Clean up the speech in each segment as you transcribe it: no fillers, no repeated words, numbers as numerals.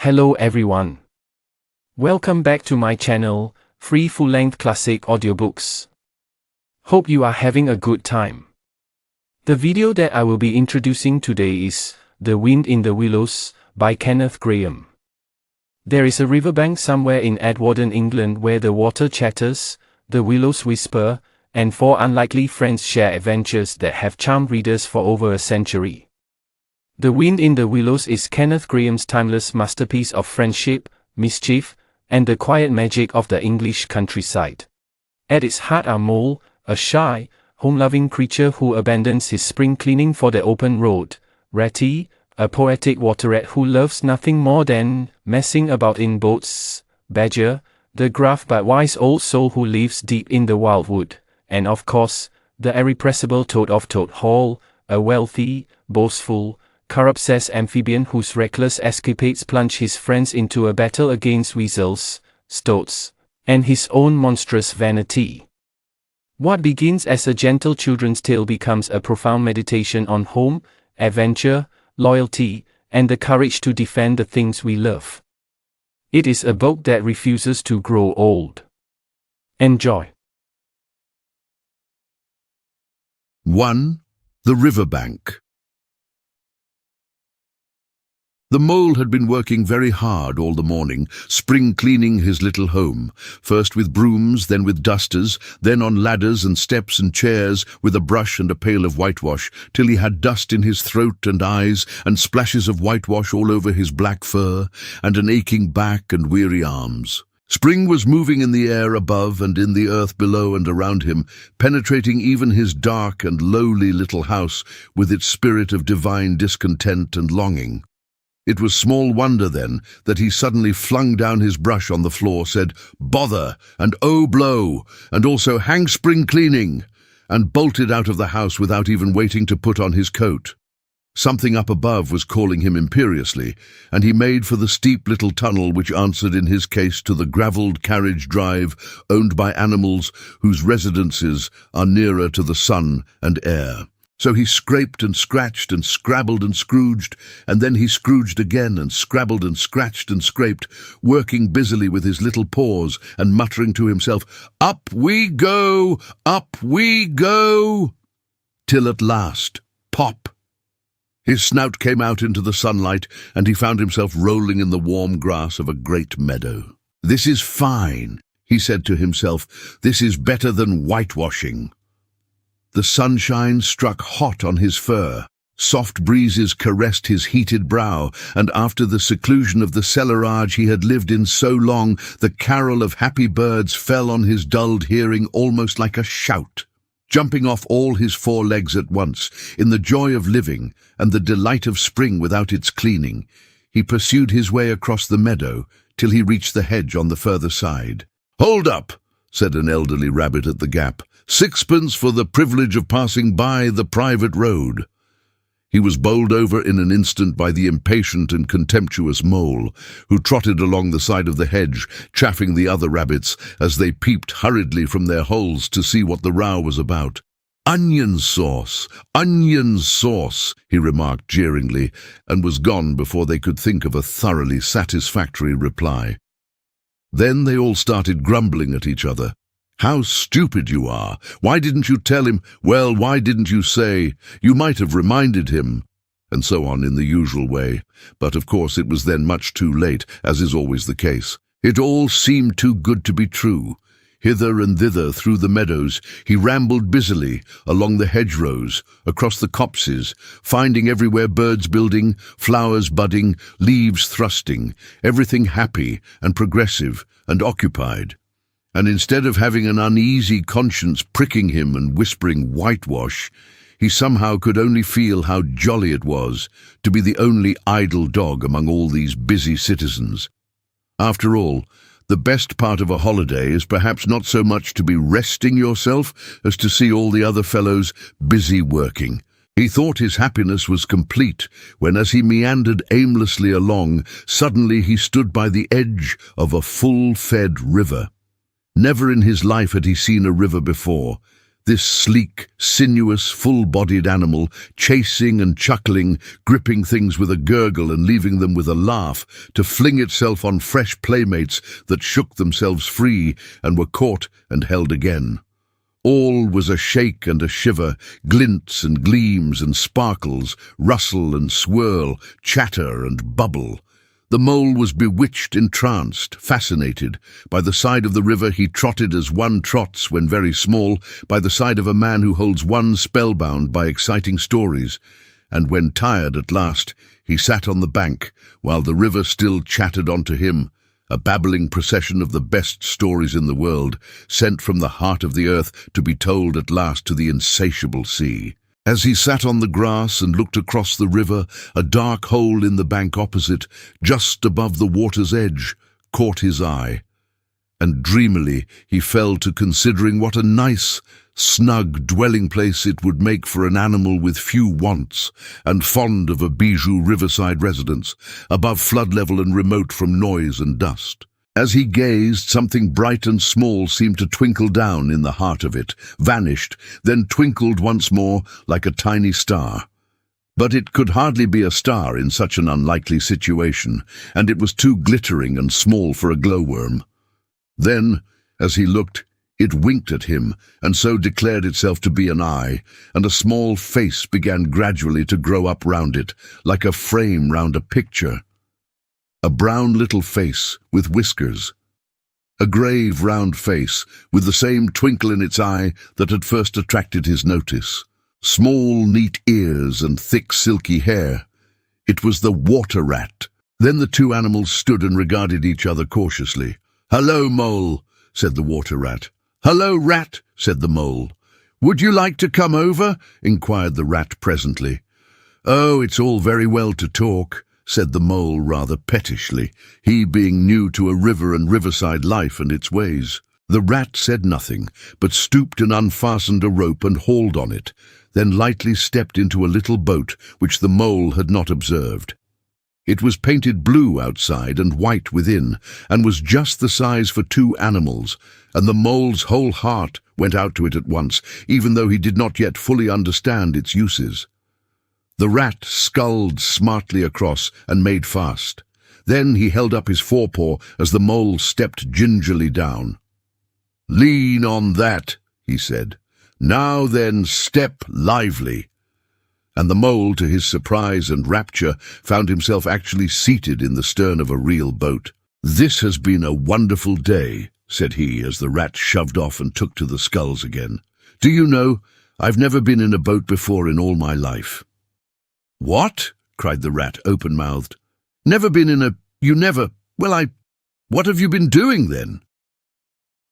Hello everyone. Welcome back to my channel, Free Full-Length Classic Audiobooks. Hope you are having a good time. The video that I will be introducing today is The Wind in the Willows by Kenneth Grahame. There is a riverbank somewhere in Edwardian England where the water chatters, the willows whisper, and four unlikely friends share adventures that have charmed readers for over a century. The Wind in the Willows is Kenneth Grahame's timeless masterpiece of friendship, mischief, and the quiet magic of the English countryside. At its heart are Mole, a shy, home-loving creature who abandons his spring cleaning for the open road, Ratty, a poetic water rat who loves nothing more than messing about in boats, Badger, the gruff but wise old soul who lives deep in the wildwood, and of course, the irrepressible Toad of Toad Hall, a wealthy, boastful, car-obsessed amphibian whose reckless escapades plunge his friends into a battle against weasels, stoats, and his own monstrous vanity. What begins as a gentle children's tale becomes a profound meditation on home, adventure, loyalty, and the courage to defend the things we love. It is a book that refuses to grow old. Enjoy. 1. The Riverbank. The mole had been working very hard all the morning, spring cleaning his little home, first with brooms, then with dusters, then on ladders and steps and chairs, with a brush and a pail of whitewash, till he had dust in his throat and eyes, and splashes of whitewash all over his black fur, and an aching back and weary arms. Spring was moving in the air above and in the earth below and around him, penetrating even his dark and lowly little house with its spirit of divine discontent and longing. It was small wonder, then, that he suddenly flung down his brush on the floor, said, "Bother!" and "Oh, blow!" and also "Hang spring cleaning!" and bolted out of the house without even waiting to put on his coat. Something up above was calling him imperiously, and he made for the steep little tunnel which answered in his case to the gravelled carriage drive owned by animals whose residences are nearer to the sun and air. So he scraped and scratched and scrabbled and scrooged, and then he scrooged again and scrabbled and scratched and scraped, working busily with his little paws and muttering to himself, "Up we go, up we go!" Till at last, pop! His snout came out into the sunlight, and he found himself rolling in the warm grass of a great meadow. "This is fine," he said to himself. "This is better than whitewashing." The sunshine struck hot on his fur, soft breezes caressed his heated brow, and after the seclusion of the cellarage he had lived in so long, the carol of happy birds fell on his dulled hearing almost like a shout. Jumping off all his four legs at once, in the joy of living and the delight of spring without its cleaning, he pursued his way across the meadow till he reached the hedge on the further side. "Hold up," said an elderly rabbit at the gap. "Sixpence for the privilege of passing by the private road." He was bowled over in an instant by the impatient and contemptuous mole, who trotted along the side of the hedge, chaffing the other rabbits as they peeped hurriedly from their holes to see what the row was about. "Onion sauce, onion sauce," he remarked jeeringly, and was gone before they could think of a thoroughly satisfactory reply. Then they all started grumbling at each other. "How stupid you are! Why didn't you tell him? Well, why didn't you say? You might have reminded him," and so on in the usual way. But of course it was then much too late, as is always the case. It all seemed too good to be true. Hither and thither through the meadows he rambled busily, along the hedgerows, across the copses, finding everywhere birds building, flowers budding, leaves thrusting, everything happy and progressive and occupied. And instead of having an uneasy conscience pricking him and whispering whitewash, he somehow could only feel how jolly it was to be the only idle dog among all these busy citizens. After all, the best part of a holiday is perhaps not so much to be resting yourself as to see all the other fellows busy working. He thought his happiness was complete when, as he meandered aimlessly along, suddenly he stood by the edge of a full-fed river. Never in his life had he seen a river before. This sleek, sinuous, full-bodied animal, chasing and chuckling, gripping things with a gurgle and leaving them with a laugh, to fling itself on fresh playmates that shook themselves free and were caught and held again. All was a shake and a shiver, glints and gleams and sparkles, rustle and swirl, chatter and bubble. The mole was bewitched, entranced, fascinated. By the side of the river he trotted as one trots when very small, by the side of a man who holds one spellbound by exciting stories. And when tired at last, he sat on the bank, while the river still chattered onto him, a babbling procession of the best stories in the world, sent from the heart of the earth to be told at last to the insatiable sea. As he sat on the grass and looked across the river, a dark hole in the bank opposite, just above the water's edge, caught his eye. And dreamily he fell to considering what a nice, snug dwelling place it would make for an animal with few wants, and fond of a bijou riverside residence, above flood level and remote from noise and dust. As he gazed, something bright and small seemed to twinkle down in the heart of it, vanished, then twinkled once more like a tiny star. But it could hardly be a star in such an unlikely situation, and it was too glittering and small for a glowworm. Then, as he looked, it winked at him, and so declared itself to be an eye, and a small face began gradually to grow up round it, like a frame round a picture. A brown little face with whiskers. A grave, round face with the same twinkle in its eye that had first attracted his notice. Small, neat ears and thick, silky hair. It was the water rat. Then the two animals stood and regarded each other cautiously. "Hello, mole," said the water rat. "Hello, rat," said the mole. "Would you like to come over?" inquired the rat presently. "Oh, it's all very well to talk," said the mole rather pettishly, he being new to a river and riverside life and its ways. The rat said nothing, but stooped and unfastened a rope and hauled on it, then lightly stepped into a little boat which the mole had not observed. It was painted blue outside and white within, and was just the size for two animals, and the mole's whole heart went out to it at once, even though he did not yet fully understand its uses. The rat sculled smartly across and made fast. Then he held up his forepaw as the mole stepped gingerly down. "Lean on that," he said. "Now then, step lively." And the mole, to his surprise and rapture, found himself actually seated in the stern of a real boat. "This has been a wonderful day," said he, as the rat shoved off and took to the sculls again. "Do you know, I've never been in a boat before in all my life." "What?" cried the rat, open-mouthed. "Never been in a... You never... Well, What have you been doing, then?"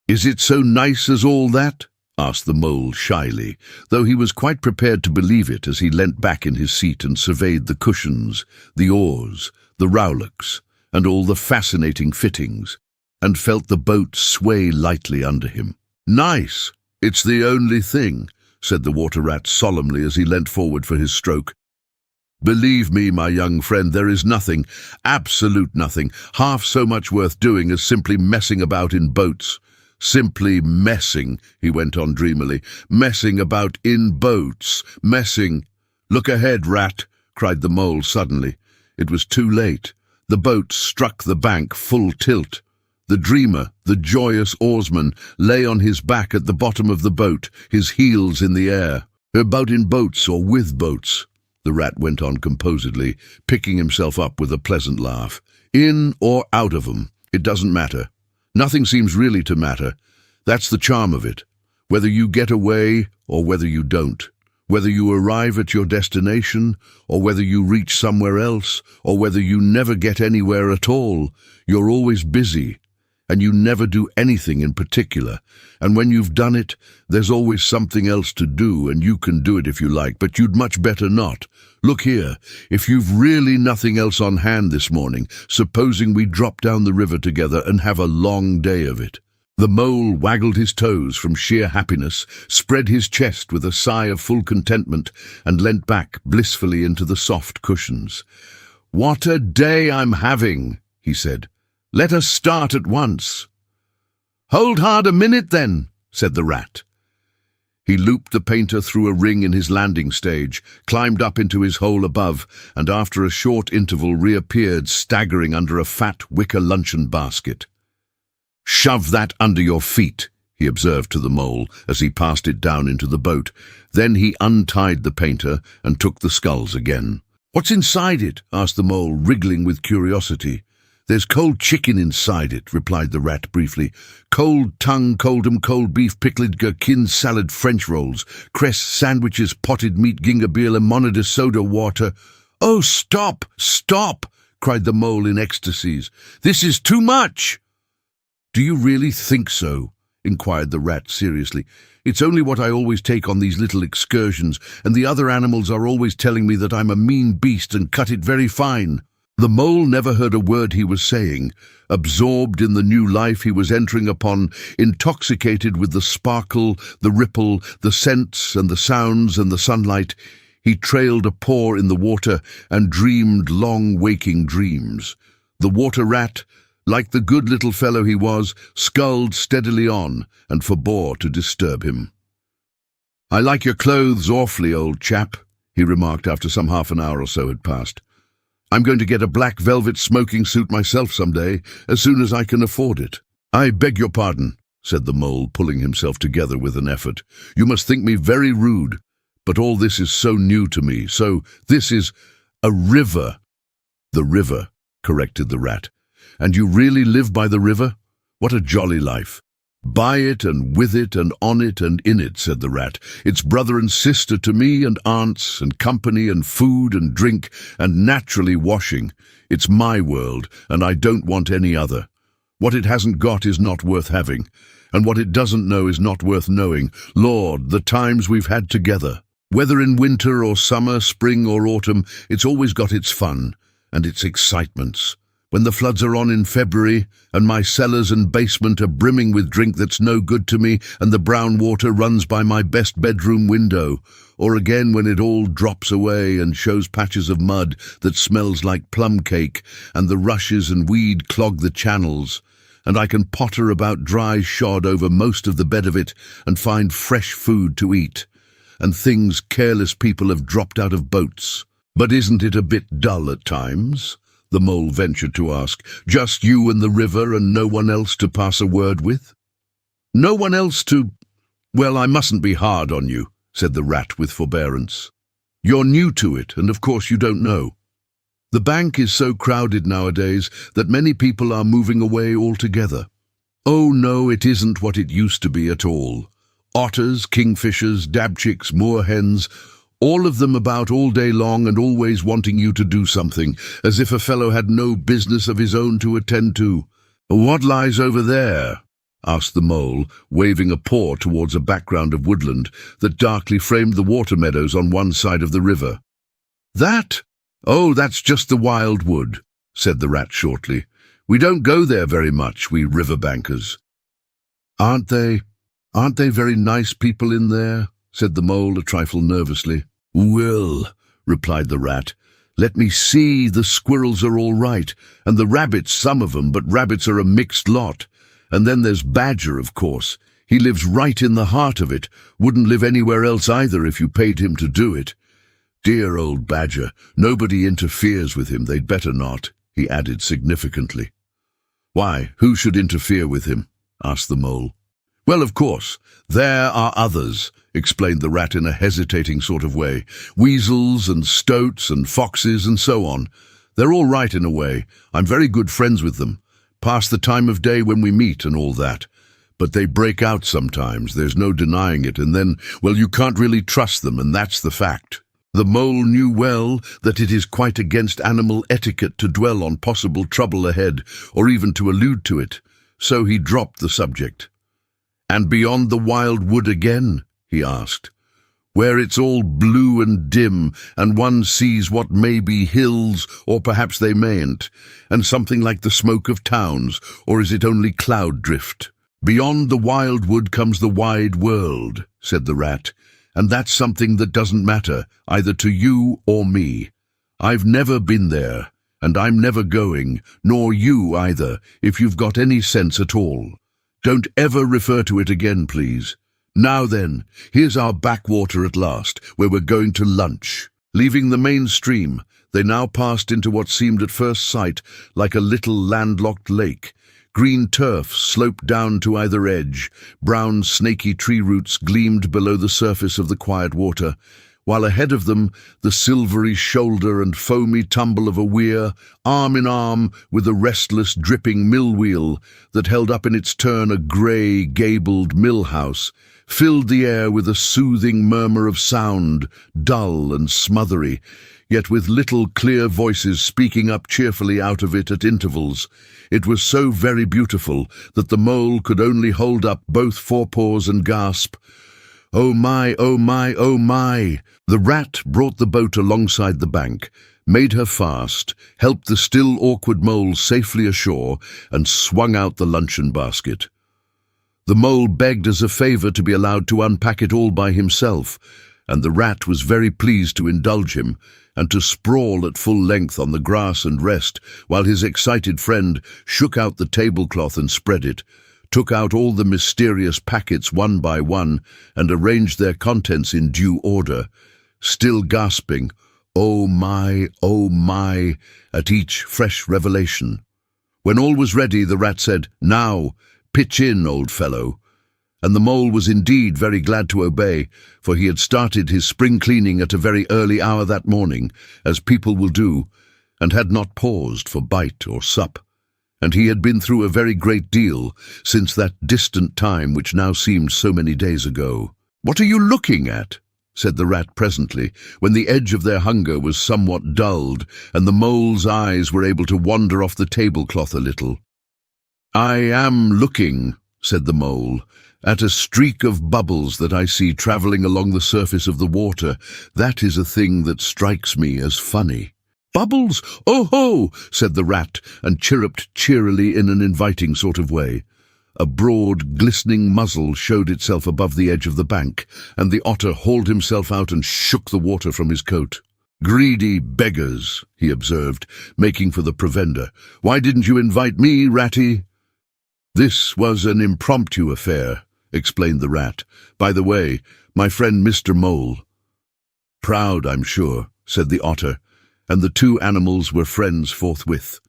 "Is it so nice as all that?" asked the mole shyly, though he was quite prepared to believe it as he leant back in his seat and surveyed the cushions, the oars, the rowlocks, and all the fascinating fittings, and felt the boat sway lightly under him. "Nice! It's the only thing," said the water rat solemnly as he leant forward for his stroke. "Believe me, my young friend, there is nothing, absolute nothing, half so much worth doing as simply messing about in boats. Simply messing," he went on dreamily, "messing about in boats, messing—" "Look ahead, rat," cried the mole suddenly. It was too late. The boat struck the bank full tilt. The dreamer, the joyous oarsman, lay on his back at the bottom of the boat, his heels in the air. "About in boats or with boats," the rat went on composedly, picking himself up with a pleasant laugh. "In or out of 'em, it doesn't matter. Nothing seems really to matter. That's the charm of it. Whether you get away or whether you don't. Whether you arrive at your destination or whether you reach somewhere else or whether you never get anywhere at all, you're always busy. And you never do anything in particular. And when you've done it, there's always something else to do, and you can do it if you like, but you'd much better not. Look here, if you've really nothing else on hand this morning, supposing we drop down the river together and have a long day of it." The mole waggled his toes from sheer happiness, spread his chest with a sigh of full contentment, and leant back blissfully into the soft cushions. "What a day I'm having," he said. "Let us start at once." "Hold hard a minute, then," said the rat. He looped the painter through a ring in his landing stage, climbed up into his hole above, and after a short interval reappeared staggering under a fat wicker luncheon basket. "Shove that under your feet," he observed to the mole as he passed it down into the boat. Then he untied the painter and took the sculls again. "What's inside it?" asked the mole, wriggling with curiosity. "There's cold chicken inside it," replied the rat briefly. "Cold tongue, coldum, cold beef, pickled gherkin, salad, French rolls, cress sandwiches, potted meat, ginger beer, limonade, soda water." "Oh, stop, stop!" cried the mole in ecstasies. "This is too much!" "Do you really think so?" inquired the rat seriously. "It's only what I always take on these little excursions, and the other animals are always telling me that I'm a mean beast and cut it very fine." The mole never heard a word he was saying, absorbed in the new life he was entering upon, intoxicated with the sparkle, the ripple, the scents and the sounds and the sunlight. He trailed a paw in the water and dreamed long waking dreams. The water rat, like the good little fellow he was, sculled steadily on and forbore to disturb him. "I like your clothes awfully, old chap," he remarked after some half an hour or so had passed. "I'm going to get a black velvet smoking suit myself some day, as soon as I can afford it." "I beg your pardon," said the mole, pulling himself together with an effort. "You must think me very rude, but all this is so new to me. So this is a river." "The river," corrected the rat. "And you really live by the river? What a jolly life." "By it and with it and on it and in it," said the rat. "It's brother and sister to me, and aunts and company and food and drink and naturally washing. It's my world, and I don't want any other. What it hasn't got is not worth having, and what it doesn't know is not worth knowing. Lord, the times we've had together. Whether in winter or summer, spring or autumn, it's always got its fun and its excitements. When the floods are on in February, and my cellars and basement are brimming with drink that's no good to me, and the brown water runs by my best bedroom window, or again when it all drops away and shows patches of mud that smells like plum cake, and the rushes and weed clog the channels, and I can potter about dry shod over most of the bed of it and find fresh food to eat, and things careless people have dropped out of boats. But isn't it a bit dull at times?" the mole ventured to ask. "Just you and the river and no one else to pass a word with?" "No one else to— Well, I mustn't be hard on you," said the rat with forbearance. "You're new to it, and of course you don't know. The bank is so crowded nowadays that many people are moving away altogether. Oh no, it isn't what it used to be at all. Otters, kingfishers, dabchicks, moorhens— all of them about all day long and always wanting you to do something, as if a fellow had no business of his own to attend to." "What lies over there?" asked the mole, waving a paw towards a background of woodland that darkly framed the water meadows on one side of the river. "That? Oh, that's just the wild wood," said the rat shortly. "We don't go there very much, we riverbankers." Aren't they very nice people in there?" said the mole a trifle nervously. "Well," replied the rat, "let me see, the squirrels are all right, and the rabbits, some of them, but rabbits are a mixed lot. And then there's Badger, of course. He lives right in the heart of it, wouldn't live anywhere else either if you paid him to do it. Dear old Badger, nobody interferes with him, they'd better not," he added significantly. "Why, who should interfere with him?" asked the mole. "Well, of course, there are others," explained the rat in a hesitating sort of way. "Weasels and stoats and foxes and so on. They're all right in a way. I'm very good friends with them. Pass the time of day when we meet and all that. But they break out sometimes, there's no denying it, and then, well, you can't really trust them, and that's the fact." The mole knew well that it is quite against animal etiquette to dwell on possible trouble ahead, or even to allude to it, so he dropped the subject. "And beyond the wild wood again?" he asked. "Where it's all blue and dim, and one sees what may be hills, or perhaps they mayn't, and something like the smoke of towns, or is it only cloud drift?" "Beyond the wild wood comes the wide world," said the rat, "and that's something that doesn't matter, either to you or me. I've never been there, and I'm never going, nor you either, if you've got any sense at all. Don't ever refer to it again, please. Now then, here's our backwater at last, where we're going to lunch. Leaving the main stream, they now passed into what seemed at first sight like a little landlocked lake. Green turf sloped down to either edge, brown snaky tree roots gleamed below the surface of the quiet water, while ahead of them the silvery shoulder and foamy tumble of a weir, arm in arm with a restless dripping mill wheel that held up in its turn a grey, gabled mill house, filled the air with a soothing murmur of sound, dull and smothery, yet with little clear voices speaking up cheerfully out of it at intervals. It was so very beautiful that the mole could only hold up both forepaws and gasp, "Oh my, oh my, oh my!" The rat brought the boat alongside the bank, made her fast, helped the still awkward mole safely ashore, and swung out the luncheon basket. The mole begged as a favour to be allowed to unpack it all by himself, and the rat was very pleased to indulge him, and to sprawl at full length on the grass and rest, while his excited friend shook out the tablecloth and spread it, took out all the mysterious packets one by one, and arranged their contents in due order, still gasping, oh my," at each fresh revelation. When all was ready, the rat said, "Now, pitch in, old fellow." And the mole was indeed very glad to obey, for he had started his spring cleaning at a very early hour that morning, as people will do, and had not paused for bite or sup. And he had been through a very great deal since that distant time which now seemed so many days ago. "What are you looking at?" said the rat presently, when the edge of their hunger was somewhat dulled, and the mole's eyes were able to wander off the tablecloth a little. "I am looking," said the mole, "at a streak of bubbles that I see travelling along the surface of the water. That is a thing that strikes me as funny." "Bubbles? Oh ho!" said the rat, and chirruped cheerily in an inviting sort of way. A broad, glistening muzzle showed itself above the edge of the bank, and the otter hauled himself out and shook the water from his coat. "Greedy beggars," he observed, making for the provender. "Why didn't you invite me, Ratty?" "This was an impromptu affair," explained the rat. "By the way, my friend Mr. Mole." "Proud, I'm sure," said the otter, and the two animals were friends forthwith.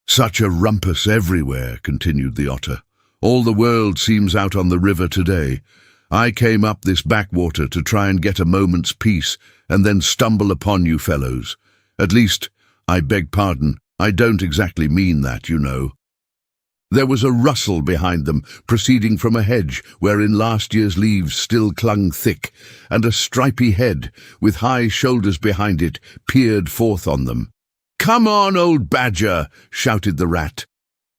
"Such a rumpus everywhere," continued the otter. "All the world seems out on the river today. I came up this backwater to try and get a moment's peace, and then stumble upon you fellows. At least, I beg pardon, I don't exactly mean that, you know." There was a rustle behind them, proceeding from a hedge wherein last year's leaves still clung thick, and a stripy head, with high shoulders behind it, peered forth on them. "Come on, old badger!" shouted the rat.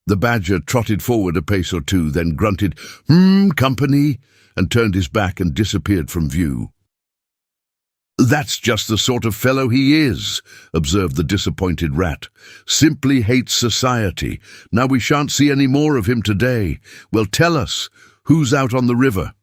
The badger trotted forward a pace or two, then grunted, company," and turned his back and disappeared from view. "That's just the sort of fellow he is," observed the disappointed rat. "Simply hates society. Now we shan't see any more of him today. Well, tell us, who's out on the river?"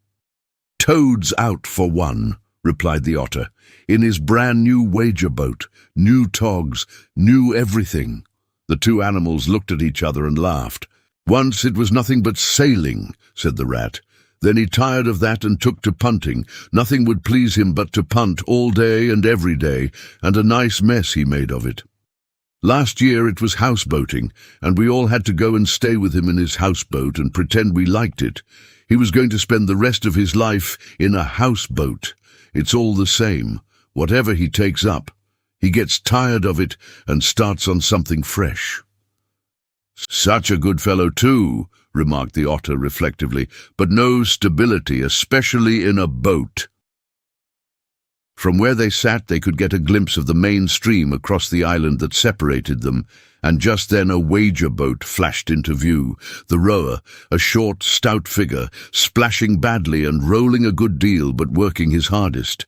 "Toad's out for one," replied the otter, "in his brand-new wager boat, new togs, new everything." The two animals looked at each other and laughed. "Once it was nothing but sailing," said the rat. "Then he tired of that and took to punting. Nothing would please him but to punt all day and every day, and a nice mess he made of it. Last year it was houseboating, and we all had to go and stay with him in his houseboat and pretend we liked it. He was going to spend the rest of his life in a houseboat. It's all the same. Whatever he takes up, he gets tired of it and starts on something fresh." "Such a good fellow too," remarked the otter reflectively, "but no stability, especially in a boat." From where they sat they could get a glimpse of the main stream across the island that separated them, and just then a wager boat flashed into view, the rower, a short, stout figure, splashing badly and rolling a good deal but working his hardest.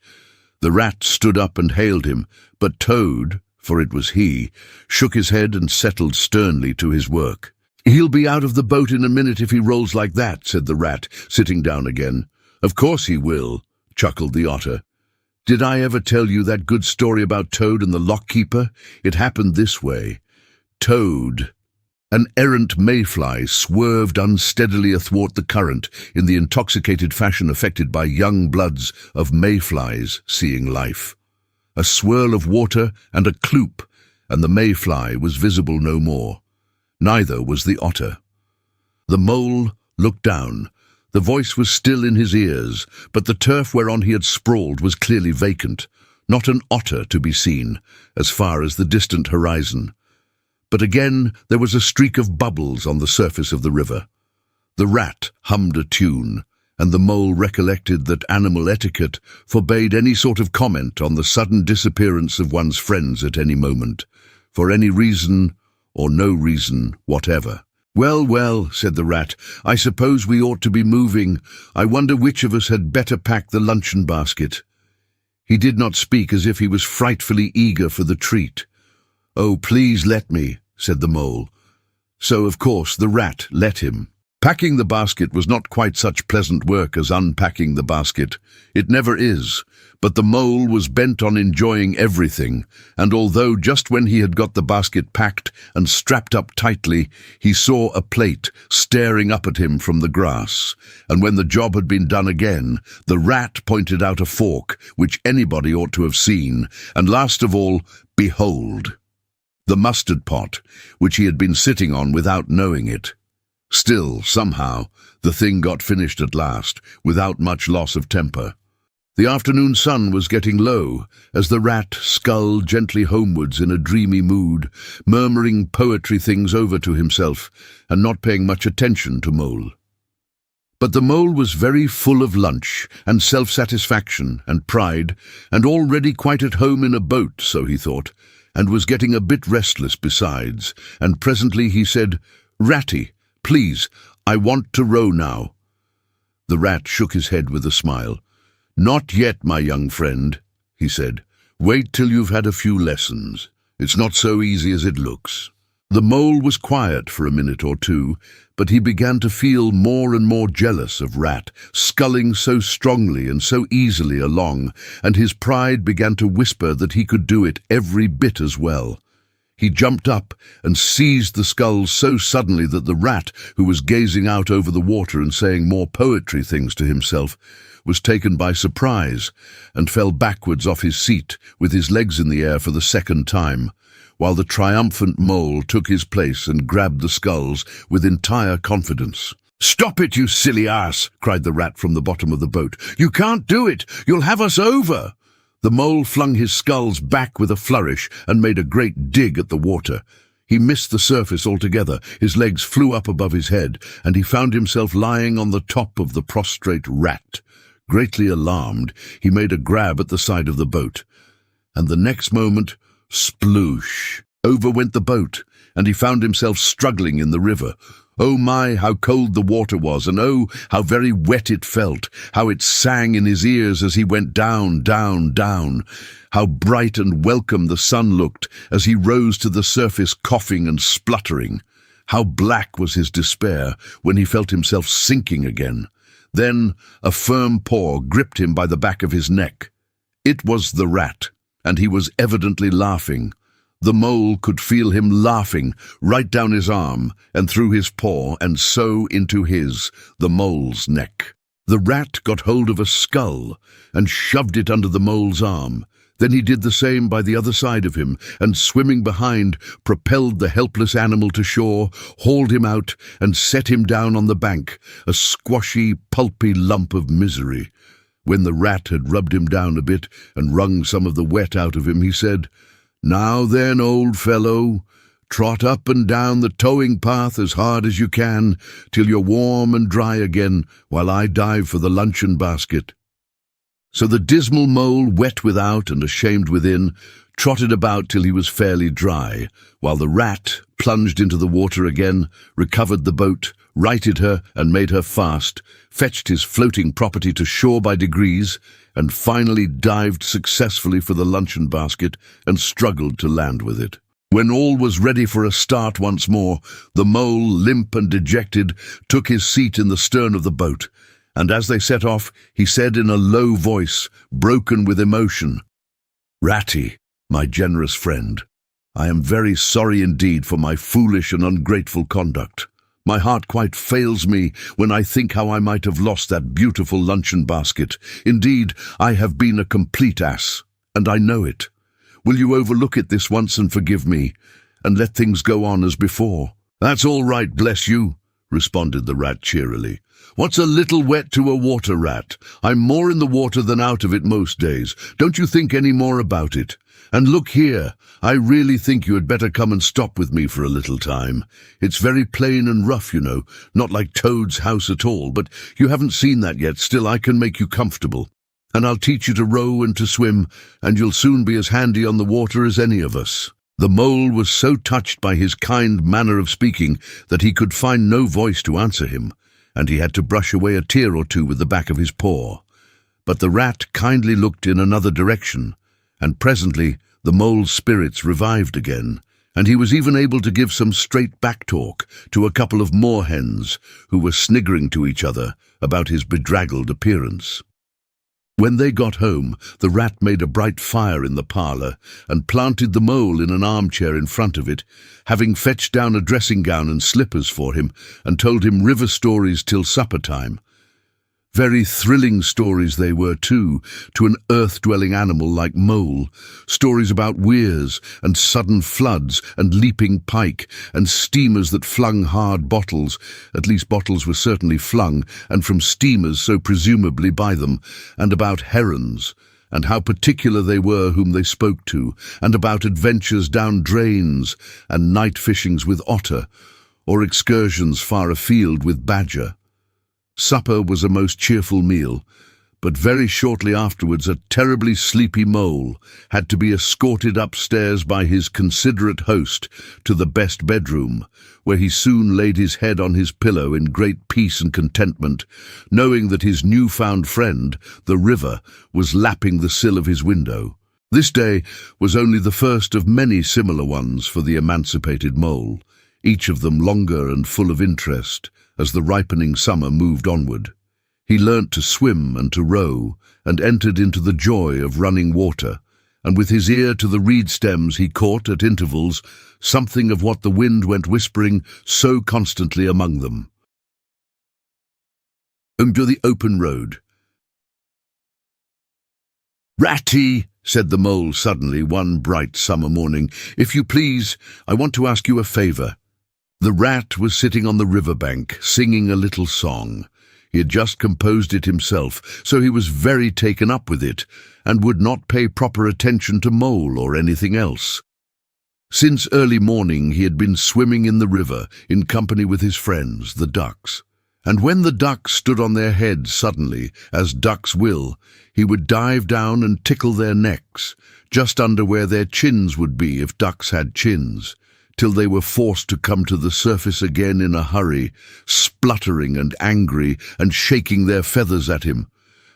The rat stood up and hailed him, but Toad, for it was he, shook his head and settled sternly to his work. "He'll be out of the boat in a minute if he rolls like that," said the rat, sitting down again. "Of course he will," chuckled the otter. "Did I ever tell you that good story about Toad and the lock-keeper? It happened this way. Toad..." An errant mayfly swerved unsteadily athwart the current in the intoxicated fashion affected by young bloods of mayflies seeing life. A swirl of water and a kloop, and the mayfly was visible no more. Neither was the otter. The mole looked down. The voice was still in his ears, but the turf whereon he had sprawled was clearly vacant. Not an otter to be seen, as far as the distant horizon. But again there was a streak of bubbles on the surface of the river. The rat hummed a tune, and the mole recollected that animal etiquette forbade any sort of comment on the sudden disappearance of one's friends at any moment, for any reason or no reason whatever. "Well, well," said the rat, "I suppose we ought to be moving. I wonder which of us had better pack the luncheon basket." He did not speak as if he was frightfully eager for the treat. "Oh, please let me," said the mole. So, of course, the rat let him. Packing the basket was not quite such pleasant work as unpacking the basket. It never is. But the mole was bent on enjoying everything, and although just when he had got the basket packed and strapped up tightly, he saw a plate staring up at him from the grass, and when the job had been done again, the rat pointed out a fork, which anybody ought to have seen, and last of all, behold, the mustard pot, which he had been sitting on without knowing it. Still, somehow, the thing got finished at last, without much loss of temper. The afternoon sun was getting low, as the rat sculled gently homewards in a dreamy mood, murmuring poetry things over to himself, and not paying much attention to Mole. But the mole was very full of lunch, and self-satisfaction, and pride, and already quite at home in a boat, so he thought, and was getting a bit restless besides, and presently he said, "Ratty, please, I want to row now." The rat shook his head with a smile. "Not yet, my young friend," he said. "Wait till you've had a few lessons. It's not so easy as it looks." The mole was quiet for a minute or two, but he began to feel more and more jealous of Rat, sculling so strongly and so easily along, and his pride began to whisper that he could do it every bit as well. He jumped up and seized the sculls so suddenly that the rat, who was gazing out over the water and saying more poetry things to himself, was taken by surprise and fell backwards off his seat with his legs in the air for the second time, while the triumphant mole took his place and grabbed the sculls with entire confidence. "Stop it, you silly ass!" cried the rat from the bottom of the boat. "You can't do it! You'll have us over!" The mole flung his sculls back with a flourish and made a great dig at the water. He missed the surface altogether, his legs flew up above his head, and he found himself lying on the top of the prostrate rat. Greatly alarmed, he made a grab at the side of the boat, and the next moment, sploosh! Over went the boat, and he found himself struggling in the river. Oh my, how cold the water was, and oh, how very wet it felt, how it sang in his ears as he went down, down, down. How bright and welcome the sun looked as he rose to the surface coughing and spluttering. How black was his despair when he felt himself sinking again. Then a firm paw gripped him by the back of his neck. It was the rat, and he was evidently laughing. The mole could feel him laughing right down his arm and through his paw and so into his, the mole's, neck. The rat got hold of a skull and shoved it under the mole's arm. Then he did the same by the other side of him, and swimming behind, propelled the helpless animal to shore, hauled him out, and set him down on the bank, a squashy, pulpy lump of misery. When the rat had rubbed him down a bit and wrung some of the wet out of him, he said, "Now then, old fellow, trot up and down the towing path as hard as you can, till you're warm and dry again, while I dive for the luncheon basket." So the dismal mole, wet without and ashamed within, trotted about till he was fairly dry, while the rat plunged into the water again, recovered the boat, righted her and made her fast, fetched his floating property to shore by degrees, and finally dived successfully for the luncheon basket and struggled to land with it. When all was ready for a start once more, the mole, limp and dejected, took his seat in the stern of the boat, and as they set off, he said in a low voice, broken with emotion, "Ratty, my generous friend, I am very sorry indeed for my foolish and ungrateful conduct. My heart quite fails me when I think how I might have lost that beautiful luncheon basket. Indeed, I have been a complete ass, and I know it. Will you overlook it this once and forgive me, and let things go on as before?" "That's all right, bless you," responded the rat cheerily. "What's a little wet to a water rat? I'm more in the water than out of it most days. Don't you think any more about it? And look here, I really think you had better come and stop with me for a little time. It's very plain and rough, you know, not like Toad's house at all, but you haven't seen that yet. Still, I can make you comfortable. And I'll teach you to row and to swim, and you'll soon be as handy on the water as any of us." The mole was so touched by his kind manner of speaking that he could find no voice to answer him, and he had to brush away a tear or two with the back of his paw. But the rat kindly looked in another direction, and presently the mole's spirits revived again, and he was even able to give some straight back talk to a couple of moorhens who were sniggering to each other about his bedraggled appearance. When they got home, the rat made a bright fire in the parlour and planted the mole in an armchair in front of it, having fetched down a dressing-gown and slippers for him and told him river stories till supper-time. Very thrilling stories they were, too, to an earth-dwelling animal like mole. Stories about weirs and sudden floods and leaping pike and steamers that flung hard bottles, at least bottles were certainly flung, and from steamers so presumably by them, and about herons, and how particular they were whom they spoke to, and about adventures down drains and night fishings with otter, or excursions far afield with badger. Supper was a most cheerful meal, but very shortly afterwards a terribly sleepy mole had to be escorted upstairs by his considerate host to the best bedroom, where he soon laid his head on his pillow in great peace and contentment, knowing that his new-found friend, the river, was lapping the sill of his window. This day was only the first of many similar ones for the emancipated mole, each of them longer and full of interest, as the ripening summer moved onward. He learnt to swim and to row, and entered into the joy of running water, and with his ear to the reed stems he caught, at intervals, something of what the wind went whispering so constantly among them. Into the open road. "Ratty," said the mole suddenly one bright summer morning, "if you please, I want to ask you a favour." The rat was sitting on the riverbank, singing a little song. He had just composed it himself, so he was very taken up with it, and would not pay proper attention to mole or anything else. Since early morning he had been swimming in the river, in company with his friends, the ducks. And when the ducks stood on their heads suddenly, as ducks will, he would dive down and tickle their necks, just under where their chins would be if ducks had chins, till they were forced to come to the surface again in a hurry, spluttering and angry and shaking their feathers at him.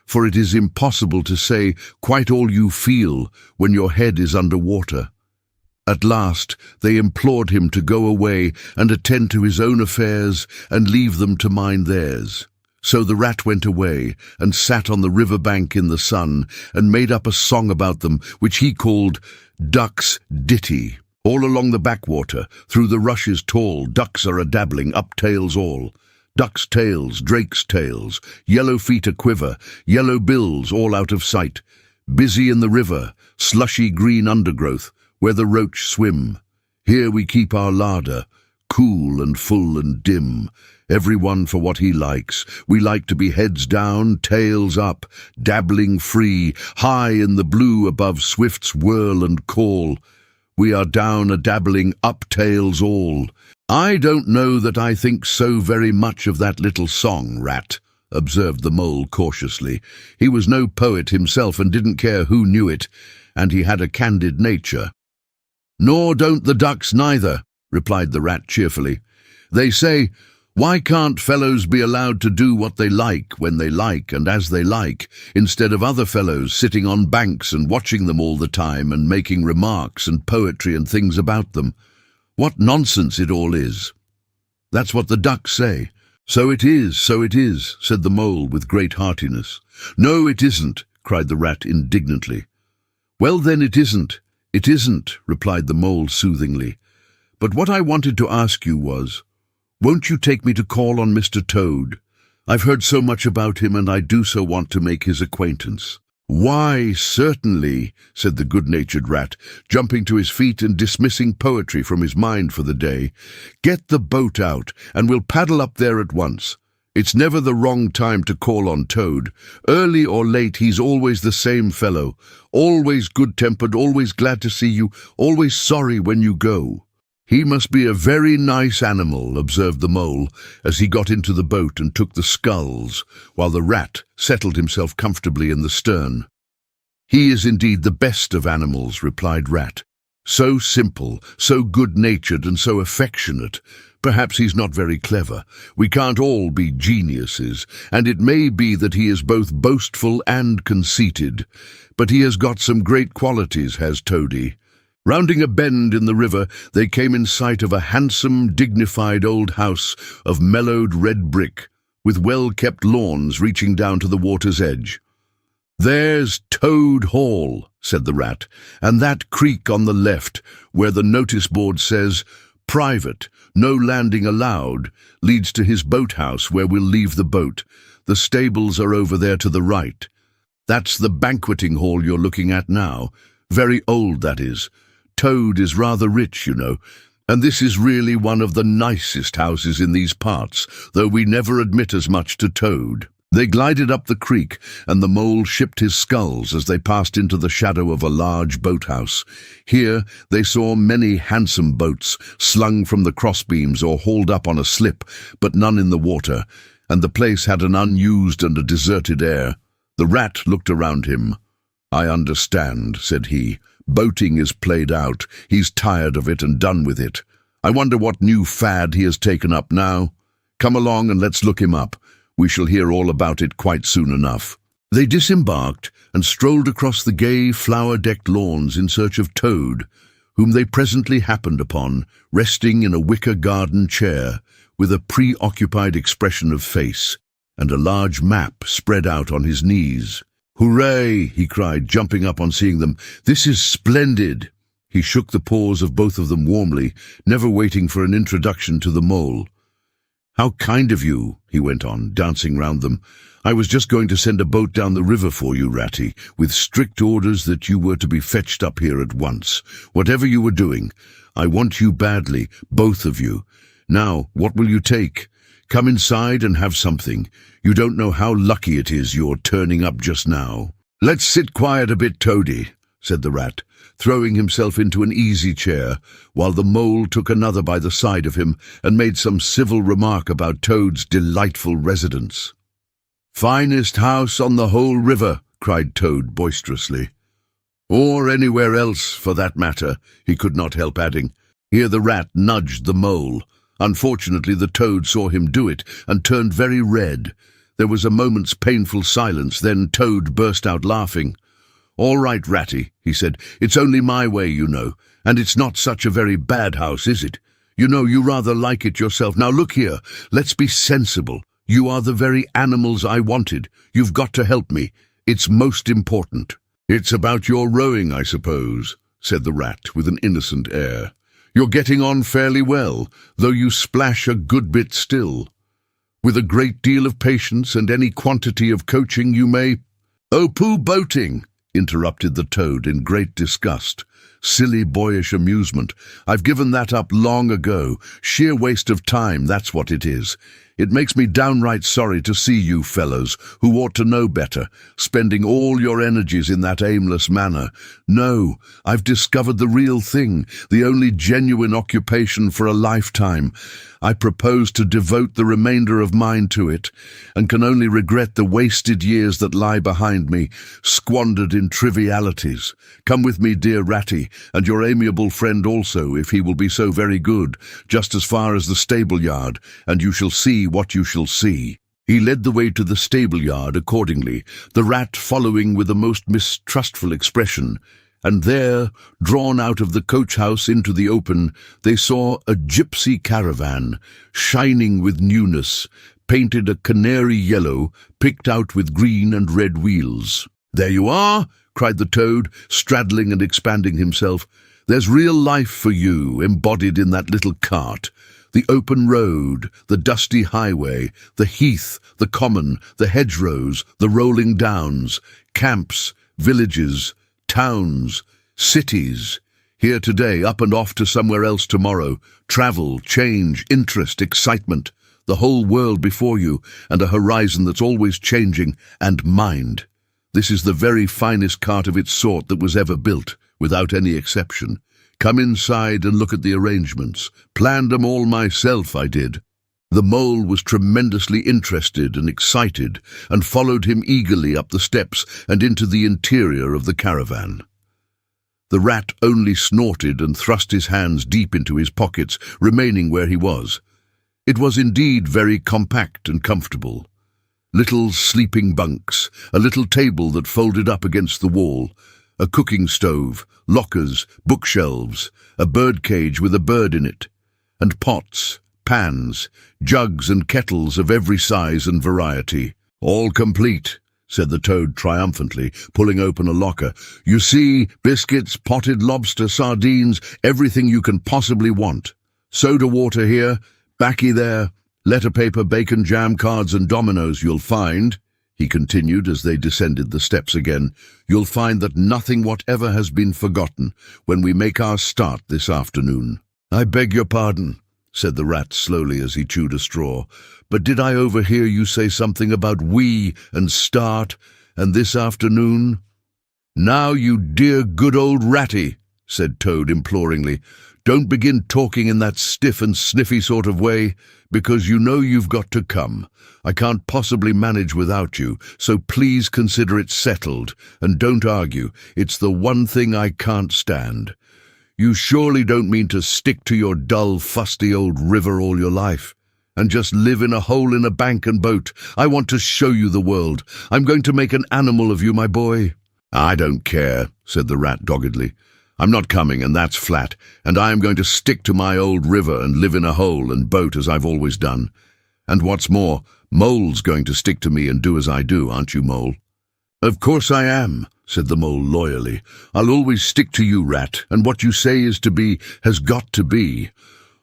For it is impossible to say quite all you feel when your head is under water. At last they implored him to go away and attend to his own affairs and leave them to mind theirs. So the rat went away and sat on the river bank in the sun and made up a song about them, which he called Duck's Ditty. All along the backwater, through the rushes tall, ducks are a-dabbling, up tails all. Ducks' tails, drakes' tails, yellow feet a-quiver, yellow bills all out of sight. Busy in the river, slushy green undergrowth, where the roach swim. Here we keep our larder, cool and full and dim, every one for what he likes. We like to be heads down, tails up, dabbling free, high in the blue above Swift's whirl and call. We are down a-dabbling, up tails all. I don't know that I think so very much of that little song, Rat, observed the mole cautiously. He was no poet himself and didn't care who knew it, and he had a candid nature. Nor don't the ducks neither, replied the rat cheerfully. They say, why can't fellows be allowed to do what they like, when they like, and as they like, instead of other fellows sitting on banks and watching them all the time and making remarks and poetry and things about them? What nonsense it all is. That's what the ducks say. So it is, said the mole with great heartiness. No, it isn't, cried the rat indignantly. Well, then it isn't. "It isn't," replied the mole soothingly. "But what I wanted to ask you was, won't you take me to call on Mr. Toad? I've heard so much about him, and I do so want to make his acquaintance." "Why, certainly," said the good-natured rat, jumping to his feet and dismissing poetry from his mind for the day. "Get the boat out, and we'll paddle up there at once. It's never the wrong time to call on Toad. Early or late, he's always the same fellow, always good-tempered, always glad to see you, always sorry when you go." "He must be a very nice animal," observed the mole, as he got into the boat and took the sculls, while the rat settled himself comfortably in the stern. "He is indeed the best of animals," replied Rat. "So simple, so good-natured, and so affectionate. Perhaps he's not very clever. We can't all be geniuses, and it may be that he is both boastful and conceited. But he has got some great qualities, has Toady." Rounding a bend in the river, they came in sight of a handsome, dignified old house of mellowed red brick, with well-kept lawns reaching down to the water's edge. "There's Toad Hall," said the rat, "and that creek on the left, where the notice board says, 'Private, no landing allowed,' leads to his boathouse, where we'll leave the boat. The stables are over there to the right. That's the banqueting hall you're looking at now. Very old, that is. Toad is rather rich, you know, and this is really one of the nicest houses in these parts, though we never admit as much to Toad." They glided up the creek, and the mole shipped his sculls as they passed into the shadow of a large boathouse. Here they saw many handsome boats, slung from the crossbeams or hauled up on a slip, but none in the water, and the place had an unused and a deserted air. The rat looked around him. "I understand," said he. "Boating is played out. He's tired of it and done with it. I wonder what new fad he has taken up now. Come along and let's look him up. We shall hear all about it quite soon enough." They disembarked and strolled across the gay, flower-decked lawns in search of Toad, whom they presently happened upon, resting in a wicker garden chair, with a preoccupied expression of face, and a large map spread out on his knees. "Hooray!" he cried, jumping up on seeing them. "This is splendid!" He shook the paws of both of them warmly, never waiting for an introduction to the mole. "How kind of you," he went on, dancing round them. "I was just going to send a boat down the river for you, Ratty, with strict orders that you were to be fetched up here at once. Whatever you were doing, I want you badly, both of you. Now, what will you take? Come inside and have something. You don't know how lucky it is you're turning up just now." "Let's sit quiet a bit, Toady," said the rat, throwing himself into an easy chair, while the mole took another by the side of him and made some civil remark about Toad's delightful residence. "Finest house on the whole river," cried Toad boisterously. "Or anywhere else, for that matter," he could not help adding. Here the rat nudged the mole. Unfortunately, the Toad saw him do it and turned very red. There was a moment's painful silence, then Toad burst out laughing. "All right, Ratty," he said. "It's only my way, you know, and it's not such a very bad house, is it? You know, you rather like it yourself. Now look here, let's be sensible. You are the very animals I wanted. You've got to help me. It's most important." "It's about your rowing, I suppose," said the rat with an innocent air. "You're getting on fairly well, though you splash a good bit still. With a great deal of patience and any quantity of coaching you may—" "Oh, pooh boating!" interrupted the Toad in great disgust. "Silly boyish amusement. I've given that up long ago. Sheer waste of time, that's what it is. It makes me downright sorry to see you fellows, who ought to know better, spending all your energies in that aimless manner. No, I've discovered the real thing, the only genuine occupation for a lifetime. I propose to devote the remainder of mine to it, and can only regret the wasted years that lie behind me, squandered in trivialities. Come with me, dear Ratty, and your amiable friend also, if he will be so very good, just as far as the stable-yard, and you shall see what you shall see." He led the way to the stable-yard accordingly, the rat following with a most mistrustful expression, and there, drawn out of the coach-house into the open, they saw a gypsy caravan, shining with newness, painted a canary yellow, picked out with green and red wheels. "There you are!" cried the Toad, straddling and expanding himself. "There's real life for you, embodied in that little cart. The open road, the dusty highway, the heath, the common, the hedgerows, the rolling downs, camps, villages, towns, cities. Here today, up and off to somewhere else tomorrow. Travel, change, interest, excitement. The whole world before you, and a horizon that's always changing, and mind. This is the very finest cart of its sort that was ever built, without any exception. Come inside and look at the arrangements. Planned 'em all myself, I did." The Mole was tremendously interested and excited, and followed him eagerly up the steps and into the interior of the caravan. The Rat only snorted and thrust his hands deep into his pockets, remaining where he was. It was indeed very compact and comfortable. Little sleeping bunks, a little table that folded up against the wall, a cooking stove, lockers, bookshelves, a birdcage with a bird in it, and pots, pans, jugs and kettles of every size and variety. "All complete," said the Toad triumphantly, pulling open a locker. "You see, biscuits, potted lobster, sardines, everything you can possibly want. Soda water here, baccy there, letter paper, bacon, jam, cards and dominoes you'll find," he continued as they descended the steps again. "You'll find that nothing whatever has been forgotten when we make our start this afternoon." "I beg your pardon," said the Rat slowly as he chewed a straw, "but did I overhear you say something about we and start and this afternoon?" "Now, you dear good old Ratty," said Toad imploringly, "don't begin talking in that stiff and sniffy sort of way, because you know you've got to come. I can't possibly manage without you, so please consider it settled, and don't argue. It's the one thing I can't stand. You surely don't mean to stick to your dull, fusty old river all your life, and just live in a hole in a bank and boat. I want to show you the world. I'm going to make an animal of you, my boy." "I don't care," said the Rat doggedly. "I'm not coming, and that's flat, and I am going to stick to my old river and live in a hole and boat as I've always done. And what's more, Mole's going to stick to me and do as I do, aren't you, Mole?" "Of course I am," said the Mole loyally. "I'll always stick to you, Rat, and what you say is to be has got to be.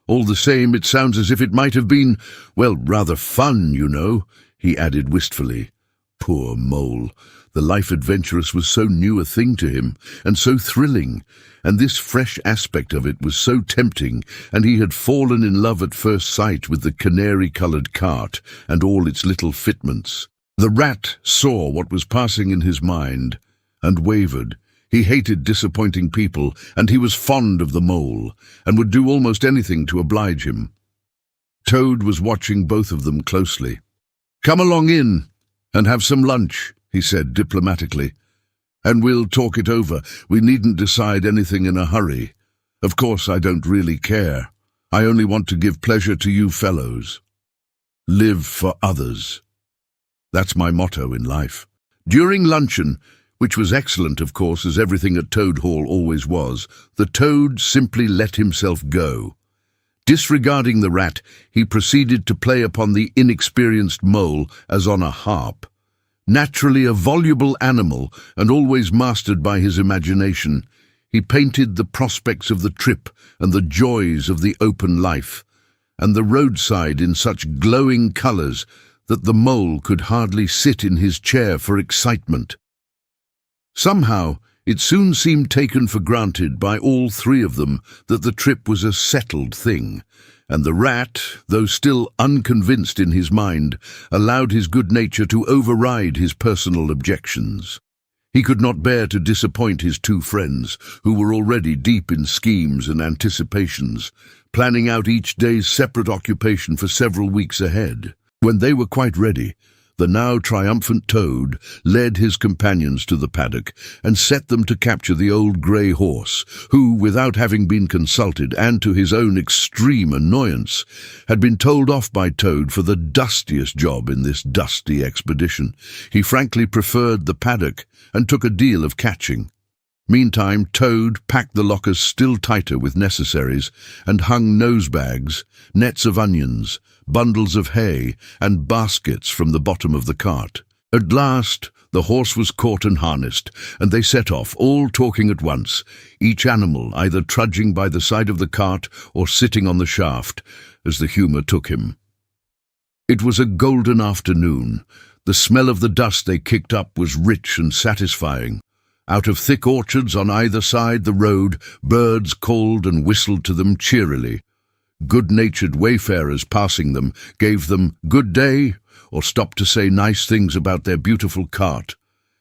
All the same, it sounds as if it might have been, well, rather fun, you know," he added wistfully. Poor Mole. The life adventurous was so new a thing to him, and so thrilling, and this fresh aspect of it was so tempting, and he had fallen in love at first sight with the canary-coloured cart and all its little fitments. The Rat saw what was passing in his mind, and wavered. He hated disappointing people, and he was fond of the Mole, and would do almost anything to oblige him. Toad was watching both of them closely. "Come along in, and have some lunch," he said diplomatically, "and we'll talk it over. We needn't decide anything in a hurry. Of course, I don't really care. I only want to give pleasure to you fellows. Live for others. That's my motto in life." During luncheon, which was excellent, of course, as everything at Toad Hall always was, the Toad simply let himself go. Disregarding the Rat, he proceeded to play upon the inexperienced Mole as on a harp. Naturally a voluble animal, and always mastered by his imagination, he painted the prospects of the trip and the joys of the open life, and the roadside in such glowing colours that the Mole could hardly sit in his chair for excitement. Somehow, it soon seemed taken for granted by all three of them that the trip was a settled thing, and the Rat, though still unconvinced in his mind, allowed his good nature to override his personal objections. He could not bear to disappoint his two friends, who were already deep in schemes and anticipations, planning out each day's separate occupation for several weeks ahead. When they were quite ready, the now triumphant Toad led his companions to the paddock and set them to capture the old grey horse, who, without having been consulted, and to his own extreme annoyance, had been told off by Toad for the dustiest job in this dusty expedition. He frankly preferred the paddock and took a deal of catching. Meantime, Toad packed the lockers still tighter with necessaries and hung nosebags, nets of onions, bundles of hay, and baskets from the bottom of the cart. At last, The horse was caught and harnessed, and they set off, all talking at once, each animal either trudging by the side of the cart or sitting on the shaft, as the humour took him. It was a golden afternoon. The smell of the dust they kicked up was rich and satisfying. Out of thick orchards on either side the road, birds called and whistled to them cheerily. Good-natured wayfarers passing them gave them good day or stopped to say nice things about their beautiful cart,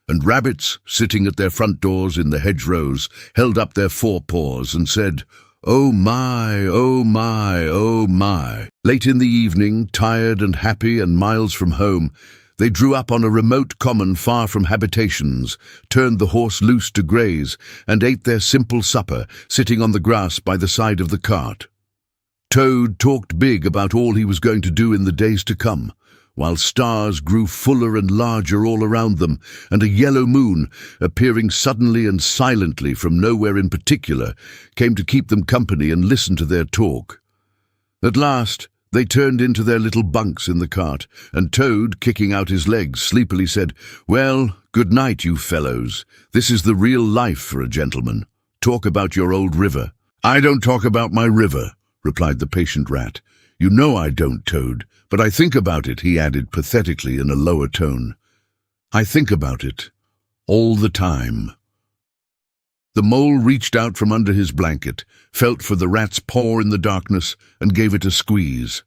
and rabbits, sitting at their front doors in the hedgerows, held up their forepaws and said, "Oh my, oh my, oh my." Late in the evening, tired and happy and miles from home, they drew up on a remote common far from habitations, turned the horse loose to graze, and ate their simple supper, sitting on the grass by the side of the cart. Toad talked big about all he was going to do in the days to come, while stars grew fuller and larger all around them, and a yellow moon, appearing suddenly and silently from nowhere in particular, came to keep them company and listen to their talk. At last, they turned into their little bunks in the cart, and Toad, kicking out his legs, sleepily said, "Well, good night, you fellows. This is the real life for a gentleman. Talk about your old river." "I don't talk about my river," replied the patient rat. "You know I don't, Toad, but I think about it," he added pathetically in a lower tone. "I think about it all the time." The mole reached out from under his blanket, felt for the rat's paw in the darkness, and gave it a squeeze.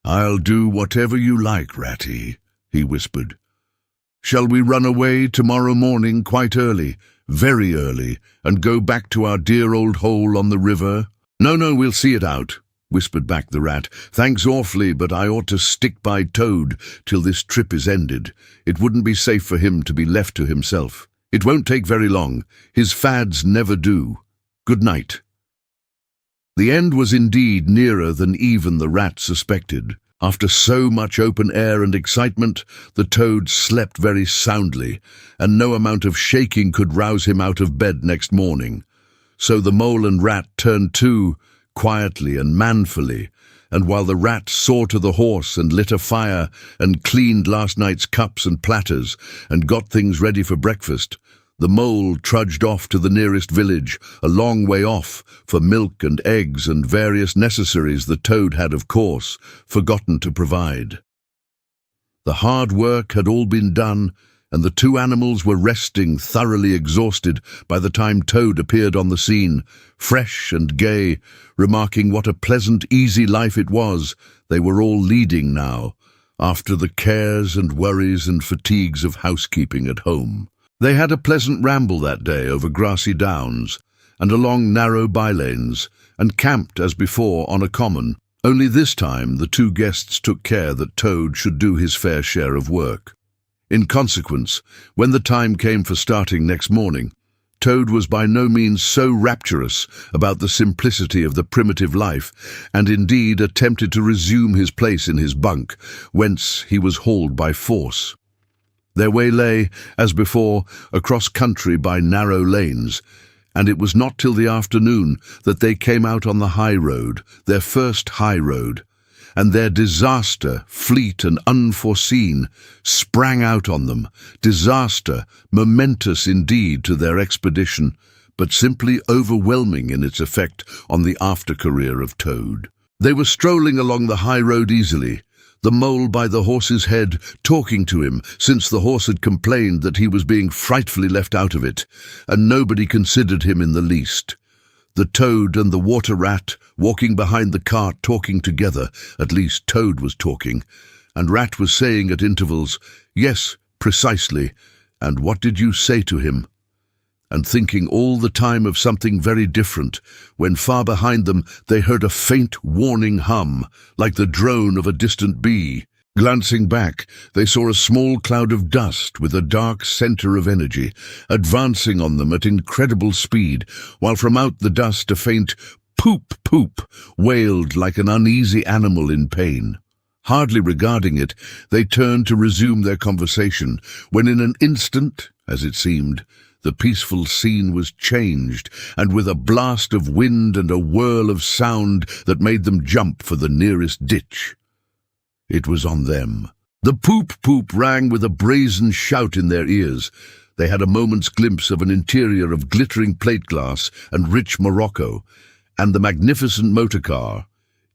"I'll do whatever you like, Ratty," he whispered. "Shall we run away tomorrow morning quite early, very early, and go back to our dear old hole on the river?" No, we'll see it out," whispered back the rat. "Thanks awfully, but I ought to stick by Toad till this trip is ended. It wouldn't be safe for him to be left to himself. It won't take very long. His fads never do. Good night." The end was indeed nearer than even the rat suspected. After so much open air and excitement, the Toad slept very soundly, and no amount of shaking could rouse him out of bed next morning. So the mole and rat turned to, quietly and manfully, and while the rat saw to the horse and lit a fire and cleaned last night's cups and platters and got things ready for breakfast, the mole trudged off to the nearest village, a long way off, for milk and eggs and various necessaries the Toad had, of course, forgotten to provide. The hard work had all been done, and the two animals were resting, thoroughly exhausted, by the time Toad appeared on the scene, fresh and gay, remarking what a pleasant, easy life it was they were all leading now, after the cares and worries and fatigues of housekeeping at home. They had a pleasant ramble that day over grassy downs, and along narrow bylanes, and camped as before on a common, only this time the two guests took care that Toad should do his fair share of work. In consequence, when the time came for starting next morning, Toad was by no means so rapturous about the simplicity of the primitive life, and indeed attempted to resume his place in his bunk, whence he was hauled by force. Their way lay, as before, across country by narrow lanes, and it was not till the afternoon that they came out on the high road, their first high road, and their disaster, fleet and unforeseen, sprang out on them, disaster, momentous indeed to their expedition, but simply overwhelming in its effect on the after-career of Toad. They were strolling along the high road easily, the mole by the horse's head, talking to him, since the horse had complained that he was being frightfully left out of it, and nobody considered him in the least. The Toad and the water rat walking behind the cart talking together, at least Toad was talking, and Rat was saying at intervals, "Yes, precisely, and what did you say to him?" and thinking all the time of something very different, when far behind them they heard a faint warning hum, like the drone of a distant bee. Glancing back, they saw a small cloud of dust with a dark centre of energy, advancing on them at incredible speed, while from out the dust a faint "poop, poop" wailed like an uneasy animal in pain. Hardly regarding it, they turned to resume their conversation, when in an instant, as it seemed, the peaceful scene was changed, and with a blast of wind and a whirl of sound that made them jump for the nearest ditch. It was on them. The poop-poop rang with a brazen shout in their ears. They had a moment's glimpse of an interior of glittering plate glass and rich Morocco, and the magnificent motorcar,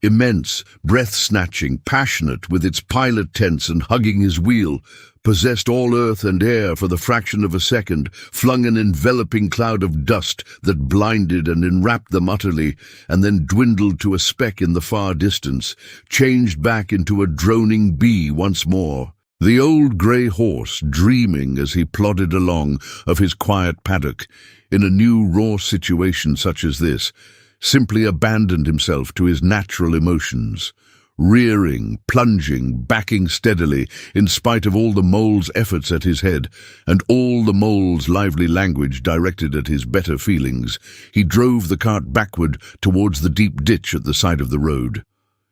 immense, breath-snatching, passionate, with its pilot tense and hugging his wheel, possessed all earth and air for the fraction of a second, flung an enveloping cloud of dust that blinded and enwrapped them utterly, and then dwindled to a speck in the far distance, changed back into a droning bee once more. The old grey horse, dreaming as he plodded along of his quiet paddock, in a new raw situation such as this, simply abandoned himself to his natural emotions, rearing, plunging, backing steadily, in spite of all the mole's efforts at his head, and all the mole's lively language directed at his better feelings. He drove the cart backward towards the deep ditch at the side of the road.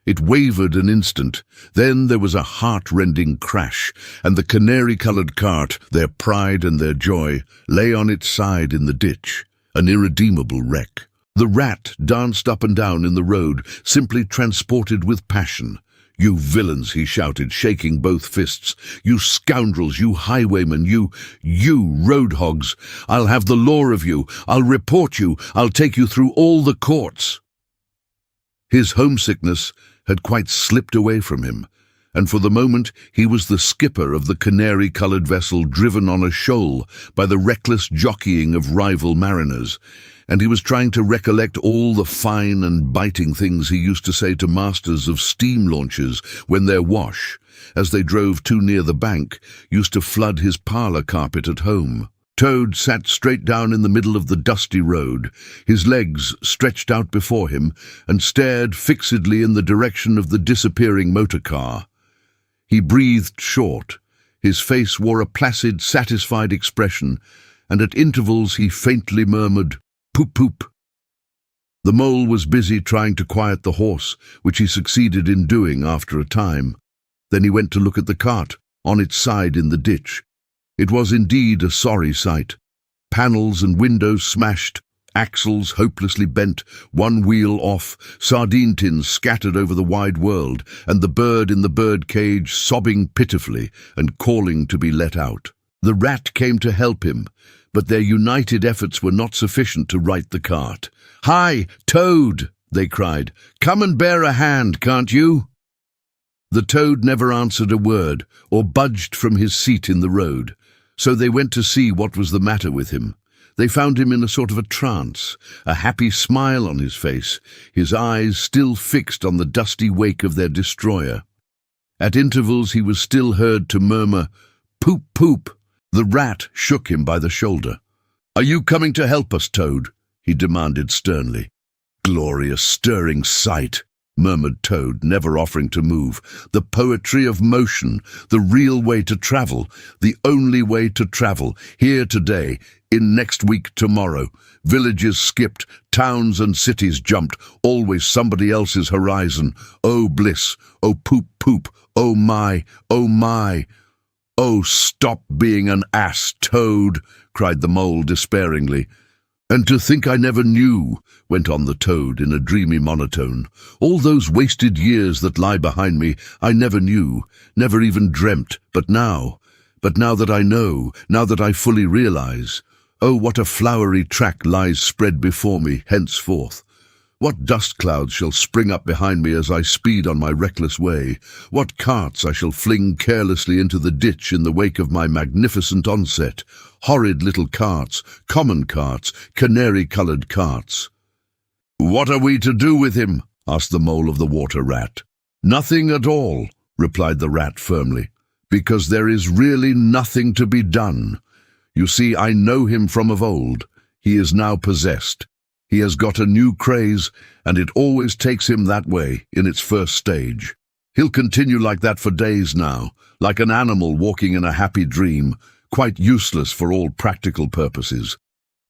It wavered an instant, then there was a heart-rending crash, and the canary-coloured cart, their pride and their joy, lay on its side in the ditch, an irredeemable wreck. The rat danced up and down in the road, simply transported with passion. "You villains," he shouted, shaking both fists. "You scoundrels, you highwaymen, you road hogs. I'll have the law of you. I'll report you. I'll take you through all the courts." His homesickness had quite slipped away from him, and for the moment he was the skipper of the canary-coloured vessel driven on a shoal by the reckless jockeying of rival mariners, and he was trying to recollect all the fine and biting things he used to say to masters of steam launches when their wash, as they drove too near the bank, used to flood his parlour carpet at home. Toad sat straight down in the middle of the dusty road, his legs stretched out before him, and stared fixedly in the direction of the disappearing motor car. He breathed short, his face wore a placid, satisfied expression, and at intervals he faintly murmured, "Poop, poop." The mole was busy trying to quiet the horse, which he succeeded in doing after a time. Then he went to look at the cart, on its side in the ditch. It was indeed a sorry sight. Panels and windows smashed, axles hopelessly bent, one wheel off, sardine tins scattered over the wide world, and the bird in the bird cage sobbing pitifully and calling to be let out. The rat came to help him, but their united efforts were not sufficient to right the cart. "Hi, Toad!" they cried. "Come and bear a hand, can't you?" The toad never answered a word or budged from his seat in the road, so they went to see what was the matter with him. They found him in a sort of a trance, a happy smile on his face, his eyes still fixed on the dusty wake of their destroyer. At intervals he was still heard to murmur, "Poop, poop." The rat shook him by the shoulder. "Are you coming to help us, Toad?" he demanded sternly. "Glorious, stirring sight," murmured Toad, never offering to move. "The poetry of motion, the real way to travel, the only way to travel, here today, in next week tomorrow. Villages skipped, towns and cities jumped, always somebody else's horizon. Oh bliss, oh poop poop, oh my, oh my." "Oh, stop being an ass, Toad," cried the mole despairingly. "And to think I never knew," went on the toad in a dreamy monotone. "All those wasted years that lie behind me, I never knew, never even dreamt, but now that I know, now that I fully realize, oh, what a flowery track lies spread before me henceforth. What dust clouds shall spring up behind me as I speed on my reckless way? What carts I shall fling carelessly into the ditch in the wake of my magnificent onset? Horrid little carts, common carts, canary-coloured carts." "What are we to do with him?" asked the mole of the water rat. "Nothing at all," replied the rat firmly, "because there is really nothing to be done. You see, I know him from of old. He is now possessed. He has got a new craze, and it always takes him that way in its first stage. He'll continue like that for days now, like an animal walking in a happy dream, quite useless for all practical purposes.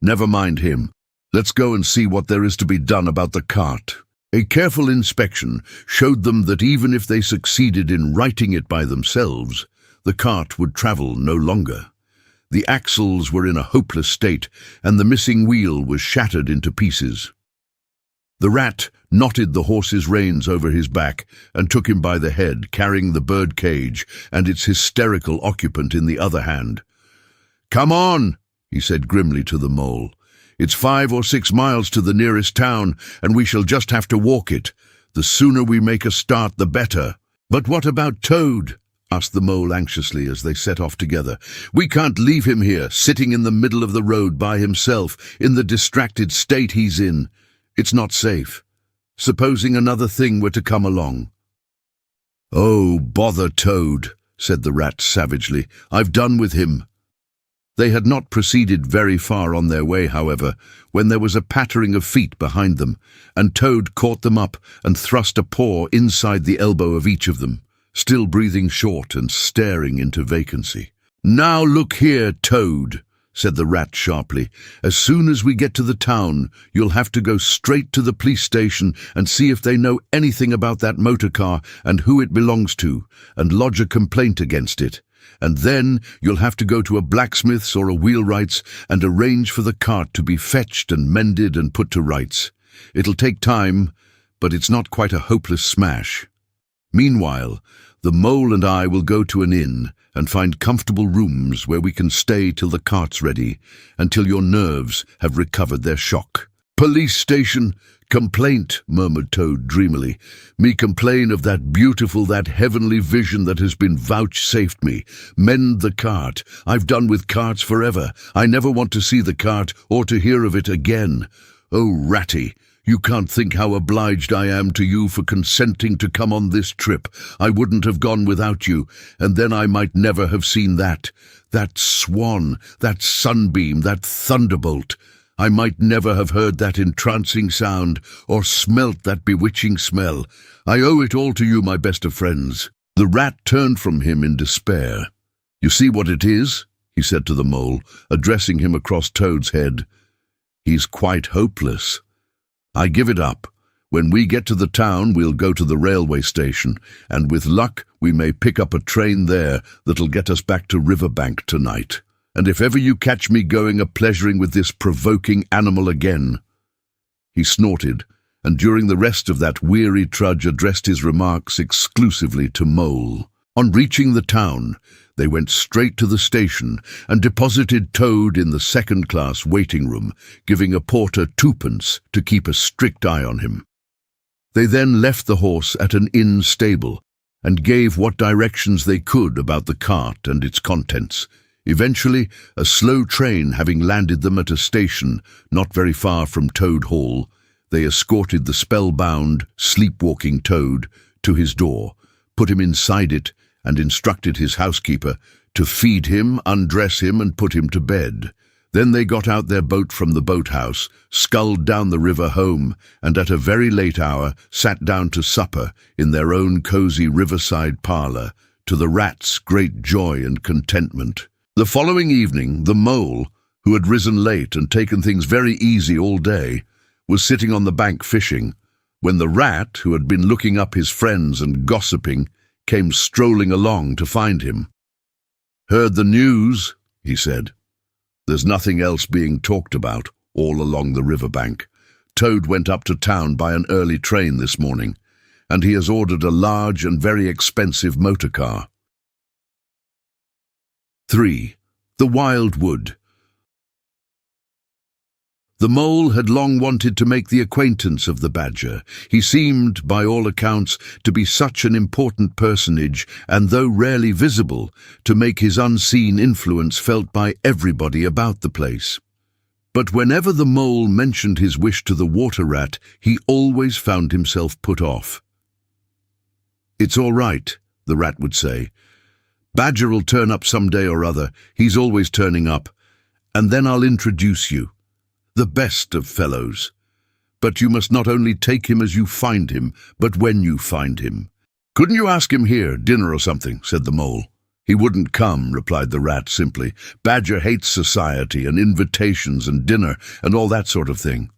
Never mind him. Let's go and see what there is to be done about the cart." A careful inspection showed them that even if they succeeded in righting it by themselves, the cart would travel no longer. The axles were in a hopeless state, and the missing wheel was shattered into pieces. The rat knotted the horse's reins over his back and took him by the head, carrying the bird cage and its hysterical occupant in the other hand. "Come on," he said grimly to the mole. "It's 5 or 6 miles to the nearest town, and we shall just have to walk it. The sooner we make a start, the better." "But what about Toad?" asked the mole anxiously as they set off together. "We can't leave him here, sitting in the middle of the road by himself, in the distracted state he's in. It's not safe. Supposing another thing were to come along." "Oh, bother Toad," said the rat savagely. "I've done with him." They had not proceeded very far on their way, however, when there was a pattering of feet behind them, and Toad caught them up and thrust a paw inside the elbow of each of them, still breathing short and staring into vacancy. "Now look here, Toad," said the rat sharply. "As soon as we get to the town, you'll have to go straight to the police station and see if they know anything about that motor car and who it belongs to, and lodge a complaint against it. And then you'll have to go to a blacksmith's or a wheelwright's and arrange for the cart to be fetched and mended and put to rights. It'll take time, but it's not quite a hopeless smash. Meanwhile, the mole and I will go to an inn and find comfortable rooms where we can stay till the cart's ready, until your nerves have recovered their shock." "Police station, complaint," murmured Toad dreamily. "Me complain of that beautiful, that heavenly vision that has been vouchsafed me. Mend the cart. I've done with carts forever. I never want to see the cart or to hear of it again. Oh, Ratty, you can't think how obliged I am to you for consenting to come on this trip. I wouldn't have gone without you, and then I might never have seen that swan, that sunbeam, that thunderbolt. I might never have heard that entrancing sound or smelt that bewitching smell. I owe it all to you, my best of friends." The rat turned from him in despair. "You see what it is?" he said to the mole, addressing him across Toad's head. "He's quite hopeless. I give it up. When we get to the town, we'll go to the railway station, and with luck we may pick up a train there that'll get us back to Riverbank tonight. And if ever you catch me going a-pleasuring with this provoking animal again—" He snorted, and during the rest of that weary trudge addressed his remarks exclusively to Mole. On reaching the town, they went straight to the station and deposited Toad in the second-class waiting room, giving a porter 2p to keep a strict eye on him. They then left the horse at an inn stable and gave what directions they could about the cart and its contents. Eventually, a slow train having landed them at a station not very far from Toad Hall, they escorted the spellbound, sleepwalking Toad to his door, put him inside it, and instructed his housekeeper to feed him, undress him, and put him to bed. Then they got out their boat from the boathouse, sculled down the river home, and at a very late hour sat down to supper in their own cosy riverside parlour, to the rat's great joy and contentment. The following evening, the mole, who had risen late and taken things very easy all day, was sitting on the bank fishing, when the rat, who had been looking up his friends and gossiping, came strolling along to find him. "Heard the news?" he said. "There's nothing else being talked about all along the riverbank. Toad went up to town by an early train this morning, and he has ordered a large and very expensive motor car." 3. The Wild Wood. The mole had long wanted to make the acquaintance of the badger. He seemed, by all accounts, to be such an important personage, and though rarely visible, to make his unseen influence felt by everybody about the place. But whenever the mole mentioned his wish to the water rat, he always found himself put off. "It's all right," the rat would say. "Badger'll turn up some day or other. He's always turning up. And then I'll introduce you. The best of fellows. But you must not only take him as you find him, but when you find him." "Couldn't you ask him here, dinner or something?" said the mole. "He wouldn't come," replied the rat simply. "Badger hates society and invitations and dinner and all that sort of thing."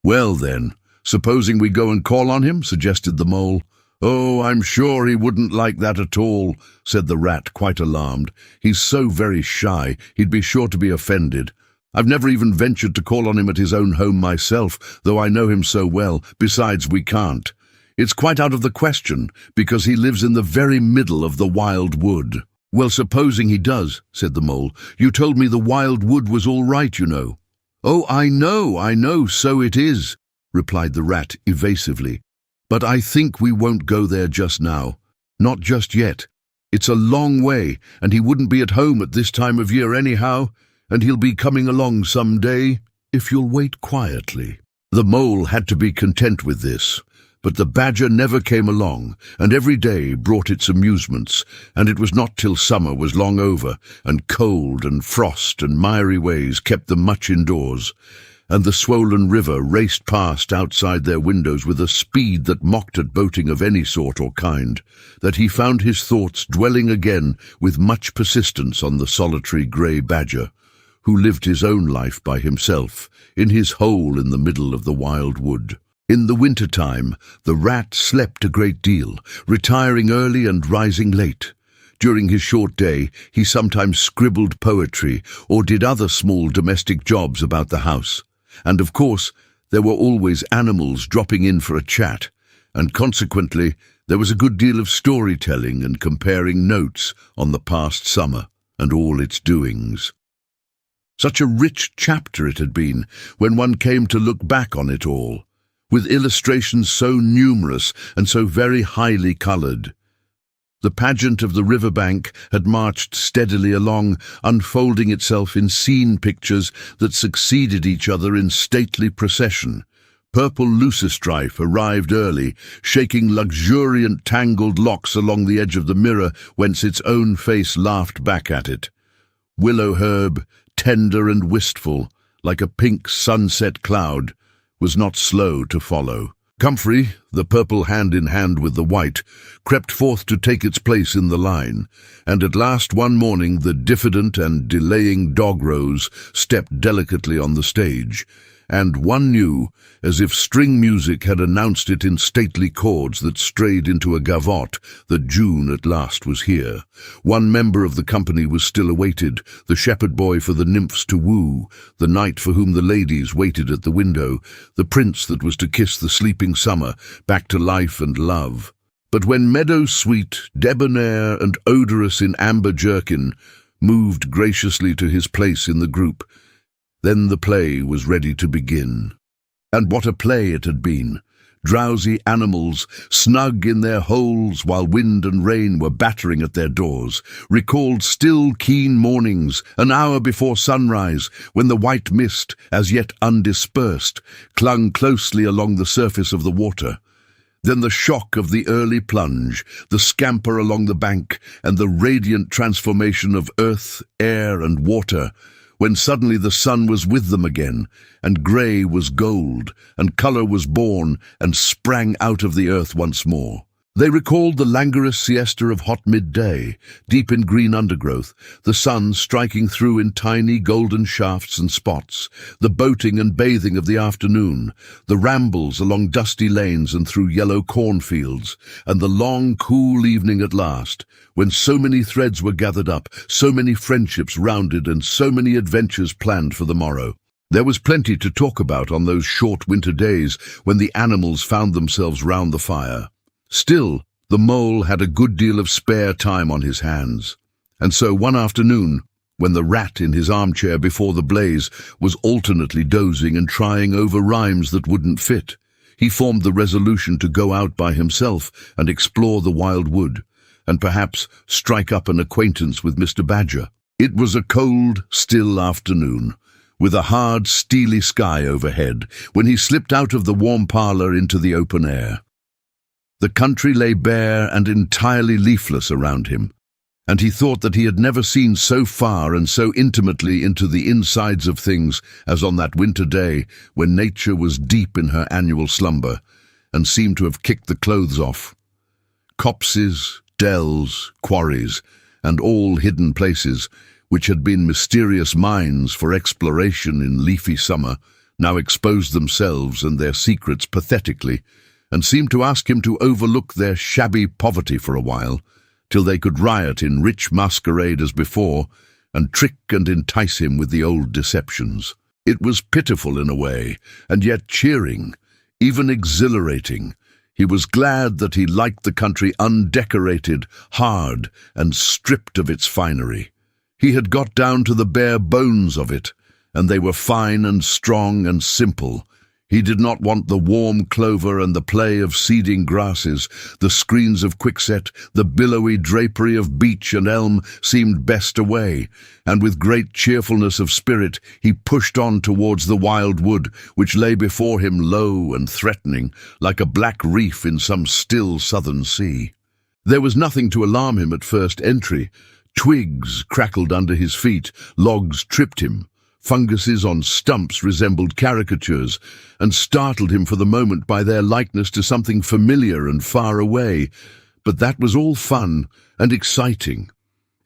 "Well then, supposing we go and call on him?" suggested the mole. "Oh, I'm sure he wouldn't like that at all," said the rat, quite alarmed. "He's so very shy, he'd be sure to be offended. I've never even ventured to call on him at his own home myself, though I know him so well. Besides, we can't. It's quite out of the question, because he lives in the very middle of the wild wood." "Well, supposing he does," said the mole. "You told me the wild wood was all right, you know." "Oh, I know, so it is," replied the rat evasively. "But I think we won't go there just now. Not just yet. It's a long way, and he wouldn't be at home at this time of year anyhow, and he'll be coming along some day, if you'll wait quietly." The mole had to be content with this, but the badger never came along, and every day brought its amusements, and it was not till summer was long over, and cold and frost and miry ways kept them much indoors, and the swollen river raced past outside their windows with a speed that mocked at boating of any sort or kind, that he found his thoughts dwelling again with much persistence on the solitary grey badger, who lived his own life by himself, in his hole in the middle of the wild wood. In the winter-time, the rat slept a great deal, retiring early and rising late. During his short day, he sometimes scribbled poetry or did other small domestic jobs about the house. And of course, there were always animals dropping in for a chat, and consequently, there was a good deal of storytelling and comparing notes on the past summer and all its doings. Such a rich chapter it had been when one came to look back on it all, with illustrations so numerous and so very highly coloured. The pageant of the Riverbank had marched steadily along, unfolding itself in scene pictures that succeeded each other in stately procession. Purple Lucistrife arrived early, shaking luxuriant tangled locks along the edge of the mirror whence its own face laughed back at it. Willow Herb, tender and wistful, like a pink sunset cloud, was not slow to follow. Comfrey, the purple hand in hand with the white, crept forth to take its place in the line, and at last one morning the diffident and delaying Dog-Rose stepped delicately on the stage, and one knew, as if string music had announced it in stately chords that strayed into a gavotte, that June at last was here. One member of the company was still awaited, the shepherd boy for the nymphs to woo, the knight for whom the ladies waited at the window, the prince that was to kiss the sleeping summer back to life and love. But when meadow sweet, debonair and odorous in amber jerkin, moved graciously to his place in the group, then the play was ready to begin. And what a play it had been! Drowsy animals, snug in their holes while wind and rain were battering at their doors, recalled still keen mornings, an hour before sunrise, when the white mist, as yet undispersed, clung closely along the surface of the water. Then the shock of the early plunge, the scamper along the bank, and the radiant transformation of earth, air, and water, when suddenly the sun was with them again, and grey was gold, and colour was born and sprang out of the earth once more. They recalled the languorous siesta of hot midday, deep in green undergrowth, the sun striking through in tiny golden shafts and spots, the boating and bathing of the afternoon, the rambles along dusty lanes and through yellow cornfields, and the long, cool evening at last, when so many threads were gathered up, so many friendships rounded, and so many adventures planned for the morrow. There was plenty to talk about on those short winter days when the animals found themselves round the fire. Still, the mole had a good deal of spare time on his hands, and so one afternoon, when the rat in his armchair before the blaze was alternately dozing and trying over rhymes that wouldn't fit, he formed the resolution to go out by himself and explore the wild wood, and perhaps strike up an acquaintance with Mr. Badger. It was a cold, still afternoon, with a hard, steely sky overhead, when he slipped out of the warm parlour into the open air. The country lay bare and entirely leafless around him, and he thought that he had never seen so far and so intimately into the insides of things as on that winter day when nature was deep in her annual slumber and seemed to have kicked the clothes off. Copses, dells, quarries, and all hidden places, which had been mysterious mines for exploration in leafy summer, now exposed themselves and their secrets pathetically, and seemed to ask him to overlook their shabby poverty for a while, till they could riot in rich masquerade as before, and trick and entice him with the old deceptions. It was pitiful in a way, and yet cheering, even exhilarating. He was glad that he liked the country undecorated, hard, and stripped of its finery. He had got down to the bare bones of it, and they were fine and strong and simple. He did not want the warm clover and the play of seeding grasses. The screens of quickset, the billowy drapery of beech and elm seemed best away, and with great cheerfulness of spirit he pushed on towards the wild wood, which lay before him low and threatening, like a black reef in some still southern sea. There was nothing to alarm him at first entry. Twigs crackled under his feet, logs tripped him. Funguses on stumps resembled caricatures, and startled him for the moment by their likeness to something familiar and far away. But that was all fun and exciting.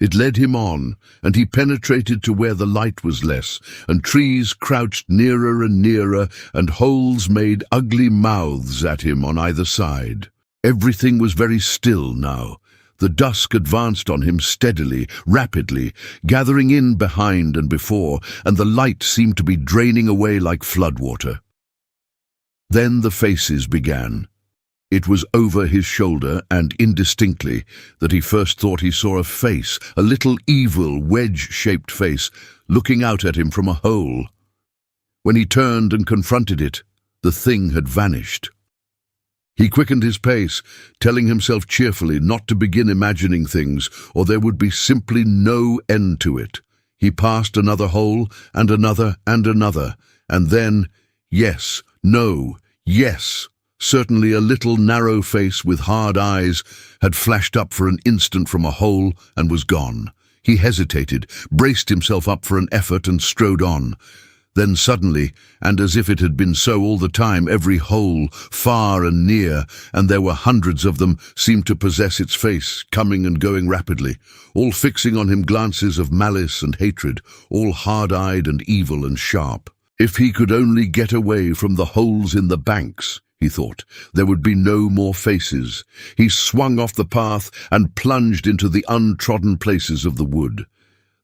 It led him on, and he penetrated to where the light was less, and trees crouched nearer and nearer, and holes made ugly mouths at him on either side. Everything was very still now. The dusk advanced on him steadily, rapidly, gathering in behind and before, and the light seemed to be draining away like floodwater. Then the faces began. It was over his shoulder, and indistinctly, that he first thought he saw a face, a little evil, wedge-shaped face, looking out at him from a hole. When he turned and confronted it, the thing had vanished. He quickened his pace, telling himself cheerfully not to begin imagining things, or there would be simply no end to it. He passed another hole, and another, and then, yes, no, yes. Certainly a little narrow face with hard eyes had flashed up for an instant from a hole and was gone. He hesitated, braced himself up for an effort, and strode on. Then suddenly, and as if it had been so all the time, every hole, far and near, and there were hundreds of them, seemed to possess its face, coming and going rapidly, all fixing on him glances of malice and hatred, all hard-eyed and evil and sharp. If he could only get away from the holes in the banks, he thought, there would be no more faces. He swung off the path and plunged into the untrodden places of the wood.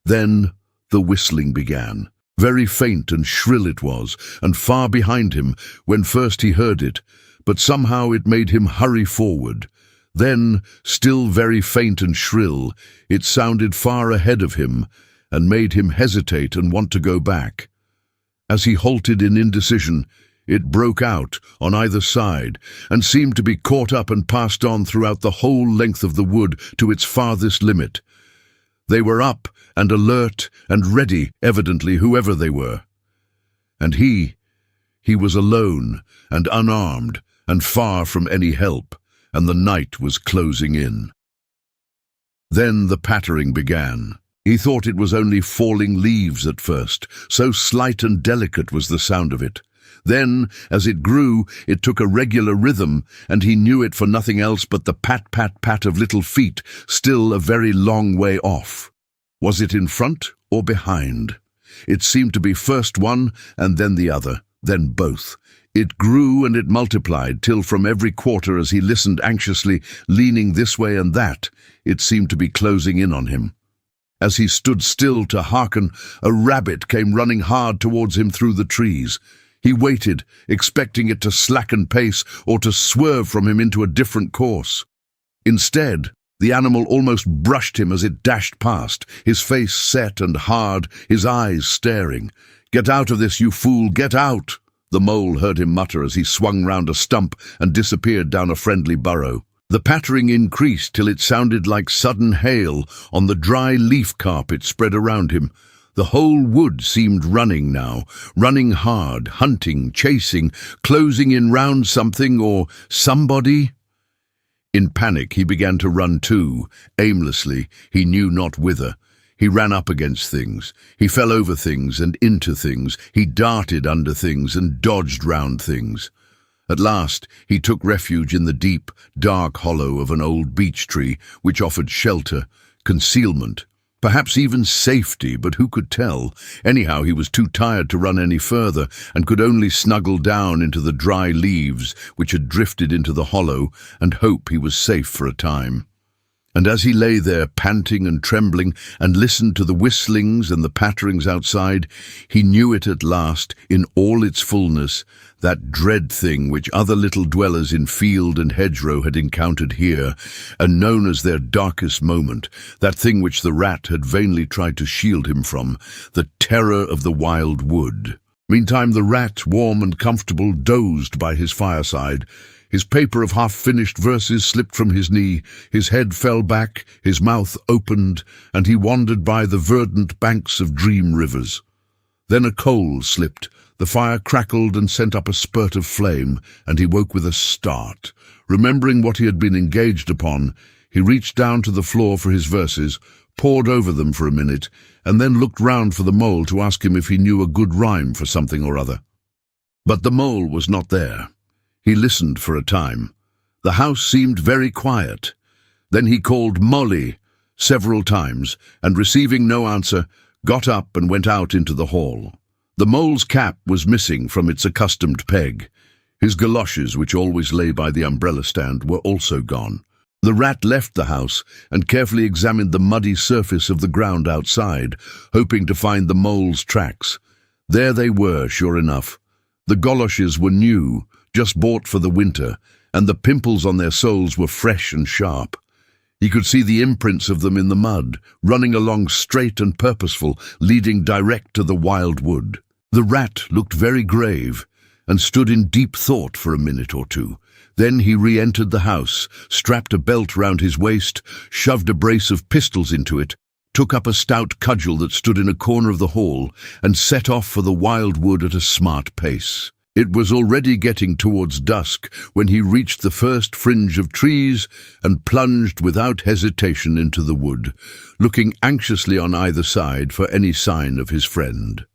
Then the whistling began. Very faint and shrill it was, and far behind him, when first he heard it, but somehow it made him hurry forward. Then, still very faint and shrill, it sounded far ahead of him, and made him hesitate and want to go back. As he halted in indecision, it broke out on either side, and seemed to be caught up and passed on throughout the whole length of the wood to its farthest limit. They were up and alert and ready, evidently, whoever they were. And he was alone and unarmed and far from any help, and the night was closing in. Then the pattering began. He thought it was only falling leaves at first, so slight and delicate was the sound of it. Then, as it grew, it took a regular rhythm, and he knew it for nothing else but the pat-pat-pat of little feet, still a very long way off. Was it in front or behind? It seemed to be first one and then the other, then both. It grew and it multiplied, till from every quarter, as he listened anxiously, leaning this way and that, it seemed to be closing in on him. As he stood still to hearken, a rabbit came running hard towards him through the trees. He waited, expecting it to slacken pace or to swerve from him into a different course. Instead, the animal almost brushed him as it dashed past, his face set and hard, his eyes staring. "Get out of this, you fool, get out!" the mole heard him mutter as he swung round a stump and disappeared down a friendly burrow. The pattering increased till it sounded like sudden hail on the dry leaf carpet spread around him. The whole wood seemed running now, running hard, hunting, chasing, closing in round something or somebody. In panic he began to run too, aimlessly, he knew not whither. He ran up against things, he fell over things and into things, he darted under things and dodged round things. At last he took refuge in the deep, dark hollow of an old beech tree, which offered shelter, concealment, perhaps even safety, but who could tell? Anyhow, he was too tired to run any further, and could only snuggle down into the dry leaves which had drifted into the hollow, and hope he was safe for a time. And as he lay there, panting and trembling, and listened to the whistlings and the patterings outside, he knew it at last, in all its fullness, that dread thing which other little dwellers in field and hedgerow had encountered here, and known as their darkest moment, that thing which the rat had vainly tried to shield him from, the terror of the wild wood. Meantime the rat, warm and comfortable, dozed by his fireside. His paper of half-finished verses slipped from his knee, his head fell back, his mouth opened, and he wandered by the verdant banks of dream rivers. Then a coal slipped, the fire crackled and sent up a spurt of flame, and he woke with a start. Remembering what he had been engaged upon, he reached down to the floor for his verses, pored over them for a minute, and then looked round for the mole to ask him if he knew a good rhyme for something or other. But the mole was not there. He listened for a time. The house seemed very quiet. Then he called Molly several times, and receiving no answer, got up and went out into the hall. The mole's cap was missing from its accustomed peg. His galoshes, which always lay by the umbrella stand, were also gone. The rat left the house and carefully examined the muddy surface of the ground outside, hoping to find the mole's tracks. There they were, sure enough. The goloshes were new, just bought for the winter, and the pimples on their soles were fresh and sharp. He could see the imprints of them in the mud, running along straight and purposeful, leading direct to the wild wood. The rat looked very grave, and stood in deep thought for a minute or two. Then he re-entered the house, strapped a belt round his waist, shoved a brace of pistols into it, took up a stout cudgel that stood in a corner of the hall, and set off for the wild wood at a smart pace. It was already getting towards dusk when he reached the first fringe of trees and plunged without hesitation into the wood, looking anxiously on either side for any sign of his friend.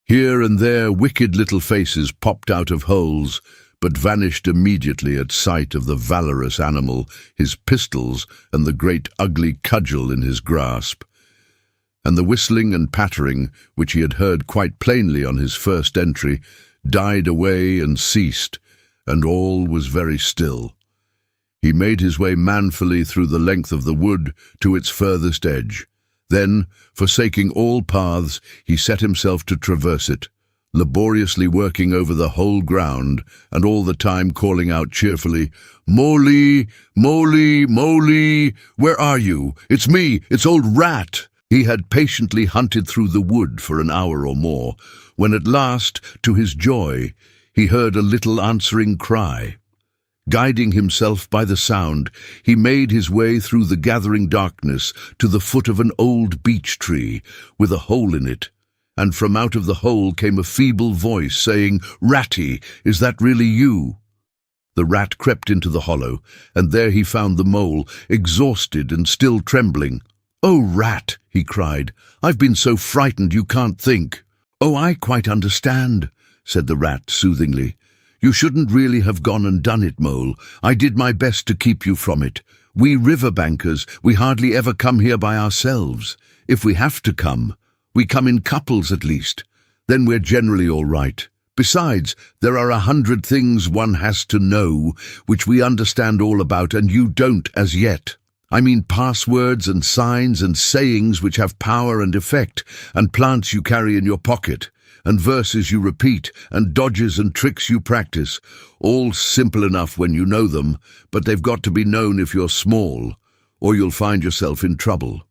Here and there wicked little faces popped out of holes, but vanished immediately at sight of the valorous animal, his pistols, and the great ugly cudgel in his grasp. And the whistling and pattering, which he had heard quite plainly on his first entry, died away and ceased, and all was very still. He made his way manfully through the length of the wood to its furthest edge. Then, forsaking all paths, he set himself to traverse it, laboriously working over the whole ground, and all the time calling out cheerfully, "Molly, Molly, Molly, where are you? It's me, it's old Rat." He had patiently hunted through the wood for an hour or more, when at last, to his joy, he heard a little answering cry. Guiding himself by the sound, he made his way through the gathering darkness to the foot of an old beech tree with a hole in it, and from out of the hole came a feeble voice saying, "Ratty, is that really you?" The rat crept into the hollow, and there he found the mole, exhausted and still trembling. "Oh, Rat," he cried, "I've been so frightened you can't think." "Oh, I quite understand," said the rat soothingly. "You shouldn't really have gone and done it, Mole. I did my best to keep you from it. We Riverbankers, we hardly ever come here by ourselves. If we have to come, we come in couples at least. Then we're generally all right. Besides, there are 100 things one has to know, which we understand all about and you don't as yet. I mean passwords and signs and sayings which have power and effect, and plants you carry in your pocket, and verses you repeat, and dodges and tricks you practice, all simple enough when you know them, but they've got to be known if you're small, or you'll find yourself in trouble.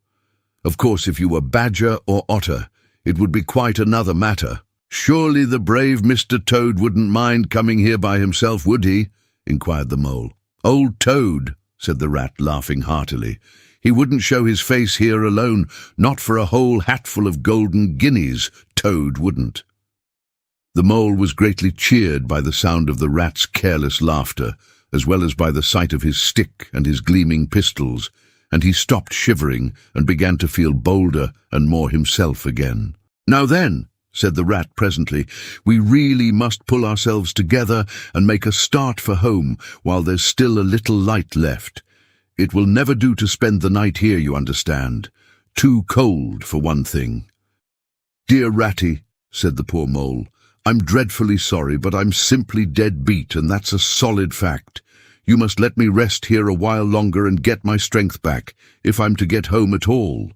Of course, if you were badger or otter, it would be quite another matter. Surely the brave Mr. Toad wouldn't mind coming here by himself, would he?" inquired the mole. "Old Toad," said the rat, laughing heartily. "He wouldn't show his face here alone, not for a whole hatful of golden guineas, Toad wouldn't." The mole was greatly cheered by the sound of the rat's careless laughter, as well as by the sight of his stick and his gleaming pistols, and he stopped shivering and began to feel bolder and more himself again. "Now then," said the rat presently, "we really must pull ourselves together and make a start for home while there's still a little light left. It will never do to spend the night here, you understand. Too cold, for one thing." "Dear Ratty," said the poor mole, "I'm dreadfully sorry, but I'm simply dead beat, and that's a solid fact. You must let me rest here a while longer and get my strength back, if I'm to get home at all."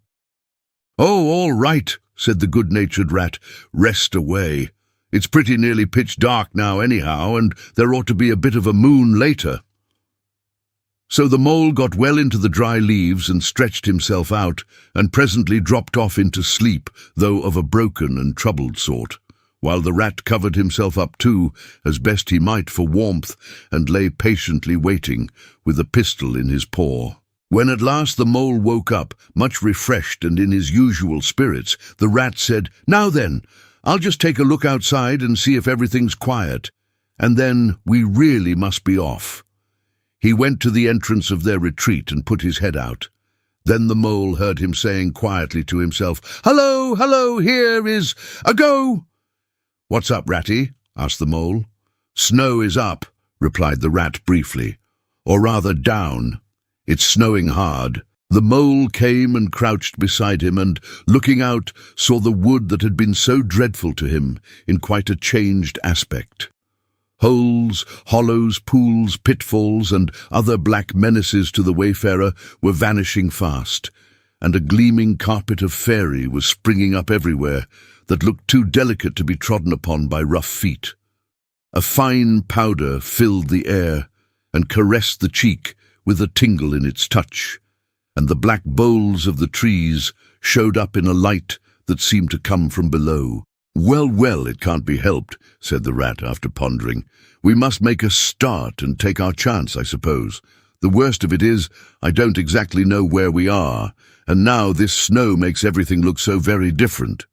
"Oh, all right," said the good-natured rat. "Rest away. It's pretty nearly pitch dark now anyhow, and there ought to be a bit of a moon later." So the mole got well into the dry leaves and stretched himself out, and presently dropped off into sleep, though of a broken and troubled sort, while the rat covered himself up too, as best he might for warmth, and lay patiently waiting, with a pistol in his paw. When at last the mole woke up, much refreshed and in his usual spirits, the rat said, "Now then, I'll just take a look outside and see if everything's quiet, and then we really must be off." He went to the entrance of their retreat and put his head out. Then the mole heard him saying quietly to himself, "Hello, hello, here is a go!" "What's up, Ratty?" asked the mole. "Snow is up," replied the rat briefly. "Or rather down. It's snowing hard." The mole came and crouched beside him and, looking out, saw the wood that had been so dreadful to him in quite a changed aspect. Holes, hollows, pools, pitfalls, and other black menaces to the wayfarer were vanishing fast, and a gleaming carpet of fairy was springing up everywhere that looked too delicate to be trodden upon by rough feet. A fine powder filled the air and caressed the cheek with a tingle in its touch, and the black boles of the trees showed up in a light that seemed to come from below. "Well, well, it can't be helped," said the rat after pondering. "We must make a start and take our chance, I suppose. The worst of it is, I don't exactly know where we are, and now this snow makes everything look so very different."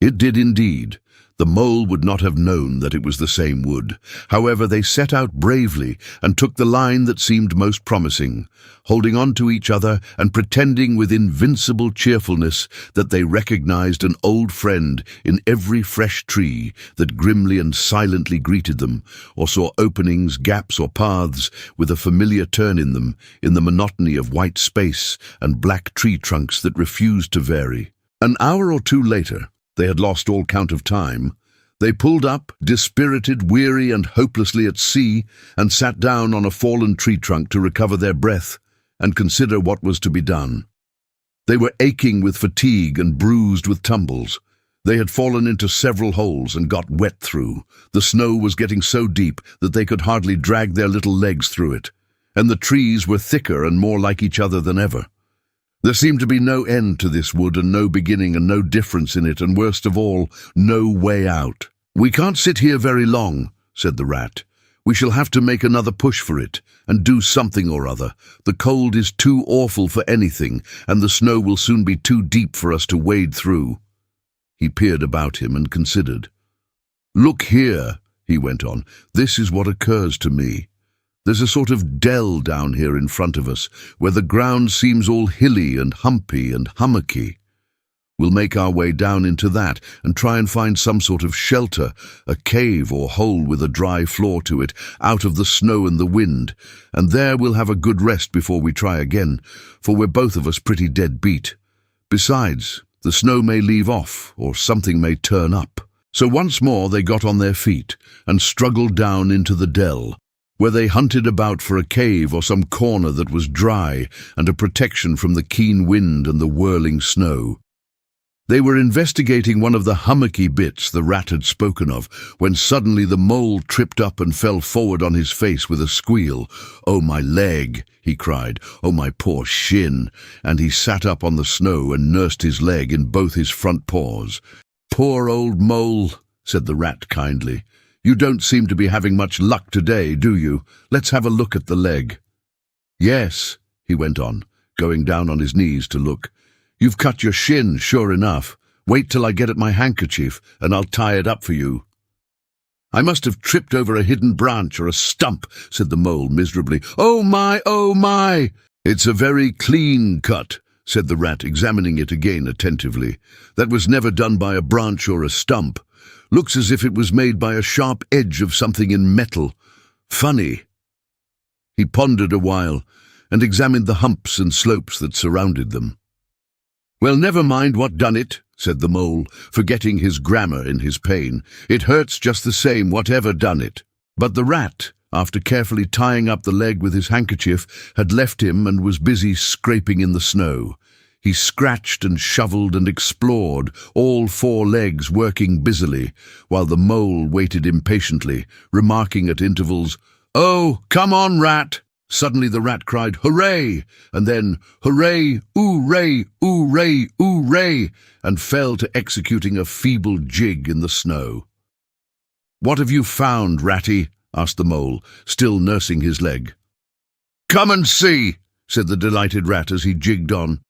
It did indeed. The mole would not have known that it was the same wood. However, they set out bravely and took the line that seemed most promising, holding on to each other and pretending with invincible cheerfulness that they recognized an old friend in every fresh tree that grimly and silently greeted them, or saw openings, gaps, or paths with a familiar turn in them, in the monotony of white space and black tree trunks that refused to vary. An hour or two later, they had lost all count of time. They pulled up, dispirited, weary, and hopelessly at sea, and sat down on a fallen tree trunk to recover their breath and consider what was to be done. They were aching with fatigue and bruised with tumbles. They had fallen into several holes and got wet through. The snow was getting so deep that they could hardly drag their little legs through it, and the trees were thicker and more like each other than ever. There seemed to be no end to this wood, and no beginning and no difference in it, and worst of all, no way out. "We can't sit here very long," said the rat. "We shall have to make another push for it, and do something or other. The cold is too awful for anything, and the snow will soon be too deep for us to wade through." He peered about him and considered. "Look here," he went on, "this is what occurs to me. There's a sort of dell down here in front of us, where the ground seems all hilly and humpy and hummocky. We'll make our way down into that and try and find some sort of shelter, a cave or hole with a dry floor to it, out of the snow and the wind, and there we'll have a good rest before we try again, for we're both of us pretty dead beat. Besides, the snow may leave off, or something may turn up." So once more they got on their feet and struggled down into the dell, where they hunted about for a cave or some corner that was dry and a protection from the keen wind and the whirling snow. They were investigating one of the hummocky bits the rat had spoken of, when suddenly the mole tripped up and fell forward on his face with a squeal. "Oh, my leg!" he cried. "Oh, my poor shin!" And he sat up on the snow and nursed his leg in both his front paws. "Poor old mole," said the rat kindly. "You don't seem to be having much luck today, do you? Let's have a look at the leg." "Yes," he went on, going down on his knees to look. "You've cut your shin, sure enough. Wait till I get at my handkerchief, and I'll tie it up for you." "I must have tripped over a hidden branch or a stump," said the mole miserably. "Oh my, oh my!" "It's a very clean cut," said the rat, examining it again attentively. "That was never done by a branch or a stump. Looks as if it was made by a sharp edge of something in metal. Funny." He pondered a while and examined the humps and slopes that surrounded them. "Well, never mind what done it," said the mole, forgetting his grammar in his pain. "It hurts just the same, whatever done it." But the rat, after carefully tying up the leg with his handkerchief, had left him and was busy scraping in the snow. He scratched and shoveled and explored, all 4 legs working busily, while the mole waited impatiently, remarking at intervals, "Oh, come on, Rat!" Suddenly the rat cried, "Hooray!" and then, "Hooray! Ooray! Ooray! Ooray!" and fell to executing a feeble jig in the snow. "What have you found, Ratty?" asked the mole, still nursing his leg. "Come and see," said the delighted rat as he jigged on.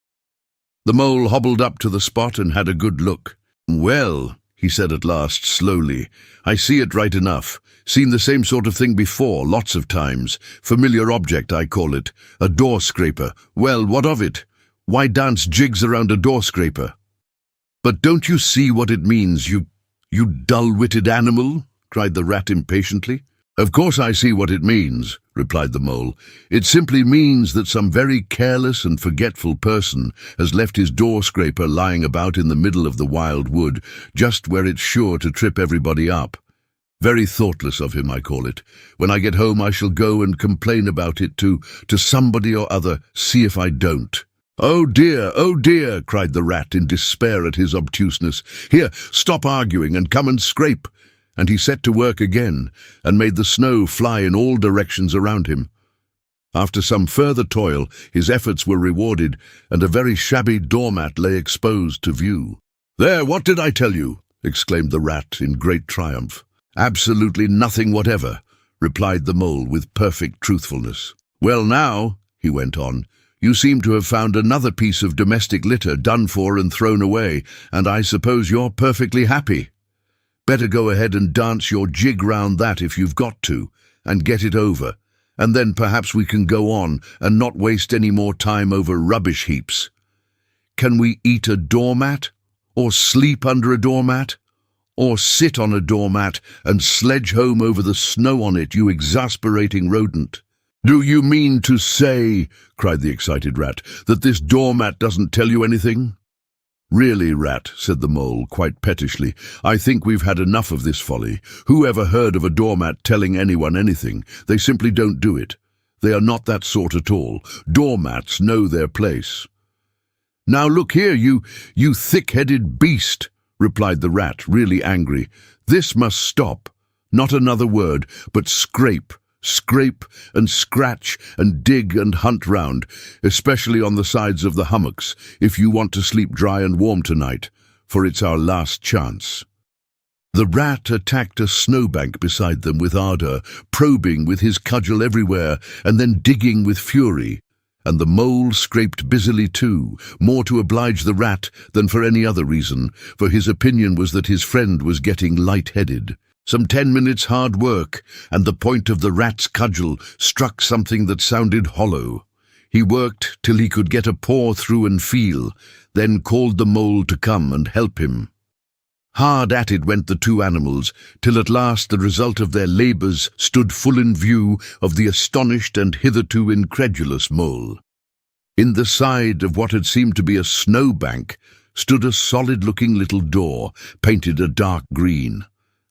The mole hobbled up to the spot and had a good look. "Well," he said at last, slowly, "I see it right enough. Seen the same sort of thing before, lots of times. Familiar object, I call it. A door scraper. Well, what of it? Why dance jigs around a door scraper?" "But don't you see what it means, you dull-witted animal?" cried the rat impatiently. "Of course I see what it means," replied the mole. "It simply means that some very careless and forgetful person has left his door scraper lying about in the middle of the wild wood, just where it's sure to trip everybody up. Very thoughtless of him, I call it. When I get home I shall go and complain about it to somebody or other, see if I don't." "Oh dear," cried the rat in despair at his obtuseness. "Here, stop arguing and come and scrape." And he set to work again, and made the snow fly in all directions around him. After some further toil, his efforts were rewarded, and a very shabby doormat lay exposed to view. "There, what did I tell you?" exclaimed the rat in great triumph. "Absolutely nothing whatever," replied the mole with perfect truthfulness. "Well now," he went on, "you seem to have found another piece of domestic litter done for and thrown away, and I suppose you're perfectly happy. Better go ahead and dance your jig round that if you've got to, and get it over, and then perhaps we can go on and not waste any more time over rubbish heaps. Can we eat a doormat, or sleep under a doormat, or sit on a doormat and sledge home over the snow on it, you exasperating rodent?" "Do you mean to say," cried the excited rat, "that this doormat doesn't tell you anything?" "Really, Rat," said the mole, quite pettishly, "I think we've had enough of this folly. Who ever heard of a doormat telling anyone anything? They simply don't do it. They are not that sort at all. Doormats know their place." "Now look here, you thick-headed beast," replied the rat, really angry. "This must stop. Not another word, but scrape and scratch and dig and hunt round, especially on the sides of the hummocks, if you want to sleep dry and warm tonight, for it's our last chance." The rat attacked a snowbank beside them with ardour, probing with his cudgel everywhere, and then digging with fury. And the mole scraped busily too, more to oblige the rat than for any other reason, for his opinion was that his friend was getting light-headed. Some 10 minutes' hard work, and the point of the rat's cudgel struck something that sounded hollow. He worked till he could get a paw through and feel, then called the mole to come and help him. Hard at it went the 2 animals, till at last the result of their labours stood full in view of the astonished and hitherto incredulous mole. In the side of what had seemed to be a snowbank stood a solid-looking little door, painted a dark green.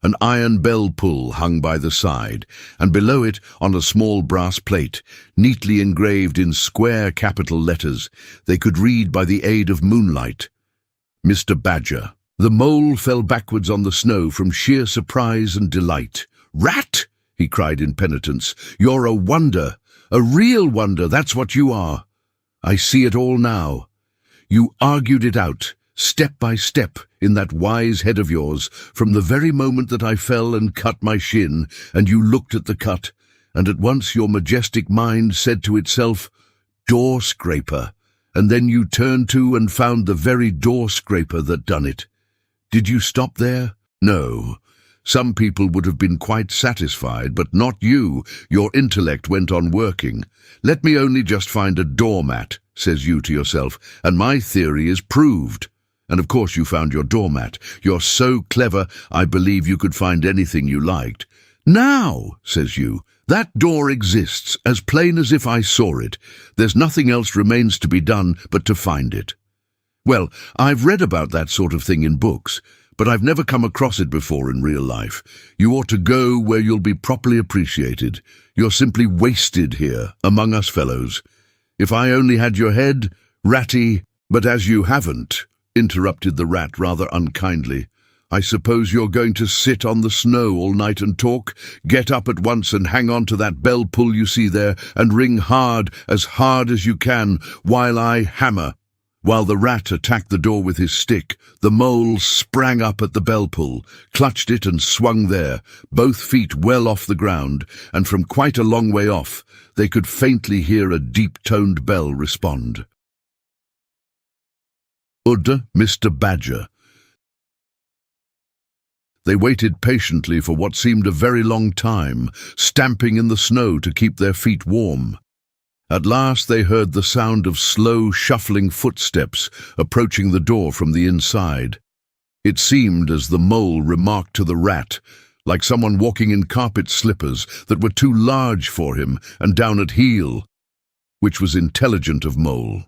An iron bell pull hung by the side, and below it, on a small brass plate, neatly engraved in square capital letters, they could read by the aid of moonlight, "Mr. Badger." The mole fell backwards on the snow from sheer surprise and delight. "Rat!" he cried in penitence. "You're a wonder, a real wonder, that's what you are. I see it all now. You argued it out, step by step, in that wise head of yours, from the very moment that I fell and cut my shin, and you looked at the cut, and at once your majestic mind said to itself, 'Door scraper,' and then you turned to and found the very door scraper that done it. Did you stop there? No. Some people would have been quite satisfied, but not you. Your intellect went on working. 'Let me only just find a doormat,' says you to yourself, 'and my theory is proved.' And of course you found your doormat. You're so clever, I believe you could find anything you liked. 'Now,' says you, 'that door exists, as plain as if I saw it. There's nothing else remains to be done but to find it.' Well, I've read about that sort of thing in books, but I've never come across it before in real life. You ought to go where you'll be properly appreciated. You're simply wasted here, among us fellows. If I only had your head, Ratty—" "But as you haven't," interrupted the rat rather unkindly, "I suppose you're going to sit on the snow all night and talk? Get up at once and hang on to that bell pull you see there, and ring hard as you can, while I hammer." While the rat attacked the door with his stick, the mole sprang up at the bell pull, clutched it and swung there, both feet well off the ground, and from quite a long way off they could faintly hear a deep-toned bell respond. Mr. Badger. They waited patiently for what seemed a very long time, stamping in the snow to keep their feet warm. At last they heard the sound of slow, shuffling footsteps approaching the door from the inside. It seemed, as the mole remarked to the rat, like someone walking in carpet slippers that were too large for him and down at heel, which was intelligent of Mole,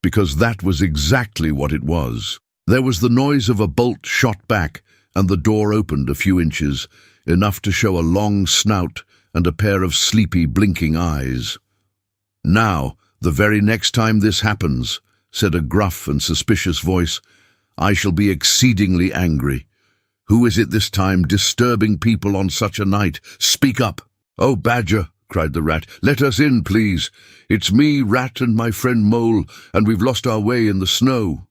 because that was exactly what it was. There was the noise of a bolt shot back, and the door opened a few inches, enough to show a long snout and a pair of sleepy, blinking eyes. "Now, the very next time this happens," said a gruff and suspicious voice, "I shall be exceedingly angry. Who is it this time, disturbing people on such a night? Speak up." "Oh, Badger," cried the rat, "let us in, please. It's me, Rat, and my friend Mole, and we've lost our way in the snow."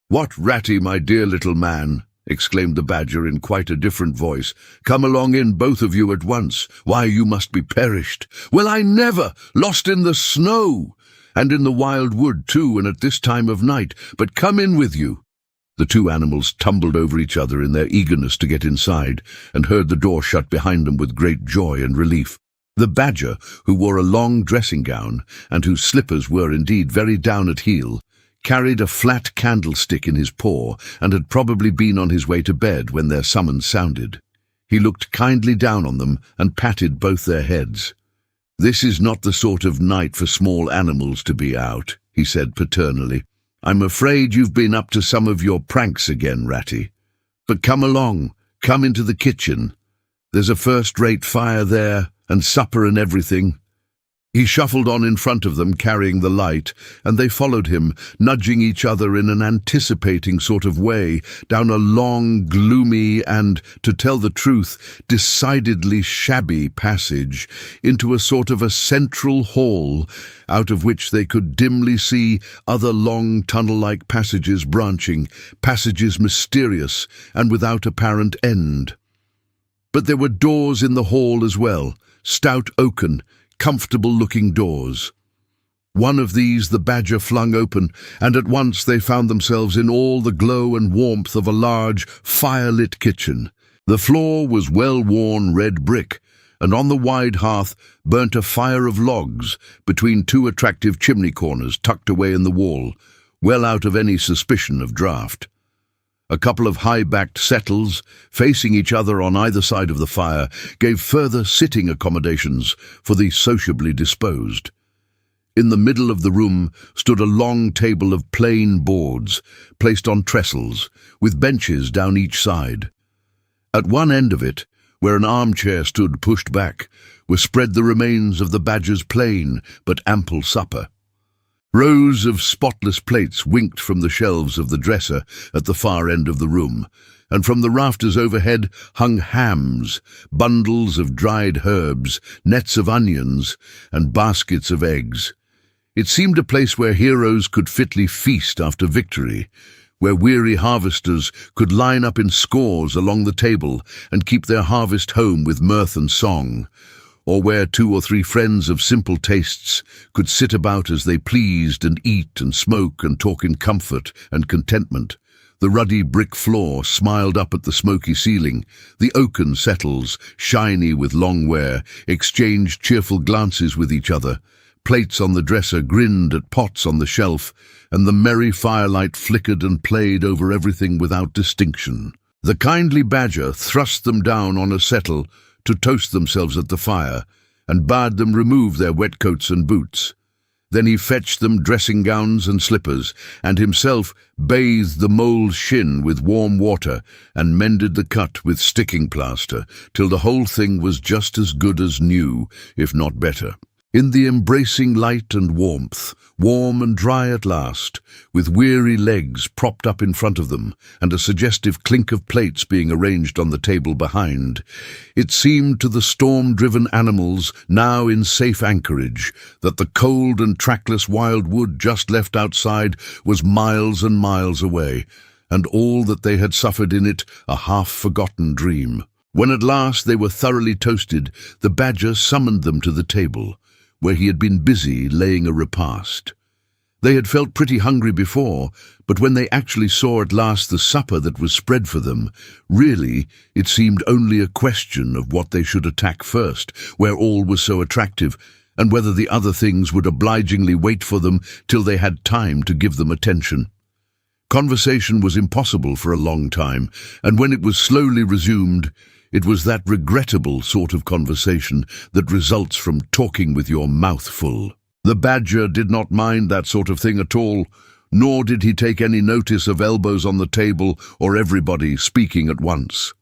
"What, Ratty, my dear little man?" exclaimed the badger in quite a different voice. "Come along in, both of you, at once. Why, you must be perished." "Well, I never! Lost in the snow! And in the wild wood, too, and at this time of night. But come in with you." The two animals tumbled over each other in their eagerness to get inside, and heard the door shut behind them with great joy and relief. The badger, who wore a long dressing gown, and whose slippers were indeed very down at heel, carried a flat candlestick in his paw, and had probably been on his way to bed when their summons sounded. He looked kindly down on them and patted both their heads. "This is not the sort of night for small animals to be out," he said paternally. "I'm afraid you've been up to some of your pranks again, Ratty. But come along, come into the kitchen. There's a first-rate fire there, and supper and everything." He shuffled on in front of them, carrying the light, and they followed him, nudging each other in an anticipating sort of way, down a long, gloomy and, to tell the truth, decidedly shabby passage, into a sort of a central hall, out of which they could dimly see other long tunnel-like passages branching, passages mysterious and without apparent end. But there were doors in the hall as well, stout oaken, comfortable-looking doors. One of these the badger flung open, and at once they found themselves in all the glow and warmth of a large, fire-lit kitchen. The floor was well-worn red brick, and on the wide hearth burnt a fire of logs between two attractive chimney corners tucked away in the wall, well out of any suspicion of draught. A couple of high-backed settles, facing each other on either side of the fire, gave further sitting accommodations for the sociably disposed. In the middle of the room stood a long table of plain boards, placed on trestles, with benches down each side. At one end of it, where an armchair stood pushed back, were spread the remains of the badger's plain but ample supper. Rows of spotless plates winked from the shelves of the dresser at the far end of the room, and from the rafters overhead hung hams, bundles of dried herbs, nets of onions, and baskets of eggs. It seemed a place where heroes could fitly feast after victory, where weary harvesters could line up in scores along the table and keep their harvest home with mirth and song, or where 2 or 3 friends of simple tastes could sit about as they pleased and eat and smoke and talk in comfort and contentment. The ruddy brick floor smiled up at the smoky ceiling. The oaken settles, shiny with long wear, exchanged cheerful glances with each other. Plates on the dresser grinned at pots on the shelf, and the merry firelight flickered and played over everything without distinction. The kindly badger thrust them down on a settle to toast themselves at the fire, and bade them remove their wet coats and boots. Then he fetched them dressing gowns and slippers, and himself bathed the mole's shin with warm water and mended the cut with sticking plaster, till the whole thing was just as good as new, if not better. In the embracing light and warmth, warm and dry at last, with weary legs propped up in front of them, and a suggestive clink of plates being arranged on the table behind, it seemed to the storm-driven animals, now in safe anchorage, that the cold and trackless wild wood just left outside was miles and miles away, and all that they had suffered in it a half-forgotten dream. When at last they were thoroughly toasted, the badger summoned them to the table, where he had been busy laying a repast. They had felt pretty hungry before, but when they actually saw at last the supper that was spread for them, really it seemed only a question of what they should attack first, where all was so attractive, and whether the other things would obligingly wait for them till they had time to give them attention. Conversation was impossible for a long time, and when it was slowly resumed, it was that regrettable sort of conversation that results from talking with your mouth full. The badger did not mind that sort of thing at all, nor did he take any notice of elbows on the table or everybody speaking at once.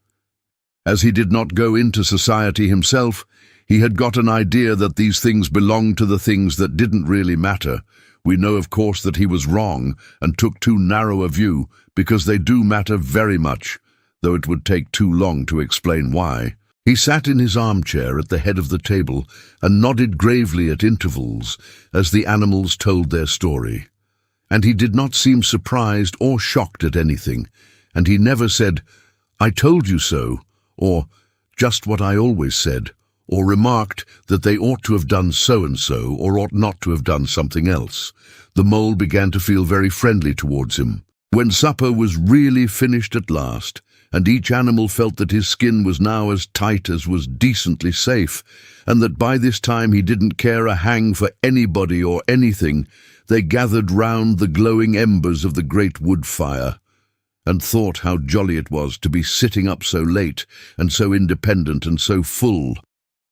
As he did not go into society himself, he had got an idea that these things belonged to the things that didn't really matter. We know, of course, that he was wrong and took too narrow a view, because they do matter very much, though it would take too long to explain why. He sat in his armchair at the head of the table and nodded gravely at intervals as the animals told their story. And he did not seem surprised or shocked at anything, and he never said, "I told you so," or "just what I always said," or remarked that they ought to have done so-and-so or ought not to have done something else. The mole began to feel very friendly towards him. When supper was really finished at last, and each animal felt that his skin was now as tight as was decently safe, and that by this time he didn't care a hang for anybody or anything, they gathered round the glowing embers of the great wood fire, and thought how jolly it was to be sitting up so late, and so independent and so full.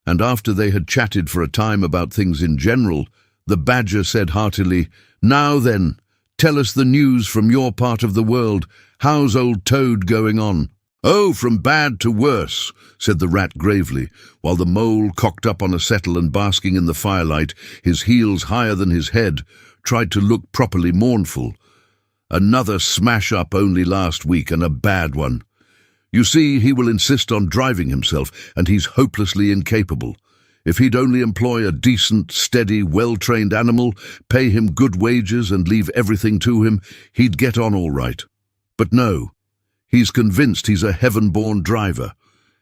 And after they had chatted for a time about things in general, the badger said heartily, "Now then, tell us the news from your part of the world. How's old Toad going on?" "Oh, from bad to worse," said the rat gravely, while the mole, cocked up on a settle and basking in the firelight, his heels higher than his head, tried to look properly mournful. "Another smash-up only last week, and a bad one. You see, he will insist on driving himself, and he's hopelessly incapable. If he'd only employ a decent, steady, well-trained animal, pay him good wages and leave everything to him, he'd get on all right. But no, he's convinced he's a heaven-born driver,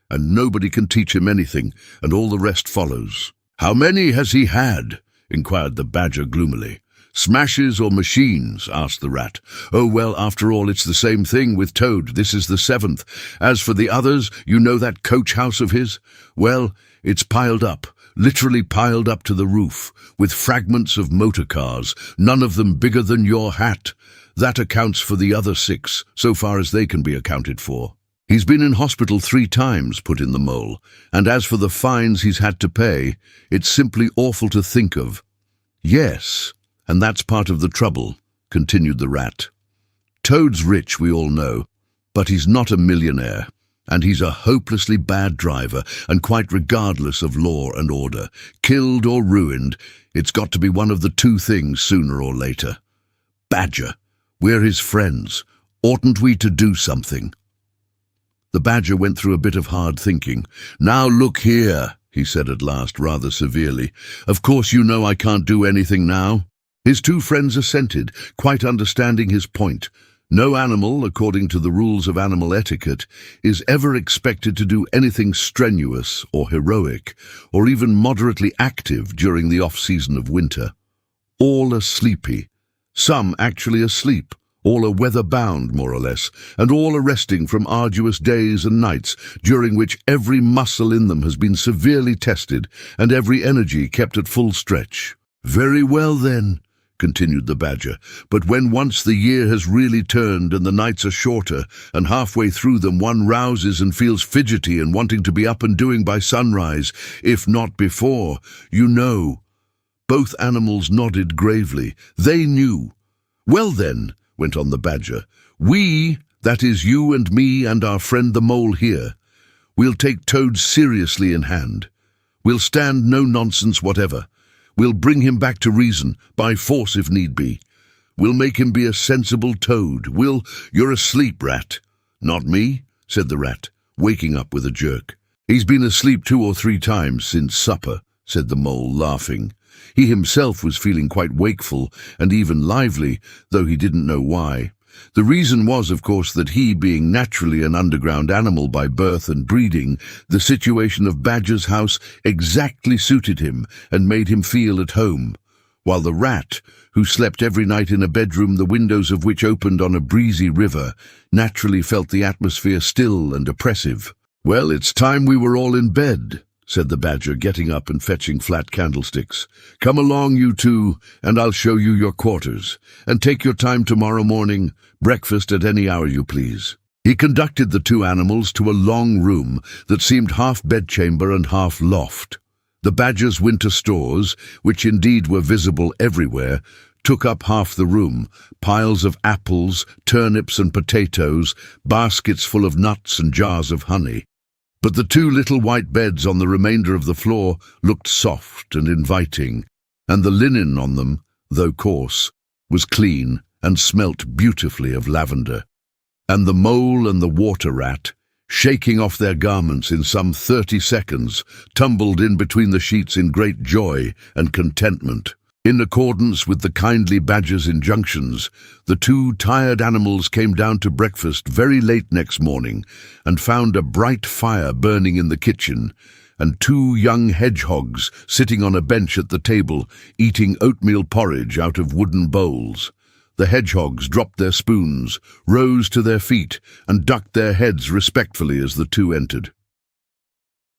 and nobody can teach him anything, and all the rest follows." "How many has he had?" inquired the badger gloomily. "Smashes or machines?" asked the rat. "Oh, well, after all, it's the same thing with Toad. This is the 7th. As for the others, you know that coach house of his? Well, it's piled up, literally piled up to the roof, with fragments of motorcars, none of them bigger than your hat. That accounts for the other 6, so far as they can be accounted for." "He's been in hospital 3 times, put in the mole, "and as for the fines he's had to pay, it's simply awful to think of." "Yes, and that's part of the trouble," continued the rat. "Toad's rich, we all know, but he's not a millionaire, and he's a hopelessly bad driver, and quite regardless of law and order. Killed or ruined, it's got to be one of the 2 things sooner or later. Badger, we're his friends. Oughtn't we to do something?" The badger went through a bit of hard thinking. "Now look here," he said at last, rather severely. "Of course you know I can't do anything now." His 2 friends assented, quite understanding his point. No animal, according to the rules of animal etiquette, is ever expected to do anything strenuous or heroic, or even moderately active during the off-season of winter. All are sleepy, some actually asleep, all are weather-bound, more or less, and all are resting from arduous days and nights, during which every muscle in them has been severely tested, and every energy kept at full stretch. "Very well, then," continued the badger, "but when once the year has really turned and the nights are shorter, and halfway through them one rouses and feels fidgety and wanting to be up and doing by sunrise, if not before, you know, Both animals nodded gravely. They knew. "Well then," went on the badger, "we, that is you and me and our friend the mole here, we'll take Toad seriously in hand. We'll stand no nonsense whatever. We'll bring him back to reason, by force if need be. We'll make him be a sensible toad. You're asleep, Rat." "Not me," said the rat, waking up with a jerk. "He's been asleep 2 or 3 times since supper," said the mole, laughing. He himself was feeling quite wakeful and even lively, though he didn't know why. The reason was, of course, that he, being naturally an underground animal by birth and breeding, the situation of Badger's house exactly suited him and made him feel at home, while the rat, who slept every night in a bedroom the windows of which opened on a breezy river, naturally felt the atmosphere still and oppressive. "Well, it's time we were all in bed," said the badger, getting up and fetching flat candlesticks. "Come along, you two, and I'll show you your quarters. And take your time tomorrow morning. Breakfast at any hour you please." He conducted the 2 animals to a long room that seemed half bedchamber and half loft. The badger's winter stores, which indeed were visible everywhere, took up half the room: piles of apples, turnips and potatoes, baskets full of nuts and jars of honey. But the 2 little white beds on the remainder of the floor looked soft and inviting, and the linen on them, though coarse, was clean and smelt beautifully of lavender. And the mole and the water rat, shaking off their garments in some 30 seconds, tumbled in between the sheets in great joy and contentment. In accordance with the kindly badger's injunctions, the 2 tired animals came down to breakfast very late next morning and found a bright fire burning in the kitchen, and 2 young hedgehogs sitting on a bench at the table eating oatmeal porridge out of wooden bowls. The hedgehogs dropped their spoons, rose to their feet, and ducked their heads respectfully as the 2 entered.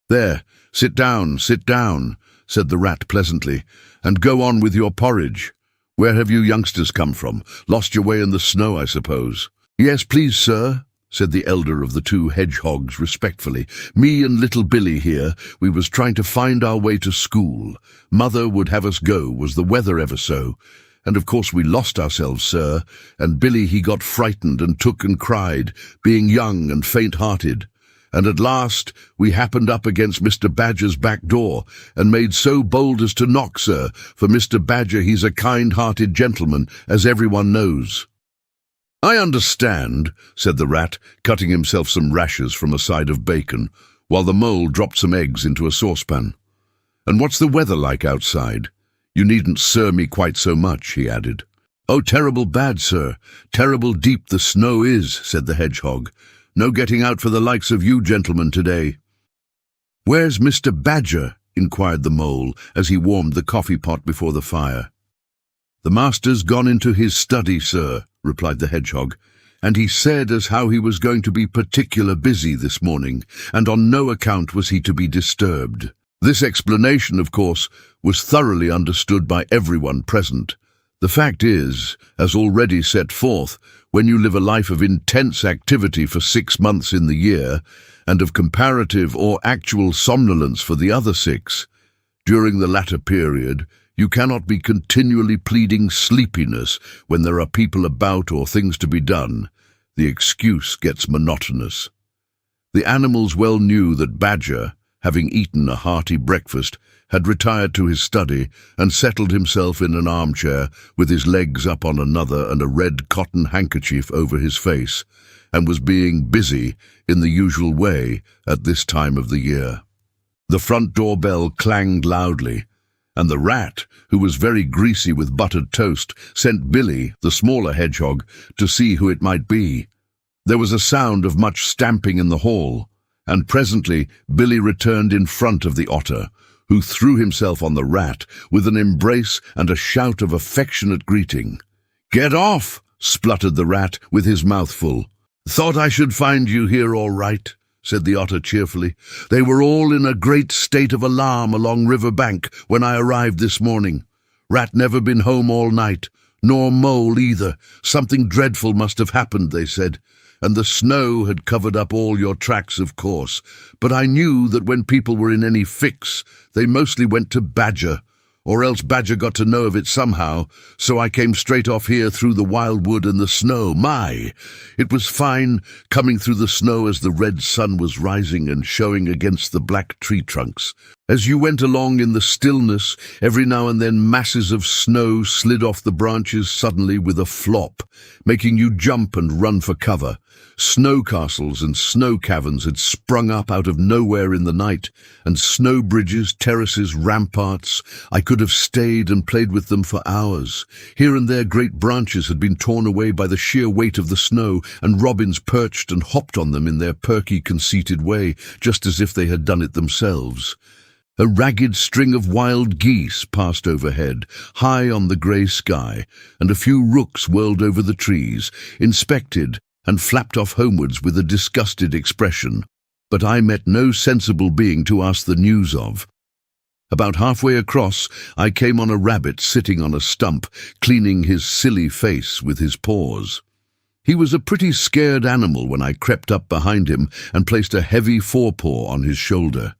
"There, sit down, said the rat pleasantly, "and go on with your porridge. Where have you youngsters come from? Lost your way in the snow, I suppose?" "Yes, please, sir," said the elder of the 2 hedgehogs respectfully. "Me and little Billy here, we was trying to find our way to school. Mother would have us go, was the weather ever so. And of course we lost ourselves, sir, and Billy he got frightened and took and cried, being young and faint-hearted. And at last we happened up against Mr. Badger's back door, and made so bold as to knock, sir, for Mr. Badger he's a kind-hearted gentleman, as everyone knows." "I understand," said the rat, cutting himself some rashers from a side of bacon, while the mole dropped some eggs into a saucepan. "And what's the weather like outside? You needn't sir me quite so much," he added. "Oh, terrible bad, sir. Terrible deep the snow is," said the hedgehog. "No getting out for the likes of you gentlemen today." "Where's Mr. Badger?" inquired the mole as he warmed the coffee pot before the fire. "The master's gone into his study, sir," replied the hedgehog, "and he said as how he was going to be particular busy this morning, and on no account was he to be disturbed." This explanation, of course, was thoroughly understood by everyone present. The fact is, as already set forth, when you live a life of intense activity for 6 months in the year, and of comparative or actual somnolence for the other 6, during the latter period, you cannot be continually pleading sleepiness when there are people about or things to be done. The excuse gets monotonous. The animals well knew that Badger, having eaten a hearty breakfast, had retired to his study and settled himself in an armchair with his legs up on another and a red cotton handkerchief over his face, and was being busy in the usual way at this time of the year. The front door bell clanged loudly, and the rat, who was very greasy with buttered toast, sent Billy, the smaller hedgehog, to see who it might be. There was a sound of much stamping in the hall, and presently Billy returned in front of the otter, who threw himself on the rat with an embrace and a shout of affectionate greeting. "Get off!" spluttered the rat with his mouth full. "Thought I should find you here all right," said the otter cheerfully. "They were all in a great state of alarm along Riverbank when I arrived this morning. Rat never been home all night, nor mole either. Something dreadful must have happened, they said. And the snow had covered up all your tracks, of course. But I knew that when people were in any fix, they mostly went to Badger, Or else Badger got to know of it somehow, so I came straight off here through the wildwood and the snow. My! It was fine, coming through the snow as the red sun was rising and showing against the black tree trunks. As you went along in the stillness, every now and then masses of snow slid off the branches suddenly with a flop, making you jump and run for cover. Snow castles and snow caverns had sprung up out of nowhere in the night, and snow bridges, terraces, ramparts. I could have stayed and played with them for hours. Here and there great branches had been torn away by the sheer weight of the snow, and robins perched and hopped on them in their perky, conceited way, just as if they had done it themselves. A ragged string of wild geese passed overhead, high on the grey sky, and a few rooks whirled over the trees, inspected, and flapped off homewards with a disgusted expression. But I met no sensible being to ask the news of. About halfway across, I came on a rabbit sitting on a stump, cleaning his silly face with his paws. He was a pretty scared animal when I crept up behind him and placed a heavy forepaw on his shoulder.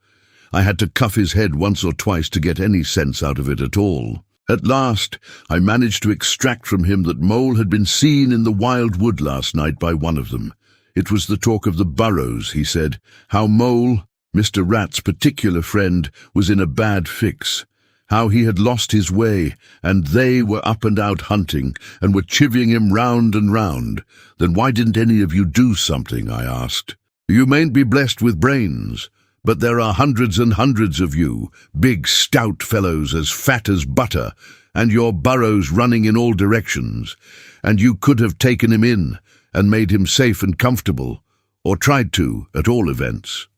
I had to cuff his head once or twice to get any sense out of it at all. At last, I managed to extract from him that Mole had been seen in the wild wood last night by one of them. It was the talk of the burrows, he said, how Mole, Mr. Rat's particular friend, was in a bad fix, how he had lost his way, and they were up and out hunting, and were chivying him round and round. Then why didn't any of you do something, I asked. You mayn't be blessed with brains, but there are hundreds and hundreds of you, big stout fellows as fat as butter, and your burrows running in all directions, and you could have taken him in and made him safe and comfortable, or tried to, at all events.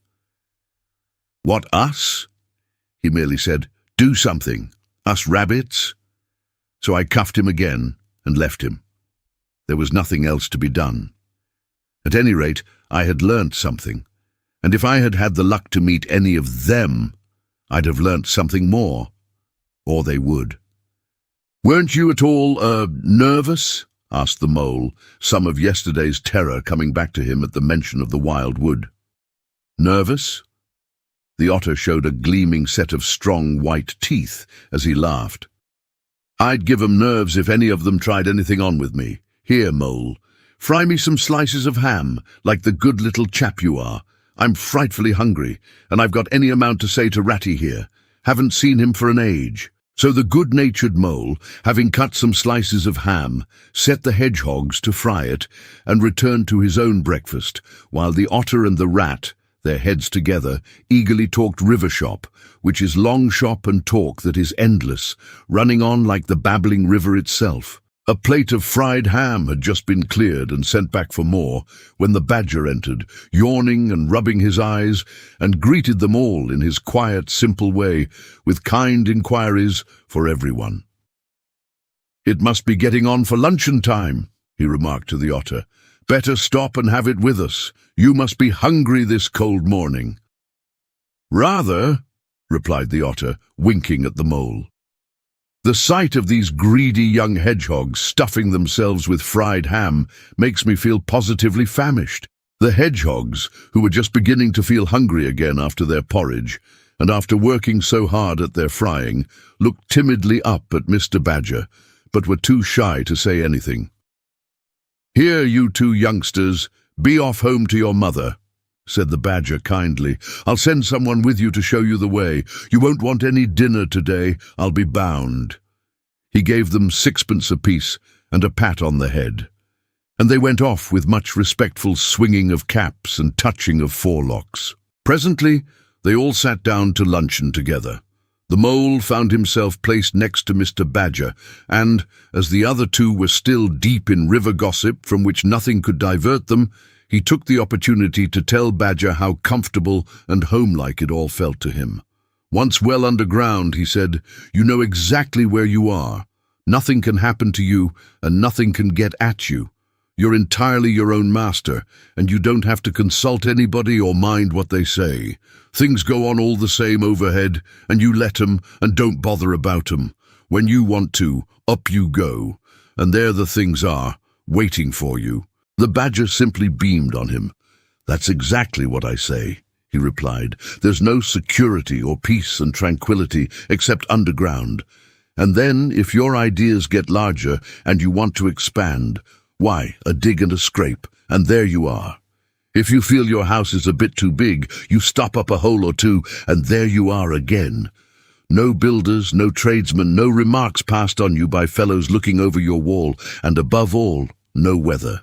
What, us? He merely said, do something, us rabbits? So I cuffed him again and left him. There was nothing else to be done. At any rate, I had learnt something. And if I had had the luck to meet any of them, I'd have learnt something more. Or they would. Weren't you at all, nervous? Asked the Mole, some of yesterday's terror coming back to him at the mention of the wild wood. Nervous? The Otter showed a gleaming set of strong white teeth as he laughed. I'd give 'em nerves if any of them tried anything on with me. Here, Mole, fry me some slices of ham, like the good little chap you are. I'm frightfully hungry, and I've got any amount to say to Ratty here. Haven't seen him for an age. So the good-natured Mole, having cut some slices of ham, set the hedgehogs to fry it, and returned to his own breakfast, while the Otter and the Rat, their heads together, eagerly talked river shop, which is long shop and talk that is endless, running on like the babbling river itself. A plate of fried ham had just been cleared and sent back for more, when the Badger entered, yawning and rubbing his eyes, and greeted them all in his quiet, simple way, with kind inquiries for everyone. It must be getting on for luncheon time, he remarked to the Otter. Better stop and have it with us. You must be hungry this cold morning. Rather, replied the Otter, winking at the Mole. The sight of these greedy young hedgehogs stuffing themselves with fried ham makes me feel positively famished. The hedgehogs, who were just beginning to feel hungry again after their porridge, and after working so hard at their frying, looked timidly up at Mr. Badger, but were too shy to say anything. Here, you two youngsters, be off home to your mother, said the Badger kindly. I'll send someone with you to show you the way. You won't want any dinner today, I'll be bound. He gave them 6pence apiece and a pat on the head, and they went off with much respectful swinging of caps and touching of forelocks. Presently, they all sat down to luncheon together. The Mole found himself placed next to Mr. Badger, and, as the other two were still deep in river gossip from which nothing could divert them, he took the opportunity to tell Badger how comfortable and homelike it all felt to him. Once well underground, he said, you know exactly where you are. Nothing can happen to you, and nothing can get at you. You're entirely your own master, and you don't have to consult anybody or mind what they say. Things go on all the same overhead, and you let 'em and don't bother about 'em. When you want to, up you go, and there the things are, waiting for you. The Badger simply beamed on him. That's exactly what I say, he replied. "There's no security or peace and tranquility except underground. And then, if your ideas get larger and you want to expand, why, a dig and a scrape, and there you are. If you feel your house is a bit too big, you stop up a hole or two, and there you are again. No builders, no tradesmen, no remarks passed on you by fellows looking over your wall, and above all, no weather.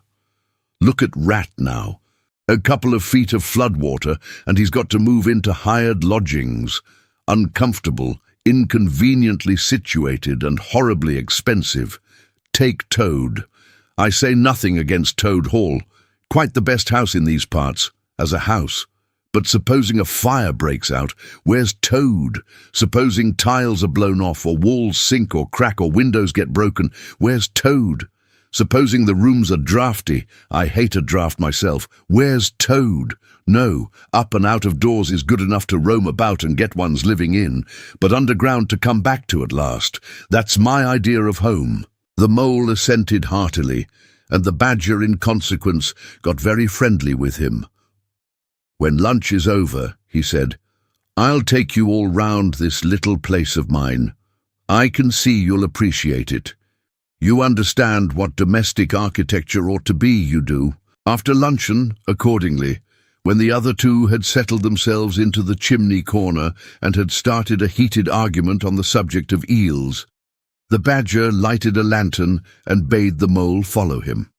Look at Rat now. A couple of feet of floodwater, and he's got to move into hired lodgings. Uncomfortable, inconveniently situated, and horribly expensive. Take Toad. I say nothing against Toad Hall. Quite the best house in these parts, as a house. But supposing a fire breaks out, where's Toad? Supposing tiles are blown off, or walls sink or crack, or windows get broken, where's Toad? Supposing the rooms are drafty, I hate a draft myself, where's Toad? No, up and out of doors is good enough to roam about and get one's living in, but underground to come back to at last. That's my idea of home." The Mole assented heartily, and the Badger in consequence got very friendly with him. "When lunch is over," he said, "I'll take you all round this little place of mine. I can see you'll appreciate it. You understand what domestic architecture ought to be, you do." After luncheon, accordingly, when the other two had settled themselves into the chimney corner and had started a heated argument on the subject of eels, the Badger lighted a lantern and bade the Mole follow him.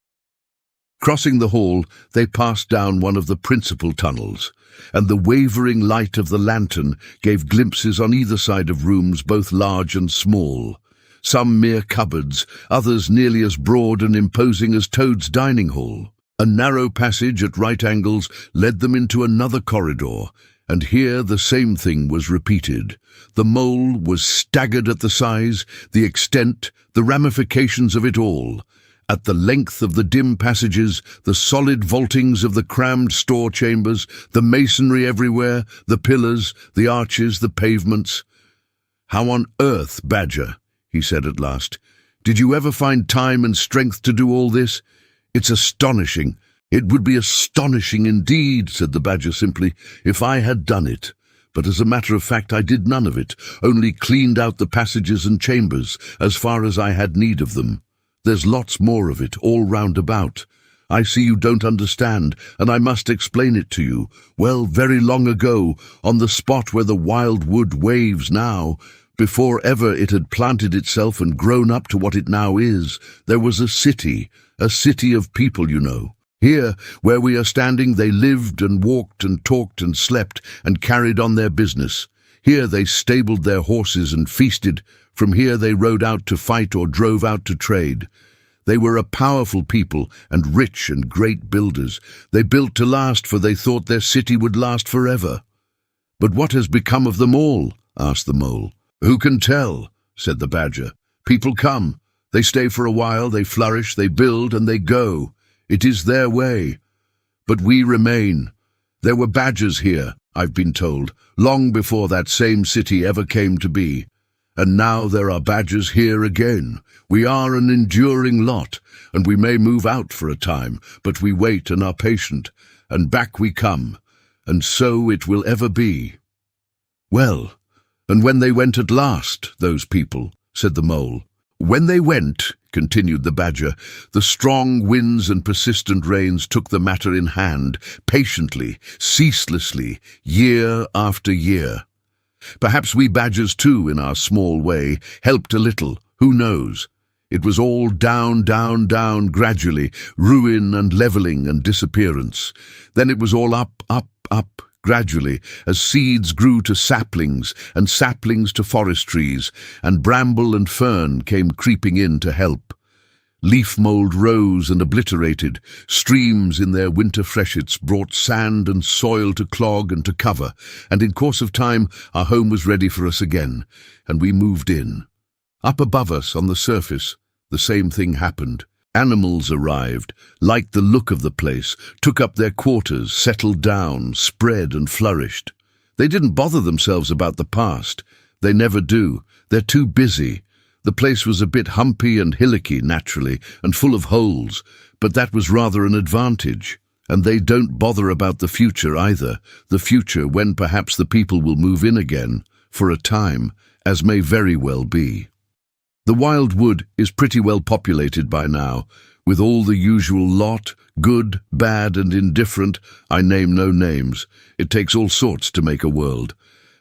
Crossing the hall, they passed down one of the principal tunnels, and the wavering light of the lantern gave glimpses on either side of rooms both large and small, some mere cupboards, others nearly as broad and imposing as Toad's dining hall. A narrow passage at right angles led them into another corridor, and here the same thing was repeated. The Mole was staggered at the size, the extent, the ramifications of it all. At the length of the dim passages, the solid vaultings of the crammed store chambers, the masonry everywhere, the pillars, the arches, the pavements. "How on earth, Badger," he said at last, "did you ever find time and strength to do all this? It's astonishing." "It would be astonishing indeed," said the Badger simply, "if I had done it. But as a matter of fact I did none of it, only cleaned out the passages and chambers, as far as I had need of them. There's lots more of it, all round about. I see you don't understand, and I must explain it to you. Well, very long ago, on the spot where the wild wood waves now, before ever it had planted itself and grown up to what it now is, there was a city of people, you know. Here, where we are standing, they lived and walked and talked and slept and carried on their business. Here they stabled their horses and feasted. From here they rode out to fight or drove out to trade. They were a powerful people and rich and great builders. They built to last, for they thought their city would last forever." "But what has become of them all?" asked the Mole. "Who can tell?" said the Badger. "People come, they stay for a while, they flourish, they build, and they go. It is their way. But we remain. There were badgers here, I've been told, long before that same city ever came to be. And now there are badgers here again. We are an enduring lot, and we may move out for a time, but we wait and are patient, and back we come, and so it will ever be." "Well, and when they went at last, those people," said the Mole. "When they went," continued the Badger, "the strong winds and persistent rains took the matter in hand, patiently, ceaselessly, year after year. Perhaps we badgers too, in our small way, helped a little, who knows? It was all down, down, down, gradually, ruin and levelling and disappearance. Then it was all up, up, up, gradually, as seeds grew to saplings, and saplings to forest trees, and bramble and fern came creeping in to help. Leaf mould rose and obliterated. Streams in their winter freshets brought sand and soil to clog and to cover, and in course of time our home was ready for us again, and we moved in. Up above us, on the surface, the same thing happened. Animals arrived, liked the look of the place, took up their quarters, settled down, spread and flourished. They didn't bother themselves about the past. They never do. They're too busy. The place was a bit humpy and hillocky, naturally, and full of holes, but that was rather an advantage. And they don't bother about the future either, the future when perhaps the people will move in again, for a time, as may very well be. The wild wood is pretty well populated by now, with all the usual lot, good, bad and indifferent. I name no names. It takes all sorts to make a world.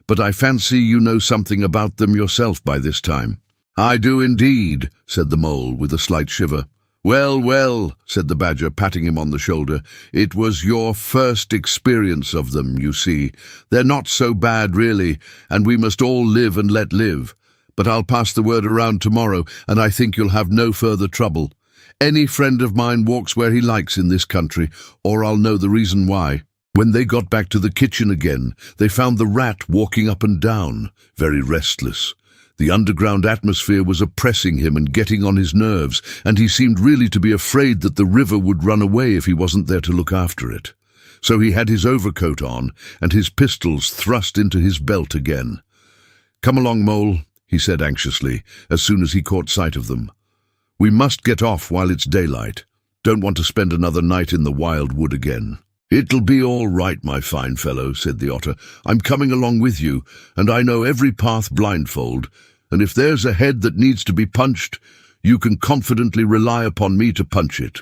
But I fancy you know something about them yourself by this time. I do indeed, said the mole with a slight shiver. Well, well, said the badger, patting him on the shoulder, it was your first experience of them, you see. They're not so bad, really, and we must all live and let live. But I'll pass the word around tomorrow, and I think you'll have no further trouble. Any friend of mine walks where he likes in this country, or I'll know the reason why. When they got back to the kitchen again, they found the rat walking up and down, very restless. The underground atmosphere was oppressing him and getting on his nerves, and he seemed really to be afraid that the river would run away if he wasn't there to look after it. So he had his overcoat on, and his pistols thrust into his belt again. "Come along, Mole," he said anxiously, as soon as he caught sight of them. "We must get off while it's daylight. Don't want to spend another night in the wild wood again." "It'll be all right, my fine fellow," said the otter. "I'm coming along with you, and I know every path blindfold, and if there's a head that needs to be punched, you can confidently rely upon me to punch it."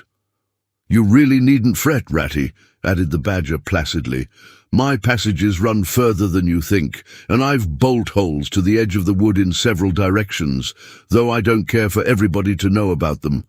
"You really needn't fret, Ratty," added the badger placidly. "My passages run further than you think, and I've bolt holes to the edge of the wood in several directions, though I don't care for everybody to know about them.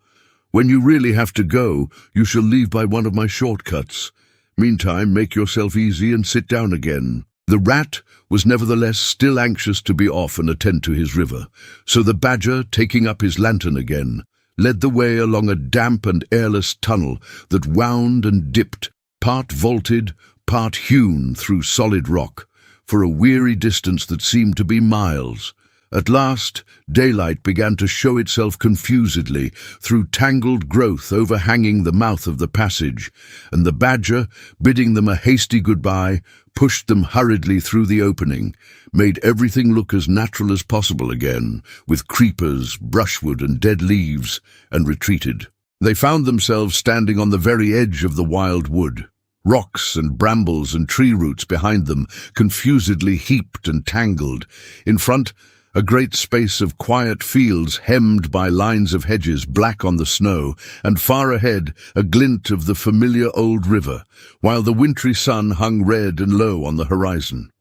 When you really have to go, you shall leave by one of my shortcuts. Meantime, make yourself easy and sit down again." The rat was nevertheless still anxious to be off and attend to his river, so the badger, taking up his lantern again, led the way along a damp and airless tunnel that wound and dipped, part vaulted, part hewn through solid rock, for a weary distance that seemed to be miles. At last, daylight began to show itself confusedly through tangled growth overhanging the mouth of the passage, and the badger, bidding them a hasty goodbye, pushed them hurriedly through the opening, made everything look as natural as possible again, with creepers, brushwood and dead leaves, and retreated. They found themselves standing on the very edge of the wild wood. Rocks and brambles and tree roots behind them, confusedly heaped and tangled. In front, a great space of quiet fields hemmed by lines of hedges black on the snow, and far ahead a glint of the familiar old river, while the wintry sun hung red and low on the horizon.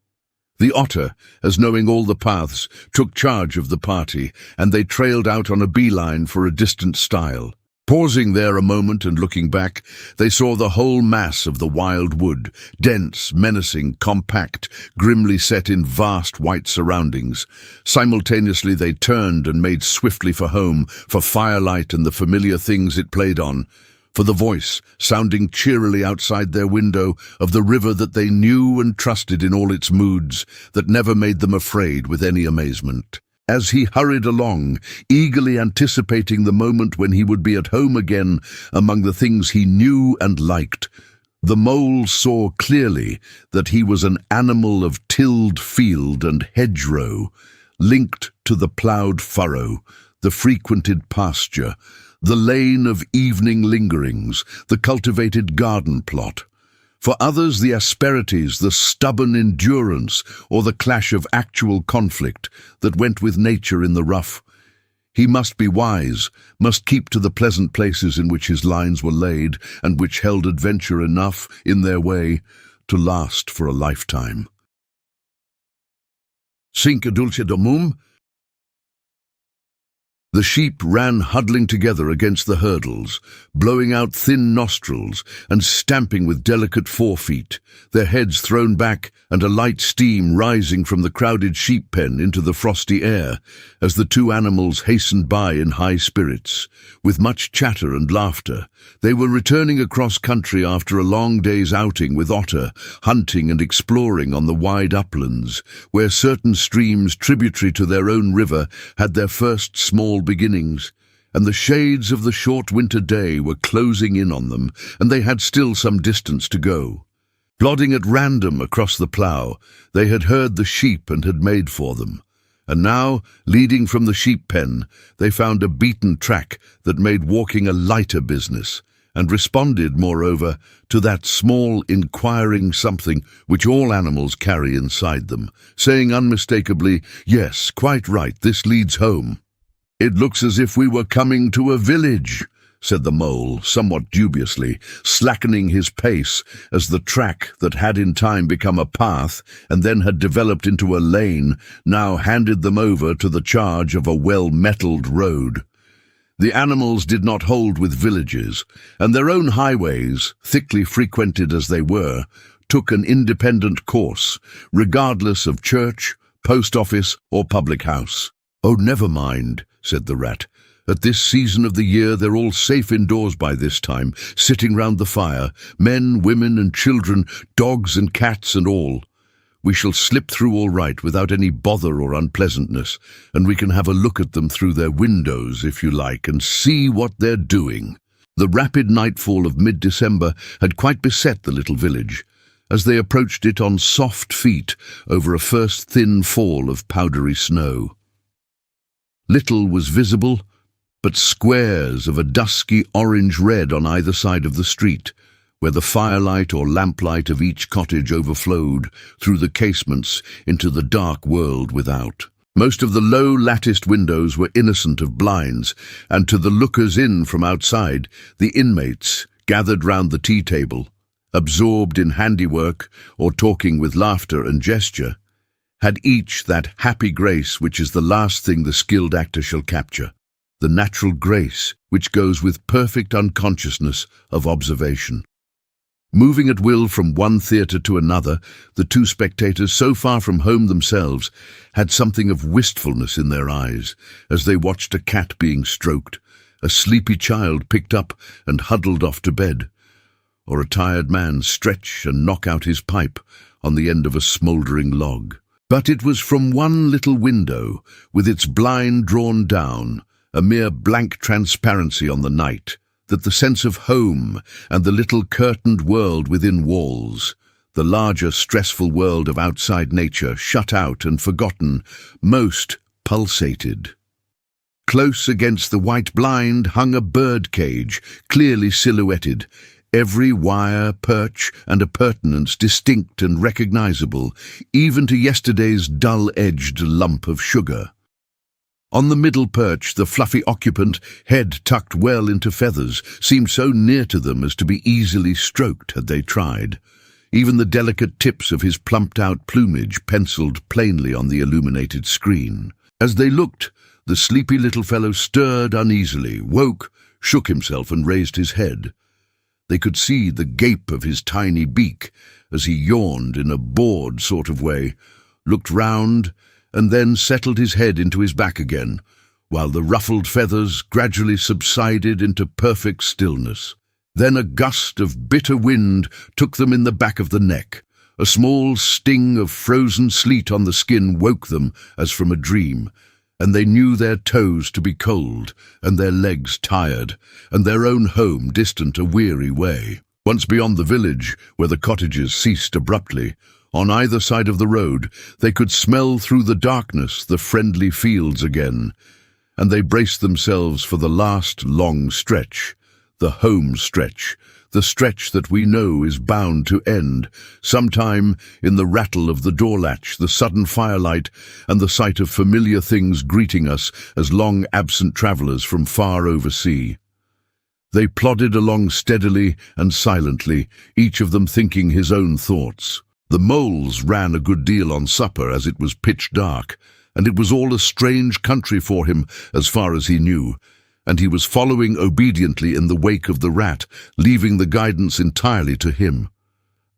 The otter, as knowing all the paths, took charge of the party, and they trailed out on a beeline for a distant stile. Pausing there a moment and looking back, they saw the whole mass of the wild wood, dense, menacing, compact, grimly set in vast white surroundings. Simultaneously they turned and made swiftly for home, for firelight and the familiar things it played on, for the voice, sounding cheerily outside their window, of the river that they knew and trusted in all its moods, that never made them afraid with any amazement. As he hurried along, eagerly anticipating the moment when he would be at home again among the things he knew and liked, the mole saw clearly that he was an animal of tilled field and hedgerow, linked to the ploughed furrow, the frequented pasture, the lane of evening lingerings, the cultivated garden plot. For others, the asperities, the stubborn endurance, or the clash of actual conflict that went with nature in the rough. He must be wise, must keep to the pleasant places in which his lines were laid, and which held adventure enough, in their way, to last for a lifetime. Cinque dulce DOMUM. The sheep ran huddling together against the hurdles, blowing out thin nostrils and stamping with delicate forefeet, their heads thrown back and a light steam rising from the crowded sheep pen into the frosty air as the two animals hastened by in high spirits. With much chatter and laughter, they were returning across country after a long day's outing with Otter, hunting and exploring on the wide uplands, where certain streams tributary to their own river had their first small beginnings, and the shades of the short winter day were closing in on them, and they had still some distance to go. Plodding at random across the plough, they had heard the sheep and had made for them, and now, leading from the sheep pen, they found a beaten track that made walking a lighter business, and responded, moreover, to that small, inquiring something which all animals carry inside them, saying unmistakably, "Yes, quite right, this leads home." "It looks as if we were coming to a village," said the mole, somewhat dubiously, slackening his pace as the track that had in time become a path and then had developed into a lane now handed them over to the charge of a well-metalled road. The animals did not hold with villages, and their own highways, thickly frequented as they were, took an independent course, regardless of church, post office, or public house. "Oh, never mind," said the rat. "At this season of the year they're all safe indoors by this time, sitting round the fire, men, women and children, dogs and cats and all. We shall slip through all right without any bother or unpleasantness, and we can have a look at them through their windows, if you like, and see what they're doing." The rapid nightfall of mid-December had quite beset the little village, as they approached it on soft feet over a first thin fall of powdery snow. Little was visible, but squares of a dusky orange-red on either side of the street, where the firelight or lamplight of each cottage overflowed through the casements into the dark world without. Most of the low latticed windows were innocent of blinds, and to the lookers in from outside, the inmates, gathered round the tea table, absorbed in handiwork or talking with laughter and gesture, had each that happy grace which is the last thing the skilled actor shall capture, the natural grace which goes with perfect unconsciousness of observation. Moving at will from one theatre to another, the two spectators, so far from home themselves, had something of wistfulness in their eyes as they watched a cat being stroked, a sleepy child picked up and huddled off to bed, or a tired man stretch and knock out his pipe on the end of a smouldering log. But it was from one little window, with its blind drawn down, a mere blank transparency on the night, that the sense of home and the little curtained world within walls, the larger stressful world of outside nature shut out and forgotten, most pulsated. Close against the white blind hung a bird cage, clearly silhouetted, every wire, perch and appurtenance distinct and recognizable, even to yesterday's dull-edged lump of sugar. On the middle perch, the fluffy occupant, head tucked well into feathers, seemed so near to them as to be easily stroked had they tried. Even the delicate tips of his plumped-out plumage penciled plainly on the illuminated screen. As they looked, the sleepy little fellow stirred uneasily, woke, shook himself and raised his head. They could see the gape of his tiny beak as he yawned in a bored sort of way, looked round, and then settled his head into his back again, while the ruffled feathers gradually subsided into perfect stillness. Then a gust of bitter wind took them in the back of the neck. A small sting of frozen sleet on the skin woke them as from a dream, and they knew their toes to be cold, and their legs tired, and their own home distant a weary way. Once beyond the village, where the cottages ceased abruptly, on either side of the road, they could smell through the darkness the friendly fields again, and they braced themselves for the last long stretch, the home stretch, the stretch that we know is bound to end, sometime in the rattle of the door latch, the sudden firelight, and the sight of familiar things greeting us as long-absent travellers from far oversea. They plodded along steadily and silently, each of them thinking his own thoughts. The moles ran a good deal on supper as it was pitch dark, and it was all a strange country for him as far as he knew, and he was following obediently in the wake of the rat, leaving the guidance entirely to him.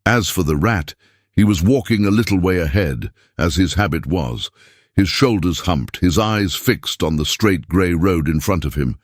As for the rat, he was walking a little way ahead, as his habit was, his shoulders humped, his eyes fixed on the straight grey road in front of him.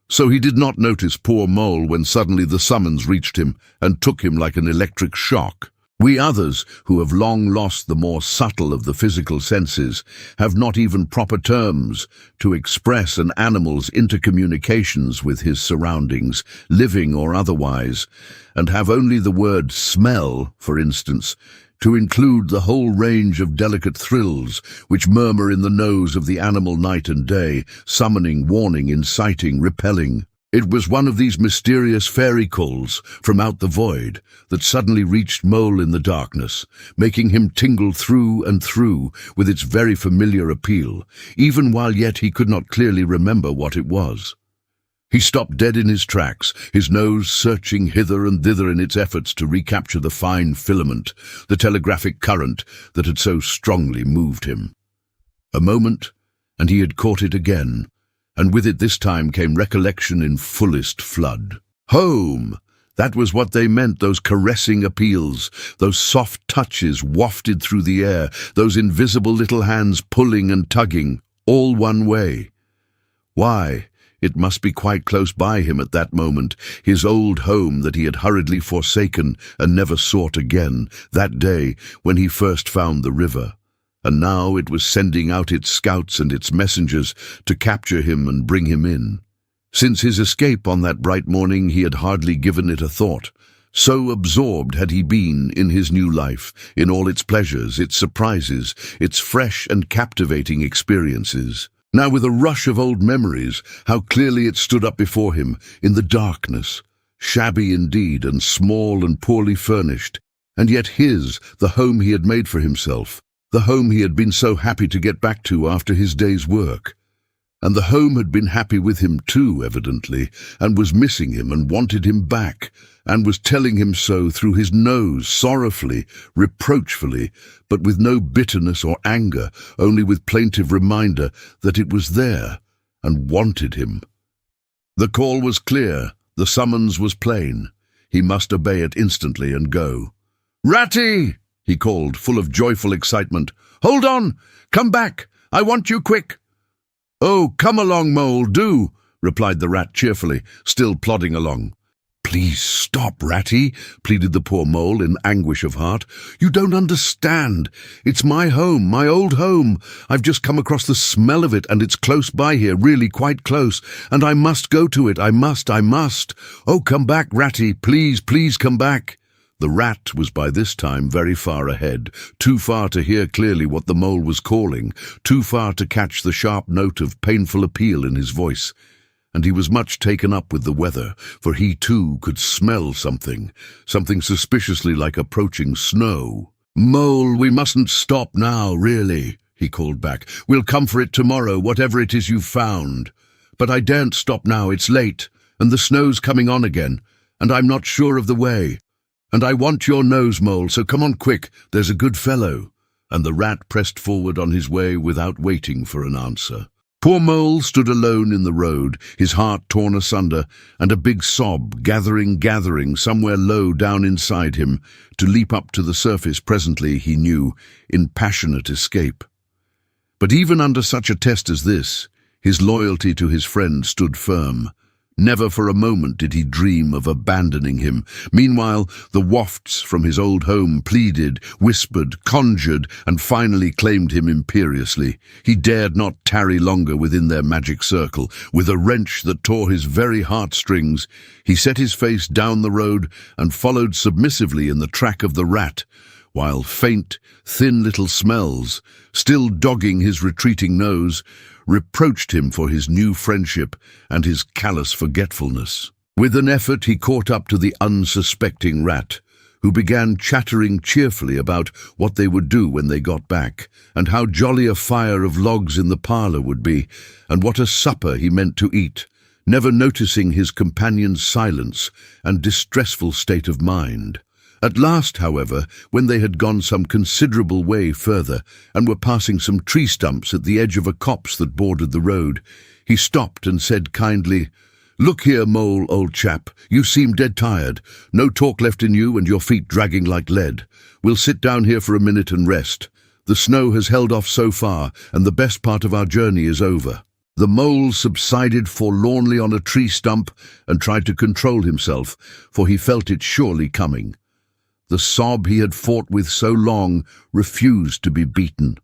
So he did not notice poor Mole when suddenly the summons reached him and took him like an electric shock. We others, who have long lost the more subtle of the physical senses, have not even proper terms to express an animal's intercommunications with his surroundings, living or otherwise, and have only the word smell, for instance, to include the whole range of delicate thrills which murmur in the nose of the animal night and day, summoning, warning, inciting, repelling. It was one of these mysterious fairy calls from out the void that suddenly reached Mole in the darkness, making him tingle through and through with its very familiar appeal, even while yet he could not clearly remember what it was. He stopped dead in his tracks, his nose searching hither and thither in its efforts to recapture the fine filament, the telegraphic current that had so strongly moved him. A moment, and he had caught it again, and with it this time came recollection in fullest flood. Home! That was what they meant, those caressing appeals, those soft touches wafted through the air, those invisible little hands pulling and tugging, all one way. Why, it must be quite close by him at that moment, his old home that he had hurriedly forsaken and never sought again, that day when he first found the river. And now it was sending out its scouts and its messengers to capture him and bring him in. Since his escape on that bright morning, he had hardly given it a thought. So absorbed had he been in his new life, in all its pleasures, its surprises, its fresh and captivating experiences. Now, with a rush of old memories, how clearly it stood up before him, in the darkness, shabby indeed and small and poorly furnished, and yet his, the home he had made for himself, the home he had been so happy to get back to after his day's work. And the home had been happy with him too, evidently, and was missing him and wanted him back, and was telling him so through his nose, sorrowfully, reproachfully, but with no bitterness or anger, only with plaintive reminder that it was there and wanted him. The call was clear, the summons was plain. He must obey it instantly and go. "Ratty!" he called, full of joyful excitement. "Hold on! Come back! I want you quick!" "Oh, come along, Mole, do," replied the rat cheerfully, still plodding along. "Please stop, Ratty," pleaded the poor Mole in anguish of heart. "You don't understand. It's my home, my old home. I've just come across the smell of it, and it's close by here, really quite close, and I must go to it. I must. Oh, come back, Ratty. Please, please come back." The rat was by this time very far ahead, too far to hear clearly what the Mole was calling, too far to catch the sharp note of painful appeal in his voice. And he was much taken up with the weather, for he too could smell something suspiciously like approaching snow. "Mole, we mustn't stop now, really," he called back. "We'll come for it tomorrow, whatever it is you've found. But I daren't stop now, it's late, and the snow's coming on again, and I'm not sure of the way. And I want your nose, Mole, so come on quick, there's a good fellow." And the rat pressed forward on his way without waiting for an answer. Poor Mole stood alone in the road, his heart torn asunder, and a big sob gathering somewhere low down inside him, to leap up to the surface presently, he knew, in passionate escape. But even under such a test as this, his loyalty to his friend stood firm. Never for a moment did he dream of abandoning him. Meanwhile, the wafts from his old home pleaded, whispered, conjured, and finally claimed him imperiously. He dared not tarry longer within their magic circle. With a wrench that tore his very heartstrings, he set his face down the road and followed submissively in the track of the rat, while faint, thin little smells, still dogging his retreating nose, reproached him for his new friendship and his callous forgetfulness. With an effort he caught up to the unsuspecting rat, who began chattering cheerfully about what they would do when they got back, and how jolly a fire of logs in the parlour would be, and what a supper he meant to eat, never noticing his companion's silence and distressful state of mind. At last, however, when they had gone some considerable way further and were passing some tree stumps at the edge of a copse that bordered the road, he stopped and said kindly, "Look here, Mole, old chap, you seem dead tired. No talk left in you and your feet dragging like lead. We'll sit down here for a minute and rest. The snow has held off so far, and the best part of our journey is over." The Mole subsided forlornly on a tree stump and tried to control himself, for he felt it surely coming. The sob he had fought with so long refused to be beaten.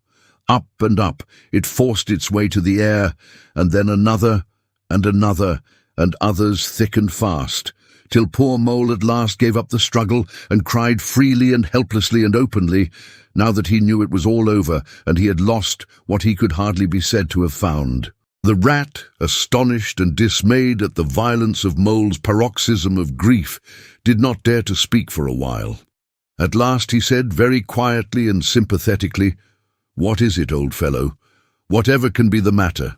Up and up, it forced its way to the air, and then another, and another, and others thick and fast, till poor Mole at last gave up the struggle and cried freely and helplessly and openly, now that he knew it was all over and he had lost what he could hardly be said to have found. The rat, astonished and dismayed at the violence of Mole's paroxysm of grief, did not dare to speak for a while. At last he said, very quietly and sympathetically, "What is it, old fellow? Whatever can be the matter?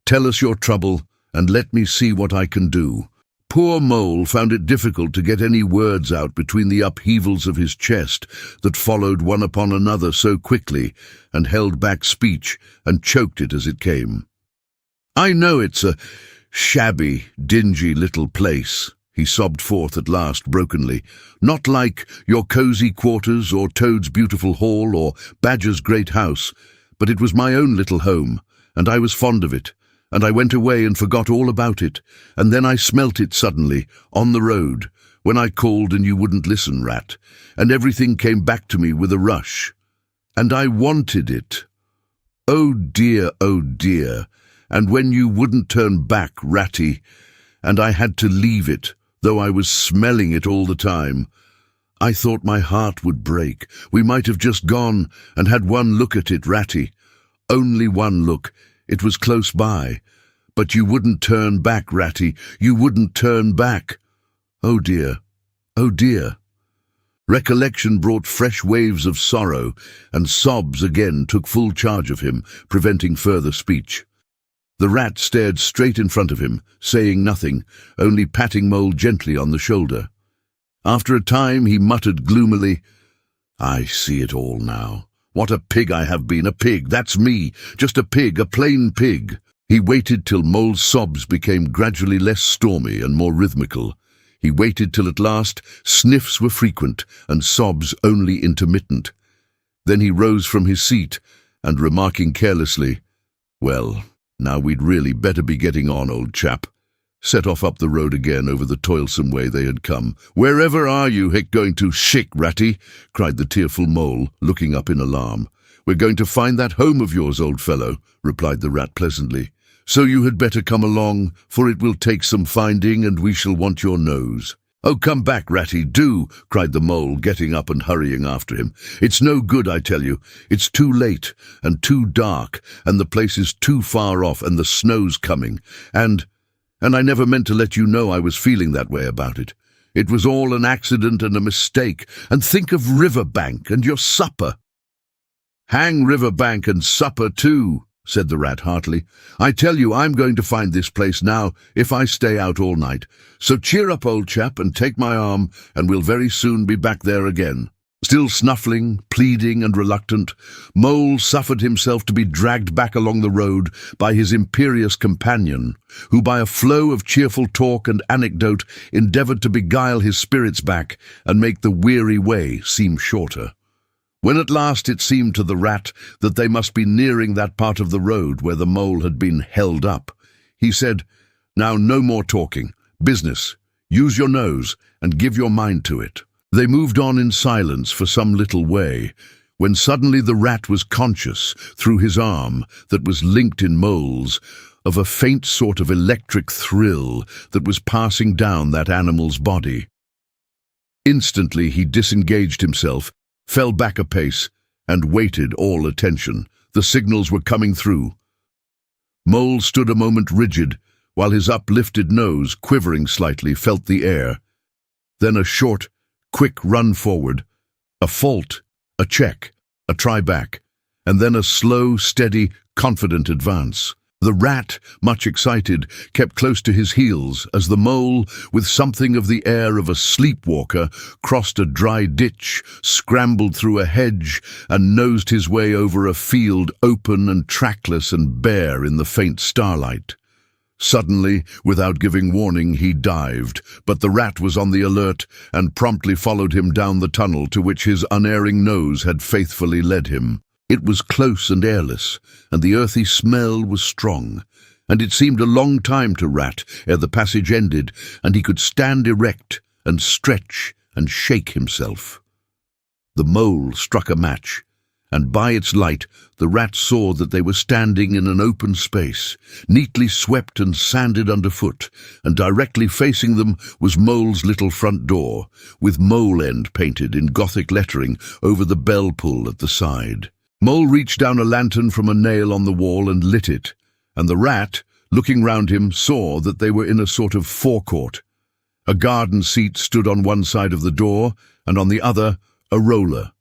Tell us your trouble, and let me see what I can do." Poor Mole found it difficult to get any words out between the upheavals of his chest that followed one upon another so quickly, and held back speech and choked it as it came. "I know it's a shabby, dingy little place," he sobbed forth at last brokenly. "Not like your cosy quarters or Toad's beautiful hall or Badger's great house, but it was my own little home, and I was fond of it, and I went away and forgot all about it, and then I smelt it suddenly, on the road, when I called and you wouldn't listen, Rat, and everything came back to me with a rush. And I wanted it. Oh dear, and when you wouldn't turn back, Ratty, and I had to leave it, though I was smelling it all the time. I thought my heart would break. We might have just gone and had one look at it, Ratty. Only one look. It was close by. But you wouldn't turn back, Ratty. You wouldn't turn back. Oh dear, oh dear." Recollection brought fresh waves of sorrow, and sobs again took full charge of him, preventing further speech. The rat stared straight in front of him, saying nothing, only patting Mole gently on the shoulder. After a time he muttered gloomily, "I see it all now. What a pig I have been, a pig, that's me, just a pig, a plain pig." He waited till Mole's sobs became gradually less stormy and more rhythmical. He waited till at last sniffs were frequent and sobs only intermittent. Then he rose from his seat and, remarking carelessly, "Well, now we'd really better be getting on, old chap," set off up the road again over the toilsome way they had come. "Wherever are you going to, shick, Ratty?" cried the tearful Mole, looking up in alarm. "We're going to find that home of yours, old fellow," replied the rat pleasantly. "So you had better come along, for it will take some finding, and we shall want your nose." "Oh, come back, Ratty, do," cried the Mole, getting up and hurrying after him. "It's no good, I tell you. It's too late, and too dark, and the place is too far off, and the snow's coming, and I never meant to let you know I was feeling that way about it. It was all an accident and a mistake, and think of Riverbank and your supper." "Hang Riverbank and supper too," said the rat heartily. "I tell you I'm going to find this place now if I stay out all night. So cheer up, old chap, and take my arm, and we'll very soon be back there again." Still snuffling, pleading, and reluctant, Mole suffered himself to be dragged back along the road by his imperious companion, who by a flow of cheerful talk and anecdote endeavoured to beguile his spirits back and make the weary way seem shorter. When at last it seemed to the rat that they must be nearing that part of the road where the Mole had been held up, he said, "Now no more talking. Business. Use your nose and give your mind to it." They moved on in silence for some little way, when suddenly the rat was conscious, through his arm that was linked in Mole's, of a faint sort of electric thrill that was passing down that animal's body. Instantly he disengaged himself, fell back a pace, and waited all attention. The signals were coming through. Mole stood a moment rigid, while his uplifted nose, quivering slightly, felt the air. Then a short, quick run forward, a fault, a check, a try back, and then a slow, steady, confident advance. The rat, much excited, kept close to his heels as the Mole, with something of the air of a sleepwalker, crossed a dry ditch, scrambled through a hedge, and nosed his way over a field open and trackless and bare in the faint starlight. Suddenly, without giving warning, he dived, but the rat was on the alert and promptly followed him down the tunnel to which his unerring nose had faithfully led him. It was close and airless, and the earthy smell was strong, and it seemed a long time to Rat ere the passage ended, and he could stand erect and stretch and shake himself. The Mole struck a match, and by its light the rat saw that they were standing in an open space, neatly swept and sanded underfoot, and directly facing them was Mole's little front door, with Mole End painted in Gothic lettering over the bell pull at the side. Mole reached down a lantern from a nail on the wall and lit it, and the rat, looking round him, saw that they were in a sort of forecourt. A garden seat stood on one side of the door, and on the other, a roller.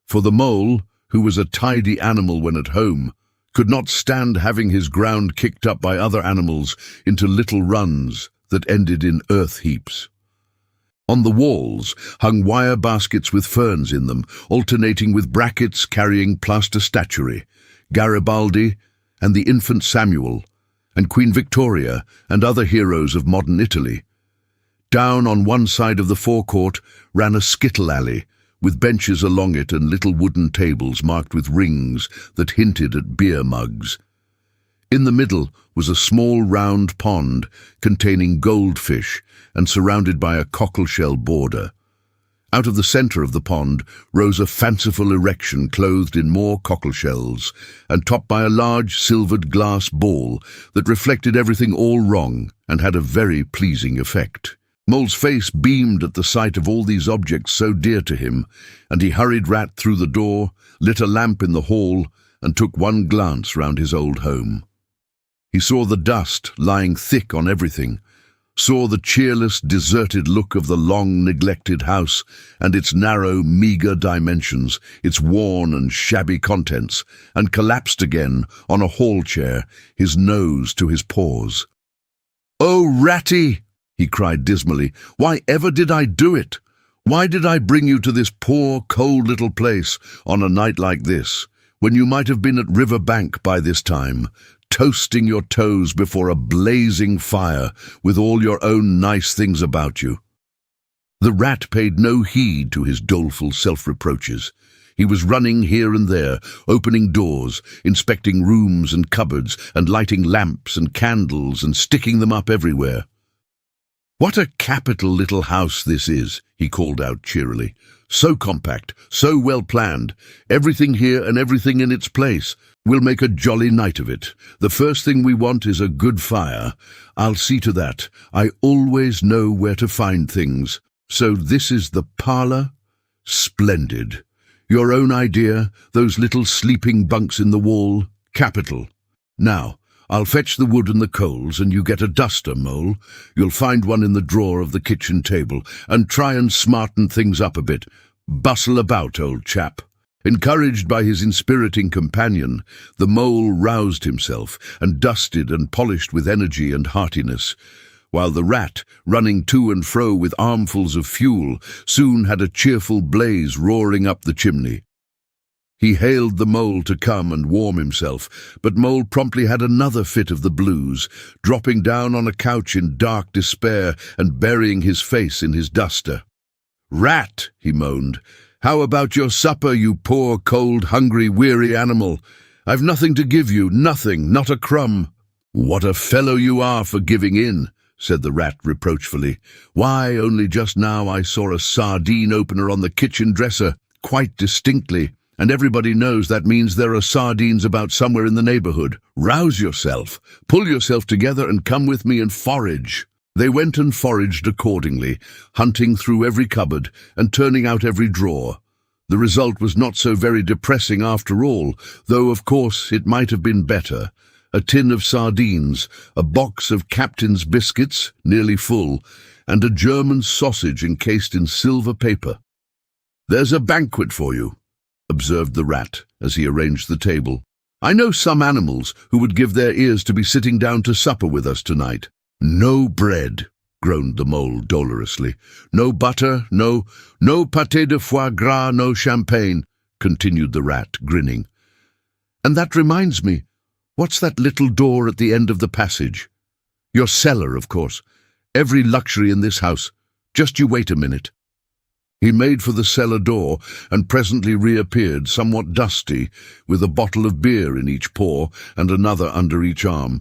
For the mole, who was a tidy animal when at home, could not stand having his ground kicked up by other animals into little runs that ended in earth heaps. On the walls hung wire baskets with ferns in them, alternating with brackets carrying plaster statuary, Garibaldi and the infant Samuel, and Queen Victoria and other heroes of modern Italy. Down on one side of the forecourt ran a skittle alley, with benches along it and little wooden tables marked with rings that hinted at beer mugs. In the middle was a small round pond containing goldfish and surrounded by a cockleshell border. Out of the centre of the pond rose a fanciful erection clothed in more cockleshells and topped by a large silvered glass ball that reflected everything all wrong and had a very pleasing effect. Mole's face beamed at the sight of all these objects so dear to him, and he hurried Rat through the door, lit a lamp in the hall, and took one glance round his old home. He saw the dust lying thick on everything, saw the cheerless, deserted look of the long-neglected house and its narrow, meagre dimensions, its worn and shabby contents, and collapsed again on a hall chair, his nose to his paws. "Oh, Ratty!" he cried dismally. "Why ever did I do it? Why did I bring you to this poor, cold little place on a night like this, when you might have been at Riverbank by this time, toasting your toes before a blazing fire with all your own nice things about you?" The rat paid no heed to his doleful self-reproaches. He was running here and there, opening doors, inspecting rooms and cupboards, and lighting lamps and candles and sticking them up everywhere. "What a capital little house this is," he called out cheerily. "So compact, so well planned, everything here and everything in its place. We'll make a jolly night of it. The first thing we want is a good fire. I'll see to that. I always know where to find things. So this is the parlour? Splendid. Your own idea, those little sleeping bunks in the wall? Capital. Now, I'll fetch the wood and the coals, and you get a duster, Mole. You'll find one in the drawer of the kitchen table, and try and smarten things up a bit. Bustle about, old chap." Encouraged by his inspiriting companion, the mole roused himself and dusted and polished with energy and heartiness, while the rat, running to and fro with armfuls of fuel, soon had a cheerful blaze roaring up the chimney. He hailed the mole to come and warm himself, but Mole promptly had another fit of the blues, dropping down on a couch in dark despair and burying his face in his duster. "Rat," he moaned, "how about your supper, you poor, cold, hungry, weary animal? I've nothing to give you, nothing, not a crumb." "What a fellow you are for giving in," said the rat reproachfully. "Why, only just now I saw a sardine opener on the kitchen dresser, quite distinctly. And everybody knows that means there are sardines about somewhere in the neighbourhood. Rouse yourself, pull yourself together and come with me and forage." They went and foraged accordingly, hunting through every cupboard and turning out every drawer. The result was not so very depressing after all, though of course it might have been better. A tin of sardines, a box of Captain's biscuits, nearly full, and a German sausage encased in silver paper. "There's a banquet for you," observed the rat as he arranged the table. "I know some animals who would give their ears to be sitting down to supper with us tonight." "No bread," groaned the mole dolorously. "No butter, no pâté de foie gras, no champagne," continued the rat, grinning. "And that reminds me, what's that little door at the end of the passage? Your cellar, of course. Every luxury in this house. Just you wait a minute." He made for the cellar door and presently reappeared, somewhat dusty, with a bottle of beer in each paw and another under each arm.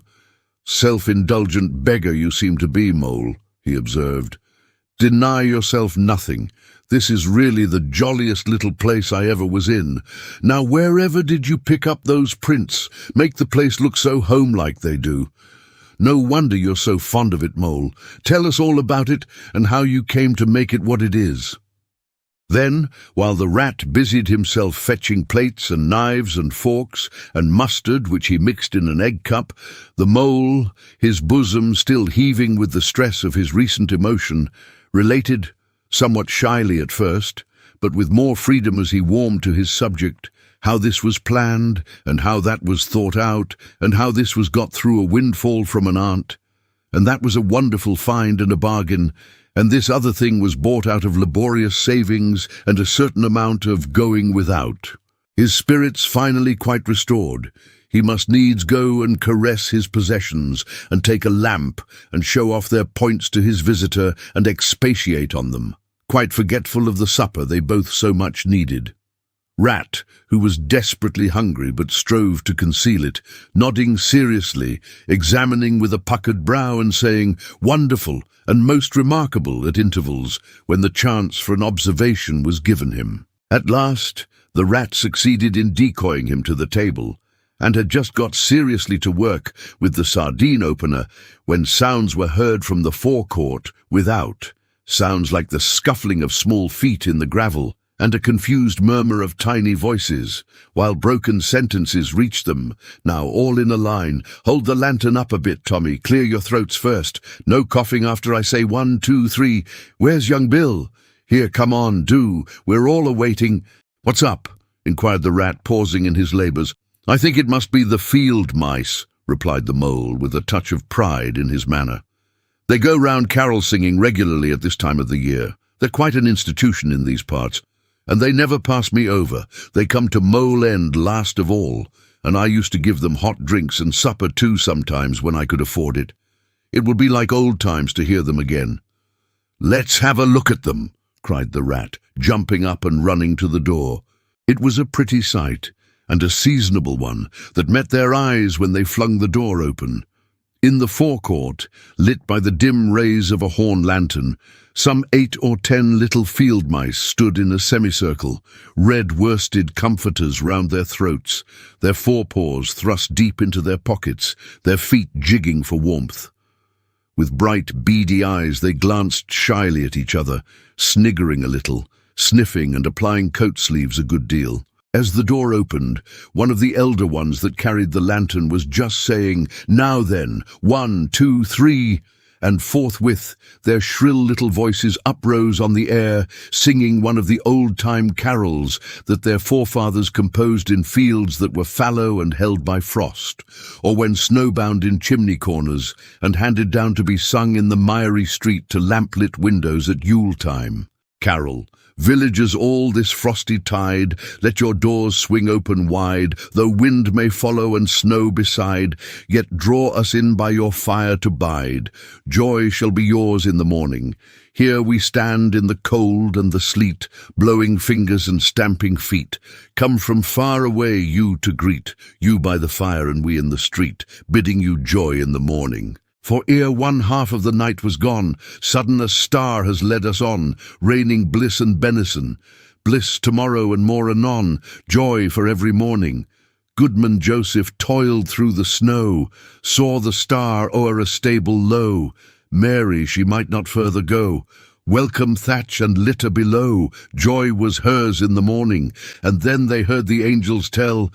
"Self-indulgent beggar you seem to be, Mole," he observed. "Deny yourself nothing. This is really the jolliest little place I ever was in. Now, wherever did you pick up those prints? Make the place look so home-like they do. No wonder you're so fond of it, Mole. Tell us all about it and how you came to make it what it is." Then, while the rat busied himself fetching plates and knives and forks and mustard which he mixed in an egg cup, the mole, his bosom still heaving with the stress of his recent emotion, related, somewhat shyly at first, but with more freedom as he warmed to his subject, how this was planned, and how that was thought out, and how this was got through a windfall from an aunt, and that was a wonderful find and a bargain, and this other thing was bought out of laborious savings and a certain amount of going without. His spirits finally quite restored, he must needs go and caress his possessions, and take a lamp, and show off their points to his visitor, and expatiate on them, quite forgetful of the supper they both so much needed. Rat, who was desperately hungry but strove to conceal it, nodding seriously, examining with a puckered brow and saying, "Wonderful and most remarkable," at intervals, when the chance for an observation was given him. At last, the rat succeeded in decoying him to the table, and had just got seriously to work with the sardine opener when sounds were heard from the forecourt without, sounds like the scuffling of small feet in the gravel, and a confused murmur of tiny voices, while broken sentences reached them, now all in a line. "Hold the lantern up a bit, Tommy. Clear your throats first. No coughing after I say 1, 2, 3. Where's young Bill? Here, come on, do. We're all awaiting." "What's up?" inquired the rat, pausing in his labours. "I think it must be the field mice," replied the mole, with a touch of pride in his manner. "They go round carol singing regularly at this time of the year. They're quite an institution in these parts. And they never pass me over. They come to Mole End last of all, and I used to give them hot drinks and supper too sometimes when I could afford it. It will be like old times to hear them again." "Let's have a look at them," cried the rat, jumping up and running to the door. It was a pretty sight, and a seasonable one, that met their eyes when they flung the door open. In the forecourt, lit by the dim rays of a horn lantern, some 8 or 10 little field mice stood in a semicircle, red worsted comforters round their throats, their forepaws thrust deep into their pockets, their feet jigging for warmth. With bright, beady eyes they glanced shyly at each other, sniggering a little, sniffing and applying coat sleeves a good deal. As the door opened, one of the elder ones that carried the lantern was just saying, "Now then, 1, 2, 3, and forthwith their shrill little voices uprose on the air, singing one of the old-time carols that their forefathers composed in fields that were fallow and held by frost, or when snowbound in chimney corners, and handed down to be sung in the miry street to lamp-lit windows at Yule-time. Carol, villagers all this frosty tide, let your doors swing open wide, though wind may follow and snow beside, yet draw us in by your fire to bide. Joy shall be yours in the morning. Here we stand in the cold and the sleet, blowing fingers and stamping feet. Come from far away you to greet, you by the fire and we in the street, bidding you joy in the morning. For ere one half of the night was gone, sudden a star has led us on, raining bliss and benison. Bliss tomorrow and more anon, joy for every morning. Goodman Joseph toiled through the snow, saw the star o'er a stable low. Mary she might not further go. Welcome thatch and litter below, joy was hers in the morning. And then they heard the angels tell,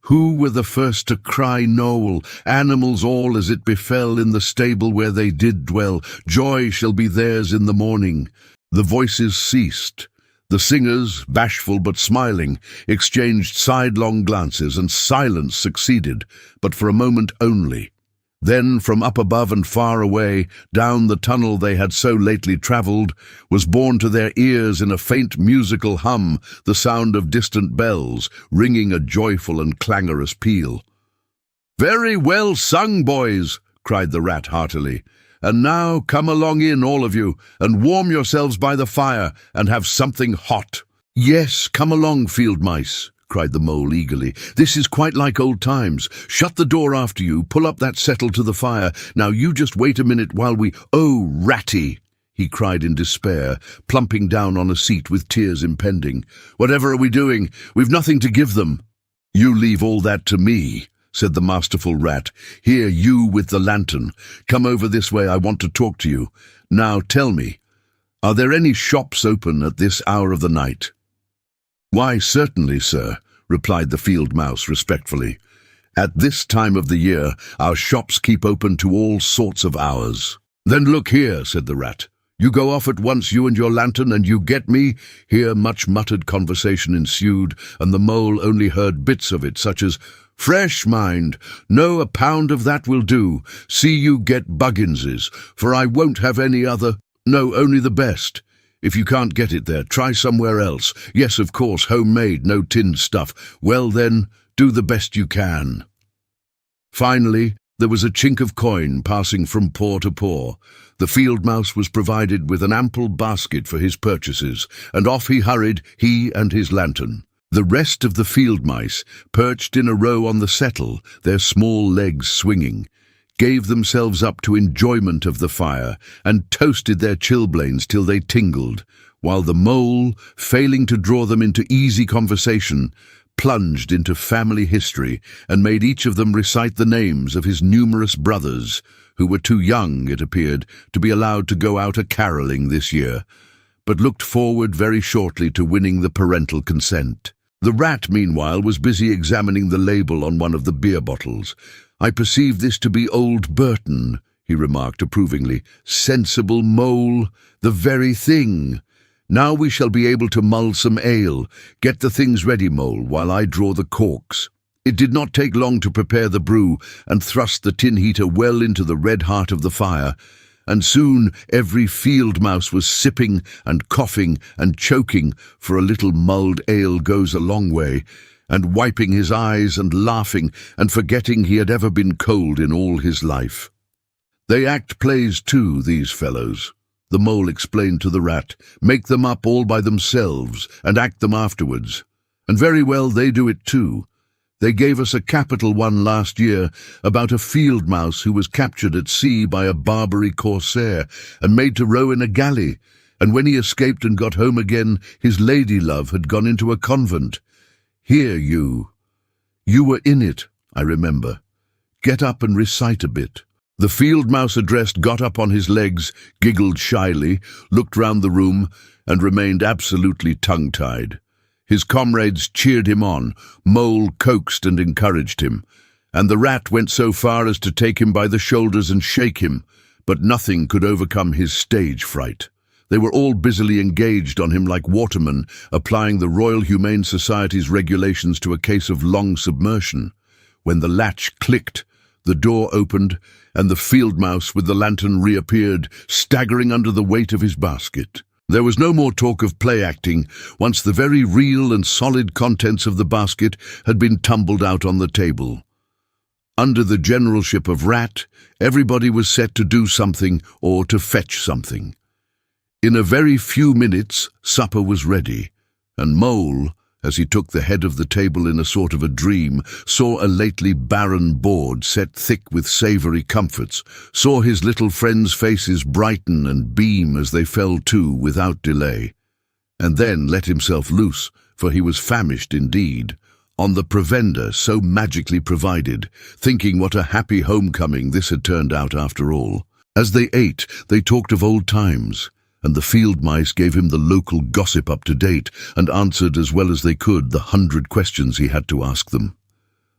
who were the first to cry Noel? Animals all as it befell in the stable where they did dwell. Joy shall be theirs in the morning. The voices ceased. The singers, bashful but smiling, exchanged sidelong glances, and silence succeeded, but for a moment only. Then, from up above and far away, down the tunnel they had so lately travelled, was borne to their ears in a faint musical hum the sound of distant bells, ringing a joyful and clangorous peal. "Very well sung, boys," cried the rat heartily. "And now come along in, all of you, and warm yourselves by the fire, and have something hot." "Yes, come along, field mice," cried the mole eagerly. "This is quite like old times. Shut the door after you, pull up that settle to the fire. Now you just wait a minute while we— Oh, Ratty!" he cried in despair, plumping down on a seat with tears impending. "Whatever are we doing? We've nothing to give them." "You leave all that to me," said the masterful rat. "Here, you with the lantern. Come over this way, I want to talk to you. Now tell me, "Are there any shops open at this hour of the night?" "Why, certainly, sir," replied the field mouse respectfully. "At this time of the year, our shops keep open to all sorts of hours." "Then look here," said the rat. "You go off at once, you and your lantern, and you get me." Here much muttered conversation ensued, and the mole only heard bits of it, such as, "Fresh, mind. No, a pound of that will do. See you get Buggins's, for I won't have any other. No, only the best. If you can't get it there, try somewhere else. Yes, of course, homemade, no tinned stuff. Well then, do the best you can." Finally, there was a chink of coin passing from paw to paw. The field mouse was provided with an ample basket for his purchases, and off he hurried, he and his lantern. The rest of the field mice, perched in a row on the settle, their small legs swinging, gave themselves up to enjoyment of the fire and toasted their chilblains till they tingled, while the mole, failing to draw them into easy conversation, plunged into family history and made each of them recite the names of his numerous brothers, who were too young, it appeared, to be allowed to go out a-carolling this year, but looked forward very shortly to winning the parental consent. The rat, meanwhile, was busy examining the label on one of the beer bottles. "I perceive this to be Old Burton," he remarked approvingly. "Sensible mole, the very thing. Now we shall be able to mull some ale. Get the things ready, mole, while I draw the corks." It did not take long to prepare the brew and thrust the tin heater well into the red heart of the fire, and soon every field mouse was sipping and coughing and choking, for a little mulled ale goes a long way, and wiping his eyes and laughing and forgetting he had ever been cold in all his life. "They act plays too, these fellows," the mole explained to the rat. "Make them up all by themselves and act them afterwards. And very well, they do it too. They gave us a capital one last year about a field mouse who was captured at sea by a Barbary corsair and made to row in a galley, and when he escaped and got home again, his lady-love had gone into a convent. Here, you were in it, I remember. Get up and recite a bit." The field mouse addressed got up on his legs, giggled shyly, looked round the room, and remained absolutely tongue-tied. His comrades cheered him on, Mole coaxed and encouraged him, and the rat went so far as to take him by the shoulders and shake him, but nothing could overcome his stage fright. They were all busily engaged on him like watermen, applying the Royal Humane Society's regulations to a case of long submersion. When the latch clicked, the door opened, and the field mouse with the lantern reappeared, staggering under the weight of his basket. There was no more talk of play-acting, once the very real and solid contents of the basket had been tumbled out on the table. Under the generalship of Rat, everybody was set to do something or to fetch something. In a very few minutes, supper was ready, and Mole, as he took the head of the table in a sort of a dream, saw a lately barren board set thick with savoury comforts, saw his little friends' faces brighten and beam as they fell to without delay, and then let himself loose, for he was famished indeed, on the provender so magically provided, thinking what a happy homecoming this had turned out after all. As they ate, they talked of old times, and the field mice gave him the local gossip up to date and answered as well as they could the 100 questions he had to ask them.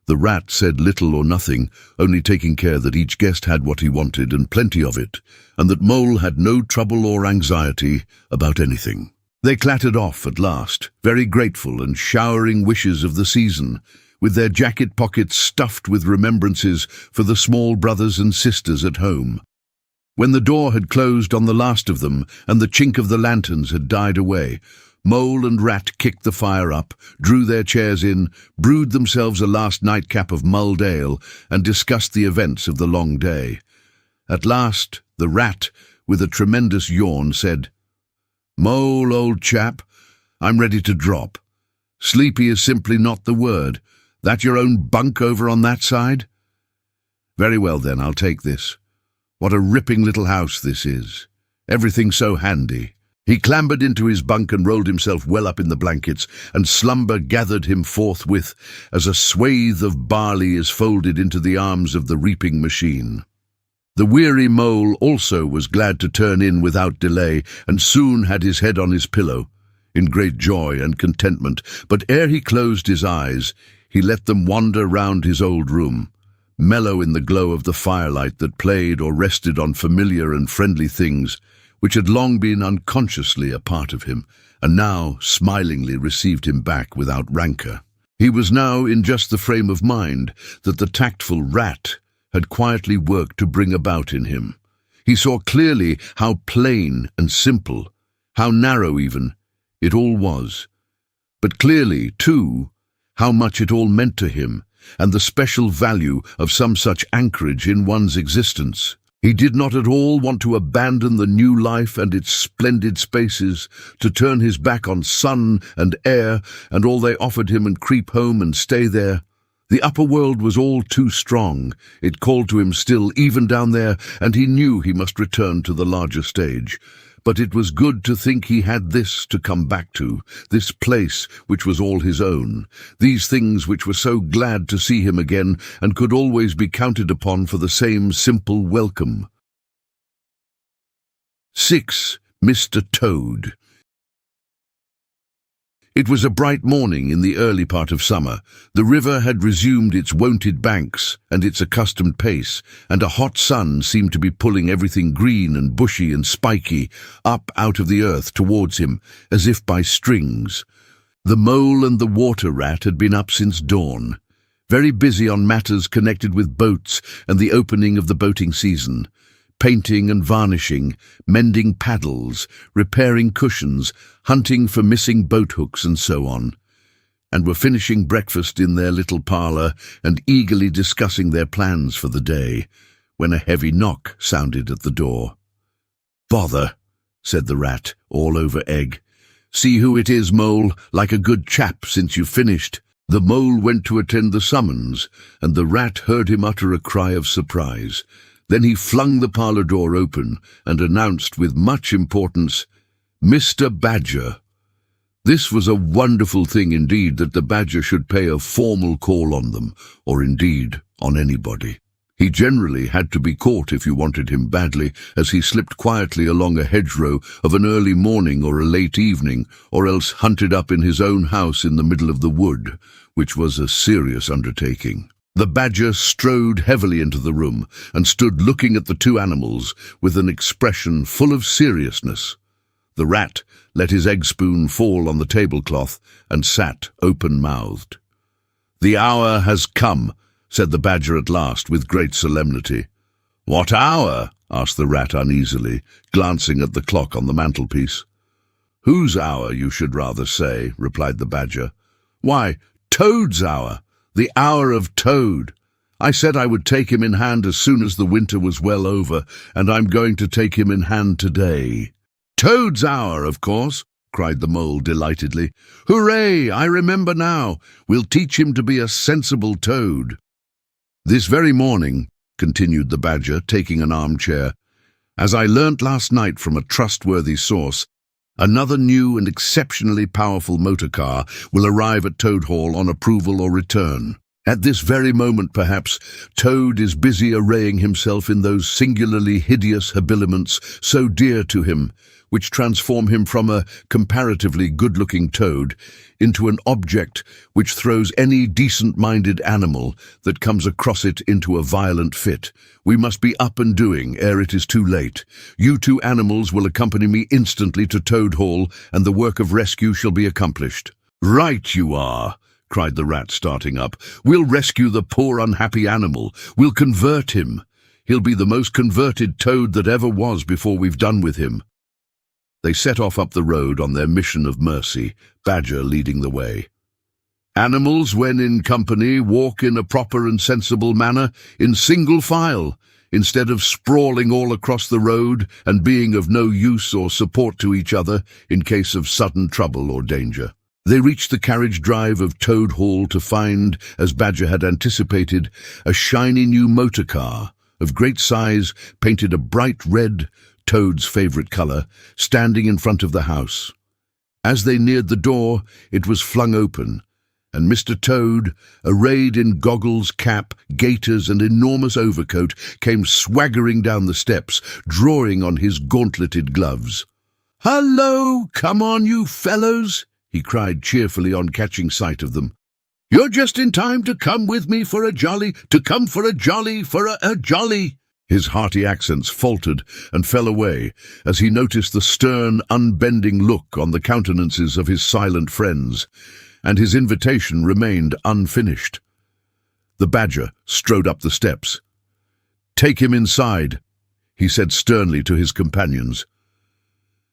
The rat said little or nothing, only taking care that each guest had what he wanted and plenty of it, and that Mole had no trouble or anxiety about anything. They clattered off at last, very grateful and showering wishes of the season, with their jacket pockets stuffed with remembrances for the small brothers and sisters at home. When the door had closed on the last of them and the chink of the lanterns had died away, Mole and Rat kicked the fire up, drew their chairs in, brewed themselves a last nightcap of mulled ale, and discussed the events of the long day. At last, the Rat, with a tremendous yawn, said, "Mole, old chap, I'm ready to drop. Sleepy is simply not the word. That your own bunk over on that side? Very well then, I'll take this. What a ripping little house this is. Everything so handy." He clambered into his bunk and rolled himself well up in the blankets, and slumber gathered him forthwith, as a swathe of barley is folded into the arms of the reaping machine. The weary mole also was glad to turn in without delay, and soon had his head on his pillow, in great joy and contentment. But ere he closed his eyes, he let them wander round his old room, mellow in the glow of the firelight that played or rested on familiar and friendly things which had long been unconsciously a part of him, and now smilingly received him back without rancour. He was now in just the frame of mind that the tactful rat had quietly worked to bring about in him. He saw clearly how plain and simple, how narrow even, it all was, but clearly, too, how much it all meant to him, and the special value of some such anchorage in one's existence. He did not at all want to abandon the new life and its splendid spaces, to turn his back on sun and air and all they offered him and creep home and stay there. The upper world was all too strong. It called to him still, even down there, and he knew he must return to the larger stage. But it was good to think he had this to come back to, this place which was all his own, these things which were so glad to see him again and could always be counted upon for the same simple welcome. 6. Mr. Toad. It was a bright morning in the early part of summer. The river had resumed its wonted banks and its accustomed pace, and a hot sun seemed to be pulling everything green and bushy and spiky up out of the earth towards him, as if by strings. The mole and the water rat had been up since dawn, very busy on matters connected with boats and the opening of the boating season, painting and varnishing, mending paddles, repairing cushions, hunting for missing boat hooks and so on, and were finishing breakfast in their little parlour and eagerly discussing their plans for the day, when a heavy knock sounded at the door. "Bother," said the rat, all over egg. "See who it is, Mole, like a good chap, since you've finished." The mole went to attend the summons, and the rat heard him utter a cry of surprise. Then he flung the parlour door open and announced with much importance, "Mr. Badger." This was a wonderful thing indeed, that the badger should pay a formal call on them, or indeed on anybody. He generally had to be caught if you wanted him badly, as he slipped quietly along a hedgerow of an early morning or a late evening, or else hunted up in his own house in the middle of the wood, which was a serious undertaking. The badger strode heavily into the room and stood looking at the two animals with an expression full of seriousness. The rat let his egg spoon fall on the tablecloth and sat open-mouthed. "The hour has come," said the badger at last with great solemnity. "What hour?" asked the rat uneasily, glancing at the clock on the mantelpiece. "Whose hour, you should rather say," replied the badger. "Why, Toad's hour. The hour of Toad. I said I would take him in hand as soon as the winter was well over, and I'm going to take him in hand today." "Toad's hour, of course," cried the mole delightedly. "Hooray! I remember now. We'll teach him to be a sensible toad." "This very morning," continued the badger, taking an armchair, "as I learnt last night from a trustworthy source, another new and exceptionally powerful motor car will arrive at Toad Hall on approval or return. At this very moment, perhaps, Toad is busy arraying himself in those singularly hideous habiliments so dear to him, which transform him from a comparatively good-looking toad into an object which throws any decent-minded animal that comes across it into a violent fit. We must be up and doing ere it is too late. You two animals will accompany me instantly to Toad Hall, and the work of rescue shall be accomplished." "Right you are," cried the rat, starting up. "We'll rescue the poor unhappy animal. We'll convert him. He'll be the most converted toad that ever was before we've done with him." They set off up the road on their mission of mercy, Badger leading the way. "Animals, when in company, walk in a proper and sensible manner, in single file, instead of sprawling all across the road and being of no use or support to each other in case of sudden trouble or danger." They reached the carriage drive of Toad Hall to find, as Badger had anticipated, a shiny new motor car of great size, painted a bright red, Toad's favourite colour, standing in front of the house. As they neared the door, it was flung open, and Mr. Toad, arrayed in goggles, cap, gaiters, and enormous overcoat, came swaggering down the steps, drawing on his gauntleted gloves. "Hello, come on, you fellows," he cried cheerfully on catching sight of them. "You're just in time to come with me for a jolly, for a jolly." His hearty accents faltered and fell away as he noticed the stern, unbending look on the countenances of his silent friends, and his invitation remained unfinished. The Badger strode up the steps. "Take him inside," he said sternly to his companions.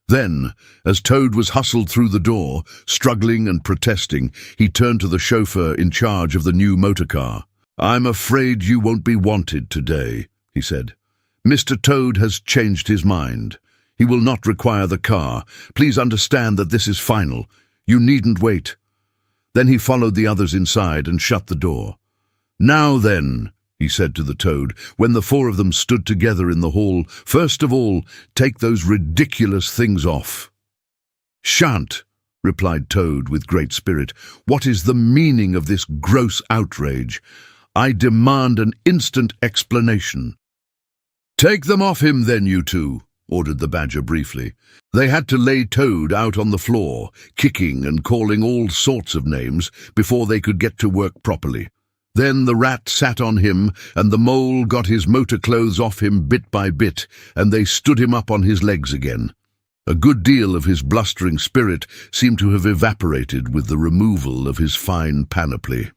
Then, as Toad was hustled through the door, struggling and protesting, he turned to the chauffeur in charge of the new motorcar. "I'm afraid you won't be wanted today," he said. "Mr. Toad has changed his mind. He will not require the car. Please understand that this is final. You needn't wait." Then he followed the others inside and shut the door. "Now then," he said to the Toad, when the four of them stood together in the hall, "first of all, take those ridiculous things off." "Shan't," replied Toad with great spirit. "What is the meaning of this gross outrage? I demand an instant explanation." "Take them off him then, you two," ordered the Badger briefly. They had to lay Toad out on the floor, kicking and calling all sorts of names before they could get to work properly. Then the Rat sat on him, and the Mole got his motor clothes off him bit by bit, and they stood him up on his legs again. A good deal of his blustering spirit seemed to have evaporated with the removal of his fine panoply.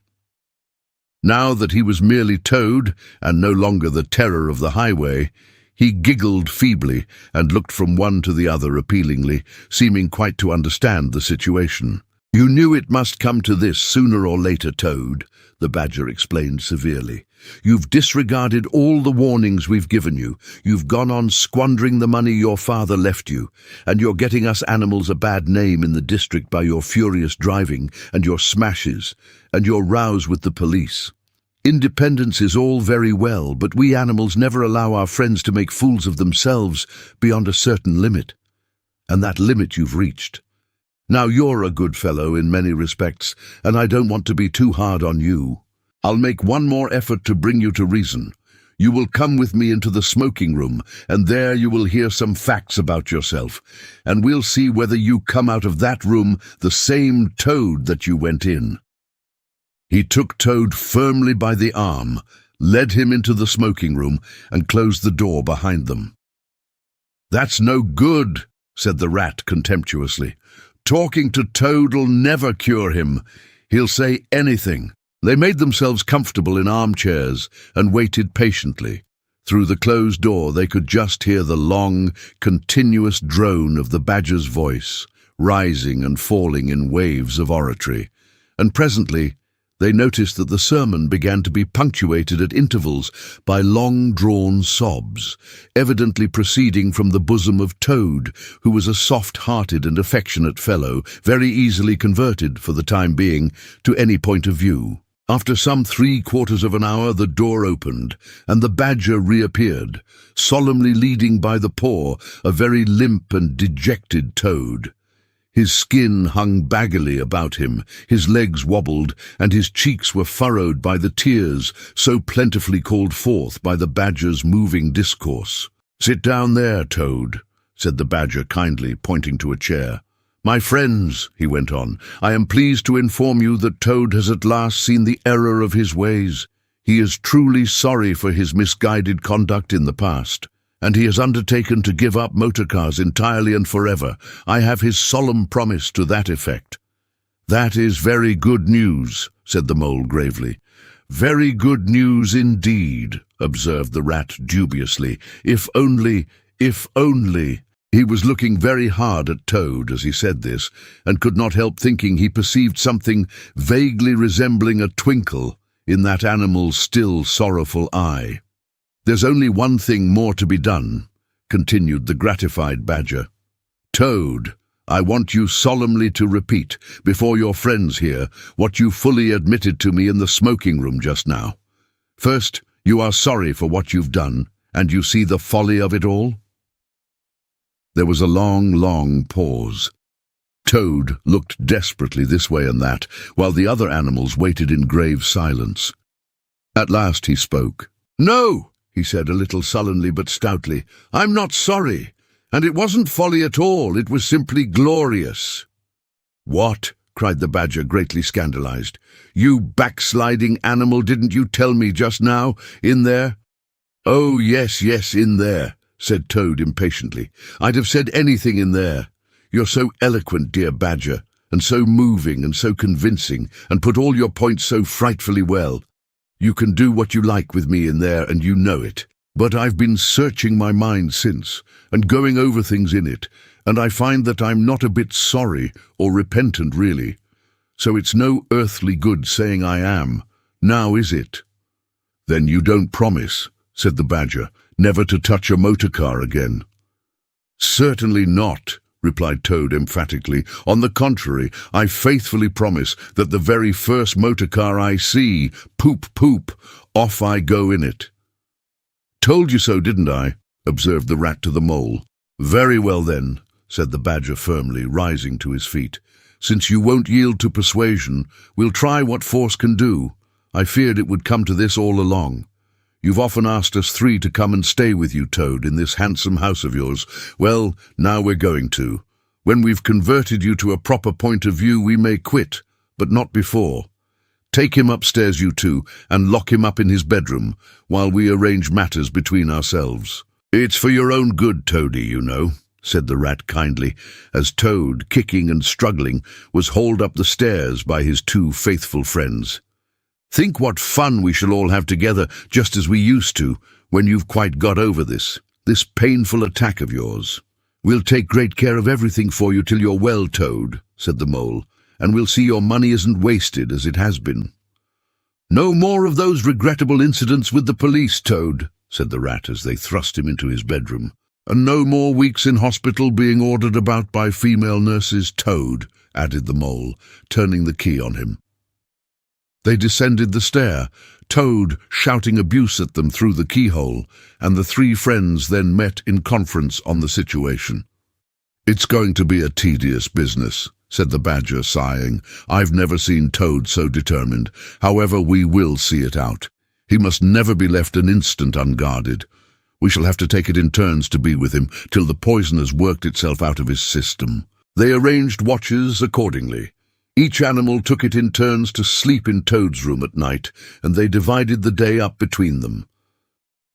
Now that he was merely Toad, and no longer the terror of the highway, he giggled feebly and looked from one to the other appealingly, seeming quite to understand the situation. "You knew it must come to this sooner or later, Toad," the Badger explained severely. "You've disregarded all the warnings we've given you. You've gone on squandering the money your father left you, and you're getting us animals a bad name in the district by your furious driving and your smashes and your rows with the police. Independence is all very well, but we animals never allow our friends to make fools of themselves beyond a certain limit, and that limit you've reached. Now you're a good fellow in many respects, and I don't want to be too hard on you. I'll make one more effort to bring you to reason. You will come with me into the smoking room, and there you will hear some facts about yourself, and we'll see whether you come out of that room the same Toad that you went in." He took Toad firmly by the arm, led him into the smoking room, and closed the door behind them. "That's no good," said the Rat contemptuously. "Talking to Toad'll never cure him. He'll say anything." They made themselves comfortable in armchairs and waited patiently. Through the closed door they could just hear the long, continuous drone of the Badger's voice, rising and falling in waves of oratory, and presently they noticed that the sermon began to be punctuated at intervals by long-drawn sobs, evidently proceeding from the bosom of Toad, who was a soft-hearted and affectionate fellow, very easily converted, for the time being, to any point of view. After some 3/4 of an hour the door opened, and the Badger reappeared, solemnly leading by the paw a very limp and dejected Toad. His skin hung baggily about him, his legs wobbled, and his cheeks were furrowed by the tears so plentifully called forth by the Badger's moving discourse. "Sit down there, Toad," said the Badger kindly, pointing to a chair. "My friends," he went on, "I am pleased to inform you that Toad has at last seen the error of his ways. He is truly sorry for his misguided conduct in the past, and he has undertaken to give up motorcars entirely and forever. I have his solemn promise to that effect." "That is very good news," said the Mole gravely. "Very good news indeed," observed the Rat dubiously. If only. He was looking very hard at Toad as he said this, and could not help thinking he perceived something vaguely resembling a twinkle in that animal's still sorrowful eye. "There's only one thing more to be done," continued the gratified Badger. "Toad, I want you solemnly to repeat, before your friends here, what you fully admitted to me in the smoking room just now. First, you are sorry for what you've done, and you see the folly of it all?" There was a long, long pause. Toad looked desperately this way and that, while the other animals waited in grave silence. At last he spoke. "No," he said a little sullenly but stoutly. "I'm not sorry. And it wasn't folly at all, it was simply glorious." "What?" cried the badger, greatly scandalized. "You backsliding animal, didn't you tell me just now, in there?" "Oh, yes, in there," said Toad impatiently. "I'd have said anything in there. You're so eloquent, dear badger, and so moving and so convincing, and put all your points so frightfully well. You can do what you like with me in there, and you know it. But I've been searching my mind since, and going over things in it, and I find that I'm not a bit sorry or repentant, really. So it's no earthly good saying I am, now is it?" "Then you don't promise," said the badger, "never to touch a motor car again?" "Certainly not," replied Toad emphatically. "On the contrary, I faithfully promise that the very first motor car I see, poop, off I go in it." "Told you so, didn't I?" observed the rat to the mole. "Very well then," said the badger firmly, rising to his feet. "Since you won't yield to persuasion, we'll try what force can do. I feared it would come to this all along. You've often asked us three to come and stay with you, Toad, in this handsome house of yours. Well, now we're going to. When we've converted you to a proper point of view, we may quit, but not before. Take him upstairs, you two, and lock him up in his bedroom, while we arrange matters between ourselves." "It's for your own good, Toady, you know," said the rat kindly, as Toad, kicking and struggling, was hauled up the stairs by his two faithful friends. "Think what fun we shall all have together, just as we used to, when you've quite got over this painful attack of yours." "We'll take great care of everything for you till you're well, Toad," said the mole, "and we'll see your money isn't wasted as it has been." "No more of those regrettable incidents with the police, Toad," said the rat as they thrust him into his bedroom. "And no more weeks in hospital being ordered about by female nurses, Toad," added the mole, turning the key on him. They descended the stair, Toad shouting abuse at them through the keyhole, and the three friends then met in conference on the situation. "It's going to be a tedious business," said the badger, sighing. "I've never seen Toad so determined. However, we will see it out. He must never be left an instant unguarded. We shall have to take it in turns to be with him till the poison has worked itself out of his system." They arranged watches accordingly. Each animal took it in turns to sleep in Toad's room at night, and they divided the day up between them.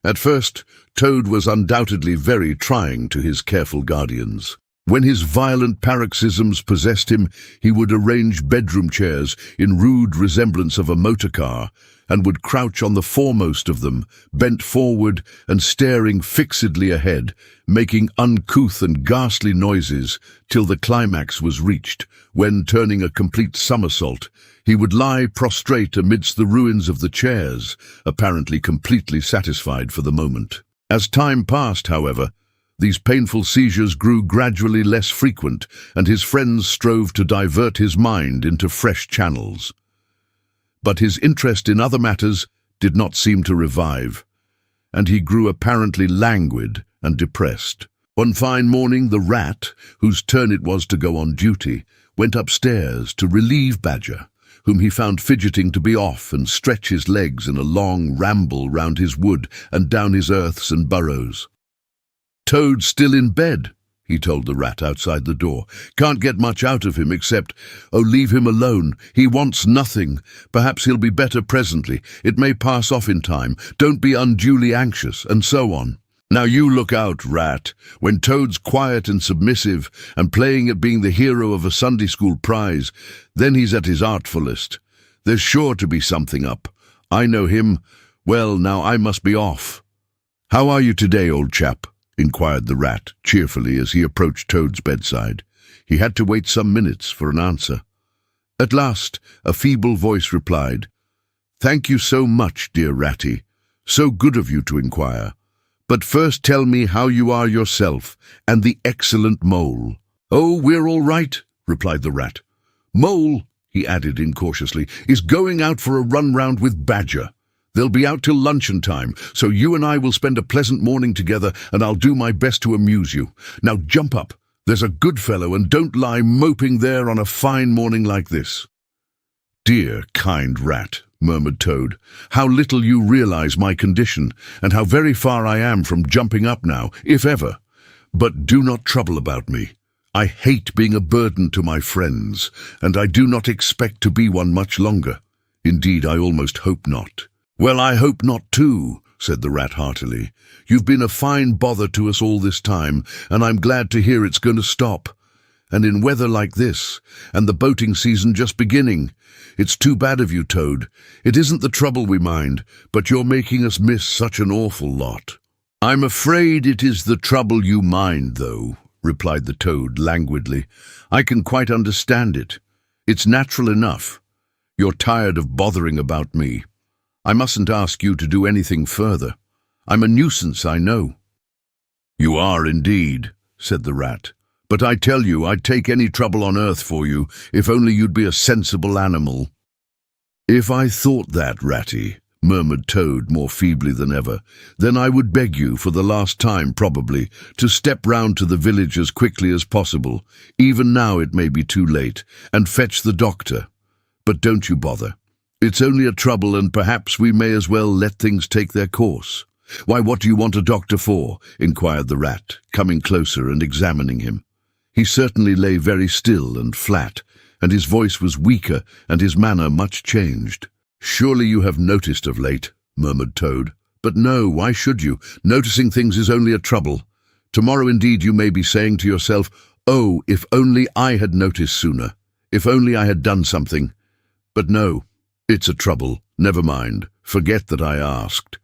At first, Toad was undoubtedly very trying to his careful guardians. When his violent paroxysms possessed him, he would arrange bedroom chairs in rude resemblance of a motor car, and would crouch on the foremost of them, bent forward and staring fixedly ahead, making uncouth and ghastly noises till the climax was reached, when, turning a complete somersault, he would lie prostrate amidst the ruins of the chairs, apparently completely satisfied for the moment. As time passed, however, these painful seizures grew gradually less frequent, and his friends strove to divert his mind into fresh channels. But his interest in other matters did not seem to revive, and he grew apparently languid and depressed. One fine morning, the rat, whose turn it was to go on duty, went upstairs to relieve Badger, whom he found fidgeting to be off and stretch his legs in a long ramble round his wood and down his earths and burrows. "Toad's still in bed," he told the rat outside the door. "Can't get much out of him except, 'Oh, leave him alone. He wants nothing. Perhaps he'll be better presently. It may pass off in time. Don't be unduly anxious,' and so on. Now you look out, rat. When Toad's quiet and submissive and playing at being the hero of a Sunday school prize, then he's at his artfullest. There's sure to be something up. I know him. Well, now I must be off." "How are you today, old chap?" inquired the rat cheerfully as he approached Toad's bedside. He had to wait some minutes for an answer. At last, a feeble voice replied, "Thank you so much, dear Ratty. So good of you to inquire. But first tell me how you are yourself, and the excellent Mole." "Oh, we're all right," replied the rat. "Mole," he added incautiously, "is going out for a run round with Badger. They'll be out till luncheon time, so you and I will spend a pleasant morning together, and I'll do my best to amuse you. Now jump up. There's a good fellow, and don't lie moping there on a fine morning like this." "Dear, kind rat," murmured Toad, "how little you realize my condition, and how very far I am from jumping up now, if ever. But do not trouble about me. I hate being a burden to my friends, and I do not expect to be one much longer. Indeed, I almost hope not." "Well, I hope not too," said the rat heartily. "You've been a fine bother to us all this time, and I'm glad to hear it's going to stop. And in weather like this, and the boating season just beginning. It's too bad of you, Toad. It isn't the trouble we mind, but you're making us miss such an awful lot." "I'm afraid it is the trouble you mind, though," replied the Toad languidly. "I can quite understand it. It's natural enough. You're tired of bothering about me. I mustn't ask you to do anything further. I'm a nuisance, I know." "You are indeed," said the rat. "But I tell you, I'd take any trouble on earth for you, if only you'd be a sensible animal." "If I thought that, Ratty," murmured Toad more feebly than ever, "then I would beg you, for the last time probably, to step round to the village as quickly as possible. Even now it may be too late, and fetch the doctor. But don't you bother. It's only a trouble, and perhaps we may as well let things take their course." "Why, what do you want a doctor for?" inquired the rat, coming closer and examining him. He certainly lay very still and flat, and his voice was weaker and his manner much changed. "Surely you have noticed of late," murmured Toad. "But no, why should you? Noticing things is only a trouble. Tomorrow indeed you may be saying to yourself, 'Oh, if only I had noticed sooner. If only I had done something.' But no, it's a trouble. Never mind. Forget that I asked."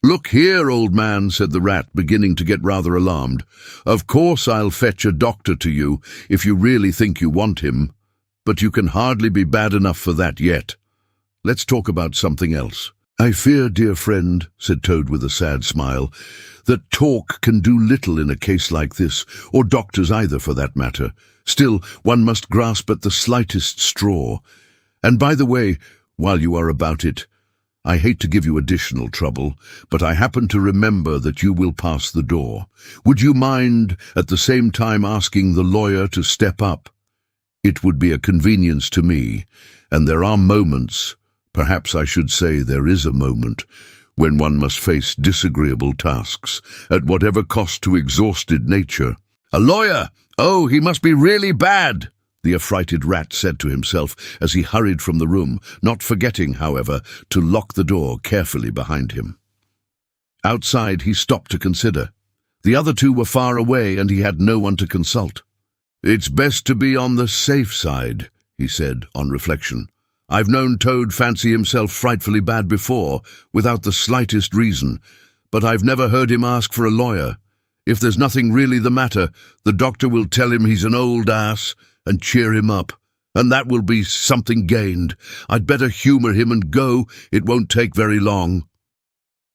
"Look here, old man," said the rat, beginning to get rather alarmed. "Of course I'll fetch a doctor to you, if you really think you want him. But you can hardly be bad enough for that yet. Let's talk about something else." "I fear, dear friend," said Toad with a sad smile, "that talk can do little in a case like this, or doctors either for that matter. Still, one must grasp at the slightest straw. And by the way, while you are about it, I hate to give you additional trouble, but I happen to remember that you will pass the door. Would you mind at the same time asking the lawyer to step up? It would be a convenience to me, and there are moments, perhaps I should say there is a moment, when one must face disagreeable tasks, at whatever cost to exhausted nature." "A lawyer? Oh, he must be really bad," the affrighted rat said to himself as he hurried from the room, not forgetting, however, to lock the door carefully behind him. Outside he stopped to consider. The other two were far away, and he had no one to consult. "It's best to be on the safe side," he said, on reflection. "I've known Toad fancy himself frightfully bad before, without the slightest reason, but I've never heard him ask for a lawyer. If there's nothing really the matter, the doctor will tell him he's an old ass and cheer him up, and that will be something gained. I'd better humour him and go. It won't take very long."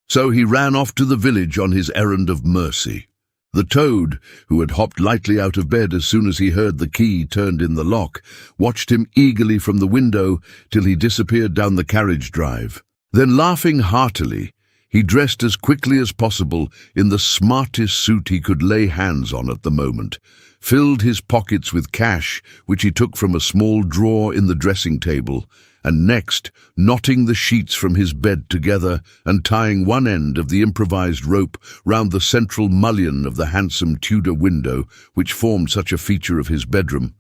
So he ran off to the village on his errand of mercy. The Toad, who had hopped lightly out of bed as soon as he heard the key turned in the lock, watched him eagerly from the window till he disappeared down the carriage drive. Then, laughing heartily, he dressed as quickly as possible in the smartest suit he could lay hands on at the moment, filled his pockets with cash, which he took from a small drawer in the dressing table, and next, knotting the sheets from his bed together and tying one end of the improvised rope round the central mullion of the handsome Tudor window which formed such a feature of his bedroom,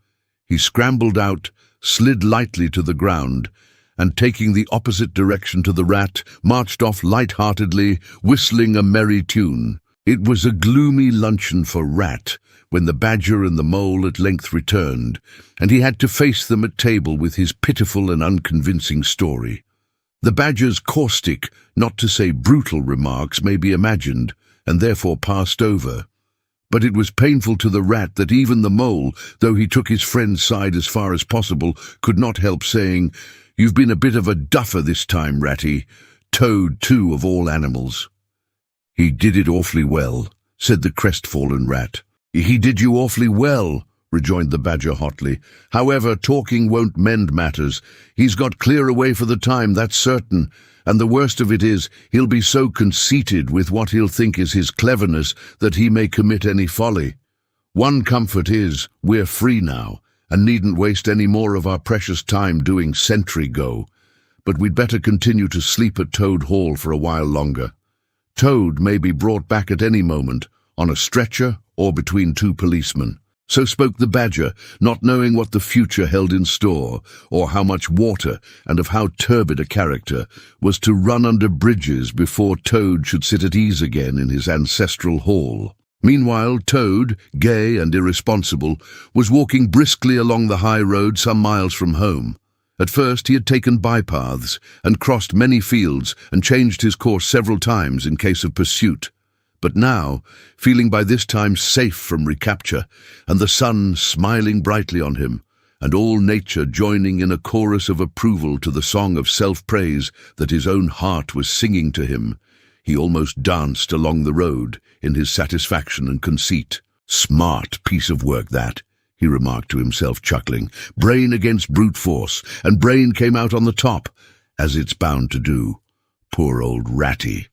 he scrambled out, slid lightly to the ground, and taking the opposite direction to the rat, marched off light-heartedly, whistling a merry tune. It was a gloomy luncheon for Rat when the badger and the mole at length returned, and he had to face them at table with his pitiful and unconvincing story. The badger's caustic, not to say brutal remarks may be imagined, and therefore passed over. But it was painful to the rat that even the mole, though he took his friend's side as far as possible, could not help saying, "You've been a bit of a duffer this time, Ratty. Toad, too, of all animals." "He did it awfully well," said the crestfallen rat. "He did you awfully well," rejoined the badger hotly. "However, talking won't mend matters. He's got clear away for the time, that's certain, and the worst of it is, he'll be so conceited with what he'll think is his cleverness that he may commit any folly. One comfort is, we're free now, and needn't waste any more of our precious time doing sentry go. But we'd better continue to sleep at Toad Hall for a while longer. Toad may be brought back at any moment, on a stretcher or between two policemen. So spoke the Badger, not knowing what the future held in store, or how much water, and of how turbid a character, was to run under bridges before Toad should sit at ease again in his ancestral hall. Meanwhile, Toad, gay and irresponsible, was walking briskly along the high road some miles from home. At first he had taken bypaths and crossed many fields and changed his course several times in case of pursuit. But now, feeling by this time safe from recapture, and the sun smiling brightly on him, and all nature joining in a chorus of approval to the song of self-praise that his own heart was singing to him, he almost danced along the road in his satisfaction and conceit. "Smart piece of work, that," he remarked to himself, chuckling. "Brain against brute force, and brain came out on the top, as it's bound to do. Poor old Ratty.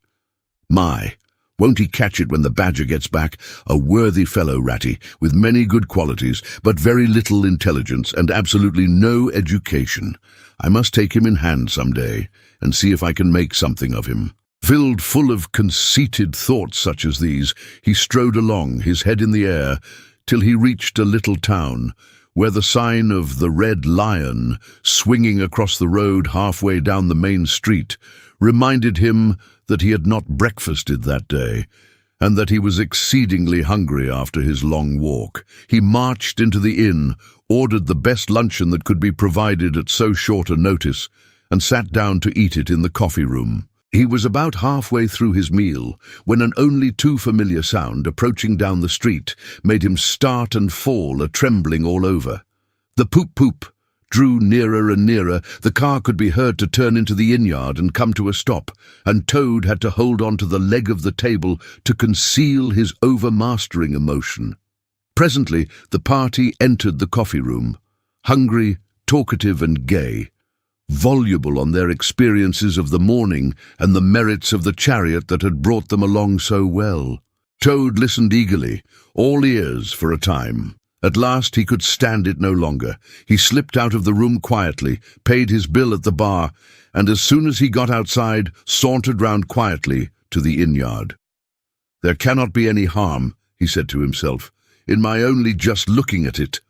My, won't he catch it when the Badger gets back? A worthy fellow, Ratty, with many good qualities, but very little intelligence and absolutely no education. I must take him in hand some day, and see if I can make something of him." Filled full of conceited thoughts such as these, he strode along, his head in the air, till he reached a little town, where the sign of the Red Lion, swinging across the road halfway down the main street, reminded him that he had not breakfasted that day, and that he was exceedingly hungry after his long walk. He marched into the inn, ordered the best luncheon that could be provided at so short a notice, and sat down to eat it in the coffee-room. He was about halfway through his meal when an only too familiar sound approaching down the street made him start and fall a-trembling all over. The poop-poop drew nearer and nearer. The car could be heard to turn into the inn-yard and come to a stop, and Toad had to hold on to the leg of the table to conceal his overmastering emotion. Presently the party entered the coffee-room, hungry, talkative and gay, voluble on their experiences of the morning and the merits of the chariot that had brought them along so well. Toad listened eagerly, all ears for a time. At last he could stand it no longer. He slipped out of the room quietly, paid his bill at the bar, and as soon as he got outside, sauntered round quietly to the inn-yard. "There cannot be any harm," he said to himself, "in my only just looking at it."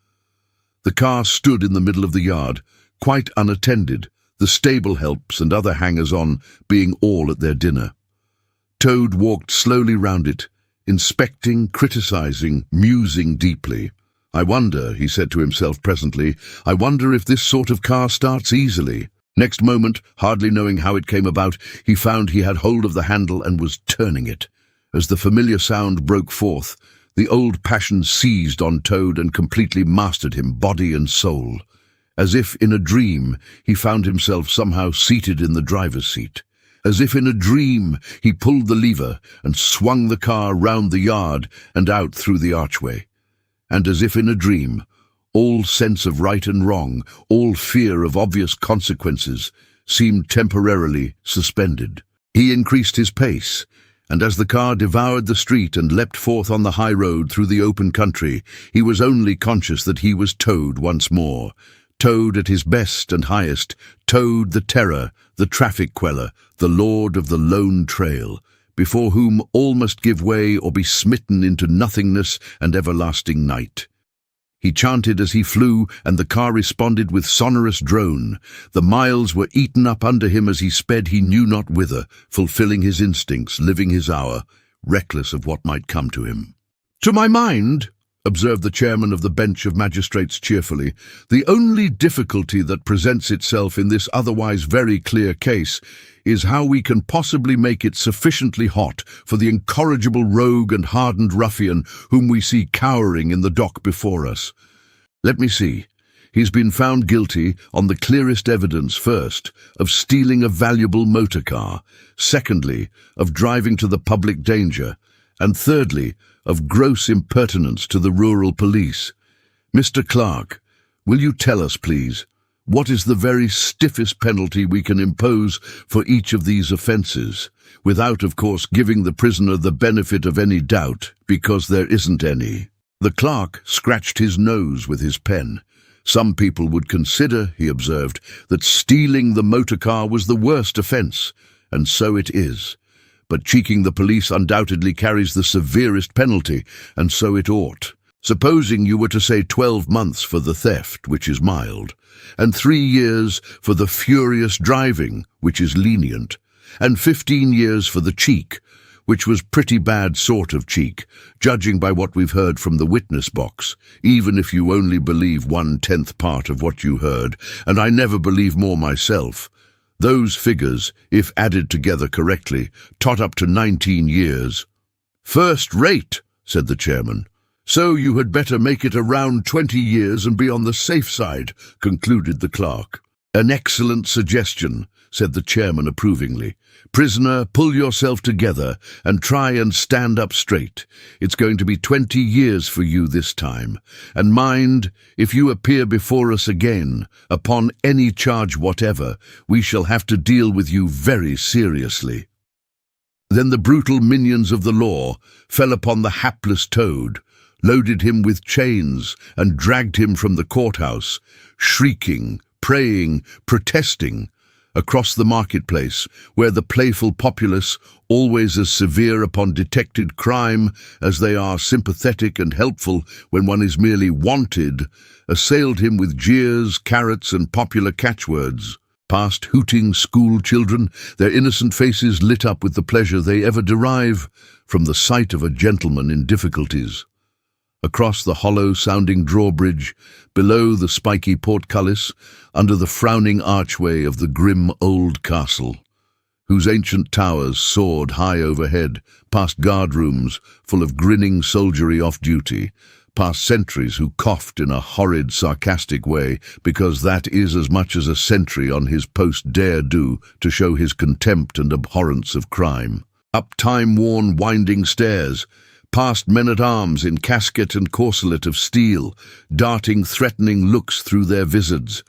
The car stood in the middle of the yard, quite unattended, the stable helps and other hangers-on being all at their dinner. Toad walked slowly round it, inspecting, criticizing, musing deeply. "I wonder," he said to himself presently, "I wonder if this sort of car starts easily." Next moment, hardly knowing how it came about, he found he had hold of the handle and was turning it. As the familiar sound broke forth, the old passion seized on Toad and completely mastered him, body and soul. As if in a dream, he found himself somehow seated in the driver's seat. As if in a dream, he pulled the lever and swung the car round the yard and out through the archway. And as if in a dream, all sense of right and wrong, all fear of obvious consequences, seemed temporarily suspended. He increased his pace, and as the car devoured the street and leapt forth on the high road through the open country, he was only conscious that he was Toad once more. Toad at his best and highest, Toad the terror, the traffic queller, the lord of the lone trail, before whom all must give way or be smitten into nothingness and everlasting night. He chanted as he flew, and the car responded with sonorous drone. The miles were eaten up under him as he sped he knew not whither, fulfilling his instincts, living his hour, reckless of what might come to him. "To my mind," observed the chairman of the bench of magistrates cheerfully, "the only difficulty that presents itself in this otherwise very clear case is how we can possibly make it sufficiently hot for the incorrigible rogue and hardened ruffian whom we see cowering in the dock before us. Let me see. He's been found guilty, on the clearest evidence, first, of stealing a valuable motor car, secondly, of driving to the public danger, and thirdly, of gross impertinence to the rural police. Mr. Clerk, will you tell us, please, what is the very stiffest penalty we can impose for each of these offences, without, of course, giving the prisoner the benefit of any doubt, because there isn't any?" The clerk scratched his nose with his pen. Some people would consider, he observed, that stealing the motorcar was the worst offence, and so it is. But cheeking the police undoubtedly carries the severest penalty, and so it ought. Supposing you were to say 12 months for the theft, which is mild, and 3 years for the furious driving, which is lenient, and 15 years for the cheek, which was pretty bad sort of cheek, judging by what we've heard from the witness box, even if you only believe 1/10 part of what you heard, and I never believe more myself. Those figures, if added together correctly, tot up to 19 years. "First rate," said the chairman. "So you had better make it around 20 years and be on the safe side," concluded the clerk. "An excellent suggestion," said the chairman approvingly. "Prisoner, pull yourself together and try and stand up straight. It's going to be 20 years for you this time. And mind, if you appear before us again, upon any charge whatever, we shall have to deal with you very seriously." Then the brutal minions of the law fell upon the hapless Toad, loaded him with chains, and dragged him from the courthouse, shrieking, praying, protesting, across the marketplace, where the playful populace, always as severe upon detected crime as they are sympathetic and helpful when one is merely wanted, assailed him with jeers, carrots, and popular catchwords. Past hooting school children, their innocent faces lit up with the pleasure they ever derive from the sight of a gentleman in difficulties. Across the hollow-sounding drawbridge, below the spiky portcullis, under the frowning archway of the grim old castle, whose ancient towers soared high overhead, past guard-rooms full of grinning soldiery off duty, past sentries who coughed in a horrid, sarcastic way, because that is as much as a sentry on his post dare do to show his contempt and abhorrence of crime. Up time-worn winding stairs, past men-at-arms in casket and corselet of steel, darting threatening looks through their vizards,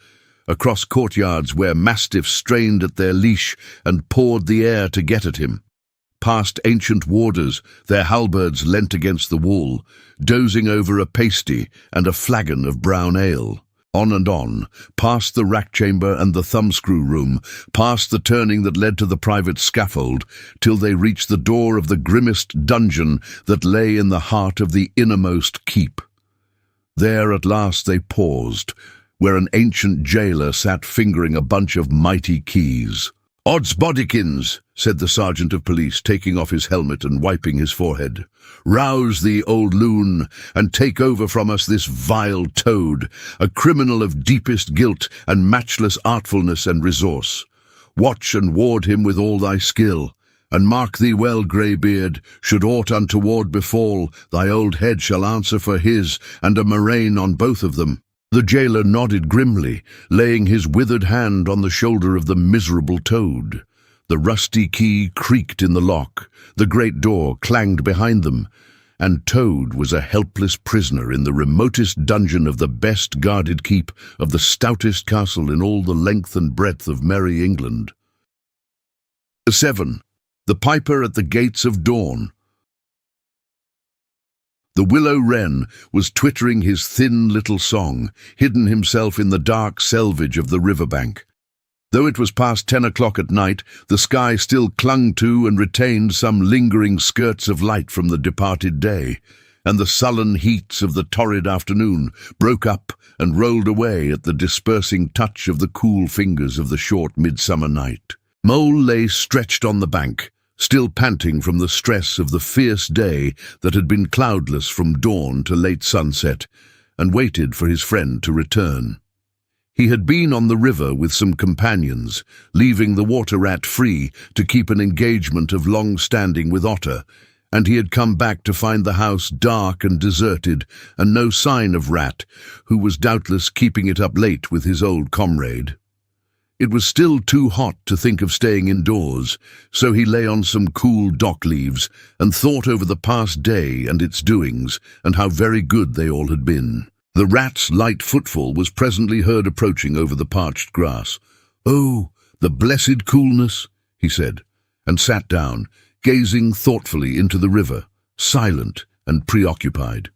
across courtyards where mastiffs strained at their leash and pawed the air to get at him, past ancient warders, their halberds leant against the wall, dozing over a pasty and a flagon of brown ale. On and on, past the rack-chamber and the thumbscrew room, past the turning that led to the private scaffold, till they reached the door of the grimmest dungeon that lay in the heart of the innermost keep. There at last they paused, where an ancient jailer sat fingering a bunch of mighty keys. "Odds bodikins," said the sergeant of police, taking off his helmet and wiping his forehead. "Rouse thee, old loon, and take over from us this vile Toad, a criminal of deepest guilt and matchless artfulness and resource. Watch and ward him with all thy skill, and mark thee well, greybeard, should aught untoward befall, thy old head shall answer for his, and a murrain on both of them." The jailer nodded grimly, laying his withered hand on the shoulder of the miserable Toad. The rusty key creaked in the lock, the great door clanged behind them, and Toad was a helpless prisoner in the remotest dungeon of the best guarded keep of the stoutest castle in all the length and breadth of merry England. 7. The Piper at the Gates of Dawn. The willow wren was twittering his thin little song, hidden himself in the dark selvage of the riverbank. Though it was past 10 o'clock at night, the sky still clung to and retained some lingering skirts of light from the departed day, and the sullen heats of the torrid afternoon broke up and rolled away at the dispersing touch of the cool fingers of the short midsummer night. Mole lay stretched on the bank, still panting from the stress of the fierce day that had been cloudless from dawn to late sunset, and waited for his friend to return. He had been on the river with some companions, leaving the water rat free to keep an engagement of long standing with Otter, and he had come back to find the house dark and deserted, and no sign of Rat, who was doubtless keeping it up late with his old comrade. It was still too hot to think of staying indoors, so he lay on some cool dock leaves and thought over the past day and its doings, and how very good they all had been. The rat's light footfall was presently heard approaching over the parched grass. "Oh, the blessed coolness," he said, and sat down, gazing thoughtfully into the river, silent and preoccupied.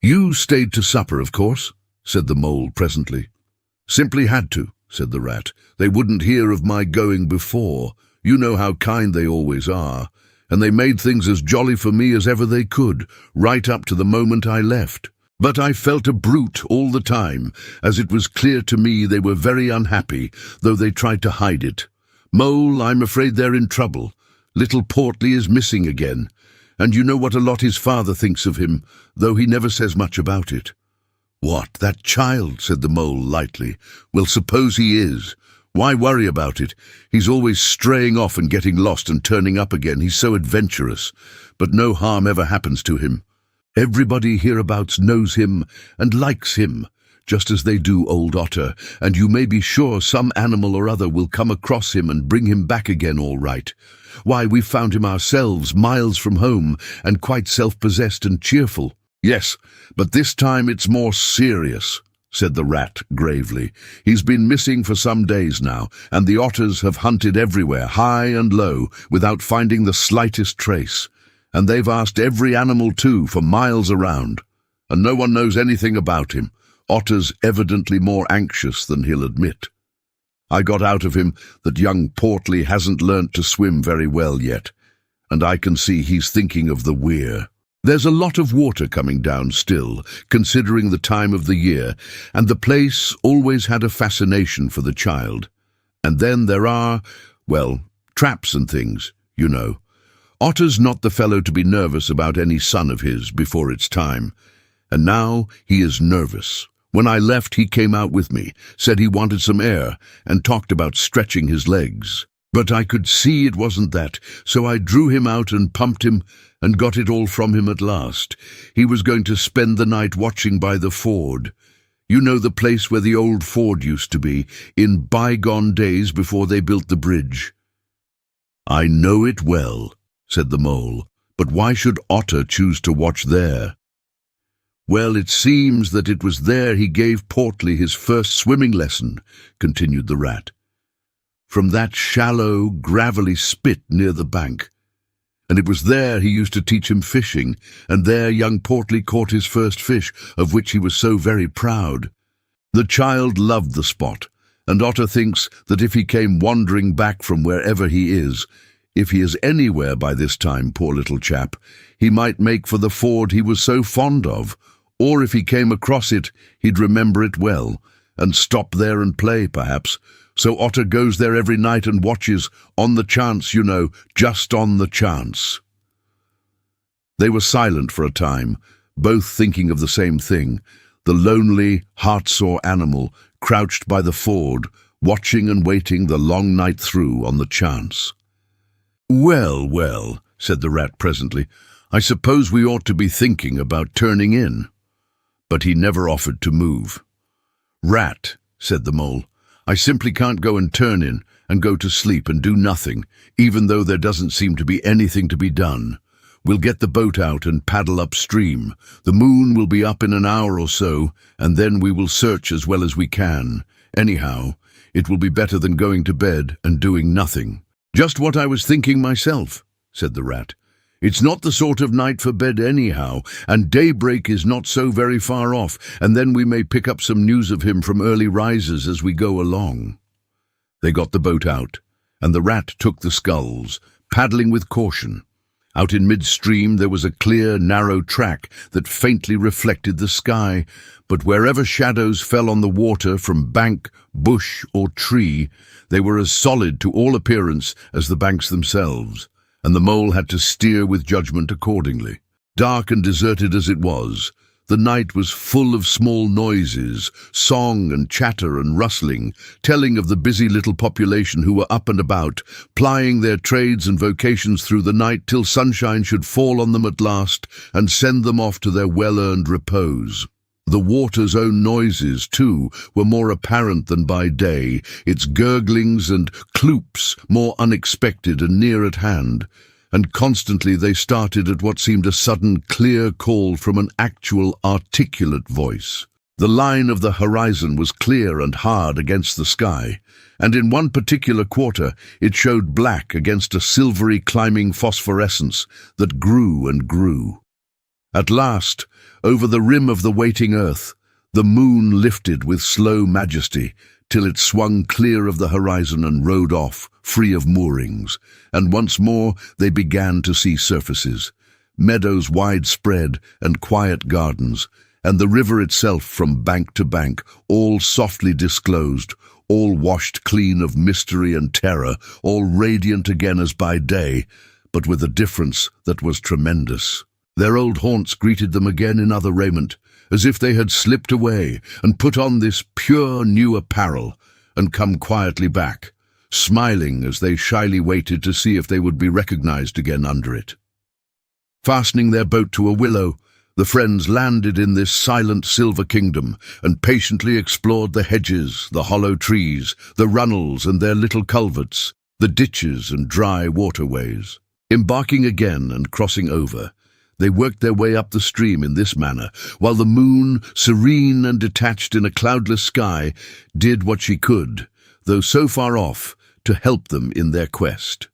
"You stayed to supper, of course," said the mole presently. "Simply had to," said the rat. "They wouldn't hear of my going before. You know how kind they always are. And they made things as jolly for me as ever they could, right up to the moment I left. But I felt a brute all the time, as it was clear to me they were very unhappy, though they tried to hide it. Mole, I'm afraid they're in trouble. Little Portly is missing again, and you know what a lot his father thinks of him, though he never says much about it." "What, that child?" said the mole lightly. "Well, suppose he is. Why worry about it? He's always straying off and getting lost and turning up again. He's so adventurous, but no harm ever happens to him. Everybody hereabouts knows him and likes him, just as they do old Otter, and you may be sure some animal or other will come across him and bring him back again all right. Why, we found him ourselves, miles from home, and quite self-possessed and cheerful." "Yes, but this time it's more serious," said the rat gravely. "He's been missing for some days now, and the otters have hunted everywhere, high and low, without finding the slightest trace. And they've asked every animal too, for miles around. And no one knows anything about him. Otter's evidently more anxious than he'll admit. I got out of him that young Portly hasn't learnt to swim very well yet, and I can see he's thinking of the weir. There's a lot of water coming down still, considering the time of the year, and the place always had a fascination for the child. And then there are, well, traps and things, you know. Otter's not the fellow to be nervous about any son of his before it's time, and now he is nervous. When I left, he came out with me, said he wanted some air, and talked about stretching his legs. But I could see it wasn't that, so I drew him out and pumped him and got it all from him at last. He was going to spend the night watching by the ford. You know the place where the old ford used to be, in bygone days before they built the bridge." "I know it well," said the mole, "but why should Otter choose to watch there?" "Well, it seems that it was there he gave Portly his first swimming lesson," continued the rat. "From that shallow, gravelly spit near the bank. And it was there he used to teach him fishing, and there young Portly caught his first fish, of which he was so very proud. The child loved the spot, and Otter thinks that if he came wandering back from wherever he is, if he is anywhere by this time, poor little chap, he might make for the ford he was so fond of, or if he came across it, he'd remember it well, and stop there and play, perhaps. So Otter goes there every night and watches, on the chance, you know, just on the chance." They were silent for a time, both thinking of the same thing, the lonely, heart-sore animal crouched by the ford, watching and waiting the long night through on the chance. "Well, well," said the rat presently, "I suppose we ought to be thinking about turning in." But he never offered to move. "Rat," said the mole, "I simply can't go and turn in and go to sleep and do nothing, even though there doesn't seem to be anything to be done. We'll get the boat out and paddle upstream. The moon will be up in an hour or so, and then we will search as well as we can. Anyhow, it will be better than going to bed and doing nothing." "Just what I was thinking myself," said the rat. "It's not the sort of night for bed anyhow, and daybreak is not so very far off, and then we may pick up some news of him from early risers as we go along." They got the boat out, and the rat took the sculls, paddling with caution. Out in midstream there was a clear, narrow track that faintly reflected the sky, but wherever shadows fell on the water from bank, bush, or tree, they were as solid to all appearance as the banks themselves, and the mole had to steer with judgment accordingly. Dark and deserted as it was, the night was full of small noises, song and chatter and rustling, telling of the busy little population who were up and about, plying their trades and vocations through the night till sunshine should fall on them at last and send them off to their well-earned repose. The water's own noises, too, were more apparent than by day, its gurglings and cloops more unexpected and near at hand, and constantly they started at what seemed a sudden clear call from an actual articulate voice. The line of the horizon was clear and hard against the sky, and in one particular quarter it showed black against a silvery climbing phosphorescence that grew and grew. At last, Over the rim of the waiting earth, the moon lifted with slow majesty, till it swung clear of the horizon and rode off, free of moorings, and once more they began to see surfaces, meadows widespread and quiet gardens, and the river itself from bank to bank, all softly disclosed, all washed clean of mystery and terror, all radiant again as by day, but with a difference that was tremendous. Their old haunts greeted them again in other raiment, as if they had slipped away and put on this pure new apparel, and come quietly back, smiling as they shyly waited to see if they would be recognized again under it. Fastening their boat to a willow, the friends landed in this silent silver kingdom and patiently explored the hedges, the hollow trees, the runnels and their little culverts, the ditches and dry waterways. Embarking again and crossing over, they worked their way up the stream in this manner, while the moon, serene and detached in a cloudless sky, did what she could, though so far off, to help them in their quest.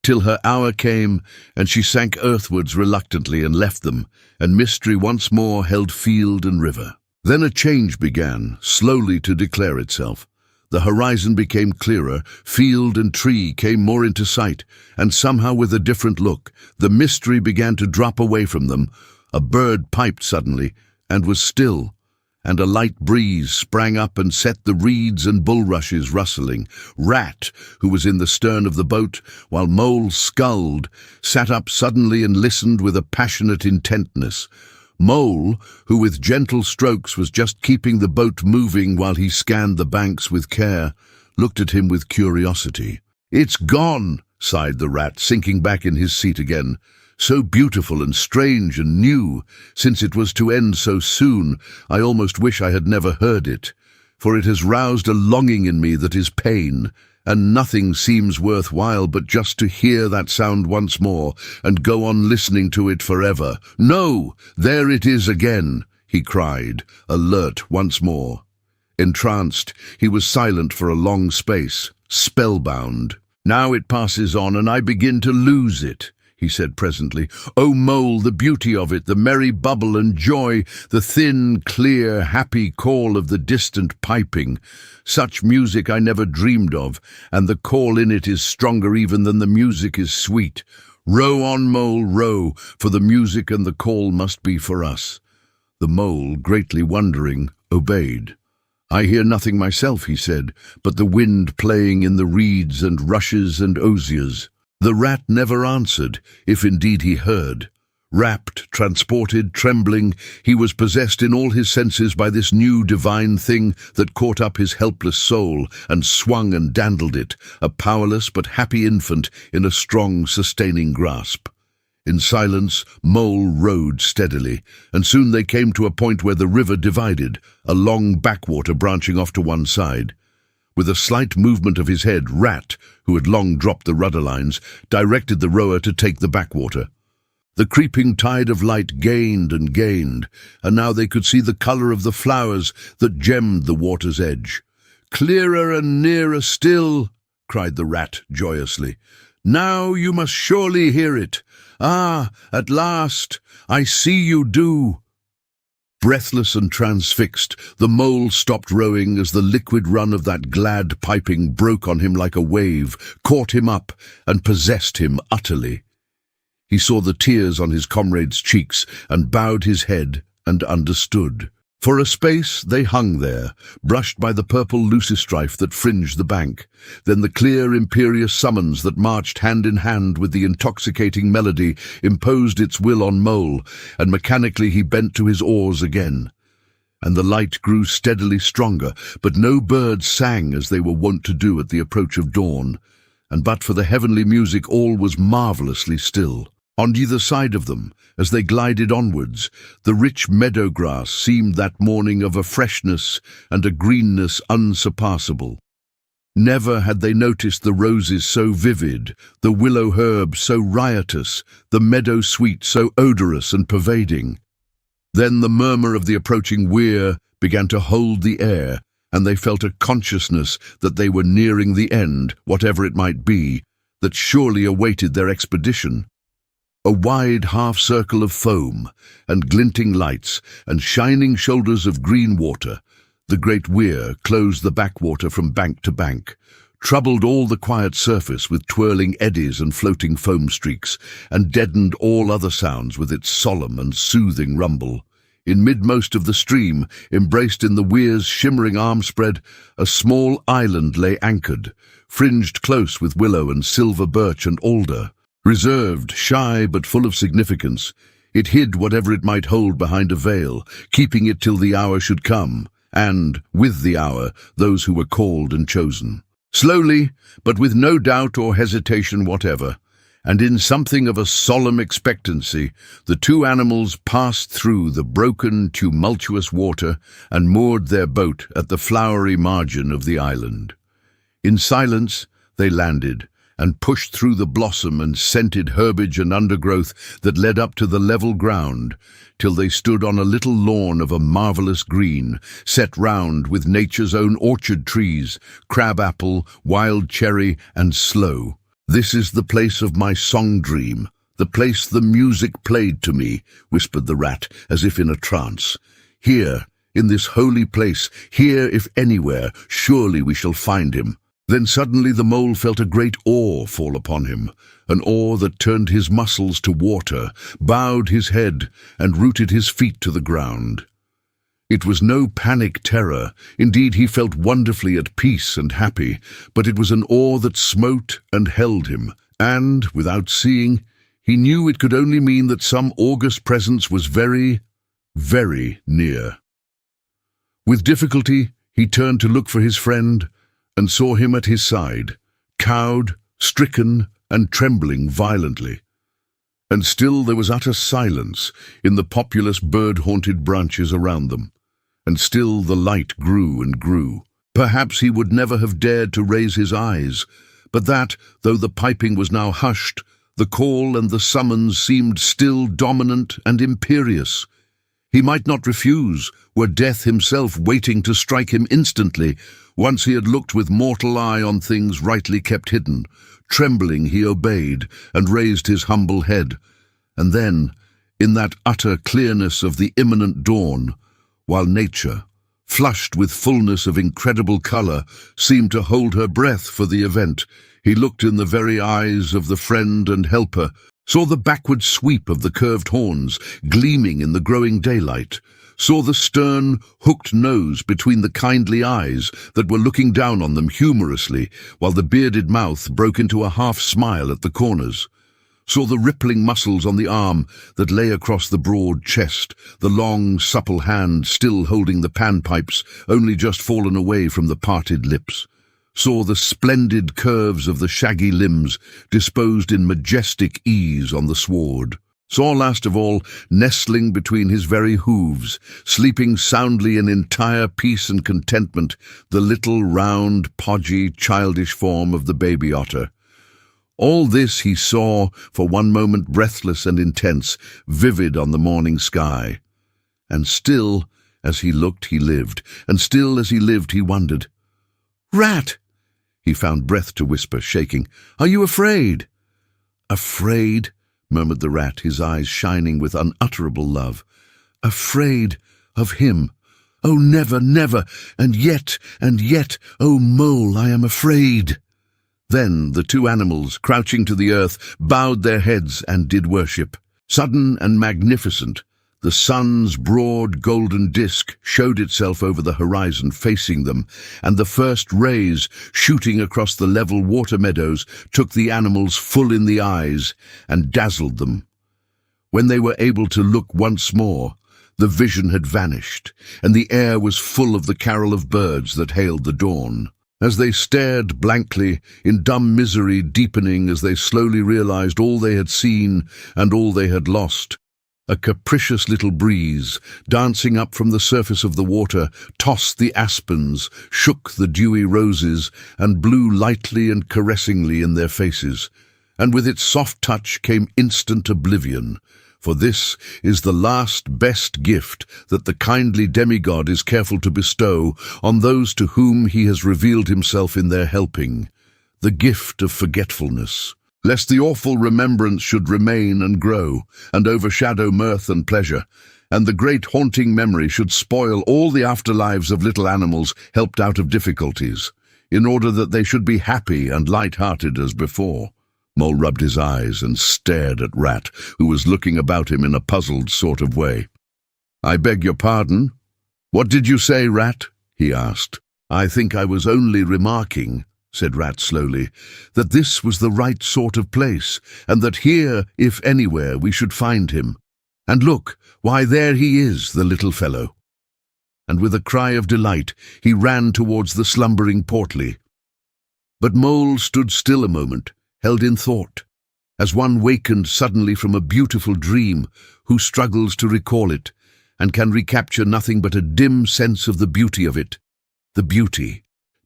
Till her hour came, and she sank earthwards reluctantly and left them, and mystery once more held field and river. Then a change began, slowly to declare itself. The horizon became clearer, field and tree came more into sight, and somehow with a different look, the mystery began to drop away from them. A bird piped suddenly, and was still, and a light breeze sprang up and set the reeds and bulrushes rustling. Rat, who was in the stern of the boat, while Mole sculled, sat up suddenly and listened with a passionate intentness. Mole, who with gentle strokes was just keeping the boat moving while he scanned the banks with care, looked at him with curiosity. "It's gone," sighed the Rat, sinking back in his seat again. "So beautiful and strange and new, since it was to end so soon, I almost wish I had never heard it, for it has roused a longing in me that is pain, and nothing seems worthwhile but just to hear that sound once more and go on listening to it forever. No, there it is again," he cried, alert once more. Entranced, he was silent for a long space, spellbound. "Now it passes on, and I begin to lose it," he said presently. "O Mole, the beauty of it, the merry bubble and joy, the thin, clear, happy call of the distant piping. Such music I never dreamed of, and the call in it is stronger even than the music is sweet. Row on, Mole, row, for the music and the call must be for us." The Mole, greatly wondering, obeyed. "I hear nothing myself," he said, "but the wind playing in the reeds and rushes and osiers." The Rat never answered, if indeed he heard. Rapt, transported, trembling, he was possessed in all his senses by this new divine thing that caught up his helpless soul and swung and dandled it, a powerless but happy infant in a strong, sustaining grasp. In silence, Mole rowed steadily, and soon they came to a point where the river divided, a long backwater branching off to one side. With a slight movement of his head, Rat, who had long dropped the rudder lines, directed the rower to take the backwater. The creeping tide of light gained and gained, and now they could see the colour of the flowers that gemmed the water's edge. "Clearer and nearer still," cried the Rat joyously. "Now you must surely hear it. Ah, at last, I see you do." Breathless and transfixed, the Mole stopped rowing as the liquid run of that glad piping broke on him like a wave, caught him up, and possessed him utterly. He saw the tears on his comrade's cheeks, and bowed his head, and understood. For a space they hung there, brushed by the purple lucistrife that fringed the bank, then the clear imperious summons that marched hand in hand with the intoxicating melody imposed its will on Mole, and mechanically he bent to his oars again. And the light grew steadily stronger, but no birds sang as they were wont to do at the approach of dawn, and but for the heavenly music all was marvellously still. On either side of them, as they glided onwards, the rich meadow grass seemed that morning of a freshness and a greenness unsurpassable. Never had they noticed the roses so vivid, the willow herb so riotous, the meadow sweet so odorous and pervading. Then the murmur of the approaching weir began to hold the air, and they felt a consciousness that they were nearing the end, whatever it might be, that surely awaited their expedition. a wide half-circle of foam, and glinting lights, and shining shoulders of green water. The great weir closed the backwater from bank to bank, troubled all the quiet surface with twirling eddies and floating foam streaks, and deadened all other sounds with its solemn and soothing rumble. In midmost of the stream, embraced in the weir's shimmering arm spread, a small island lay anchored, fringed close with willow and silver birch and alder. Reserved, shy, but full of significance, it hid whatever it might hold behind a veil, keeping it till the hour should come, and, with the hour, those who were called and chosen. Slowly, but with no doubt or hesitation whatever, and in something of a solemn expectancy, the two animals passed through the broken, tumultuous water and moored their boat at the flowery margin of the island. In silence, they landed, and pushed through the blossom and scented herbage and undergrowth that led up to the level ground, till they stood on a little lawn of a marvellous green, set round with nature's own orchard trees, crab-apple, wild cherry, and sloe. "This is the place of my song-dream, the place the music played to me," whispered the rat, as if in a trance. "Here, in this holy place, here if anywhere, surely we shall find him." Then suddenly the mole felt a great awe fall upon him, an awe that turned his muscles to water, bowed his head, and rooted his feet to the ground. It was no panic terror, indeed he felt wonderfully at peace and happy, but it was an awe that smote and held him, and, without seeing, he knew it could only mean that some august presence was very, very near. With difficulty, he turned to look for his friend, and saw him at his side, cowed, stricken, and trembling violently. And still there was utter silence in the populous bird-haunted branches around them, and still the light grew and grew. Perhaps he would never have dared to raise his eyes, but that, though the piping was now hushed, the call and the summons seemed still dominant and imperious. He might not refuse, were death himself waiting to strike him instantly. Once he had looked with mortal eye on things rightly kept hidden. Trembling he obeyed, and raised his humble head. And then, in that utter clearness of the imminent dawn, while nature, flushed with fullness of incredible colour, seemed to hold her breath for the event, he looked in the very eyes of the friend and helper, saw the backward sweep of the curved horns gleaming in the growing daylight, saw the stern, hooked nose between the kindly eyes that were looking down on them humorously, while the bearded mouth broke into a half-smile at the corners, saw the rippling muscles on the arm that lay across the broad chest, the long, supple hand still holding the panpipes, only just fallen away from the parted lips, saw the splendid curves of the shaggy limbs disposed in majestic ease on the sward, saw last of all, nestling between his very hooves, sleeping soundly in entire peace and contentment, the little round, podgy, childish form of the baby otter. All this he saw, for one moment breathless and intense, vivid on the morning sky. And still, as he looked, he lived, and still as he lived, he wondered. "Rat!" He found breath to whisper, shaking. "Are you afraid?" "Afraid?" murmured the rat, his eyes shining with unutterable love. "Afraid of him? Oh, never, never! And yet, oh, mole, I am afraid!" Then the two animals, crouching to the earth, bowed their heads and did worship. Sudden and magnificent, the sun's broad golden disk showed itself over the horizon facing them, and the first rays, shooting across the level water meadows, took the animals full in the eyes and dazzled them. When they were able to look once more, the vision had vanished, and the air was full of the carol of birds that hailed the dawn. As they stared blankly, in dumb misery deepening as they slowly realized all they had seen and all they had lost, a capricious little breeze, dancing up from the surface of the water, tossed the aspens, shook the dewy roses, and blew lightly and caressingly in their faces. And with its soft touch came instant oblivion, for this is the last best gift that the kindly demigod is careful to bestow on those to whom he has revealed himself in their helping, the gift of forgetfulness. lest the awful remembrance should remain and grow, and overshadow mirth and pleasure, and the great haunting memory should spoil all the afterlives of little animals helped out of difficulties, in order that they should be happy and light-hearted as before. Mole rubbed his eyes and stared at Rat, who was looking about him in a puzzled sort of way. "I beg your pardon? What did you say, Rat?" he asked. "I think I was only remarking," said Rat slowly, "that this was the right sort of place, and that here, if anywhere, we should find him. And look, why, there he is, the little fellow." And with a cry of delight, he ran towards the slumbering Portly. But Mole stood still a moment, held in thought, as one wakened suddenly from a beautiful dream, who struggles to recall it, and can recapture nothing but a dim sense of the beauty of it, the beauty,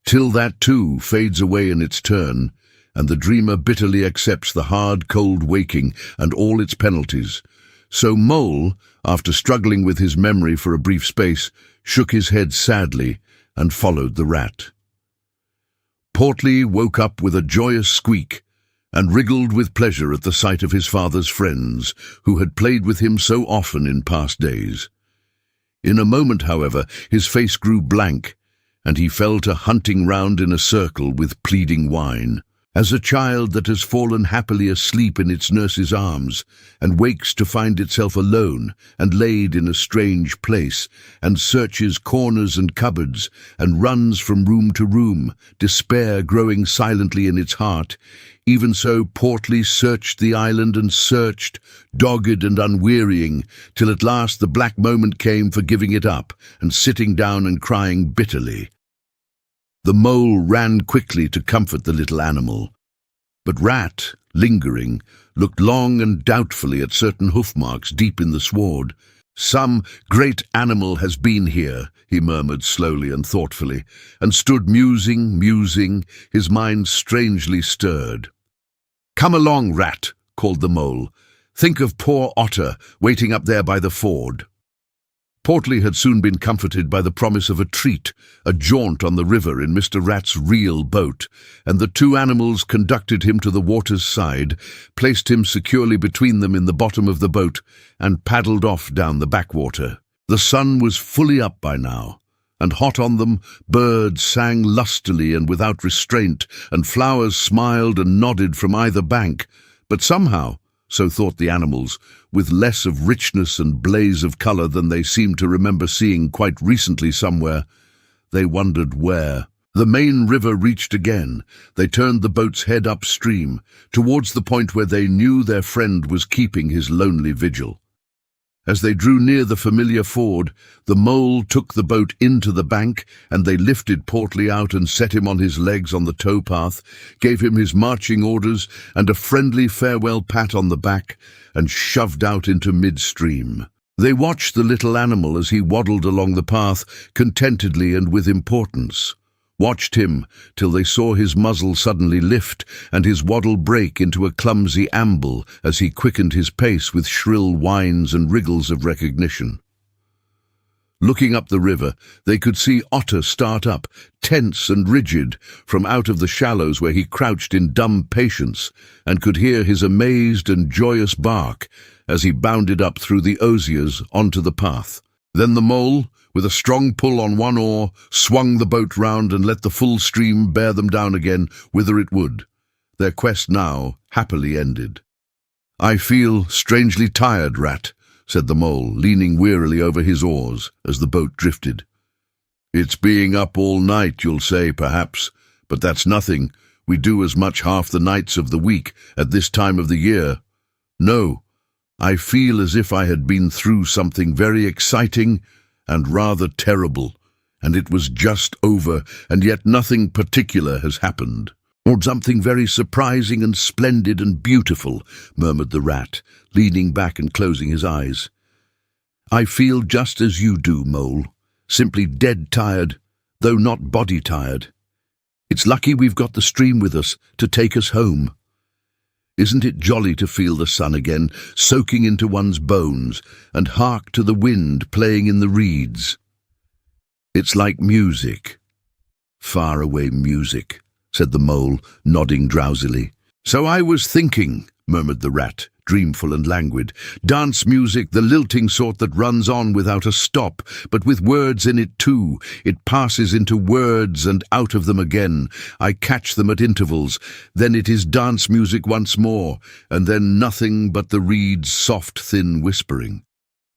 till that too fades away in its turn, and the dreamer bitterly accepts the hard, cold waking and all its penalties. So Mole, after struggling with his memory for a brief space, shook his head sadly and followed the Rat. Portly woke up with a joyous squeak, and wriggled with pleasure at the sight of his father's friends, who had played with him so often in past days. In a moment, however, his face grew blank, and he fell to hunting round in a circle with pleading whine, as a child that has fallen happily asleep in its nurse's arms, and wakes to find itself alone and laid in a strange place, and searches corners and cupboards, and runs from room to room, despair growing silently in its heart. Even so Portly searched the island and searched, dogged and unwearying, till at last the black moment came for giving it up and sitting down and crying bitterly. The Mole ran quickly to comfort the little animal, but Rat, lingering, looked long and doubtfully at certain hoof marks deep in the sward. "Some great animal has been here," he murmured slowly and thoughtfully, and stood musing, his mind strangely stirred. "Come along, Rat," called the Mole. "Think of poor Otter waiting up there by the ford." Portly had soon been comforted by the promise of a treat, a jaunt on the river in Mr. Rat's real boat, and the two animals conducted him to the water's side, placed him securely between them in the bottom of the boat, and paddled off down the backwater. The sun was fully up by now, and hot on them, birds sang lustily and without restraint, and flowers smiled and nodded from either bank, but somehow, so thought the animals, with less of richness and blaze of colour than they seemed to remember seeing quite recently somewhere. They wondered where. The main river reached again. They turned the boat's head upstream, towards the point where they knew their friend was keeping his lonely vigil. As they drew near the familiar ford, the Mole took the boat into the bank, and they lifted Portly out and set him on his legs on the towpath, gave him his marching orders and a friendly farewell pat on the back, and shoved out into midstream. They watched the little animal as he waddled along the path, contentedly and with importance. Watched him till they saw his muzzle suddenly lift and his waddle break into a clumsy amble as he quickened his pace with shrill whines and wriggles of recognition. Looking up the river, they could see Otter start up, tense and rigid, from out of the shallows where he crouched in dumb patience, and could hear his amazed and joyous bark as he bounded up through the osiers onto the path. Then the Mole, with a strong pull on one oar, swung the boat round and let the full stream bear them down again whither it would. Their quest now happily ended. "I feel strangely tired, Rat," said the Mole, leaning wearily over his oars as the boat drifted. "It's being up all night, you'll say, perhaps, but that's nothing. We do as much half the nights of the week at this time of the year. No, I feel as if I had been through something very exciting and rather terrible, and it was just over, and yet nothing particular has happened." "Or something very surprising and splendid and beautiful," murmured the Rat, leaning back and closing his eyes. "I feel just as you do, Mole, simply dead tired, though not body tired. It's lucky we've got the stream with us to take us home. Isn't it jolly to feel the sun again, soaking into one's bones, and hark to the wind playing in the reeds? It's like music, far-away music," said the Mole, nodding drowsily. "So I was thinking," murmured the rat, dreamful and languid. "Dance music, the lilting sort that runs on without a stop, but with words in it too. It passes into words and out of them again. I catch them at intervals. Then it is dance music once more, and then nothing but the reed's soft, thin whispering."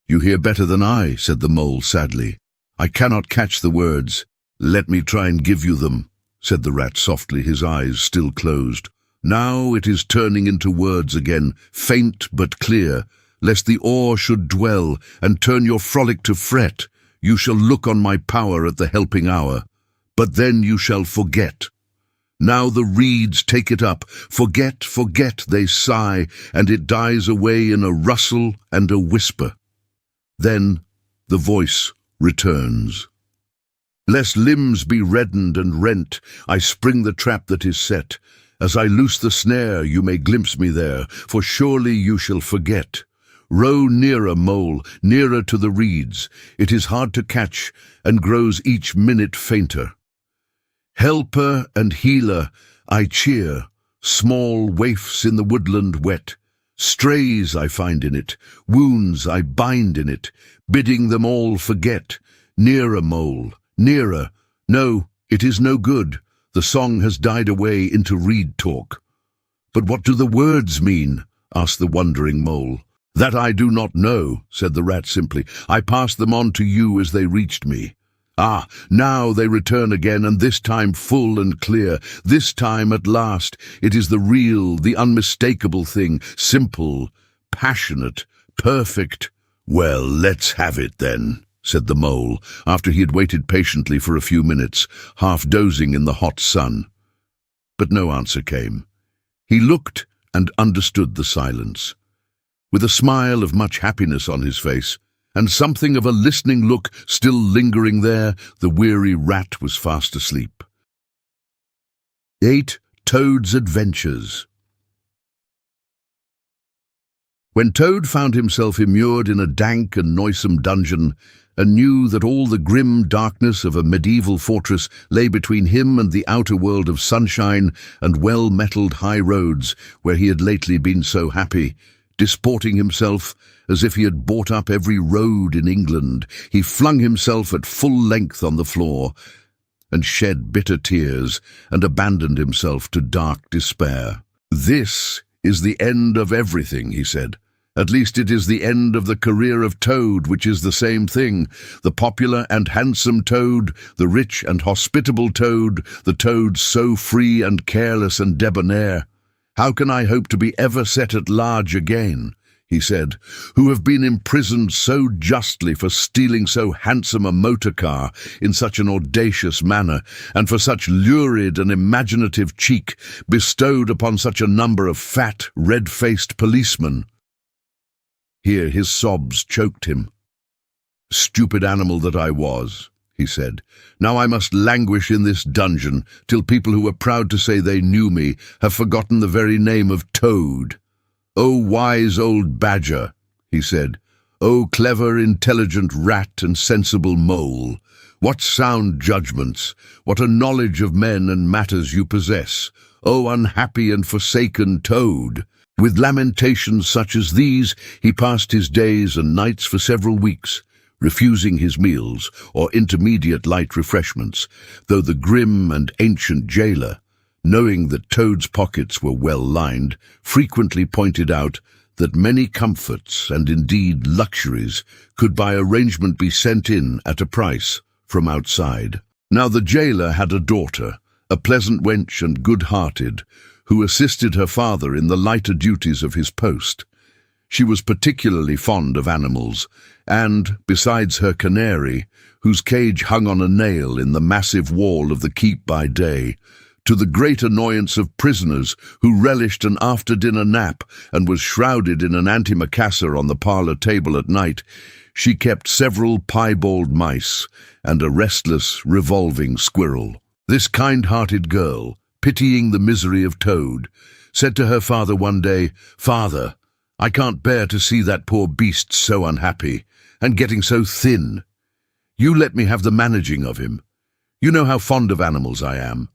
"You hear better than I," said the mole sadly. "I cannot catch the words." "Let me try and give you them," said the rat softly, his eyes still closed. "Now it is turning into words again, faint but clear, lest the awe should dwell and turn your frolic to fret. You shall look on my power at the helping hour, but then you shall forget. Now the reeds take it up, forget, forget, they sigh, and it dies away in a rustle and a whisper. Then the voice returns. Lest limbs be reddened and rent, I spring the trap that is set. As I loose the snare, you may glimpse me there, for surely you shall forget. Row nearer, mole, nearer to the reeds. It is hard to catch, and grows each minute fainter. Helper and healer, I cheer, small waifs in the woodland wet. Strays I find in it, wounds I bind in it, bidding them all forget. Nearer, mole, nearer. No, it is no good. The song has died away into reed talk. But what do the words mean? Asked the wondering mole. That I do not know, said the rat simply. I passed them on to you as they reached me. Ah, now they return again, and this time full and clear. This time at last it is the real, the unmistakable thing, simple, passionate, perfect. Well, let's have it then, said the mole, after he had waited patiently for a few minutes, half dozing in the hot sun. But no answer came. He looked and understood the silence. With a smile of much happiness on his face, and something of a listening look still lingering there, the weary rat was fast asleep. 8. Toad's Adventures. When Toad found himself immured in a dank and noisome dungeon, and knew that all the grim darkness of a medieval fortress lay between him and the outer world of sunshine and well-metalled high roads where he had lately been so happy, disporting himself as if he had bought up every road in England, he flung himself at full length on the floor and shed bitter tears and abandoned himself to dark despair. This is the end of everything, he said. At least it is the end of the career of Toad, which is the same thing. The popular and handsome Toad, the rich and hospitable Toad, the Toad so free and careless and debonair. How can I hope to be ever set at large again, he said, who have been imprisoned so justly for stealing so handsome a motor car in such an audacious manner, and for such lurid and imaginative cheek bestowed upon such a number of fat, red-faced policemen? Here his sobs choked him. Stupid animal that I was, he said. Now I must languish in this dungeon till people who were proud to say they knew me have forgotten the very name of Toad. O wise old badger, he said. O clever, intelligent rat and sensible mole. What sound judgments, what a knowledge of men and matters you possess. O unhappy and forsaken Toad. With lamentations such as these, he passed his days and nights for several weeks, refusing his meals or intermediate light refreshments, though the grim and ancient jailer, knowing that Toad's pockets were well lined, frequently pointed out that many comforts and indeed luxuries could by arrangement be sent in at a price from outside. Now the jailer had a daughter, a pleasant wench and good-hearted, who assisted her father in the lighter duties of his post. She was particularly fond of animals, and, besides her canary, whose cage hung on a nail in the massive wall of the keep by day, to the great annoyance of prisoners who relished an after-dinner nap and was shrouded in an antimacassar on the parlour table at night, she kept several piebald mice and a restless, revolving squirrel. This kind-hearted girl, pitying the misery of Toad, said to her father one day, "Father, I can't bear to see that poor beast so unhappy, and getting so thin. You let me have the managing of him. You know how fond of animals I am.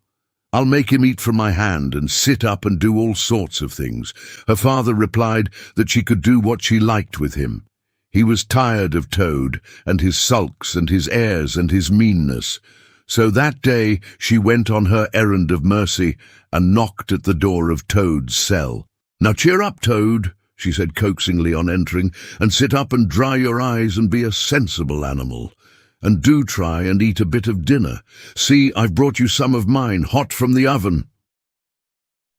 I'll make him eat from my hand and sit up and do all sorts of things." Her father replied that she could do what she liked with him. He was tired of Toad and his sulks and his airs and his meanness. So that day she went on her errand of mercy and knocked at the door of Toad's cell. "Now cheer up, Toad," she said coaxingly on entering, "and sit up and dry your eyes and be a sensible animal. And do try and eat a bit of dinner. See, I've brought you some of mine, hot from the oven."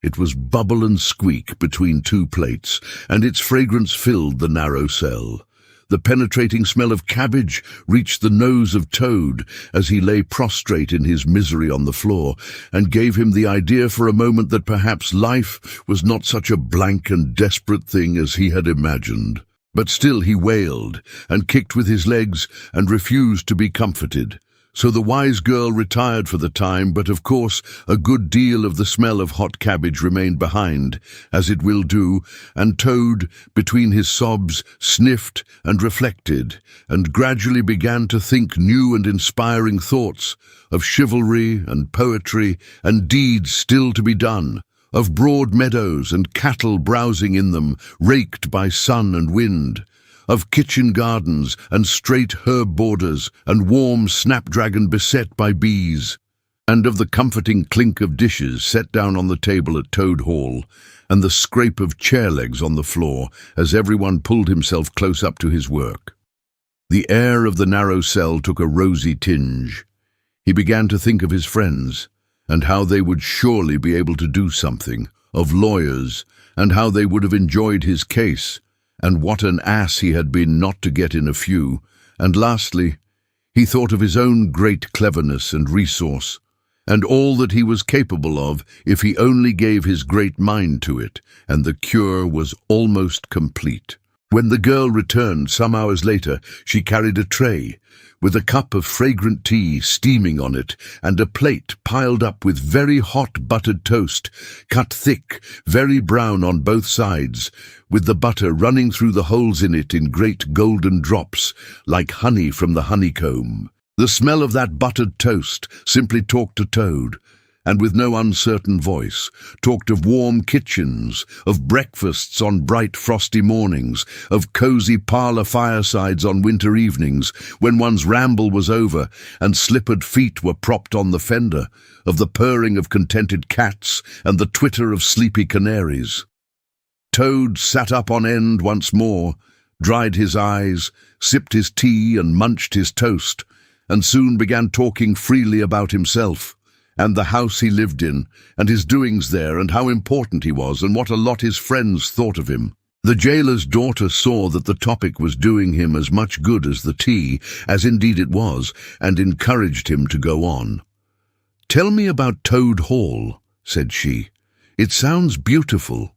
It was bubble and squeak between two plates, and its fragrance filled the narrow cell. The penetrating smell of cabbage reached the nose of Toad as he lay prostrate in his misery on the floor, and gave him the idea for a moment that perhaps life was not such a blank and desperate thing as he had imagined. But still he wailed and kicked with his legs and refused to be comforted. So the wise girl retired for the time, but of course a good deal of the smell of hot cabbage remained behind, as it will do, and Toad, between his sobs, sniffed and reflected, and gradually began to think new and inspiring thoughts of chivalry and poetry and deeds still to be done, of broad meadows and cattle browsing in them, raked by sun and wind, of kitchen gardens and straight herb borders and warm snapdragon beset by bees, and of the comforting clink of dishes set down on the table at Toad Hall, and the scrape of chair legs on the floor as everyone pulled himself close up to his work. The air of the narrow cell took a rosy tinge. He began to think of his friends, and how they would surely be able to do something, of lawyers, and how they would have enjoyed his case, and what an ass he had been not to get in a few, and lastly, he thought of his own great cleverness and resource, and all that he was capable of if he only gave his great mind to it, and the cure was almost complete. When the girl returned some hours later, she carried a tray, with a cup of fragrant tea steaming on it, and a plate piled up with very hot buttered toast, cut thick, very brown on both sides, with the butter running through the holes in it in great golden drops, like honey from the honeycomb. The smell of that buttered toast simply talked to Toad, and with no uncertain voice, talked of warm kitchens, of breakfasts on bright frosty mornings, of cosy parlour firesides on winter evenings, when one's ramble was over and slippered feet were propped on the fender, of the purring of contented cats and the twitter of sleepy canaries. Toad sat up on end once more, dried his eyes, sipped his tea and munched his toast, and soon began talking freely about himself, and the house he lived in, and his doings there, and how important he was, and what a lot his friends thought of him. The jailer's daughter saw that the topic was doing him as much good as the tea, as indeed it was, and encouraged him to go on. "Tell me about Toad Hall," said she. "It sounds beautiful."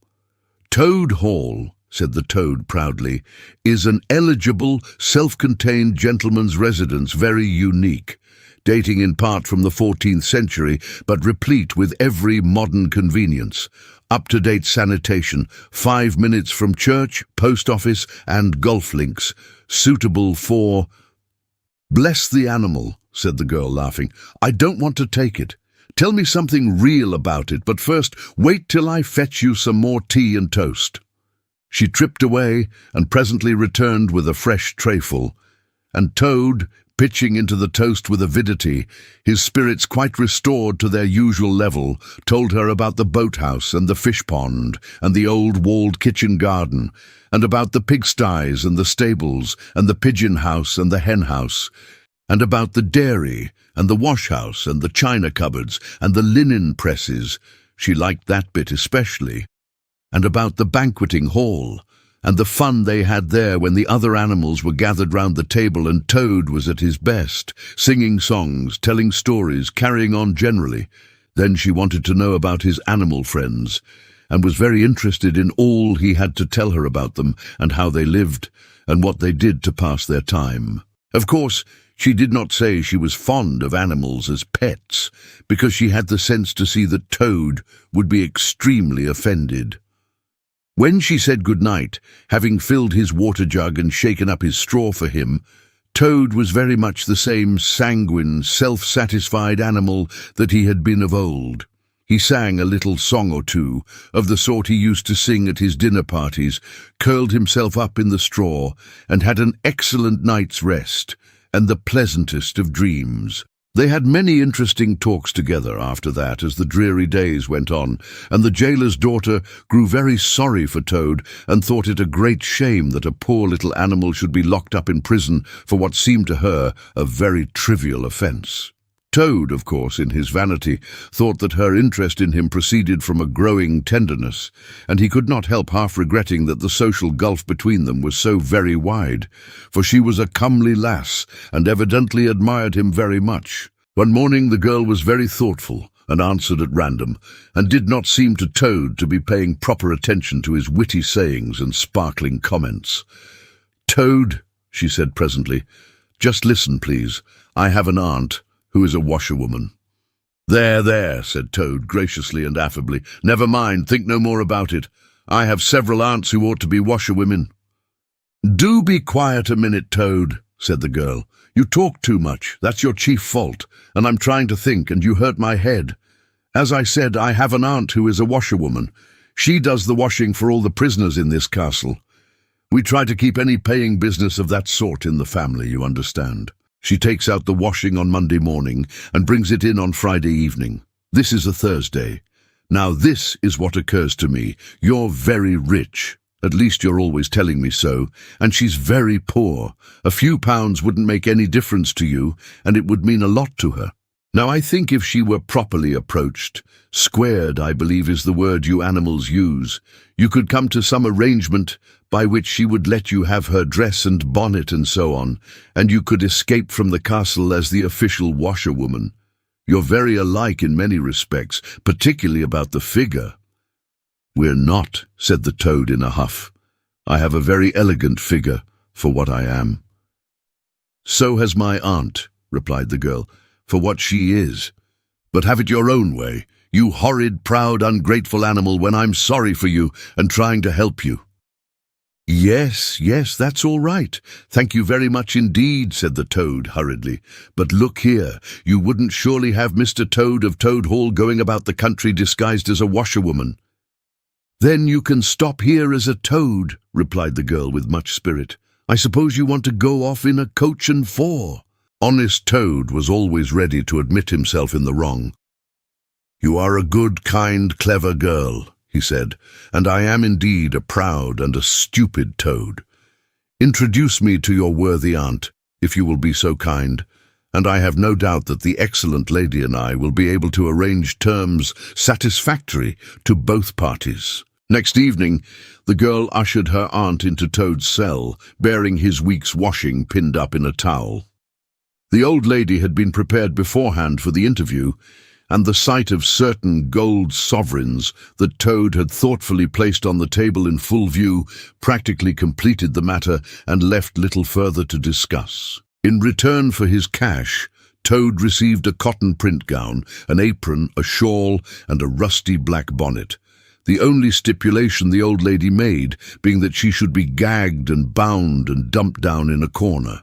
"Toad Hall," said the Toad proudly, "is an eligible, self-contained gentleman's residence, very unique, dating in part from the 14th century, but replete with every modern convenience. Up-to-date sanitation, 5 minutes from church, post office, and golf links, suitable for—" "Bless the animal," said the girl, laughing. "I don't want to take it. Tell me something real about it, but first wait till I fetch you some more tea and toast." She tripped away and presently returned with a fresh trayful, and Toad, pitching into the toast with avidity, his spirits quite restored to their usual level, told her about the boathouse and the fish pond and the old walled kitchen garden, and about the pigsties and the stables and the pigeon house and the hen house, and about the dairy and the wash house and the china cupboards and the linen presses, she liked that bit especially, and about the banqueting hall, and the fun they had there when the other animals were gathered round the table and Toad was at his best, singing songs, telling stories, carrying on generally. Then she wanted to know about his animal friends, and was very interested in all he had to tell her about them, and how they lived, and what they did to pass their time. Of course, she did not say she was fond of animals as pets, because she had the sense to see that Toad would be extremely offended. When she said good night, having filled his water jug and shaken up his straw for him, Toad was very much the same sanguine, self-satisfied animal that he had been of old. He sang a little song or two, of the sort he used to sing at his dinner parties, curled himself up in the straw, and had an excellent night's rest, and the pleasantest of dreams. They had many interesting talks together after that as the dreary days went on, and the jailer's daughter grew very sorry for Toad and thought it a great shame that a poor little animal should be locked up in prison for what seemed to her a very trivial offence. Toad, of course, in his vanity, thought that her interest in him proceeded from a growing tenderness, and he could not help half regretting that the social gulf between them was so very wide, for she was a comely lass, and evidently admired him very much. One morning the girl was very thoughtful, and answered at random, and did not seem to Toad to be paying proper attention to his witty sayings and sparkling comments. "Toad," she said presently, "just listen, please. I have an aunt who is a washerwoman." There, said Toad graciously and affably. "Never mind, think no more about it. I have several aunts who ought to be washerwomen." "Do be quiet a minute, Toad," said the girl. "You talk too much. That's your chief fault, and I'm trying to think, and you hurt my head. As I said, I have an aunt who is a washerwoman. She does the washing for all the prisoners in this castle. We try to keep any paying business of that sort in the family, you understand. She takes out the washing on Monday morning and brings it in on Friday evening. This is a Thursday. Now this is what occurs to me. You're very rich. At least you're always telling me so. And she's very poor. A few pounds wouldn't make any difference to you, and it would mean a lot to her. Now I think if she were properly approached, squared, I believe is the word you animals use, you could come to some arrangement by which she would let you have her dress and bonnet and so on, and you could escape from the castle as the official washerwoman. You're very alike in many respects, particularly about the figure." "We're not," said the Toad in a huff. "I have a very elegant figure for what I am." "So has my aunt," replied the girl, "for what she is. But have it your own way, you horrid, proud, ungrateful animal, when I'm sorry for you and trying to help you." Yes, that's all right. Thank you very much indeed," said the Toad hurriedly. "But look here, you wouldn't surely have Mr. Toad of Toad Hall going about the country disguised as a washerwoman?" "Then you can stop here as a toad," replied the girl with much spirit. "I suppose you want to go off in a coach and four." Honest Toad was always ready to admit himself in the wrong. "You are a good, kind, clever girl," he said, "and I am indeed a proud and a stupid toad. Introduce me to your worthy aunt, if you will be so kind, and I have no doubt that the excellent lady and I will be able to arrange terms satisfactory to both parties." Next evening, the girl ushered her aunt into Toad's cell, bearing his week's washing pinned up in a towel. The old lady had been prepared beforehand for the interview, and the sight of certain gold sovereigns that Toad had thoughtfully placed on the table in full view practically completed the matter and left little further to discuss. In return for his cash, Toad received a cotton print gown, an apron, a shawl, and a rusty black bonnet, the only stipulation the old lady made being that she should be gagged and bound and dumped down in a corner.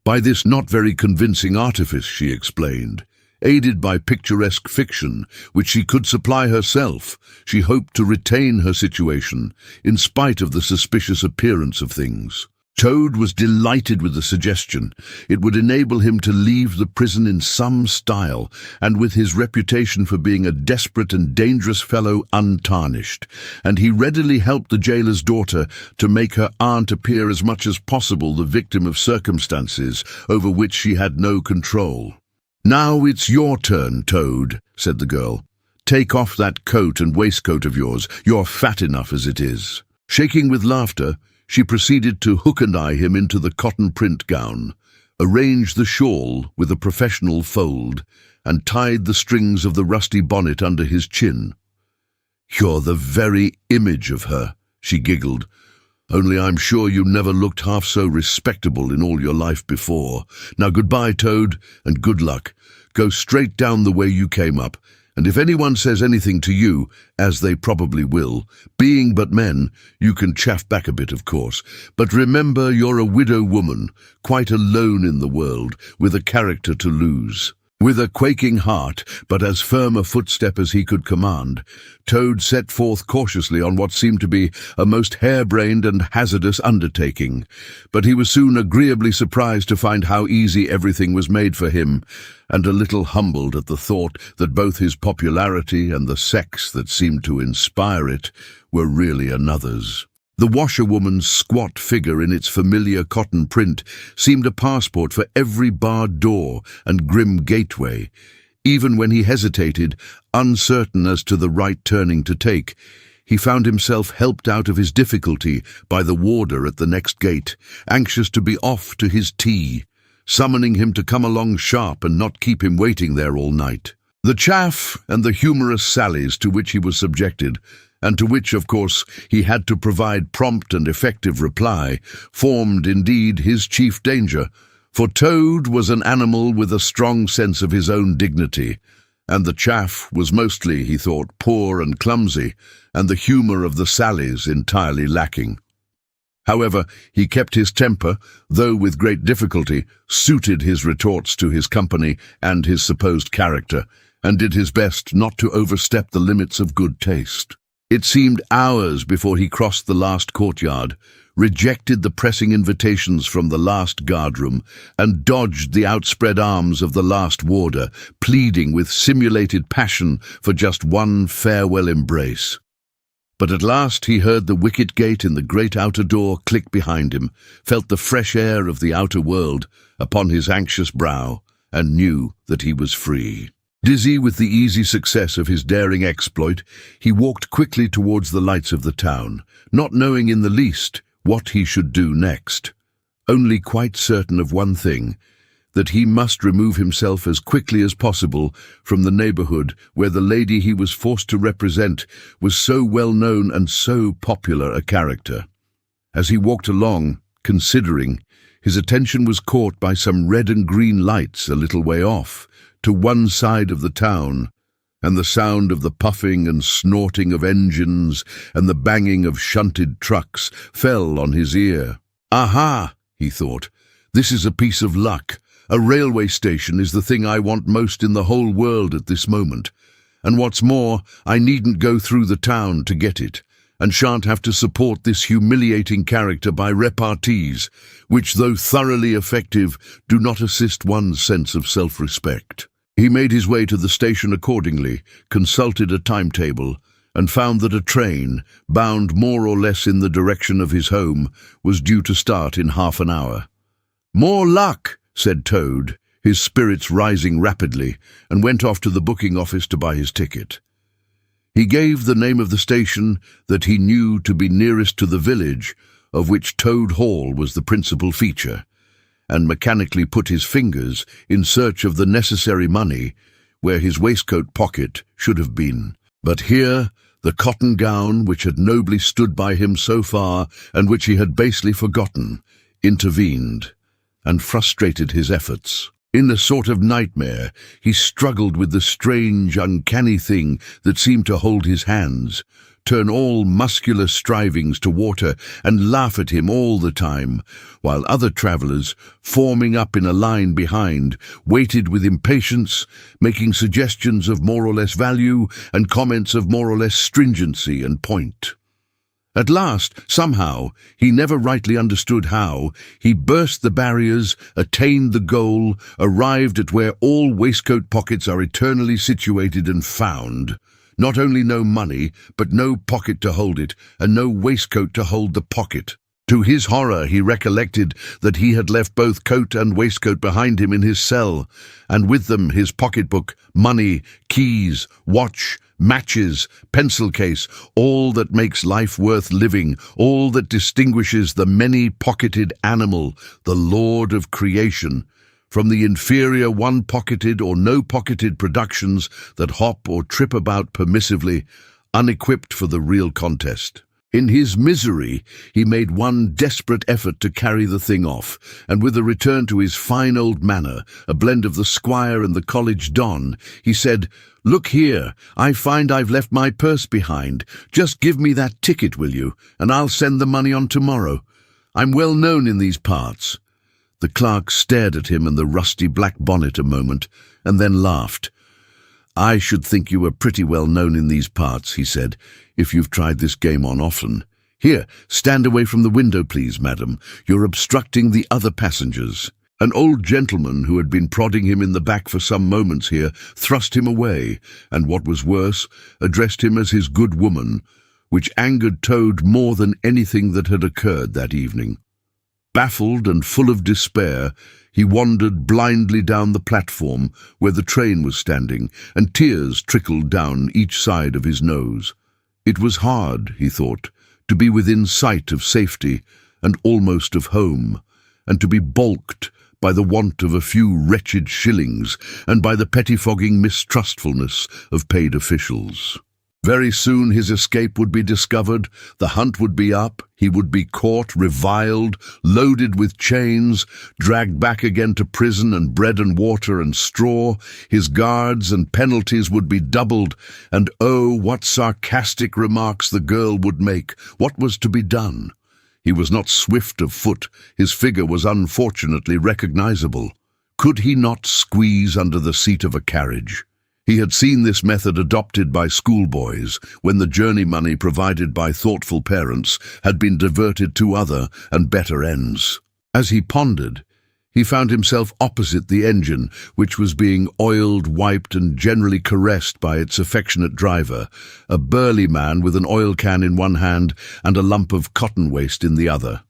By this not very convincing artifice, she explained, aided by picturesque fiction, which she could supply herself, she hoped to retain her situation, in spite of the suspicious appearance of things. Toad was delighted with the suggestion. It would enable him to leave the prison in some style, and with his reputation for being a desperate and dangerous fellow untarnished, and he readily helped the jailer's daughter to make her aunt appear as much as possible the victim of circumstances over which she had no control. "Now it's your turn, Toad," said the girl. "Take off that coat and waistcoat of yours. You're fat enough as it is." Shaking with laughter, she proceeded to hook-and-eye him into the cotton print gown, arranged the shawl with a professional fold, and tied the strings of the rusty bonnet under his chin. "You're the very image of her," she giggled. "Only I'm sure you never looked half so respectable in all your life before. Now goodbye, Toad, and good luck. Go straight down the way you came up, and if anyone says anything to you, as they probably will, being but men, you can chaff back a bit, of course. But remember, you're a widow woman, quite alone in the world, with a character to lose." With a quaking heart, but as firm a footstep as he could command, Toad set forth cautiously on what seemed to be a most harebrained and hazardous undertaking. But he was soon agreeably surprised to find how easy everything was made for him, and a little humbled at the thought that both his popularity and the sex that seemed to inspire it were really another's. The washerwoman's squat figure in its familiar cotton print seemed a passport for every barred door and grim gateway. Even when he hesitated, uncertain as to the right turning to take, he found himself helped out of his difficulty by the warder at the next gate, anxious to be off to his tea, summoning him to come along sharp and not keep him waiting there all night. The chaff and the humorous sallies to which he was subjected, and to which, of course, he had to provide prompt and effective reply, formed indeed his chief danger, for Toad was an animal with a strong sense of his own dignity, and the chaff was mostly, he thought, poor and clumsy, and the humour of the sallies entirely lacking. However, he kept his temper, though with great difficulty, suited his retorts to his company and his supposed character, and did his best not to overstep the limits of good taste. It seemed hours before he crossed the last courtyard, rejected the pressing invitations from the last guardroom, and dodged the outspread arms of the last warder, pleading with simulated passion for just one farewell embrace. But at last he heard the wicket gate in the great outer door click behind him, felt the fresh air of the outer world upon his anxious brow, and knew that he was free. Dizzy with the easy success of his daring exploit, he walked quickly towards the lights of the town, not knowing in the least what he should do next, only quite certain of one thing, that he must remove himself as quickly as possible from the neighbourhood where the lady he was forced to represent was so well known and so popular a character. As he walked along, considering, his attention was caught by some red and green lights a little way off, to one side of the town, and the sound of the puffing and snorting of engines and the banging of shunted trucks fell on his ear. "Aha!" he thought. "This is a piece of luck. A railway station is the thing I want most in the whole world at this moment. And what's more, I needn't go through the town to get it, and shan't have to support this humiliating character by repartees, which, though thoroughly effective, do not assist one's sense of self-respect." He made his way to the station accordingly, consulted a timetable, and found that a train, bound more or less in the direction of his home, was due to start in half an hour. "More luck," said Toad, his spirits rising rapidly, and went off to the booking office to buy his ticket. He gave the name of the station that he knew to be nearest to the village, of which Toad Hall was the principal feature, and mechanically put his fingers in search of the necessary money where his waistcoat pocket should have been. But here the cotton gown, which had nobly stood by him so far, and which he had basely forgotten, intervened, and frustrated his efforts. In a sort of nightmare, he struggled with the strange, uncanny thing that seemed to hold his hands, turn all muscular strivings to water, and laugh at him all the time, while other travellers, forming up in a line behind, waited with impatience, making suggestions of more or less value and comments of more or less stringency and point. At last, somehow, he never rightly understood how, he burst the barriers, attained the goal, arrived at where all waistcoat pockets are eternally situated, and found not only no money, but no pocket to hold it, and no waistcoat to hold the pocket. To his horror, he recollected that he had left both coat and waistcoat behind him in his cell, and with them his pocketbook, money, keys, watch, matches, pencil case, all that makes life worth living, all that distinguishes the many-pocketed animal, the lord of creation, from the inferior one-pocketed or no-pocketed productions that hop or trip about permissively, unequipped for the real contest. In his misery, he made one desperate effort to carry the thing off, and with a return to his fine old manner, a blend of the squire and the college don, he said, "Look here, I find I've left my purse behind. Just give me that ticket, will you, and I'll send the money on tomorrow. I'm well known in these parts." The clerk stared at him and the rusty black bonnet a moment, and then laughed. "I should think you were pretty well known in these parts," he said, "if you've tried this game on often. Here, stand away from the window, please, madam. You're obstructing the other passengers." An old gentleman who had been prodding him in the back for some moments here thrust him away, and what was worse, addressed him as his good woman, which angered Toad more than anything that had occurred that evening. Baffled and full of despair, he wandered blindly down the platform where the train was standing, and tears trickled down each side of his nose. It was hard, he thought, to be within sight of safety and almost of home, and to be balked by the want of a few wretched shillings and by the pettifogging mistrustfulness of paid officials. Very soon his escape would be discovered, the hunt would be up, he would be caught, reviled, loaded with chains, dragged back again to prison and bread and water and straw, his guards and penalties would be doubled, and oh, what sarcastic remarks the girl would make! What was to be done? He was not swift of foot, his figure was unfortunately recognizable. Could he not squeeze under the seat of a carriage? He had seen this method adopted by schoolboys when the journey money provided by thoughtful parents had been diverted to other and better ends. As he pondered, he found himself opposite the engine, which was being oiled, wiped, and generally caressed by its affectionate driver, a burly man with an oil can in one hand and a lump of cotton waste in the other.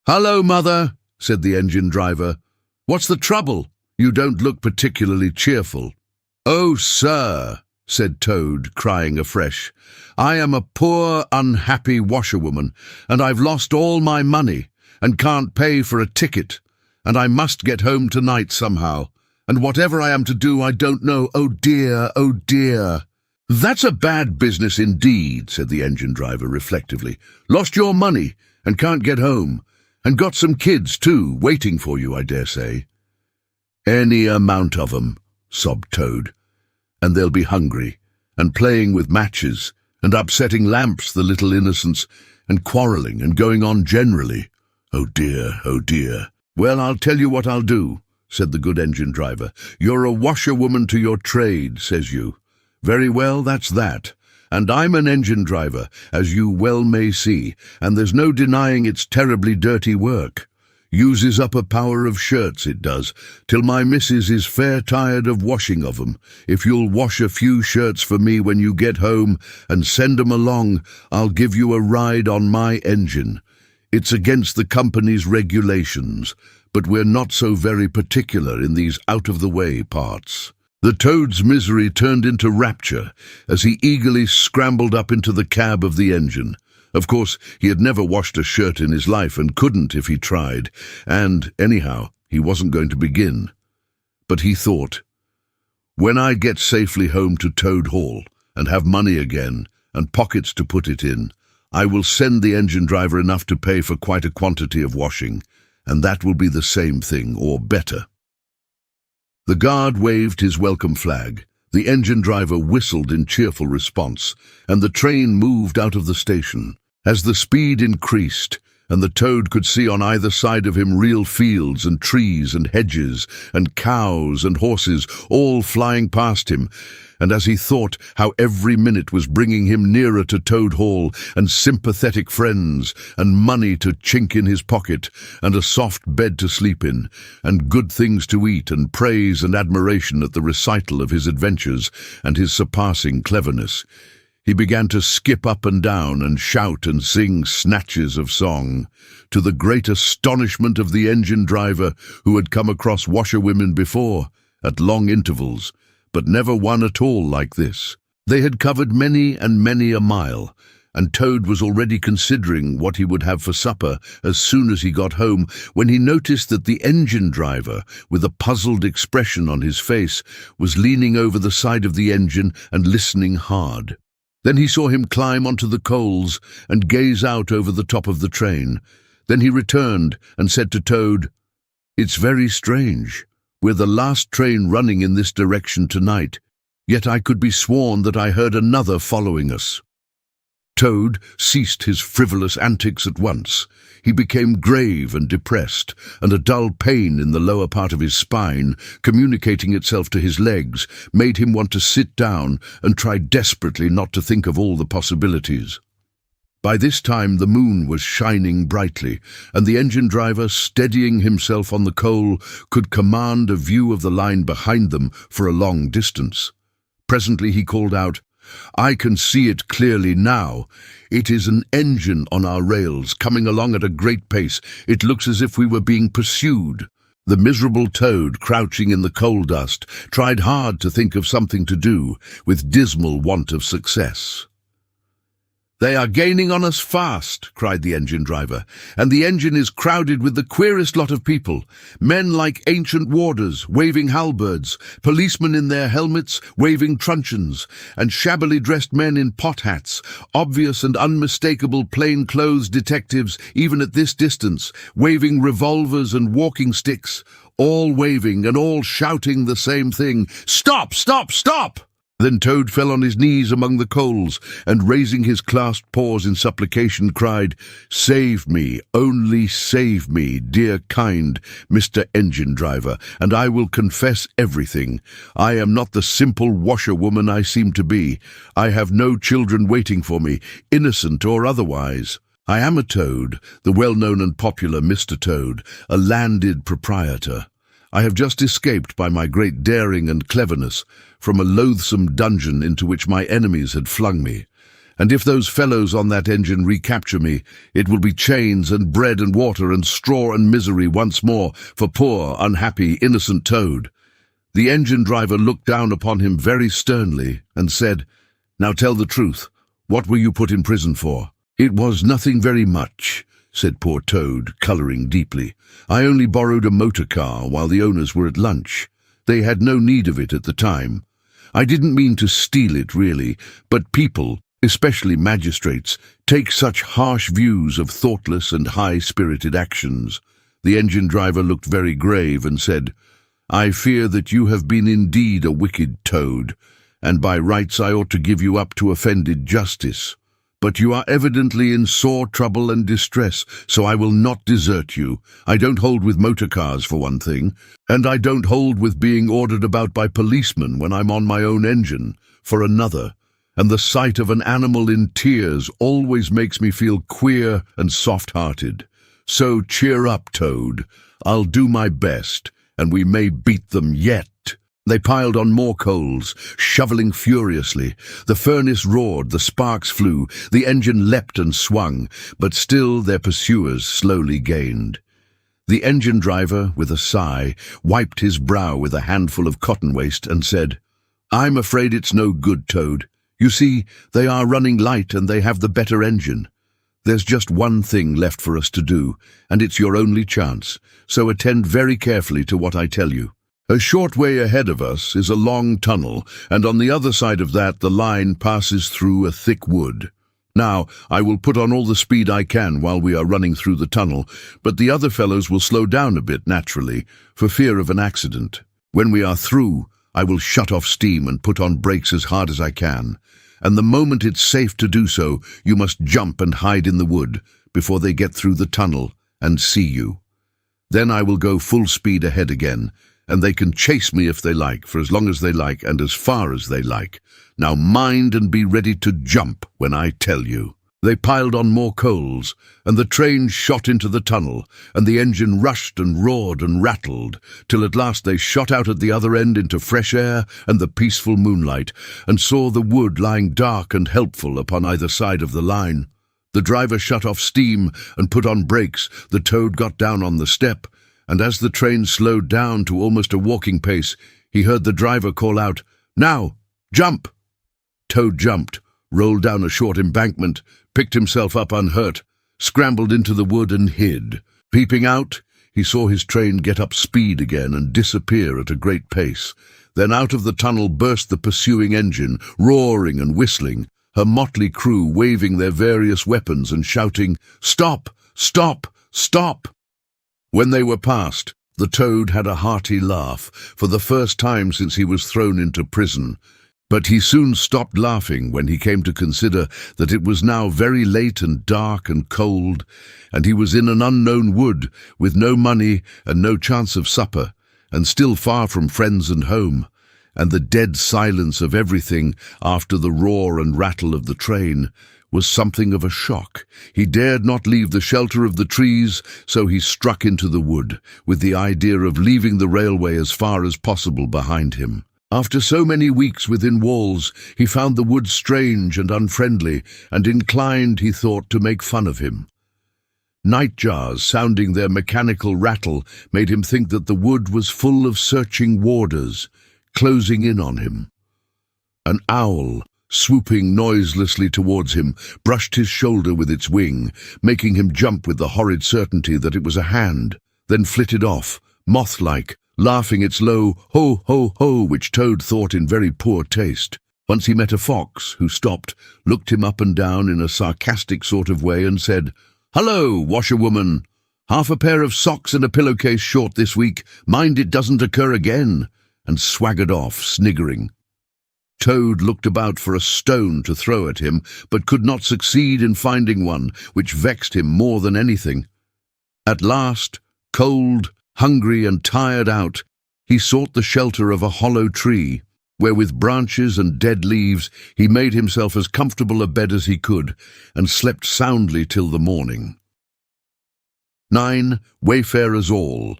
"Hello, mother," said the engine driver. "What's the trouble? You don't look particularly cheerful." "Oh, sir," said Toad, crying afresh, "I am a poor, unhappy washerwoman, and I've lost all my money, and can't pay for a ticket, and I must get home tonight somehow, and whatever I am to do I don't know. Oh dear, oh dear." "That's a bad business indeed," said the engine driver reflectively. "Lost your money, and can't get home, and got some kids too, waiting for you, I dare say." "Any amount of 'em," sobbed Toad, "and they'll be hungry, and playing with matches, and upsetting lamps, the little innocents, and quarrelling, and going on generally. Oh dear, oh dear." "Well, I'll tell you what I'll do," said the good engine driver. "You're a washerwoman to your trade, says you. Very well, that's that. And I'm an engine driver, as you well may see, and there's no denying it's terribly dirty work. Uses up a power of shirts, it does, till my missus is fair tired of washing of 'em. If you'll wash a few shirts for me when you get home and send 'em along, I'll give you a ride on my engine. It's against the company's regulations, but we're not so very particular in these out-of-the-way parts." The Toad's misery turned into rapture as he eagerly scrambled up into the cab of the engine. Of course, he had never washed a shirt in his life and couldn't if he tried, and, anyhow, he wasn't going to begin. But he thought, "When I get safely home to Toad Hall and have money again and pockets to put it in, I will send the engine driver enough to pay for quite a quantity of washing, and that will be the same thing, or better." The guard waved his welcome flag, the engine driver whistled in cheerful response, and the train moved out of the station. As the speed increased, and the Toad could see on either side of him real fields and trees and hedges and cows and horses all flying past him, and as he thought how every minute was bringing him nearer to Toad Hall and sympathetic friends and money to chink in his pocket and a soft bed to sleep in and good things to eat and praise and admiration at the recital of his adventures and his surpassing cleverness, he began to skip up and down and shout and sing snatches of song, to the great astonishment of the engine driver, who had come across washerwomen before, at long intervals, but never one at all like this. They had covered many and many a mile, and Toad was already considering what he would have for supper as soon as he got home, when he noticed that the engine driver, with a puzzled expression on his face, was leaning over the side of the engine and listening hard. Then he saw him climb onto the coals and gaze out over the top of the train. Then he returned and said to Toad, "It's very strange. We're the last train running in this direction tonight, yet I could be sworn that I heard another following us." Toad ceased his frivolous antics at once. He became grave and depressed, and a dull pain in the lower part of his spine, communicating itself to his legs, made him want to sit down and try desperately not to think of all the possibilities. By this time the moon was shining brightly, and the engine driver, steadying himself on the coal, could command a view of the line behind them for a long distance. Presently he called out, "I can see it clearly now. It is an engine on our rails, coming along at a great pace. It looks as if we were being pursued." The miserable Toad, crouching in the coal dust, tried hard to think of something to do, with dismal want of success. "They are gaining on us fast," cried the engine driver, "and the engine is crowded with the queerest lot of people. Men like ancient warders, waving halberds, policemen in their helmets, waving truncheons, and shabbily dressed men in pot hats, obvious and unmistakable plain-clothes detectives, even at this distance, waving revolvers and walking sticks, all waving and all shouting the same thing, 'Stop! Stop! Stop!' Then Toad fell on his knees among the coals, and raising his clasped paws in supplication cried, 'Save me, only save me, dear kind Mr. Engine Driver, and I will confess everything. I am not the simple washerwoman I seem to be. I have no children waiting for me, innocent or otherwise. I am a Toad, the well-known and popular Mr. Toad, a landed proprietor. I have just escaped by my great daring and cleverness from a loathsome dungeon into which my enemies had flung me. And if those fellows on that engine recapture me, it will be chains and bread and water and straw and misery once more for poor, unhappy, innocent Toad." The engine driver looked down upon him very sternly and said, "Now tell the truth. What were you put in prison for?" "It was nothing very much," said poor Toad, colouring deeply. "I only borrowed a motor car while the owners were at lunch. They had no need of it at the time. I didn't mean to steal it, really, but people, especially magistrates, take such harsh views of thoughtless and high-spirited actions." The engine driver looked very grave and said, "I fear that you have been indeed a wicked Toad, and by rights I ought to give you up to offended justice. But you are evidently in sore trouble and distress, so I will not desert you. I don't hold with motor cars, for one thing, and I don't hold with being ordered about by policemen when I'm on my own engine, for another, and the sight of an animal in tears always makes me feel queer and soft-hearted. So cheer up, Toad. I'll do my best, and we may beat them yet." They piled on more coals, shoveling furiously. The furnace roared, the sparks flew, the engine leapt and swung, but still their pursuers slowly gained. The engine driver, with a sigh, wiped his brow with a handful of cotton waste and said, "I'm afraid it's no good, Toad. You see, they are running light and they have the better engine. There's just one thing left for us to do, and it's your only chance, so attend very carefully to what I tell you. A short way ahead of us is a long tunnel, and on the other side of that the line passes through a thick wood. Now, I will put on all the speed I can while we are running through the tunnel, but the other fellows will slow down a bit naturally, for fear of an accident. When we are through, I will shut off steam and put on brakes as hard as I can, and the moment it's safe to do so, you must jump and hide in the wood before they get through the tunnel and see you. Then I will go full speed ahead again, and they can chase me if they like, for as long as they like and as far as they like. Now mind and be ready to jump when I tell you." They piled on more coals, and the train shot into the tunnel, and the engine rushed and roared and rattled, till at last they shot out at the other end into fresh air and the peaceful moonlight, and saw the wood lying dark and helpful upon either side of the line. The driver shut off steam and put on brakes. The Toad got down on the step, and as the train slowed down to almost a walking pace, he heard the driver call out, "Now, jump!" Toad jumped, rolled down a short embankment, picked himself up unhurt, scrambled into the wood and hid. Peeping out, he saw his train get up speed again and disappear at a great pace. Then out of the tunnel burst the pursuing engine, roaring and whistling, her motley crew waving their various weapons and shouting, "Stop! Stop! Stop!" When they were past, the Toad had a hearty laugh, for the first time since he was thrown into prison. But he soon stopped laughing when he came to consider that it was now very late and dark and cold, and he was in an unknown wood, with no money and no chance of supper, and still far from friends and home, and the dead silence of everything after the roar and rattle of the train was something of a shock. He dared not leave the shelter of the trees, so he struck into the wood, with the idea of leaving the railway as far as possible behind him. After so many weeks within walls, he found the wood strange and unfriendly, and inclined, he thought, to make fun of him. Nightjars sounding their mechanical rattle made him think that the wood was full of searching warders, closing in on him. An owl, swooping noiselessly towards him, brushed his shoulder with its wing, making him jump with the horrid certainty that it was a hand, then flitted off, moth-like, laughing its low ho, ho, ho, which Toad thought in very poor taste. Once he met a fox, who stopped, looked him up and down in a sarcastic sort of way, and said, "Hello, washerwoman! Half a pair of socks and a pillowcase short this week. Mind it doesn't occur again," and swaggered off, sniggering. Toad looked about for a stone to throw at him, but could not succeed in finding one, which vexed him more than anything. At last, cold, hungry and tired out, he sought the shelter of a hollow tree, where with branches and dead leaves he made himself as comfortable a bed as he could, and slept soundly till the morning. 9. Wayfarers All.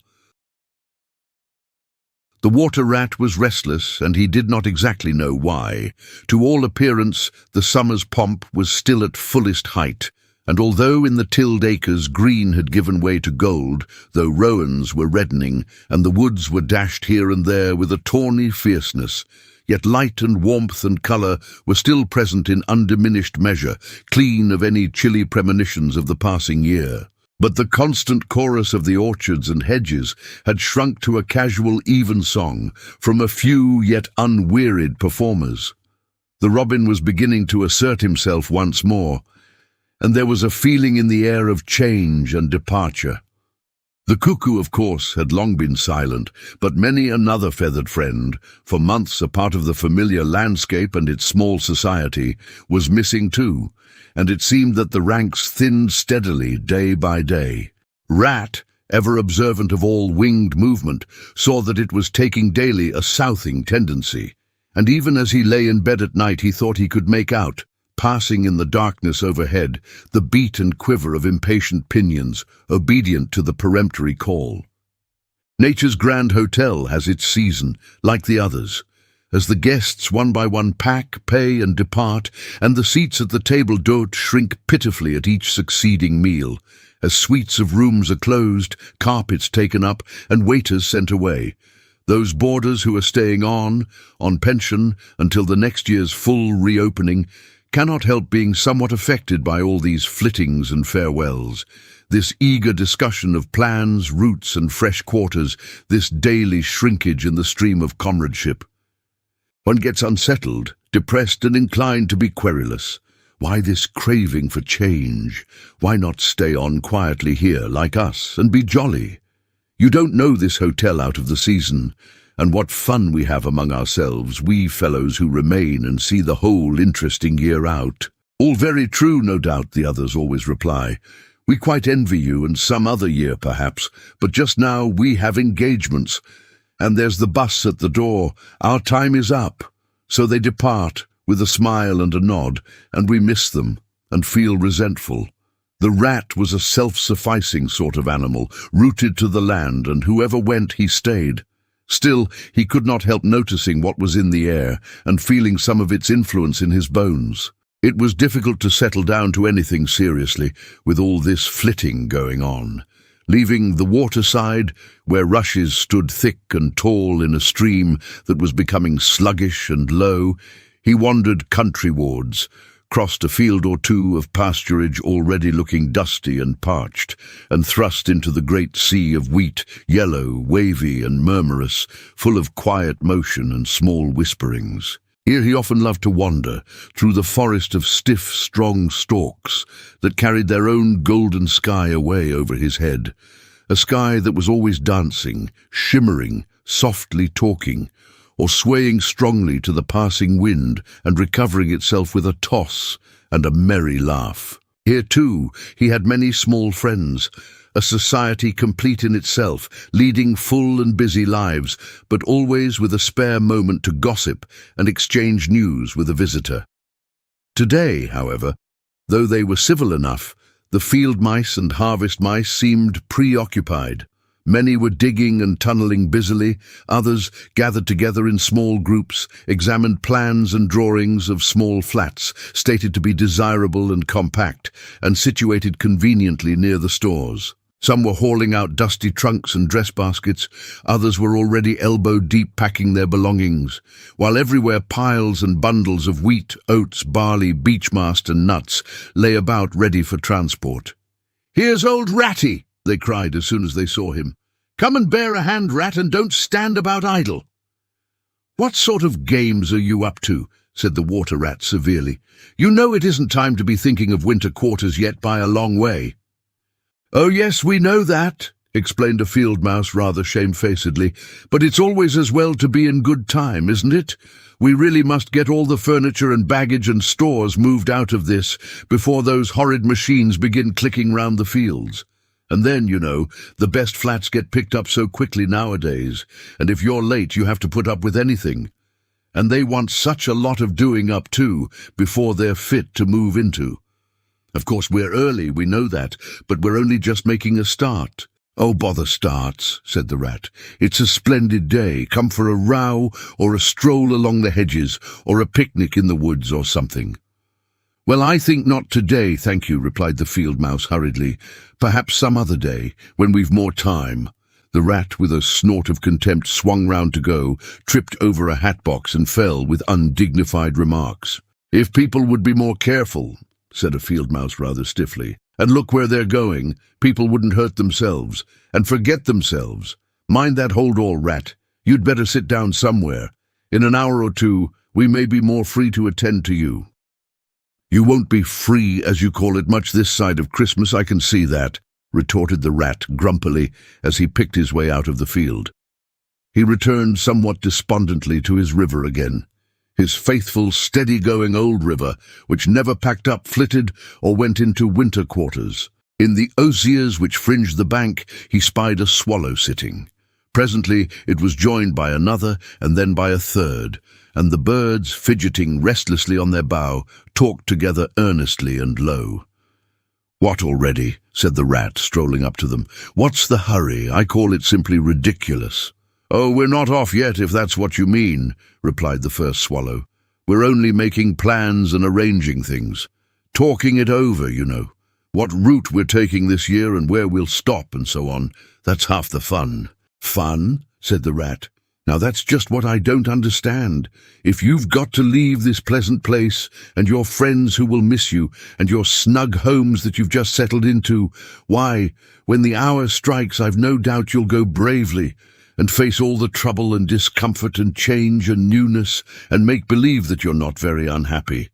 The water rat was restless, and he did not exactly know why. To all appearance, the summer's pomp was still at fullest height, and although in the tilled acres green had given way to gold, though rowans were reddening, and the woods were dashed here and there with a tawny fierceness, yet light and warmth and colour were still present in undiminished measure, clean of any chilly premonitions of the passing year. But the constant chorus of the orchards and hedges had shrunk to a casual evensong from a few yet unwearied performers. The robin was beginning to assert himself once more, and there was a feeling in the air of change and departure. The cuckoo, of course, had long been silent, but many another feathered friend, for months a part of the familiar landscape and its small society, was missing too, and it seemed that the ranks thinned steadily day by day. Rat, ever observant of all winged movement, saw that it was taking daily a southing tendency, and even as he lay in bed at night he thought he could make out, passing in the darkness overhead, the beat and quiver of impatient pinions, obedient to the peremptory call. Nature's grand hotel has its season, like the others, as the guests one by one pack, pay, and depart, and the seats at the table d'hôte shrink pitifully at each succeeding meal, as suites of rooms are closed, carpets taken up, and waiters sent away. Those boarders who are staying on pension, until the next year's full reopening, cannot help being somewhat affected by all these flittings and farewells, this eager discussion of plans, routes, and fresh quarters, this daily shrinkage in the stream of comradeship. One gets unsettled, depressed, and inclined to be querulous. Why this craving for change? Why not stay on quietly here, like us, and be jolly? You don't know this hotel out of the season, and what fun we have among ourselves, we fellows who remain and see the whole interesting year out. All very true, no doubt, the others always reply. We quite envy you, and some other year perhaps, but just now we have engagements, and there's the bus at the door. Our time is up. So they depart, with a smile and a nod, and we miss them, and feel resentful. The rat was a self-sufficing sort of animal, rooted to the land, and whoever went, he stayed. Still, he could not help noticing what was in the air and feeling some of its influence in his bones. It was difficult to settle down to anything seriously with all this flitting going on. Leaving the waterside, where rushes stood thick and tall in a stream that was becoming sluggish and low, he wandered countrywards, crossed a field or two of pasturage already looking dusty and parched, and thrust into the great sea of wheat, yellow, wavy and murmurous, full of quiet motion and small whisperings. Here he often loved to wander, through the forest of stiff, strong stalks that carried their own golden sky away over his head, a sky that was always dancing, shimmering, softly talking, or swaying strongly to the passing wind and recovering itself with a toss and a merry laugh. Here, too, he had many small friends, a society complete in itself, leading full and busy lives, but always with a spare moment to gossip and exchange news with a visitor. Today, however, though they were civil enough, the field mice and harvest mice seemed preoccupied. Many were digging and tunneling busily, others, gathered together in small groups, examined plans and drawings of small flats, stated to be desirable and compact, and situated conveniently near the stores. Some were hauling out dusty trunks and dress baskets, others were already elbow-deep packing their belongings, while everywhere piles and bundles of wheat, oats, barley, beechmast and nuts lay about ready for transport. "Here's old Ratty!" they cried as soon as they saw him. "Come and bear a hand, Rat, and don't stand about idle." "What sort of games are you up to?" said the water rat severely. "You know it isn't time to be thinking of winter quarters yet by a long way." "Oh yes, we know that," explained a field mouse rather shamefacedly, "but it's always as well to be in good time, isn't it? We really must get all the furniture and baggage and stores moved out of this before those horrid machines begin clicking round the fields. And then, you know, the best flats get picked up so quickly nowadays, and if you're late you have to put up with anything. And they want such a lot of doing up too, before they're fit to move into. Of course we're early, we know that, but we're only just making a start." "Oh, bother starts," said the rat. "It's a splendid day. Come for a row, or a stroll along the hedges, or a picnic in the woods or something." "Well, I think not today, thank you," replied the field mouse hurriedly. "Perhaps some other day, when we've more time." The rat, with a snort of contempt, swung round to go, tripped over a hat-box and fell with undignified remarks. "If people would be more careful," said a field mouse rather stiffly, "and look where they're going, people wouldn't hurt themselves, and forget themselves. Mind that hold-all, Rat. You'd better sit down somewhere. In an hour or two, we may be more free to attend to you." "You won't be free, as you call it, much this side of Christmas, I can see that," retorted the rat grumpily as he picked his way out of the field. He returned somewhat despondently to his river again. His faithful, steady-going old river, which never packed up, flitted, or went into winter quarters. In the osiers which fringed the bank, he spied a swallow sitting. Presently it was joined by another, and then by a third, and the birds, fidgeting restlessly on their bough, talked together earnestly and low. "What already?" said the rat, strolling up to them. "What's the hurry? I call it simply ridiculous." "Oh, we're not off yet, if that's what you mean," replied the first swallow. "We're only making plans and arranging things. Talking it over, you know. What route we're taking this year and where we'll stop and so on. That's half the fun." "Fun?" said the rat. "Now that's just what I don't understand. If you've got to leave this pleasant place, and your friends who will miss you, and your snug homes that you've just settled into, why, when the hour strikes, I've no doubt you'll go bravely, and face all the trouble and discomfort and change and newness, and make believe that you're not very unhappy.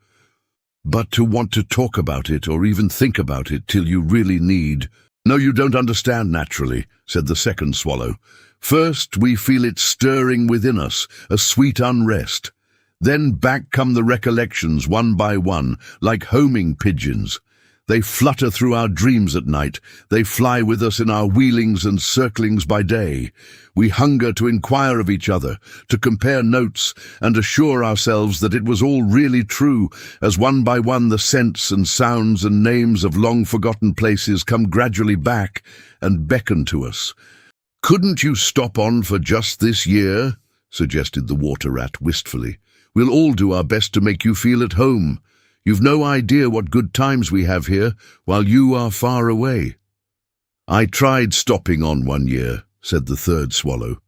But to want to talk about it, or even think about it, till you really need—" "No, you don't understand, naturally," said the second swallow. "First, we feel it stirring within us, a sweet unrest. Then back come the recollections, one by one, like homing pigeons. They flutter through our dreams at night. They fly with us in our wheelings and circlings by day. We hunger to inquire of each other, to compare notes, and assure ourselves that it was all really true, as one by one the scents and sounds and names of long-forgotten places come gradually back and beckon to us." "Couldn't you stop on for just this year?" suggested the water rat wistfully. "We'll all do our best to make you feel at home. You've no idea what good times we have here, while you are far away." "I tried stopping on one year," said the third swallow.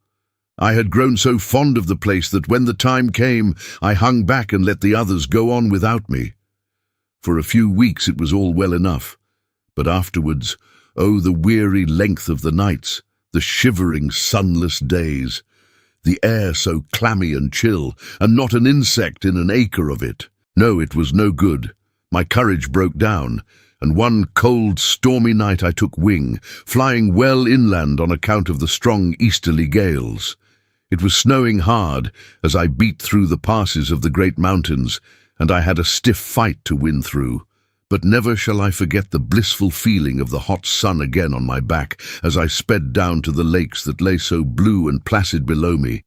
"I had grown so fond of the place that when the time came, I hung back and let the others go on without me. For a few weeks it was all well enough, but afterwards, oh, the weary length of the nights, the shivering, sunless days, the air so clammy and chill, and not an insect in an acre of it. No, it was no good. My courage broke down, and one cold, stormy night I took wing, flying well inland on account of the strong easterly gales. It was snowing hard as I beat through the passes of the great mountains, and I had a stiff fight to win through. But never shall I forget the blissful feeling of the hot sun again on my back as I sped down to the lakes that lay so blue and placid below me,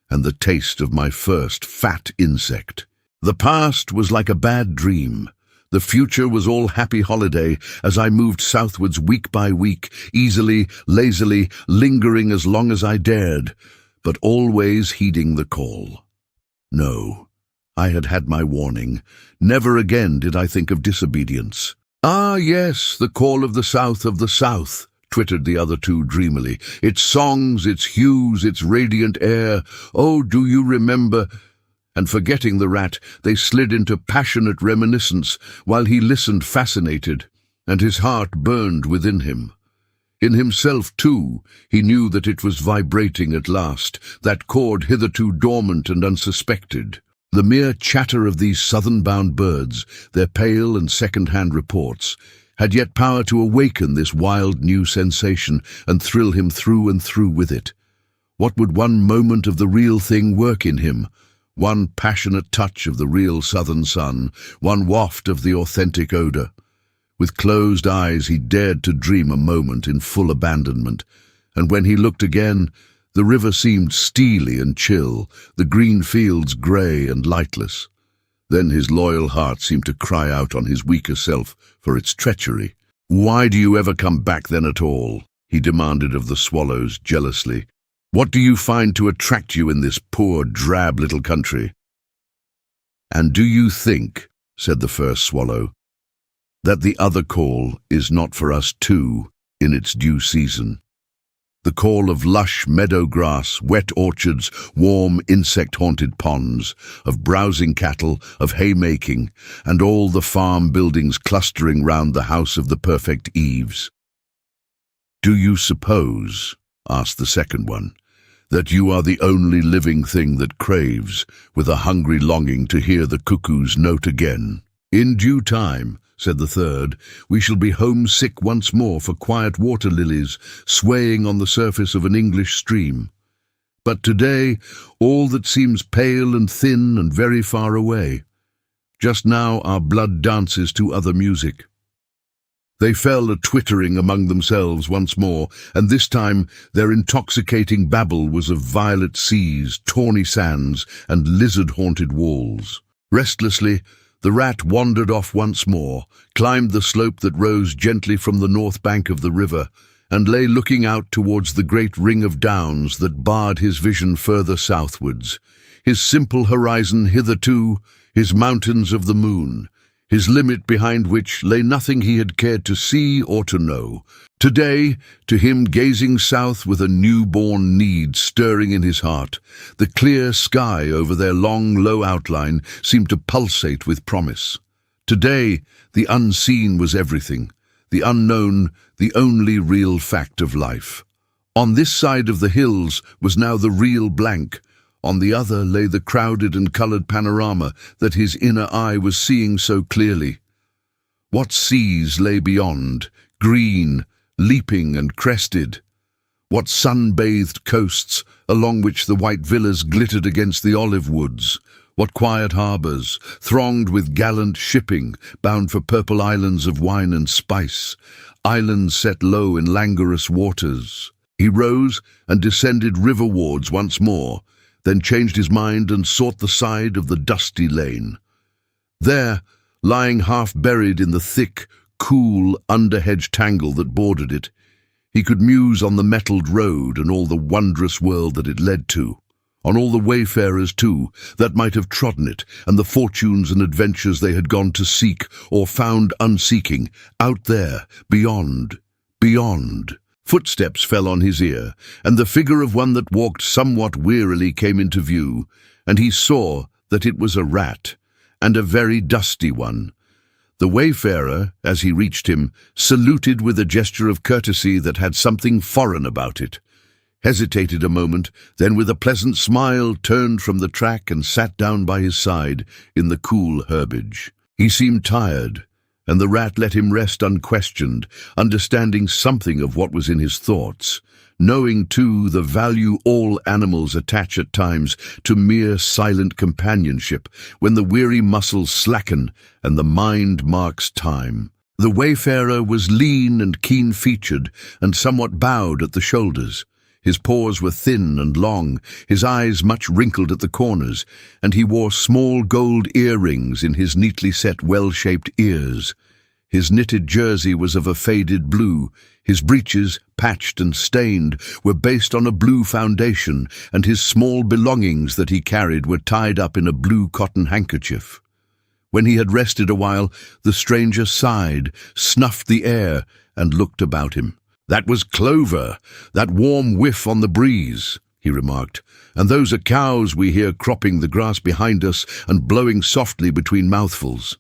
and the taste of my first fat insect. The past was like a bad dream. The future was all happy holiday as I moved southwards week by week, easily, lazily, lingering as long as I dared, but always heeding the call. No, I had had my warning. Never again did I think of disobedience. "Ah, yes, the call of the south, twittered the other two dreamily. Its songs, its hues, its radiant air. Oh, do you remember?" And forgetting the rat, they slid into passionate reminiscence while he listened fascinated, and his heart burned within him. In himself, too, he knew that it was vibrating at last, that chord hitherto dormant and unsuspected. The mere chatter of these southern-bound birds, their pale and second-hand reports, had yet power to awaken this wild new sensation and thrill him through and through with it. What would one moment of the real thing work in him? One passionate touch of the real southern sun, one waft of the authentic odor. With closed eyes he dared to dream a moment in full abandonment, and when he looked again, the river seemed steely and chill, the green fields grey and lightless. Then his loyal heart seemed to cry out on his weaker self for its treachery. "Why do you ever come back then at all?" he demanded of the swallows jealously. "What do you find to attract you in this poor, drab little country?" "And do you think," said the first swallow, "that the other call is not for us too in its due season? The call of lush meadow grass, wet orchards, warm insect-haunted ponds, of browsing cattle, of haymaking, and all the farm buildings clustering round the house of the perfect eaves." "Do you suppose," asked the second one, "that you are the only living thing that craves, with a hungry longing to hear the cuckoo's note again?" "In due time," said the third, "we shall be homesick once more for quiet water lilies swaying on the surface of an English stream. But today, all that seems pale and thin and very far away. Just now our blood dances to other music." They fell a-twittering among themselves once more, and this time their intoxicating babble was of violet seas, tawny sands, and lizard-haunted walls. Restlessly, the rat wandered off once more, climbed the slope that rose gently from the north bank of the river, and lay looking out towards the great ring of downs that barred his vision further southwards. His simple horizon hitherto, his mountains of the moon, his limit behind which lay nothing he had cared to see or to know. Today, to him gazing south with a newborn need stirring in his heart, the clear sky over their long, low outline seemed to pulsate with promise. Today, the unseen was everything, the unknown the only real fact of life. On this side of the hills was now the real blank. On the other lay the crowded and coloured panorama that his inner eye was seeing so clearly. What seas lay beyond, green, leaping and crested? What sun-bathed coasts, along which the white villas glittered against the olive woods? What quiet harbours, thronged with gallant shipping, bound for purple islands of wine and spice, islands set low in languorous waters? He rose and descended riverwards once more, then changed his mind and sought the side of the dusty lane. There, lying half-buried in the thick, cool, under-hedge tangle that bordered it, he could muse on the metalled road and all the wondrous world that it led to, on all the wayfarers, too, that might have trodden it, and the fortunes and adventures they had gone to seek or found unseeking, out there, beyond, beyond. Footsteps fell on his ear, and the figure of one that walked somewhat wearily came into view, and he saw that it was a rat, and a very dusty one. The wayfarer, as he reached him, saluted with a gesture of courtesy that had something foreign about it, hesitated a moment, then with a pleasant smile turned from the track and sat down by his side in the cool herbage. He seemed tired, and the rat let him rest unquestioned, understanding something of what was in his thoughts, knowing too the value all animals attach at times to mere silent companionship, when the weary muscles slacken and the mind marks time. The wayfarer was lean and keen-featured and somewhat bowed at the shoulders. His paws were thin and long, his eyes much wrinkled at the corners, and he wore small gold earrings in his neatly set well-shaped ears. His knitted jersey was of a faded blue. His breeches, patched and stained, were based on a blue foundation, and his small belongings that he carried were tied up in a blue cotton handkerchief. When he had rested a while, the stranger sighed, snuffed the air, and looked about him. "That was clover, that warm whiff on the breeze," he remarked, "and those are cows we hear cropping the grass behind us and blowing softly between mouthfuls.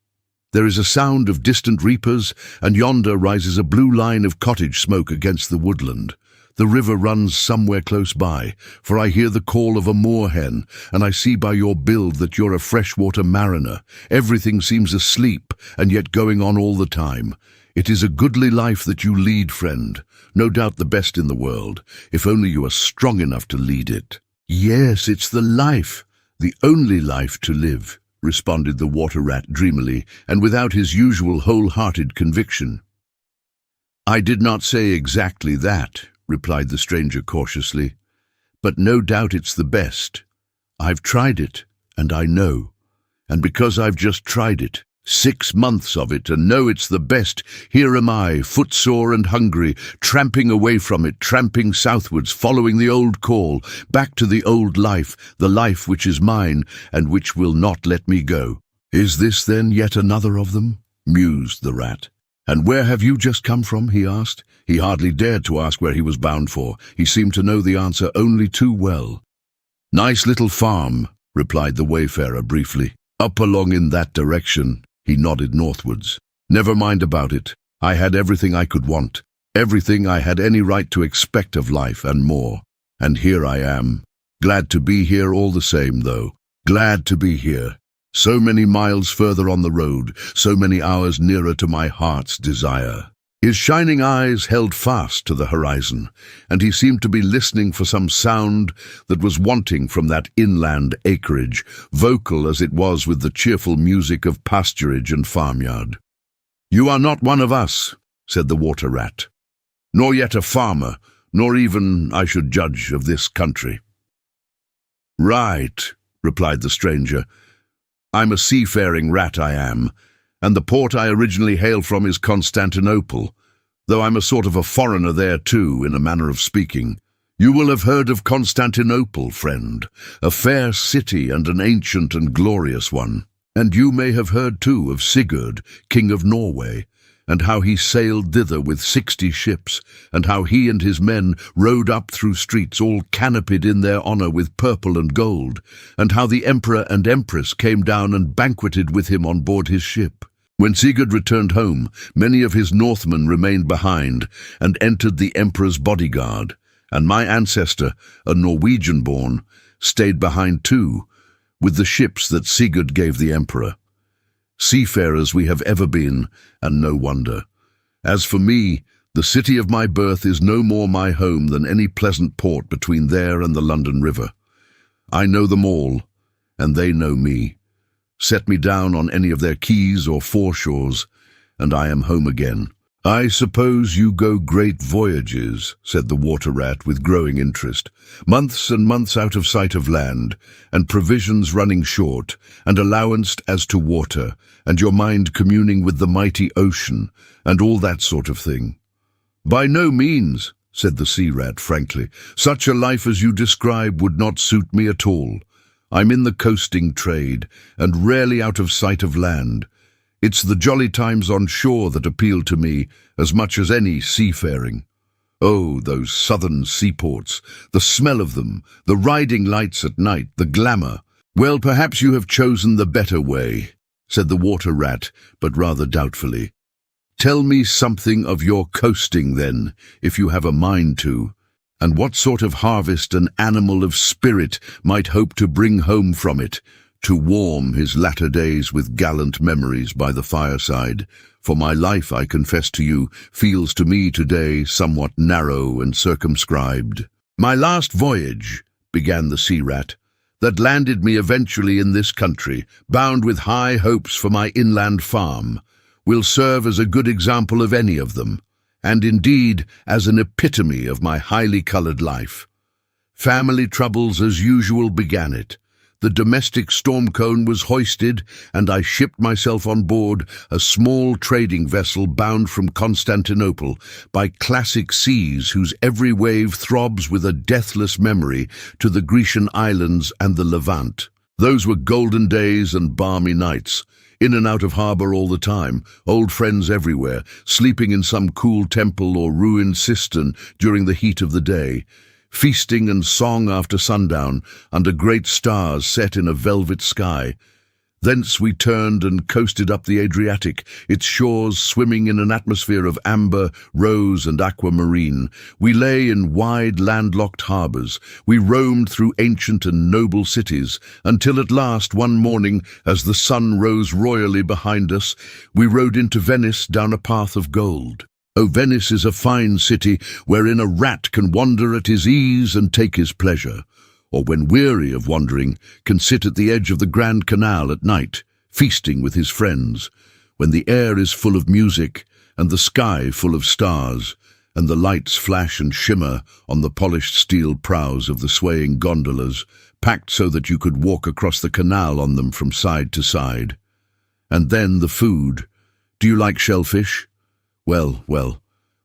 There is a sound of distant reapers, and yonder rises a blue line of cottage smoke against the woodland. The river runs somewhere close by, for I hear the call of a moorhen, and I see by your build that you're a freshwater mariner. Everything seems asleep, and yet going on all the time. It is a goodly life that you lead, friend, no doubt the best in the world, if only you are strong enough to lead it." "Yes, it's the life, the only life to live," responded the water rat dreamily, and without his usual wholehearted conviction. "I did not say exactly that," replied the stranger cautiously, "but no doubt it's the best. I've tried it, and I know. And because I've just tried it, 6 months of it, and know it's the best, here am I, footsore and hungry, tramping away from it, tramping southwards, following the old call, back to the old life, the life which is mine, and which will not let me go." "Is this then yet another of them?" mused the rat. "And where have you just come from?" he asked. He hardly dared to ask where he was bound for. He seemed to know the answer only too well. "Nice little farm," replied the wayfarer briefly. "Up along in that direction." He nodded northwards. "Never mind about it. I had everything I could want, everything I had any right to expect of life, and more. And here I am. Glad to be here all the same, though. Glad to be here. So many miles further on the road, so many hours nearer to my heart's desire." His shining eyes held fast to the horizon, and he seemed to be listening for some sound that was wanting from that inland acreage, vocal as it was with the cheerful music of pasturage and farmyard. "You are not one of us," said the water rat, "nor yet a farmer, nor even, I should judge, of this country." "Right," replied the stranger. "I'm a seafaring rat, I am, and the port I originally hail from is Constantinople, though I'm a sort of a foreigner there too, in a manner of speaking. You will have heard of Constantinople, friend, a fair city and an ancient and glorious one. And you may have heard too of Sigurd, king of Norway, and how he sailed thither with 60 ships, and how he and his men rode up through streets all canopied in their honour with purple and gold, and how the emperor and empress came down and banqueted with him on board his ship. When Sigurd returned home, many of his Northmen remained behind and entered the emperor's bodyguard, and my ancestor, a Norwegian-born, stayed behind too, with the ships that Sigurd gave the emperor. Seafarers we have ever been, and no wonder. As for me, the city of my birth is no more my home than any pleasant port between there and the London River. I know them all, and they know me. Set me down on any of their quays or foreshores, and I am home again. "I suppose you go great voyages," said the water rat with growing interest. "Months and months out of sight of land, and provisions running short, and allowance as to water, and your mind communing with the mighty ocean, and all that sort of thing." "By no means," said the sea rat frankly. "Such a life as you describe would not suit me at all. I'm in the coasting trade, and rarely out of sight of land. It's the jolly times on shore that appeal to me as much as any seafaring. Oh, those southern seaports, the smell of them, the riding lights at night, the glamour. Well, perhaps you have chosen the better way," said the water rat, but rather doubtfully. "Tell me something of your coasting, then, if you have a mind to. And what sort of harvest an animal of spirit might hope to bring home from it, to warm his latter days with gallant memories by the fireside. For my life, I confess to you, feels to me today somewhat narrow and circumscribed. My last voyage, began the sea rat, that landed me eventually in this country, bound with high hopes for my inland farm, will serve as a good example of any of them, and indeed as an epitome of my highly coloured life. Family troubles as usual began it. The domestic storm cone was hoisted, and I shipped myself on board a small trading vessel bound from Constantinople by classic seas whose every wave throbs with a deathless memory to the Grecian islands and the Levant. Those were golden days and balmy nights. In and out of harbour all the time, old friends everywhere, sleeping in some cool temple or ruined cistern during the heat of the day, feasting and song after sundown under great stars set in a velvet sky. Thence we turned and coasted up the Adriatic, its shores swimming in an atmosphere of amber, rose and aquamarine. We lay in wide landlocked harbours. We roamed through ancient and noble cities, until at last one morning, as the sun rose royally behind us, we rode into Venice down a path of gold. Oh, Venice is a fine city wherein a rat can wander at his ease and take his pleasure, or when weary of wandering, can sit at the edge of the Grand Canal at night, feasting with his friends, when the air is full of music and the sky full of stars, and the lights flash and shimmer on the polished steel prows of the swaying gondolas, packed so that you could walk across the canal on them from side to side. And then the food. Do you like shellfish? Well,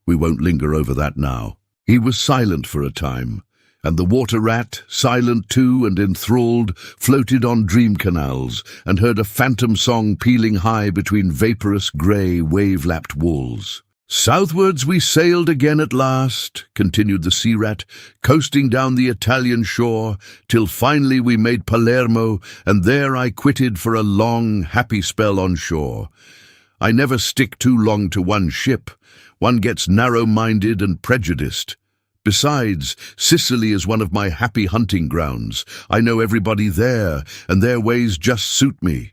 we won't linger over that now. He was silent for a time, and the water rat, silent too and enthralled, floated on dream canals and heard a phantom song pealing high between vaporous grey wave-lapped walls. Southwards we sailed again at last, continued the sea rat, coasting down the Italian shore, till finally we made Palermo, and there I quitted for a long, happy spell on shore. I never stick too long to one ship. One gets narrow-minded and prejudiced. Besides, Sicily is one of my happy hunting grounds. I know everybody there, and their ways just suit me.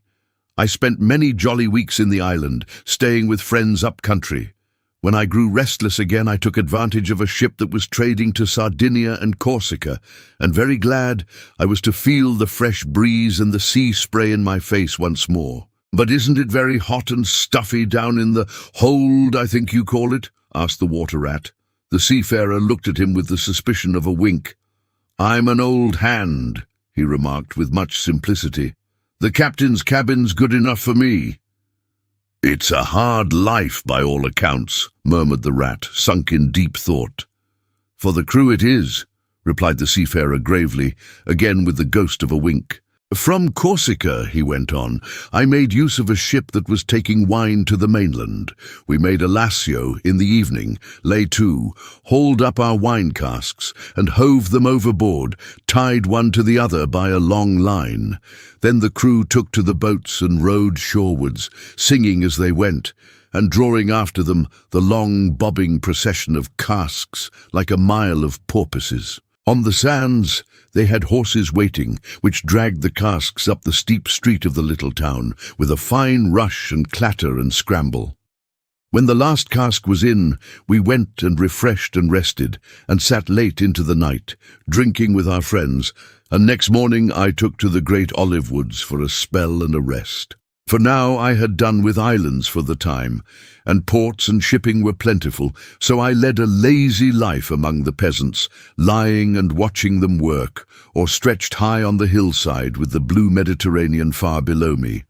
I spent many jolly weeks in the island, staying with friends up country. When I grew restless again, I took advantage of a ship that was trading to Sardinia and Corsica, and very glad I was to feel the fresh breeze and the sea spray in my face once more. "But isn't it very hot and stuffy down in the hold, I think you call it?" asked the water rat. The seafarer looked at him with the suspicion of a wink. "I'm an old hand," he remarked with much simplicity. "The captain's cabin's good enough for me." "It's a hard life by all accounts," murmured the rat, sunk in deep thought. "For the crew it is," replied the seafarer gravely, again with the ghost of a wink. "From Corsica," he went on, "I made use of a ship that was taking wine to the mainland. We made a lassio in the evening, lay to, hauled up our wine casks, and hove them overboard, tied one to the other by a long line. Then the crew took to the boats and rowed shorewards, singing as they went, and drawing after them the long bobbing procession of casks like a mile of porpoises. On the sands they had horses waiting, which dragged the casks up the steep street of the little town, with a fine rush and clatter and scramble. When the last cask was in, we went and refreshed and rested, and sat late into the night, drinking with our friends, and next morning I took to the great olive woods for a spell and a rest. For now I had done with islands for the time, and ports and shipping were plentiful, so I led a lazy life among the peasants, lying and watching them work, or stretched high on the hillside with the blue Mediterranean far below me.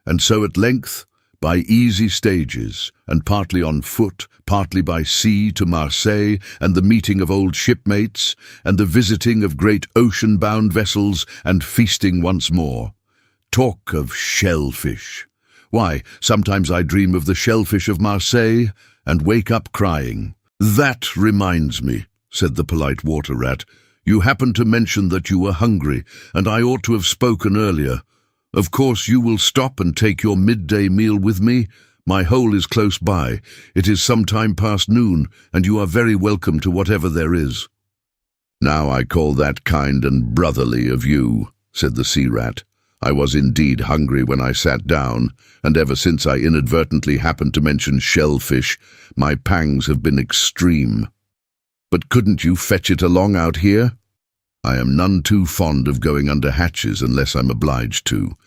And so at length, by easy stages, and partly on foot, partly by sea to Marseille, and the meeting of old shipmates, and the visiting of great ocean-bound vessels, and feasting once more. Talk of shellfish. Why, sometimes I dream of the shellfish of Marseille and wake up crying. "That reminds me," said the polite water rat. "You happened to mention that you were hungry, and I ought to have spoken earlier. Of course you will stop and take your midday meal with me. My hole is close by. It is some time past noon, and you are very welcome to whatever there is." "Now I call that kind and brotherly of you," said the sea rat. I was indeed hungry when I sat down, and ever since I inadvertently happened to mention shellfish, my pangs have been extreme. But couldn't you fetch it along out here? I am none too fond of going under hatches unless I'm obliged to.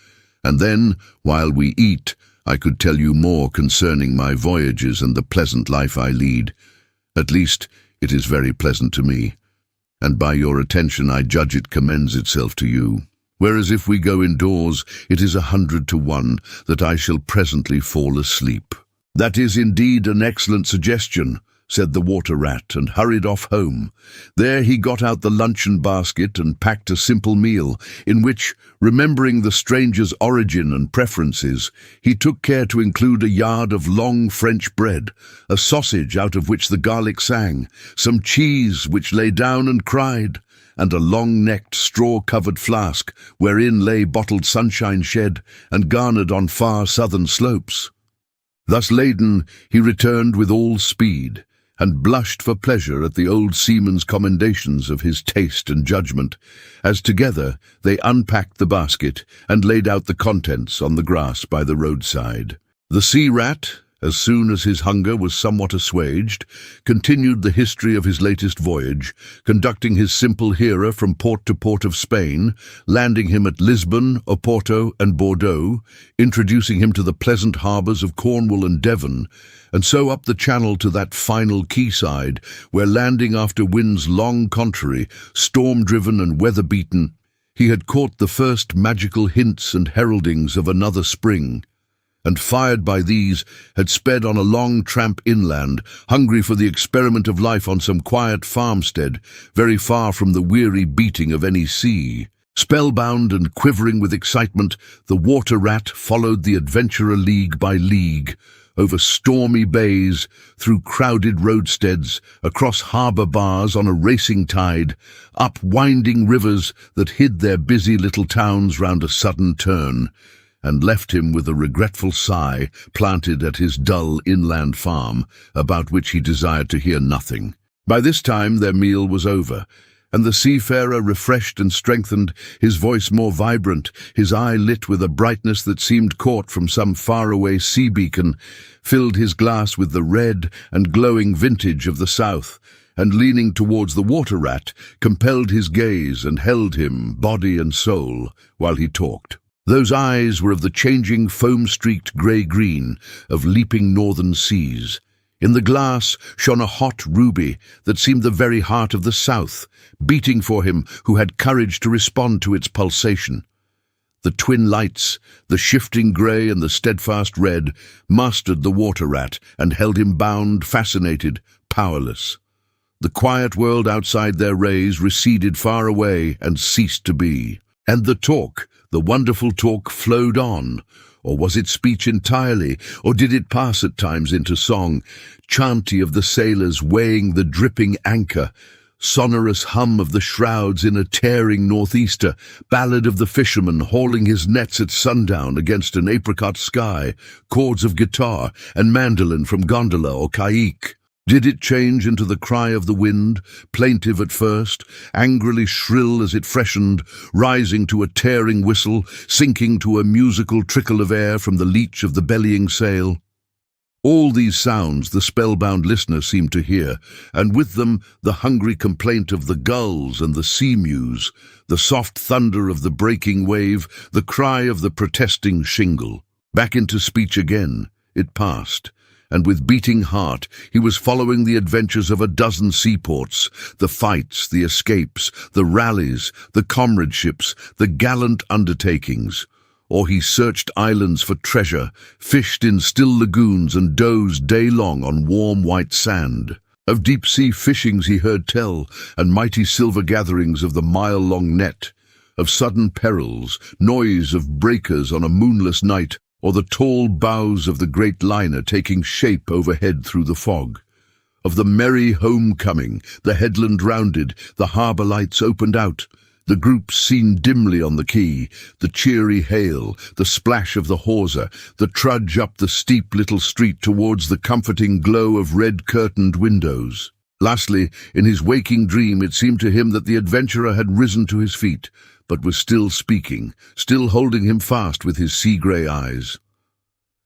And then, while we eat, I could tell you more concerning my voyages and the pleasant life I lead. At least, it is very pleasant to me, and by your attention I judge it commends itself to you. Whereas if we go indoors, it is 100 to 1 that I shall presently fall asleep. That is indeed an excellent suggestion, said the water rat, and hurried off home. There he got out the luncheon basket and packed a simple meal, in which, remembering the stranger's origin and preferences, he took care to include a yard of long French bread, a sausage out of which the garlic sang, some cheese which lay down and cried, and a long-necked, straw-covered flask, wherein lay bottled sunshine shed and garnered on far southern slopes. Thus laden, he returned with all speed, and blushed for pleasure at the old seaman's commendations of his taste and judgment, as together they unpacked the basket and laid out the contents on the grass by the roadside. The sea-rat, as soon as his hunger was somewhat assuaged, continued the history of his latest voyage, conducting his simple hearer from port to port of Spain, landing him at Lisbon, Oporto, and Bordeaux, introducing him to the pleasant harbours of Cornwall and Devon, and so up the channel to that final quayside, where, landing after winds long contrary, storm-driven and weather-beaten, he had caught the first magical hints and heraldings of another spring, and, fired by these, had sped on a long tramp inland, hungry for the experiment of life on some quiet farmstead, very far from the weary beating of any sea. Spellbound and quivering with excitement, the water rat followed the adventurer league by league, over stormy bays, through crowded roadsteads, across harbour bars on a racing tide, up winding rivers that hid their busy little towns round a sudden turn, and left him with a regretful sigh planted at his dull inland farm, about which he desired to hear nothing. By this time their meal was over, and the seafarer, refreshed and strengthened, his voice more vibrant, his eye lit with a brightness that seemed caught from some faraway sea-beacon, filled his glass with the red and glowing vintage of the south, and leaning towards the water rat, compelled his gaze and held him, body and soul, while he talked. Those eyes were of the changing, foam-streaked grey-green of leaping northern seas. In the glass shone a hot ruby that seemed the very heart of the south, beating for him who had courage to respond to its pulsation. The twin lights, the shifting grey and the steadfast red, mastered the water rat and held him bound, fascinated, powerless. The quiet world outside their rays receded far away and ceased to be. And the talk, the wonderful talk, flowed on. Or was it speech entirely, or did it pass at times into song, chanty of the sailors weighing the dripping anchor, sonorous hum of the shrouds in a tearing northeaster, ballad of the fisherman hauling his nets at sundown against an apricot sky, chords of guitar and mandolin from gondola or caique? Did it change into the cry of the wind, plaintive at first, angrily shrill as it freshened, rising to a tearing whistle, sinking to a musical trickle of air from the leach of the bellying sail? All these sounds the spellbound listener seemed to hear, and with them the hungry complaint of the gulls and the sea-mews, the soft thunder of the breaking wave, the cry of the protesting shingle. Back into speech again, it passed, and with beating heart he was following the adventures of a dozen seaports, the fights, the escapes, the rallies, the comradeships, the gallant undertakings. Or he searched islands for treasure, fished in still lagoons and dozed day long on warm white sand. Of deep-sea fishings he heard tell, and mighty silver gatherings of the mile-long net, of sudden perils, noise of breakers on a moonless night, or the tall bows of the great liner taking shape overhead through the fog. Of the merry homecoming, the headland rounded, the harbour lights opened out, the groups seen dimly on the quay, the cheery hail, the splash of the hawser, the trudge up the steep little street towards the comforting glow of red-curtained windows. Lastly, in his waking dream it seemed to him that the adventurer had risen to his feet, but was still speaking, still holding him fast with his sea-grey eyes.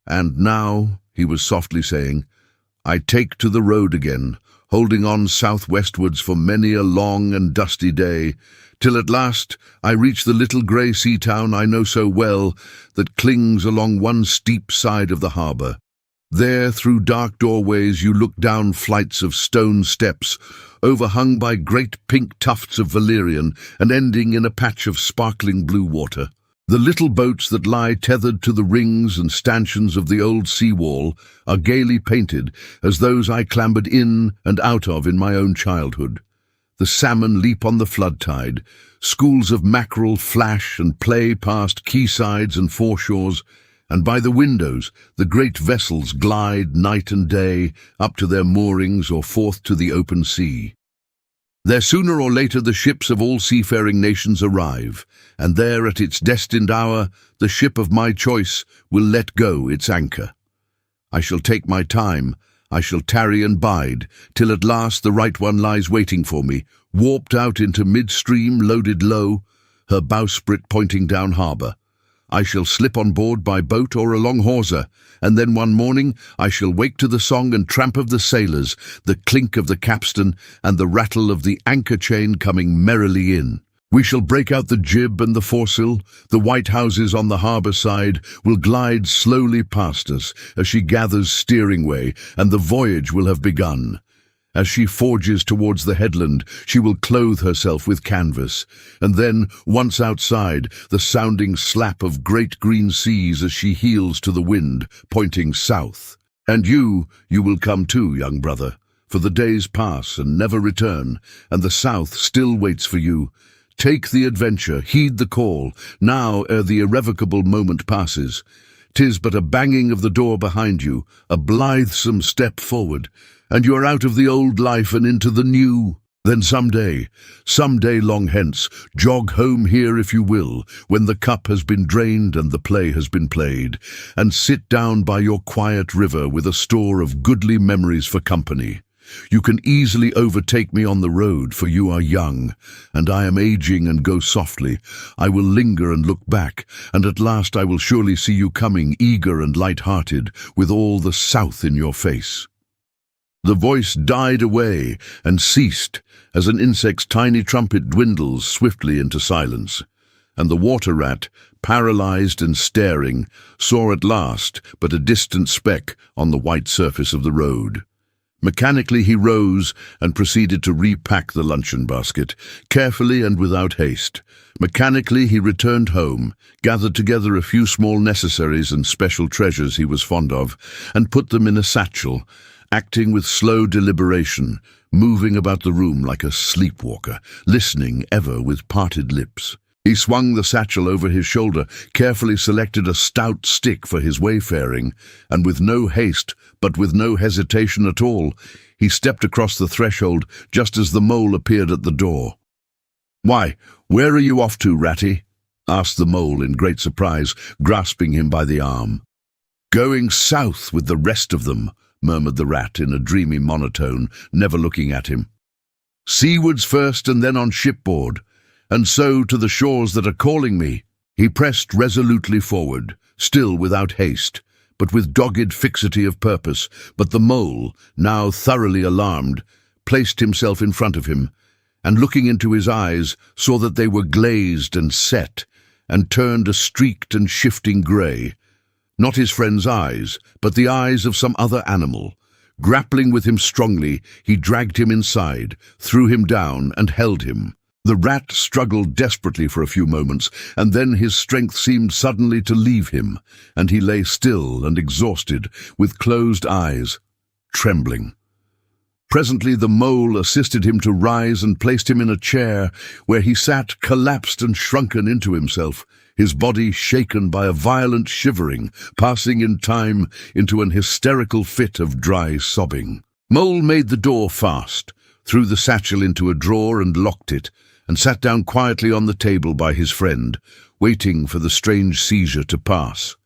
"And now," he was softly saying, "I take to the road again, holding on southwestwards for many a long and dusty day, till at last I reach the little grey sea town I know so well that clings along one steep side of the harbour. There, through dark doorways, you look down flights of stone steps, overhung by great pink tufts of valerian and ending in a patch of sparkling blue water. The little boats that lie tethered to the rings and stanchions of the old seawall are gaily painted as those I clambered in and out of in my own childhood. The salmon leap on the flood tide, schools of mackerel flash and play past quaysides and foreshores, and by the windows the great vessels glide night and day up to their moorings or forth to the open sea. There sooner or later the ships of all seafaring nations arrive, and there at its destined hour the ship of my choice will let go its anchor. I shall take my time, I shall tarry and bide, till at last the right one lies waiting for me, warped out into midstream, loaded low, her bowsprit pointing down harbour. I shall slip on board by boat or along hawser, and then one morning I shall wake to the song and tramp of the sailors, the clink of the capstan, and the rattle of the anchor chain coming merrily in. We shall break out the jib and the foresail, the white houses on the harbour side will glide slowly past us as she gathers steering way, and the voyage will have begun. As she forges towards the headland, she will clothe herself with canvas, and then, once outside, the sounding slap of great green seas as she heels to the wind, pointing south. And you will come too, young brother, for the days pass and never return, and the south still waits for you. Take the adventure, heed the call, now ere the irrevocable moment passes. 'Tis but a banging of the door behind you, a blithesome step forward, and you are out of the old life and into the new. Then some day long hence, jog home here if you will, when the cup has been drained and the play has been played, and sit down by your quiet river with a store of goodly memories for company. You can easily overtake me on the road, for you are young, and I am aging and go softly. I will linger and look back, and at last I will surely see you coming, eager and light-hearted, with all the south in your face." The voice died away and ceased as an insect's tiny trumpet dwindles swiftly into silence, and the water rat, paralyzed and staring, saw at last but a distant speck on the white surface of the road. Mechanically he rose and proceeded to repack the luncheon basket, carefully and without haste. Mechanically he returned home, gathered together a few small necessaries and special treasures he was fond of, and put them in a satchel, acting with slow deliberation, moving about the room like a sleepwalker, listening ever with parted lips. He swung the satchel over his shoulder, carefully selected a stout stick for his wayfaring, and with no haste, but with no hesitation at all, he stepped across the threshold just as the mole appeared at the door. "Why, where are you off to, Ratty?" asked the mole in great surprise, grasping him by the arm. "Going south with the rest of them," murmured the rat in a dreamy monotone, never looking at him. "Seawards first and then on shipboard, and so to the shores that are calling me." He pressed resolutely forward, still without haste, but with dogged fixity of purpose, but the mole, now thoroughly alarmed, placed himself in front of him, and looking into his eyes, saw that they were glazed and set, and turned a streaked and shifting grey. Not his friend's eyes, but the eyes of some other animal. Grappling with him strongly, he dragged him inside, threw him down, and held him. The rat struggled desperately for a few moments, and then his strength seemed suddenly to leave him, and he lay still and exhausted, with closed eyes, trembling. Presently the mole assisted him to rise and placed him in a chair, where he sat collapsed and shrunken into himself, his body shaken by a violent shivering, passing in time into an hysterical fit of dry sobbing. Mole made the door fast, threw the satchel into a drawer and locked it, and sat down quietly on the table by his friend, waiting for the strange seizure to pass.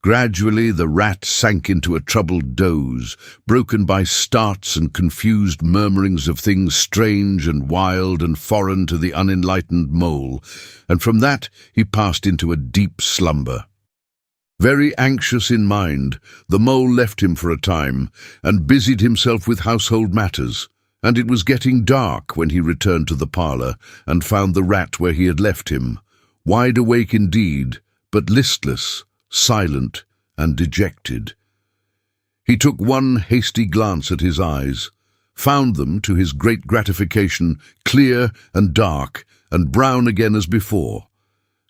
Gradually the rat sank into a troubled doze, broken by starts and confused murmurings of things strange and wild and foreign to the unenlightened mole, and from that he passed into a deep slumber. Very anxious in mind, the mole left him for a time and busied himself with household matters, and it was getting dark when he returned to the parlour and found the rat where he had left him, wide awake indeed, but listless, silent and dejected. He took one hasty glance at his eyes, found them, to his great gratification, clear and dark and brown again as before,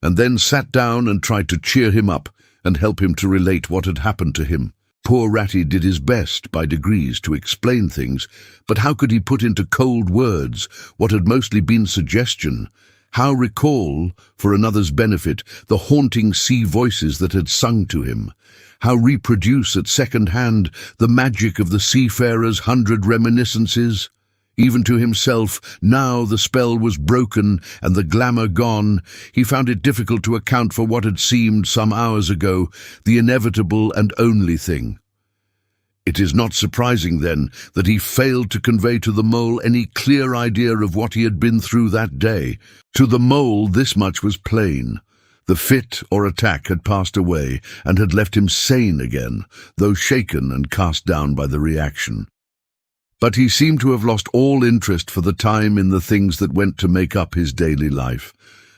and then sat down and tried to cheer him up and help him to relate what had happened to him. Poor Ratty did his best by degrees to explain things, but how could he put into cold words what had mostly been suggestion? How recall, for another's benefit, the haunting sea voices that had sung to him? How reproduce at second hand the magic of the seafarer's 100 reminiscences? Even to himself, now the spell was broken and the glamour gone, he found it difficult to account for what had seemed some hours ago the inevitable and only thing. It is not surprising, then, that he failed to convey to the mole any clear idea of what he had been through that day. To the mole this much was plain. The fit or attack had passed away and had left him sane again, though shaken and cast down by the reaction. But he seemed to have lost all interest for the time in the things that went to make up his daily life,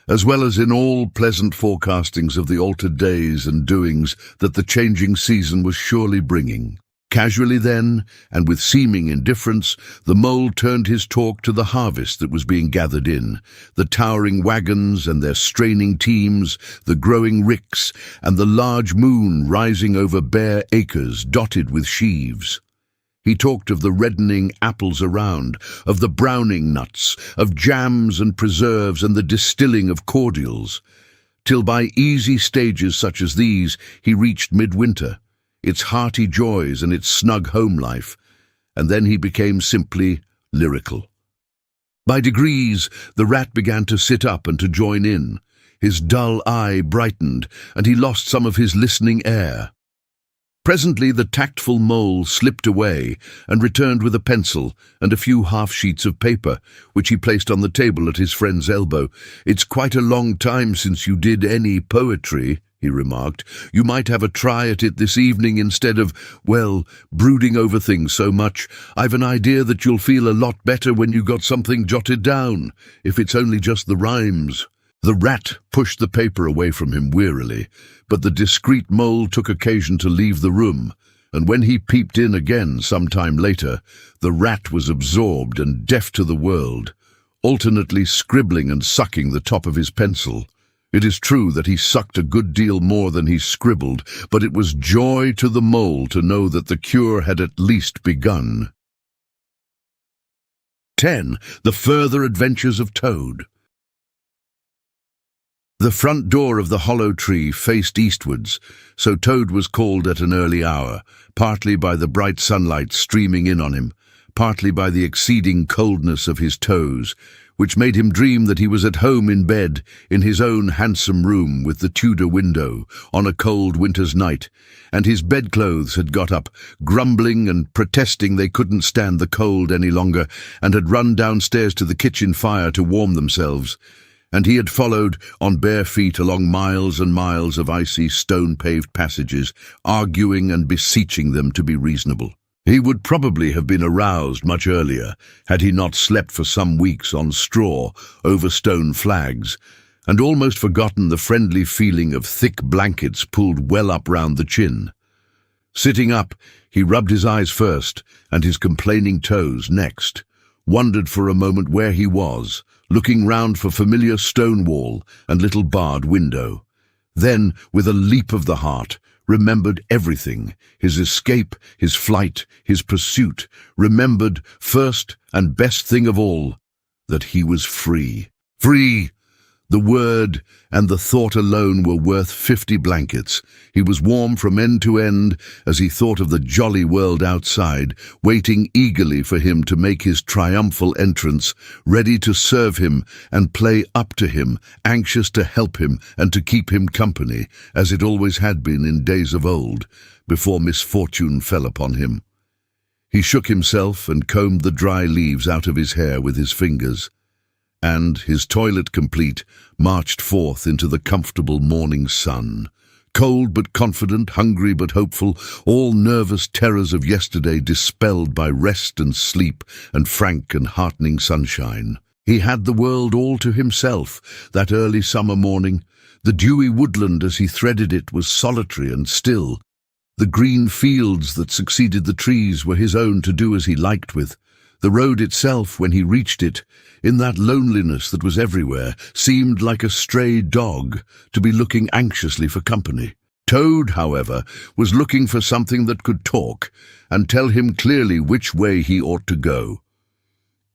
as well as in all pleasant forecastings of the altered days and doings that the changing season was surely bringing. Casually then, and with seeming indifference, the mole turned his talk to the harvest that was being gathered in, the towering wagons and their straining teams, the growing ricks, and the large moon rising over bare acres dotted with sheaves. He talked of the reddening apples around, of the browning nuts, of jams and preserves and the distilling of cordials, till by easy stages such as these he reached midwinter, its hearty joys and its snug home life, and then he became simply lyrical. By degrees the rat began to sit up and to join in. His dull eye brightened, and he lost some of his listening air. Presently the tactful mole slipped away and returned with a pencil and a few half-sheets of paper, which he placed on the table at his friend's elbow. "It's quite a long time since you did any poetry," he remarked. "You might have a try at it this evening instead of, well, brooding over things so much. I've an idea that you'll feel a lot better when you got something jotted down, if it's only just the rhymes." The rat pushed the paper away from him wearily, but the discreet mole took occasion to leave the room, and when he peeped in again some time later, the rat was absorbed and deaf to the world, alternately scribbling and sucking the top of his pencil. It is true that he sucked a good deal more than he scribbled, but it was joy to the mole to know that the cure had at least begun. 10. The Further Adventures of Toad. The front door of the hollow tree faced eastwards, so Toad was called at an early hour, partly by the bright sunlight streaming in on him, partly by the exceeding coldness of his toes, which made him dream that he was at home in bed in his own handsome room with the Tudor window on a cold winter's night, and his bedclothes had got up, grumbling and protesting they couldn't stand the cold any longer, and had run downstairs to the kitchen fire to warm themselves, and he had followed on bare feet along miles and miles of icy stone-paved passages, arguing and beseeching them to be reasonable. He would probably have been aroused much earlier, had he not slept for some weeks on straw over stone flags, and almost forgotten the friendly feeling of thick blankets pulled well up round the chin. Sitting up, he rubbed his eyes first, and his complaining toes next, wondered for a moment where he was, looking round for familiar stone wall and little barred window. Then, with a leap of the heart, remembered everything, his escape, his flight, his pursuit, remembered, first and best thing of all, that he was free. Free! The word and the thought alone were worth 50 blankets. He was warm from end to end as he thought of the jolly world outside, waiting eagerly for him to make his triumphal entrance, ready to serve him and play up to him, anxious to help him and to keep him company, as it always had been in days of old, before misfortune fell upon him. He shook himself and combed the dry leaves out of his hair with his fingers, and, his toilet complete, marched forth into the comfortable morning sun. Cold but confident, hungry but hopeful, all nervous terrors of yesterday dispelled by rest and sleep and frank and heartening sunshine. He had the world all to himself, that early summer morning. The dewy woodland as he threaded it was solitary and still. The green fields that succeeded the trees were his own to do as he liked with. The road itself, when he reached it, in that loneliness that was everywhere, seemed like a stray dog to be looking anxiously for company. Toad, however, was looking for something that could talk and tell him clearly which way he ought to go.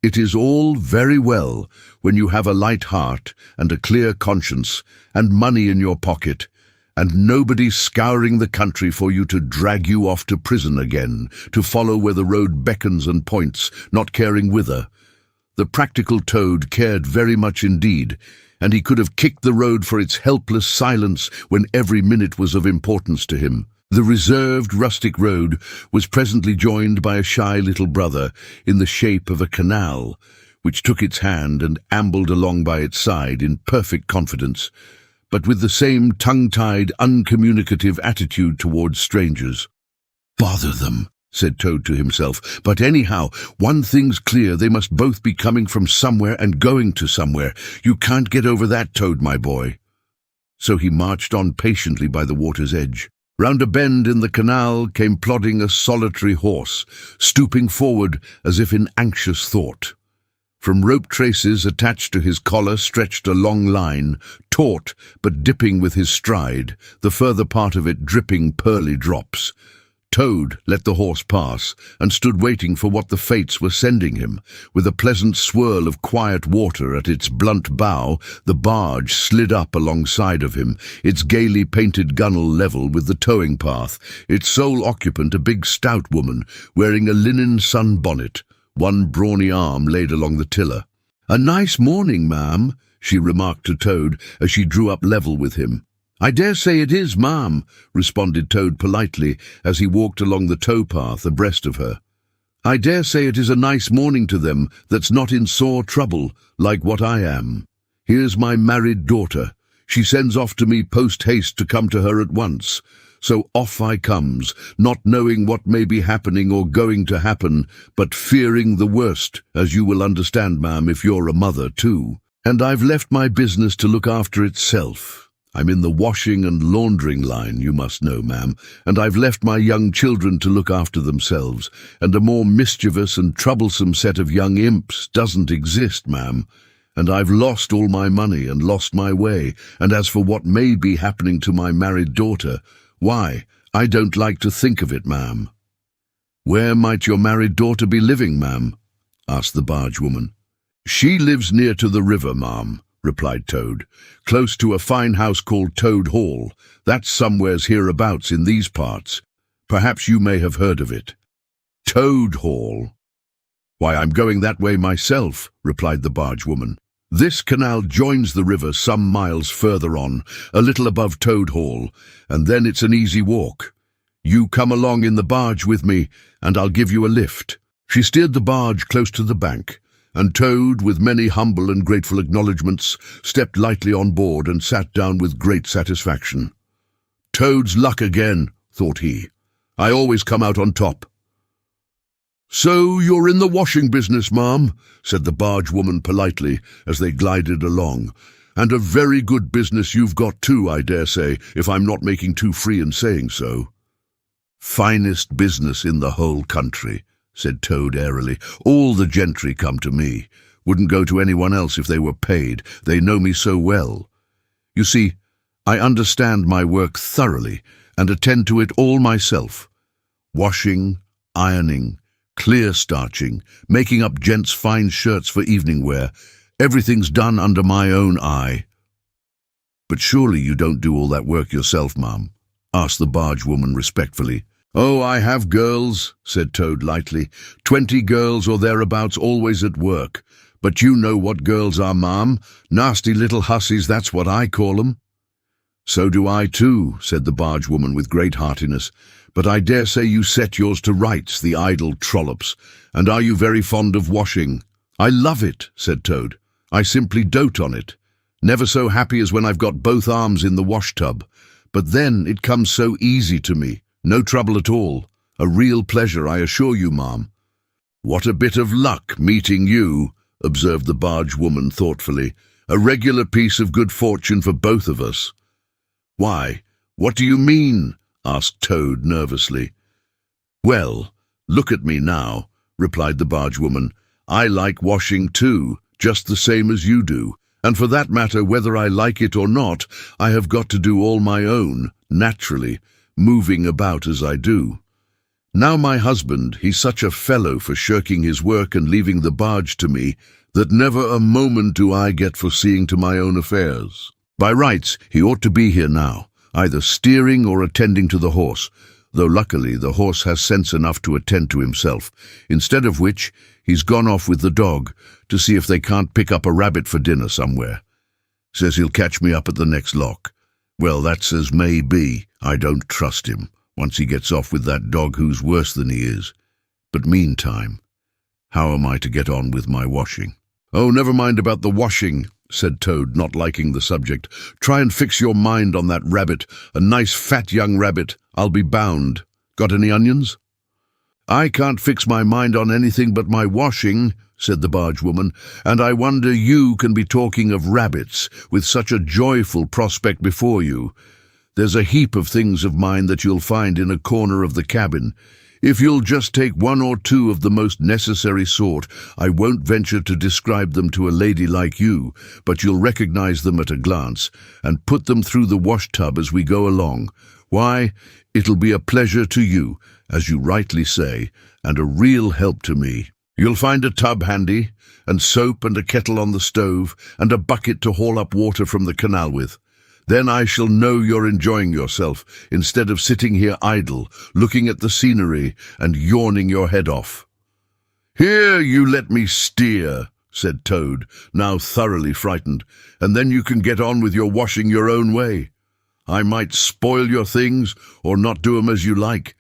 It is all very well when you have a light heart and a clear conscience and money in your pocket, and nobody scouring the country for you to drag you off to prison again, to follow where the road beckons and points, not caring whither. The practical Toad cared very much indeed, and he could have kicked the road for its helpless silence when every minute was of importance to him. The reserved rustic road was presently joined by a shy little brother in the shape of a canal, which took its hand and ambled along by its side in perfect confidence, but with the same tongue-tied, uncommunicative attitude towards strangers. "Bother them," said Toad to himself, "but anyhow, one thing's clear, they must both be coming from somewhere and going to somewhere. You can't get over that, Toad, my boy." So he marched on patiently by the water's edge. Round a bend in the canal came plodding a solitary horse, stooping forward as if in anxious thought. From rope traces attached to his collar stretched a long line, taut but dipping with his stride, the further part of it dripping pearly drops. Toad let the horse pass and stood waiting for what the fates were sending him. With a pleasant swirl of quiet water at its blunt bow, the barge slid up alongside of him, its gaily painted gunwale level with the towing path, its sole occupant a big stout woman wearing a linen sunbonnet, one brawny arm laid along the tiller. "A nice morning, ma'am," she remarked to Toad as she drew up level with him. "I dare say it is, ma'am," responded Toad politely as he walked along the tow-path abreast of her. "I dare say it is a nice morning to them that's not in sore trouble, like what I am. Here's my married daughter. She sends off to me post-haste to come to her at once. So off I comes, not knowing what may be happening or going to happen, but fearing the worst, as you will understand, ma'am, if you're a mother too. And I've left my business to look after itself. I'm in the washing and laundering line, you must know, ma'am, and I've left my young children to look after themselves, and a more mischievous and troublesome set of young imps doesn't exist, ma'am. And I've lost all my money and lost my way, and as for what may be happening to my married daughter, why, I don't like to think of it, ma'am." "Where might your married daughter be living, ma'am?" asked the bargewoman. "She lives near to the river, ma'am," replied Toad, "close to a fine house called Toad Hall. That's somewheres hereabouts in these parts. Perhaps you may have heard of it." "Toad Hall? Why, I'm going that way myself," replied the bargewoman. "This canal joins the river some miles further on, a little above Toad Hall, and then it's an easy walk. You come along in the barge with me, and I'll give you a lift." She steered the barge close to the bank, and Toad, with many humble and grateful acknowledgments, stepped lightly on board and sat down with great satisfaction. "Toad's luck again," thought he. "I always come out on top." "So you're in the washing business, ma'am," said the bargewoman politely as they glided along. "And a very good business you've got too, I dare say, if I'm not making too free in saying so." "Finest business in the whole country," said Toad airily. "All the gentry come to me. Wouldn't go to anyone else if they were paid. They know me so well. You see, I understand my work thoroughly and attend to it all myself. Washing, ironing, clear starching, making up gents' fine shirts for evening wear, everything's done under my own eye. "But surely you don't do all that work yourself, ma'am?" asked the barge woman respectfully. "Oh, I have girls," said Toad lightly. 20 girls or thereabouts always at work. But you know what girls are, ma'am. Nasty little hussies, that's what I call 'em." "So do I too," said the barge woman with great heartiness. "But I dare say you set yours to rights, the idle trollops. And are you very fond of washing?" "I love it," said Toad. "I simply dote on it. Never so happy as when I've got both arms in the wash-tub. But then it comes so easy to me. No trouble at all. A real pleasure, I assure you, ma'am." "What a bit of luck meeting you," observed the barge woman thoughtfully. "A regular piece of good fortune for both of us." "Why, what do you mean?" asked Toad nervously. "Well, look at me now," replied the barge woman. "I like washing too, just the same as you do. And for that matter, whether I like it or not, I have got to do all my own, naturally, moving about as I do. Now my husband, he's such a fellow for shirking his work and leaving the barge to me, that never a moment do I get for seeing to my own affairs. By rights, he ought to be here now, either steering or attending to the horse, though luckily the horse has sense enough to attend to himself, instead of which he's gone off with the dog to see if they can't pick up a rabbit for dinner somewhere. Says he'll catch me up at the next lock. Well, that's as may be. I don't trust him, once he gets off with that dog who's worse than he is. But meantime, how am I to get on with my washing?" "Oh, never mind about the washing," said Toad, not liking the subject. "Try and fix your mind on that rabbit, a nice fat young rabbit, I'll be bound. Got any onions?" "I can't fix my mind on anything but my washing," said the barge woman, "and I wonder you can be talking of rabbits with such a joyful prospect before you. There's a heap of things of mine that you'll find in a corner of the cabin. If you'll just take 1 or 2 of the most necessary sort, I won't venture to describe them to a lady like you, but you'll recognize them at a glance, and put them through the wash-tub as we go along. Why, it'll be a pleasure to you, as you rightly say, and a real help to me. You'll find a tub handy, and soap and a kettle on the stove, and a bucket to haul up water from the canal with. Then I shall know you're enjoying yourself, instead of sitting here idle, looking at the scenery and yawning your head off." "Here, you let me steer," said Toad, now thoroughly frightened, "and then you can get on with your washing your own way. I might spoil your things, or not do 'em as you like.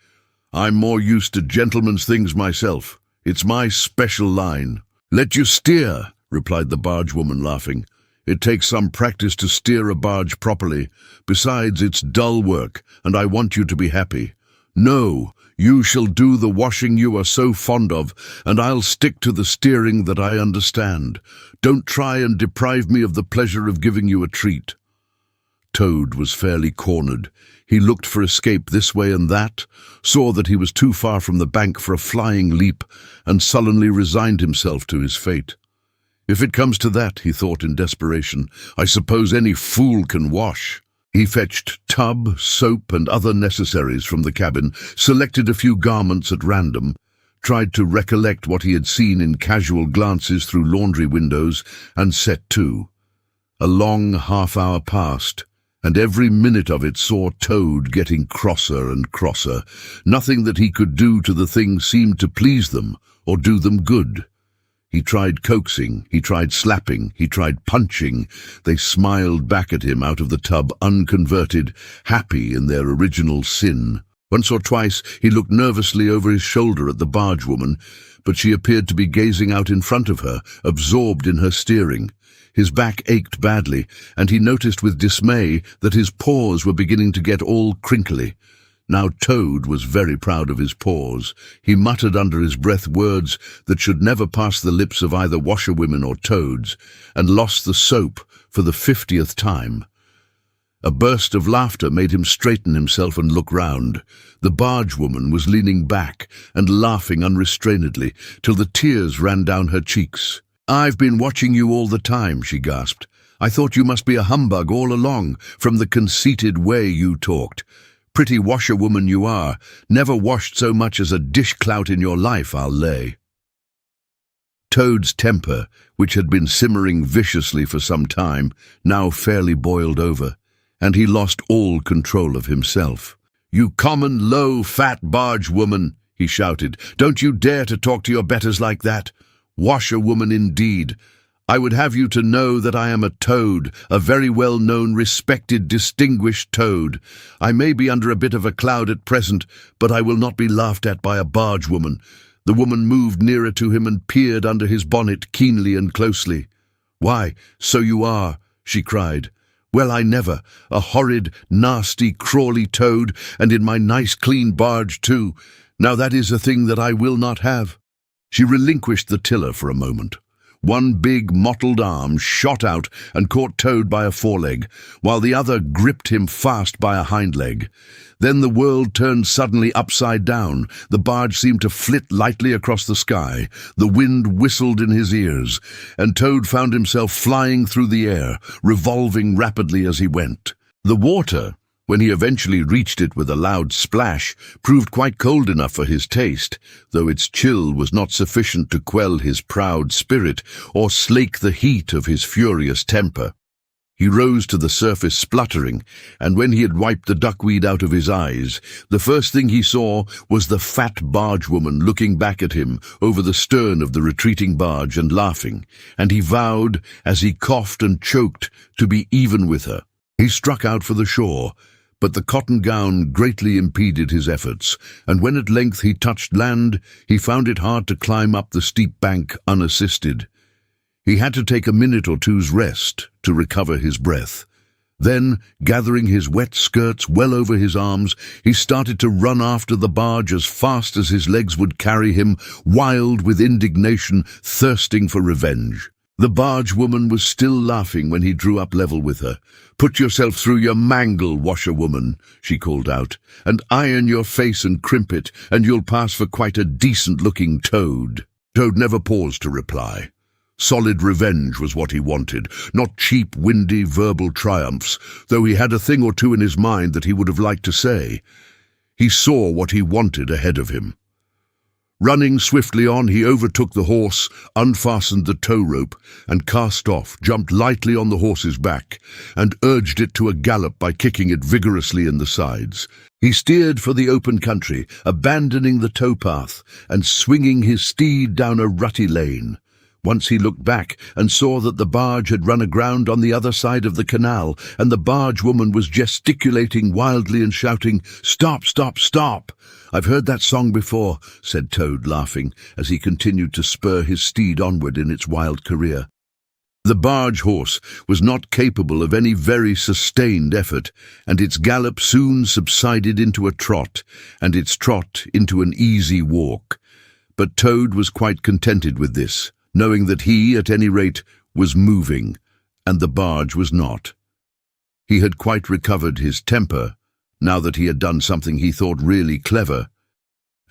I'm more used to gentlemen's things myself. It's my special line." "Let you steer," replied the barge woman, laughing. "It takes some practice to steer a barge properly. Besides, it's dull work, and I want you to be happy. No, you shall do the washing you are so fond of, and I'll stick to the steering that I understand. Don't try and deprive me of the pleasure of giving you a treat." Toad was fairly cornered. He looked for escape this way and that, saw that he was too far from the bank for a flying leap, and sullenly resigned himself to his fate. "If it comes to that," he thought in desperation, "I suppose any fool can wash." He fetched tub, soap, and other necessaries from the cabin, selected a few garments at random, tried to recollect what he had seen in casual glances through laundry windows, and set to. A long half-hour passed, and every minute of it saw Toad getting crosser and crosser. Nothing that he could do to the things seemed to please them or do them good. He tried coaxing, he tried slapping, he tried punching. They smiled back at him out of the tub, unconverted, happy in their original sin. Once or twice he looked nervously over his shoulder at the barge woman, but she appeared to be gazing out in front of her, absorbed in her steering. His back ached badly, and he noticed with dismay that his paws were beginning to get all crinkly. Now Toad was very proud of his paws. He muttered under his breath words that should never pass the lips of either washerwomen or toads, and lost the soap for the 50th time. A burst of laughter made him straighten himself and look round. The barge woman was leaning back and laughing unrestrainedly, till the tears ran down her cheeks. "I've been watching you all the time," she gasped. "I thought you must be a humbug all along, from the conceited way you talked. Pretty washerwoman you are, never washed so much as a dish-clout in your life, I'll lay." Toad's temper, which had been simmering viciously for some time, now fairly boiled over, and he lost all control of himself. "You common, low, fat barge woman," he shouted. "Don't you dare to talk to your betters like that. Washerwoman indeed. I would have you to know that I am a toad, a very well-known, respected, distinguished toad. I may be under a bit of a cloud at present, but I will not be laughed at by a barge woman." The woman moved nearer to him and peered under his bonnet keenly and closely. "Why, so you are," she cried. "Well, I never. A horrid, nasty, crawly toad, and in my nice clean barge too. Now that is a thing that I will not have." She relinquished the tiller for a moment. One big, mottled arm shot out and caught Toad by a foreleg, while the other gripped him fast by a hind leg. Then the world turned suddenly upside down. The barge seemed to flit lightly across the sky. The wind whistled in his ears, and Toad found himself flying through the air, revolving rapidly as he went. The water, when he eventually reached it with a loud splash, proved quite cold enough for his taste, though its chill was not sufficient to quell his proud spirit or slake the heat of his furious temper. He rose to the surface spluttering, and when he had wiped the duckweed out of his eyes, the first thing he saw was the fat bargewoman looking back at him over the stern of the retreating barge and laughing, and he vowed, as he coughed and choked, to be even with her. He struck out for the shore, but the cotton gown greatly impeded his efforts, and when at length he touched land, he found it hard to climb up the steep bank unassisted. He had to take a minute or two's rest to recover his breath. Then, gathering his wet skirts well over his arms, he started to run after the barge as fast as his legs would carry him, wild with indignation, thirsting for revenge. The barge woman was still laughing when he drew up level with her. "Put yourself through your mangle, washerwoman," she called out, "and iron your face and crimp it, and you'll pass for quite a decent-looking toad." Toad never paused to reply. Solid revenge was what he wanted, not cheap, windy, verbal triumphs, though he had a thing or two in his mind that he would have liked to say. He saw what he wanted ahead of him. Running swiftly on, he overtook the horse, unfastened the tow rope, and cast off, jumped lightly on the horse's back, and urged it to a gallop by kicking it vigorously in the sides. He steered for the open country, abandoning the towpath, and swinging his steed down a rutty lane. Once he looked back and saw that the barge had run aground on the other side of the canal, and the barge woman was gesticulating wildly and shouting, "Stop, stop, stop!" "I've heard that song before," said Toad, laughing, as he continued to spur his steed onward in its wild career. The barge horse was not capable of any very sustained effort, and its gallop soon subsided into a trot, and its trot into an easy walk. But Toad was quite contented with this, knowing that he, at any rate, was moving, and the barge was not. He had quite recovered his temper, now that he had done something he thought really clever,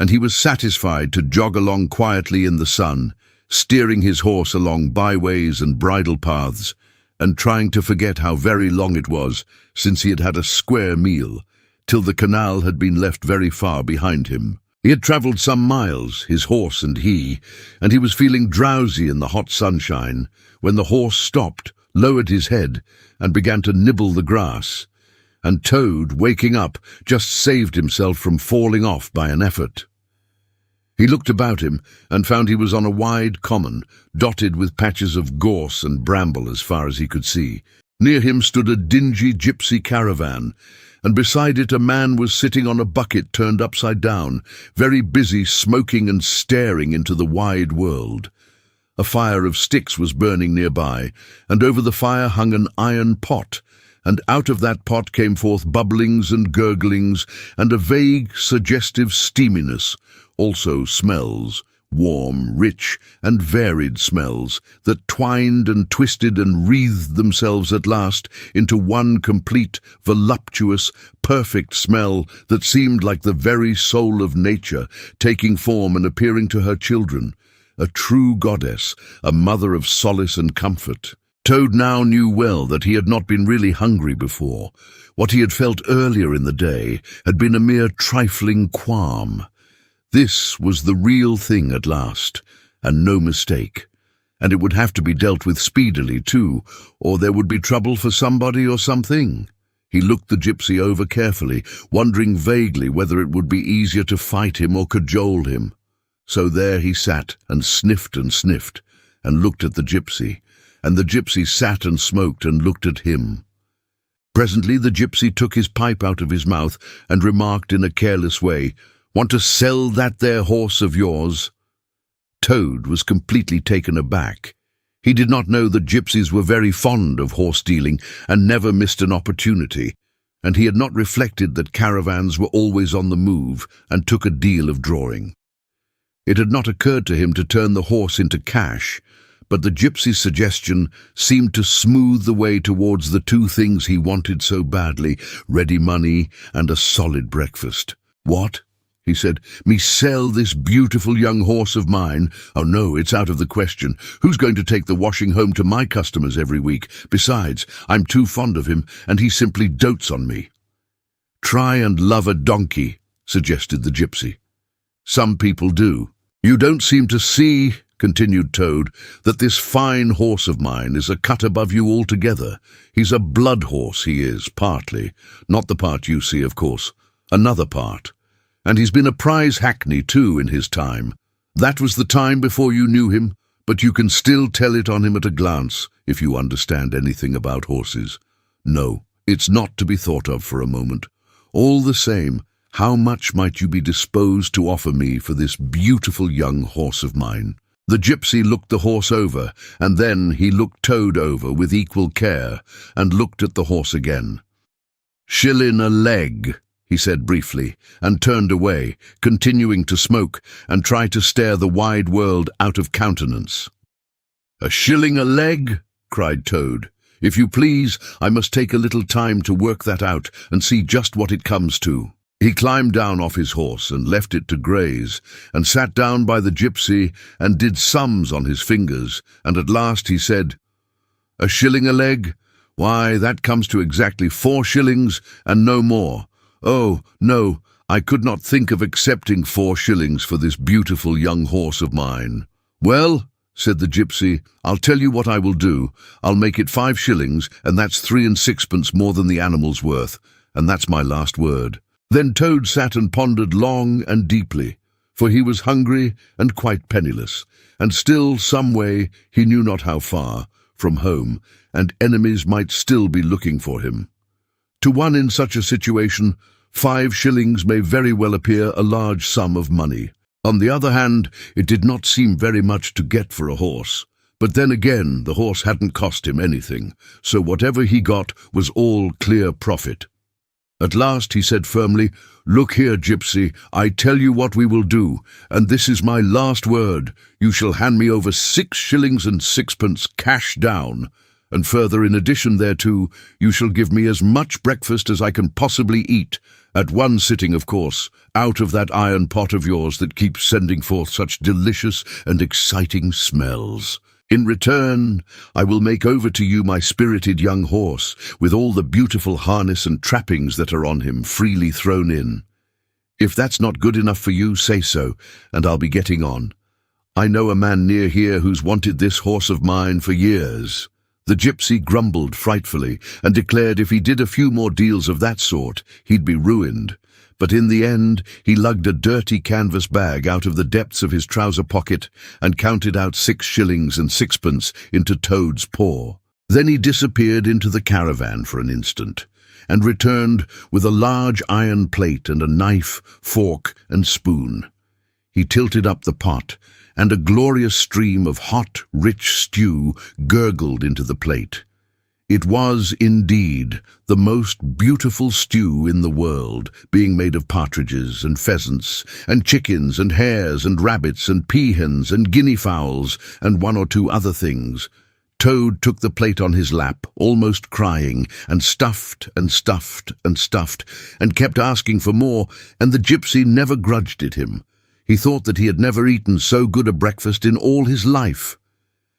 and he was satisfied to jog along quietly in the sun, steering his horse along byways and bridle paths, and trying to forget how very long it was since he had had a square meal, till the canal had been left very far behind him. He had travelled some miles, his horse and he was feeling drowsy in the hot sunshine, when the horse stopped, lowered his head, and began to nibble the grass, and Toad, waking up, just saved himself from falling off by an effort. He looked about him and found he was on a wide common, dotted with patches of gorse and bramble as far as he could see. Near him stood a dingy gypsy caravan, and beside it a man was sitting on a bucket turned upside down, very busy smoking and staring into the wide world. A fire of sticks was burning nearby, and over the fire hung an iron pot, and out of that pot came forth bubblings and gurglings, and a vague, suggestive steaminess, also smells, warm, rich, and varied smells, that twined and twisted and wreathed themselves at last into one complete, voluptuous, perfect smell that seemed like the very soul of nature, taking form and appearing to her children, a true goddess, a mother of solace and comfort. Toad now knew well that he had not been really hungry before. What he had felt earlier in the day had been a mere trifling qualm. This was the real thing at last, and no mistake. And it would have to be dealt with speedily too, or there would be trouble for somebody or something. He looked the gypsy over carefully, wondering vaguely whether it would be easier to fight him or cajole him. So there he sat and sniffed and looked at the gypsy, and the gypsy sat and smoked and looked at him. Presently the gypsy took his pipe out of his mouth and remarked in a careless way, "Want to sell that there horse of yours?" Toad was completely taken aback. He did not know that gypsies were very fond of horse-dealing and never missed an opportunity, and he had not reflected that caravans were always on the move and took a deal of drawing. It had not occurred to him to turn the horse into cash, but the gypsy's suggestion seemed to smooth the way towards the two things he wanted so badly, ready money and a solid breakfast. "What?" he said. "Me sell this beautiful young horse of mine? Oh no, it's out of the question. Who's going to take the washing home to my customers every week? Besides, I'm too fond of him, and he simply dotes on me." "Try and love a donkey," suggested the gypsy. "Some people do." "You don't seem to see," continued Toad, "that this fine horse of mine is a cut above you altogether. He's a blood horse, he is, partly. Not the part you see, of course. Another part. And he's been a prize hackney, too, in his time. That was the time before you knew him, but you can still tell it on him at a glance, if you understand anything about horses. No, it's not to be thought of for a moment. All the same, how much might you be disposed to offer me for this beautiful young horse of mine?" The gypsy looked the horse over, and then he looked Toad over with equal care, and looked at the horse again. "Shillin' a leg," he said briefly, and turned away, continuing to smoke and try to stare the wide world out of countenance. "A shilling a leg?" cried Toad. "If you please, I must take a little time to work that out and see just what it comes to." He climbed down off his horse and left it to graze, and sat down by the gypsy and did sums on his fingers, and at last he said, "A shilling a leg? Why, that comes to exactly 4 shillings and no more. Oh, no, I could not think of accepting 4 shillings for this beautiful young horse of mine." "Well," said the gypsy, "I'll tell you what I will do. I'll make it 5 shillings, and that's 3 and 6pence more than the animal's worth, and that's my last word." Then Toad sat and pondered long and deeply, for he was hungry and quite penniless, and still some way, he knew not how far, from home, and enemies might still be looking for him. To one in such a situation, 5 shillings may very well appear a large sum of money. On the other hand, it did not seem very much to get for a horse. But then again, the horse hadn't cost him anything, so whatever he got was all clear profit. At last he said firmly, "Look here, gypsy, I tell you what we will do, and this is my last word. You shall hand me over 6 shillings and 6pence cash down, and further, in addition thereto, you shall give me as much breakfast as I can possibly eat, at one sitting, of course, out of that iron pot of yours that keeps sending forth such delicious and exciting smells. In return, I will make over to you my spirited young horse, with all the beautiful harness and trappings that are on him freely thrown in. If that's not good enough for you, say so, and I'll be getting on. I know a man near here who's wanted this horse of mine for years." The gypsy grumbled frightfully and declared if he did a few more deals of that sort, he'd be ruined. But in the end, he lugged a dirty canvas bag out of the depths of his trouser pocket and counted out 6 shillings and 6pence into Toad's paw. Then he disappeared into the caravan for an instant, and returned with a large iron plate and a knife, fork, and spoon. He tilted up the pot, and a glorious stream of hot, rich stew gurgled into the plate. It was, indeed, the most beautiful stew in the world, being made of partridges and pheasants, and chickens and hares and rabbits and peahens and guinea fowls, and 1 or 2 other things. Toad took the plate on his lap, almost crying, and stuffed and stuffed and stuffed, and kept asking for more, and the gypsy never grudged it him. He thought that he had never eaten so good a breakfast in all his life.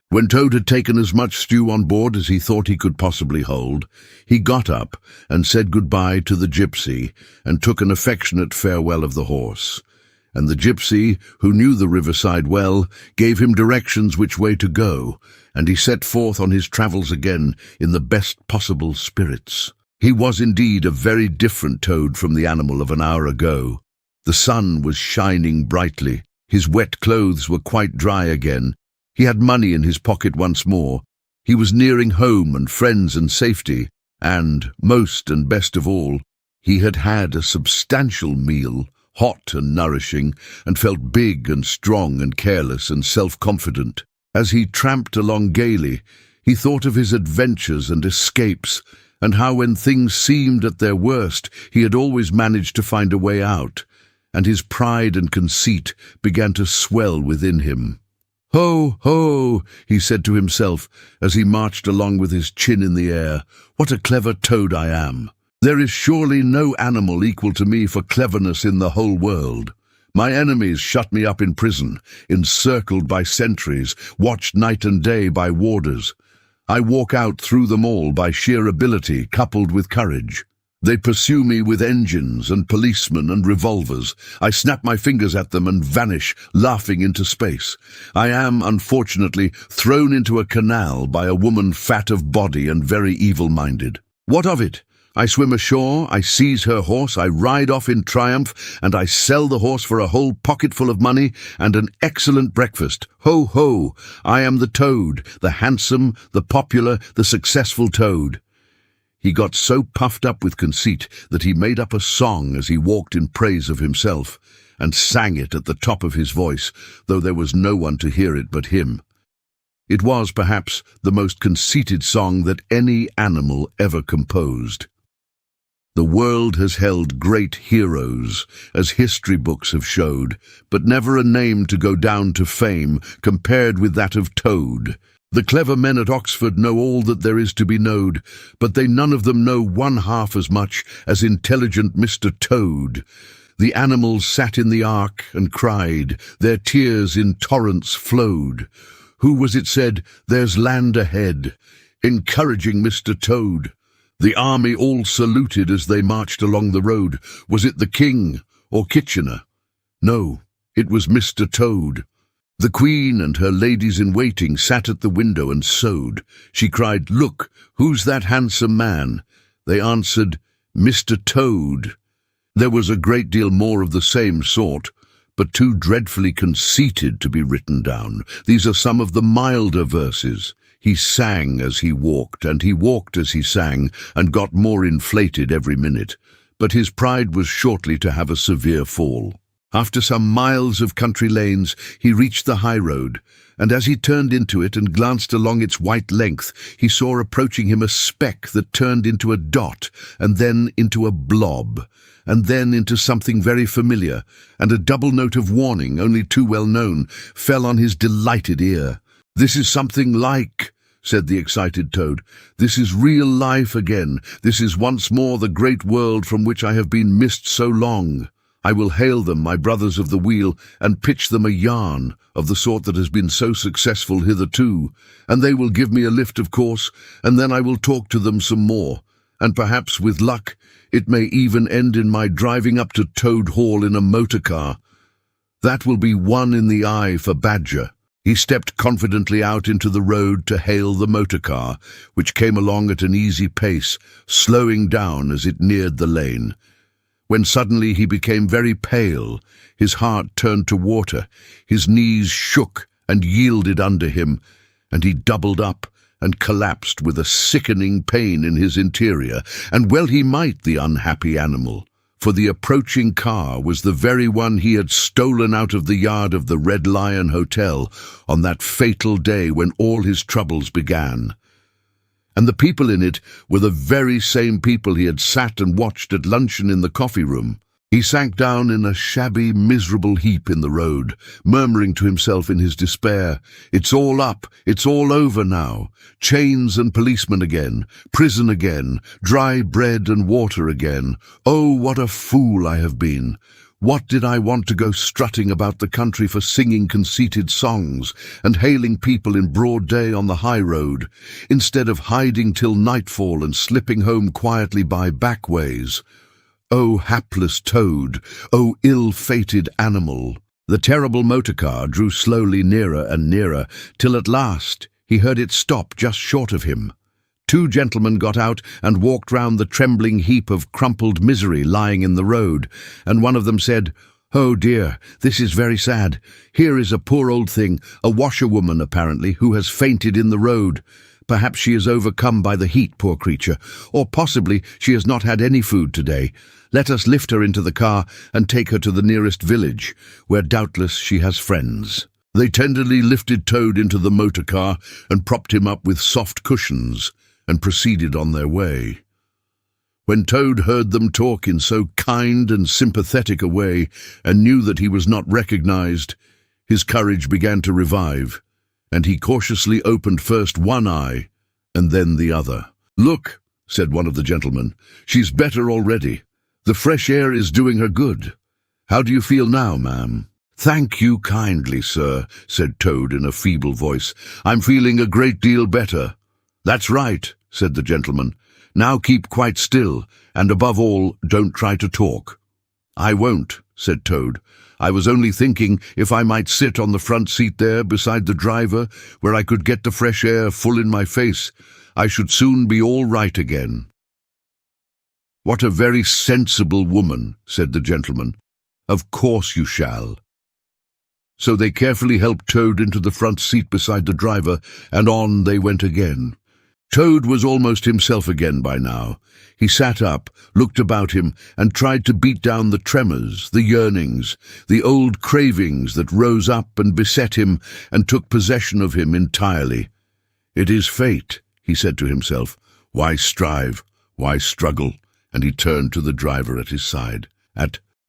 When Toad had taken as much stew on board as he thought he could possibly hold, he got up and said goodbye to the gypsy, and took an affectionate farewell of the horse. and the gypsy, who knew the riverside well, gave him directions which way to go, and he set forth on his travels again in the best possible spirits. He was indeed a very different toad from the animal of an hour ago. The sun was shining brightly. His wet clothes were quite dry again. He had money in his pocket once more. He was nearing home and friends and safety, and, most and best of all, he had had a substantial meal, hot and nourishing, and felt big and strong and careless and self-confident. As he tramped along gaily, he thought of his adventures and escapes, and how when things seemed at their worst, he had always managed to find a way out, and his pride and conceit began to swell within him. "Ho, ho," he said to himself as he marched along with his chin in the air. "What a clever toad I am! There is surely no animal equal to me for cleverness in the whole world. My enemies shut me up in prison, encircled by sentries, watched night and day by warders. I walk out through them all by sheer ability coupled with courage. They pursue me with engines and policemen and revolvers. I snap my fingers at them and vanish, laughing into space. I am, unfortunately, thrown into a canal by a woman fat of body and very evil-minded. What of it? I swim ashore, I seize her horse, I ride off in triumph, and I sell the horse for a whole pocketful of money and an excellent breakfast. Ho, ho! I am the toad, the handsome, the popular, the successful toad." He got so puffed up with conceit that he made up a song as he walked in praise of himself, and sang it at the top of his voice, though there was no one to hear it but him. It was, perhaps, the most conceited song that any animal ever composed. The world has held great heroes, as history books have showed, but never a name to go down to fame compared with that of Toad. The clever men at Oxford know all that there is to be knowed, but they none of them know one half as much as intelligent Mr. Toad. The animals sat in the ark and cried, their tears in torrents flowed. Who was it said, "There's land ahead," encouraging Mr. Toad? The army all saluted as they marched along the road. Was it the King or Kitchener? No, it was Mr. Toad. The Queen and her ladies-in-waiting sat at the window and sewed. She cried, "Look, who's that handsome man?" They answered, "Mr. Toad." There was a great deal more of the same sort, but too dreadfully conceited to be written down. These are some of the milder verses. He sang as he walked, and he walked as he sang, and got more inflated every minute. But his pride was shortly to have a severe fall. After some miles of country lanes, he reached the high road, and as he turned into it and glanced along its white length, he saw approaching him a speck that turned into a dot, and then into a blob, and then into something very familiar, and a double note of warning, only too well known, fell on his delighted ear. "This is something like," said the excited Toad. "This is real life again. This is once more the great world from which I have been missed so long. I will hail them, my brothers of the wheel, and pitch them a yarn of the sort that has been so successful hitherto, and they will give me a lift, of course, and then I will talk to them some more, and perhaps, with luck, it may even end in my driving up to Toad Hall in a motor car. That will be one in the eye for Badger." He stepped confidently out into the road to hail the motor car, which came along at an easy pace, slowing down as it neared the lane. When suddenly he became very pale, his heart turned to water, his knees shook and yielded under him, and he doubled up and collapsed with a sickening pain in his interior, and well he might, the unhappy animal, for the approaching car was the very one he had stolen out of the yard of the Red Lion Hotel on that fatal day when all his troubles began. And the people in it were the very same people he had sat and watched at luncheon in the coffee room. He sank down in a shabby, miserable heap in the road, murmuring to himself in his despair, "It's all up, it's all over now. Chains and policemen again, prison again, dry bread and water again. Oh, what a fool I have been! What did I want to go strutting about the country for, singing conceited songs and hailing people in broad day on the high road, instead of hiding till nightfall and slipping home quietly by back ways? O hapless Toad! O ill-fated animal! The terrible motorcar drew slowly nearer and nearer, till at last he heard it stop just short of him. Two gentlemen got out and walked round the trembling heap of crumpled misery lying in the road, and one of them said, "Oh dear, this is very sad. Here is a poor old thing, a washerwoman apparently, who has fainted in the road. Perhaps she is overcome by the heat, poor creature, or possibly she has not had any food today. Let us lift her into the car and take her to the nearest village, where doubtless she has friends." They tenderly lifted Toad into the motor car and propped him up with soft cushions, and proceeded on their way. When Toad heard them talk in so kind and sympathetic a way, and knew that he was not recognized, his courage began to revive, and he cautiously opened first one eye and then the other. "Look," said one of the gentlemen, "she's better already. The fresh air is doing her good. How do you feel now, ma'am?" "Thank you kindly, sir," said Toad in a feeble voice. "I'm feeling a great deal better." "That's right," said the gentleman. "Now keep quite still, and above all, don't try to talk." "I won't," said Toad. "I was only thinking if I might sit on the front seat there beside the driver, where I could get the fresh air full in my face. I should soon be all right again." "What a very sensible woman," said the gentleman. "Of course you shall." So they carefully helped Toad into the front seat beside the driver, and on they went again. Toad was almost himself again by now. He sat up, looked about him, and tried to beat down the tremors, the yearnings, the old cravings that rose up and beset him and took possession of him entirely. "It is fate," he said to himself. "Why strive? Why struggle?" And he turned to the driver at his side.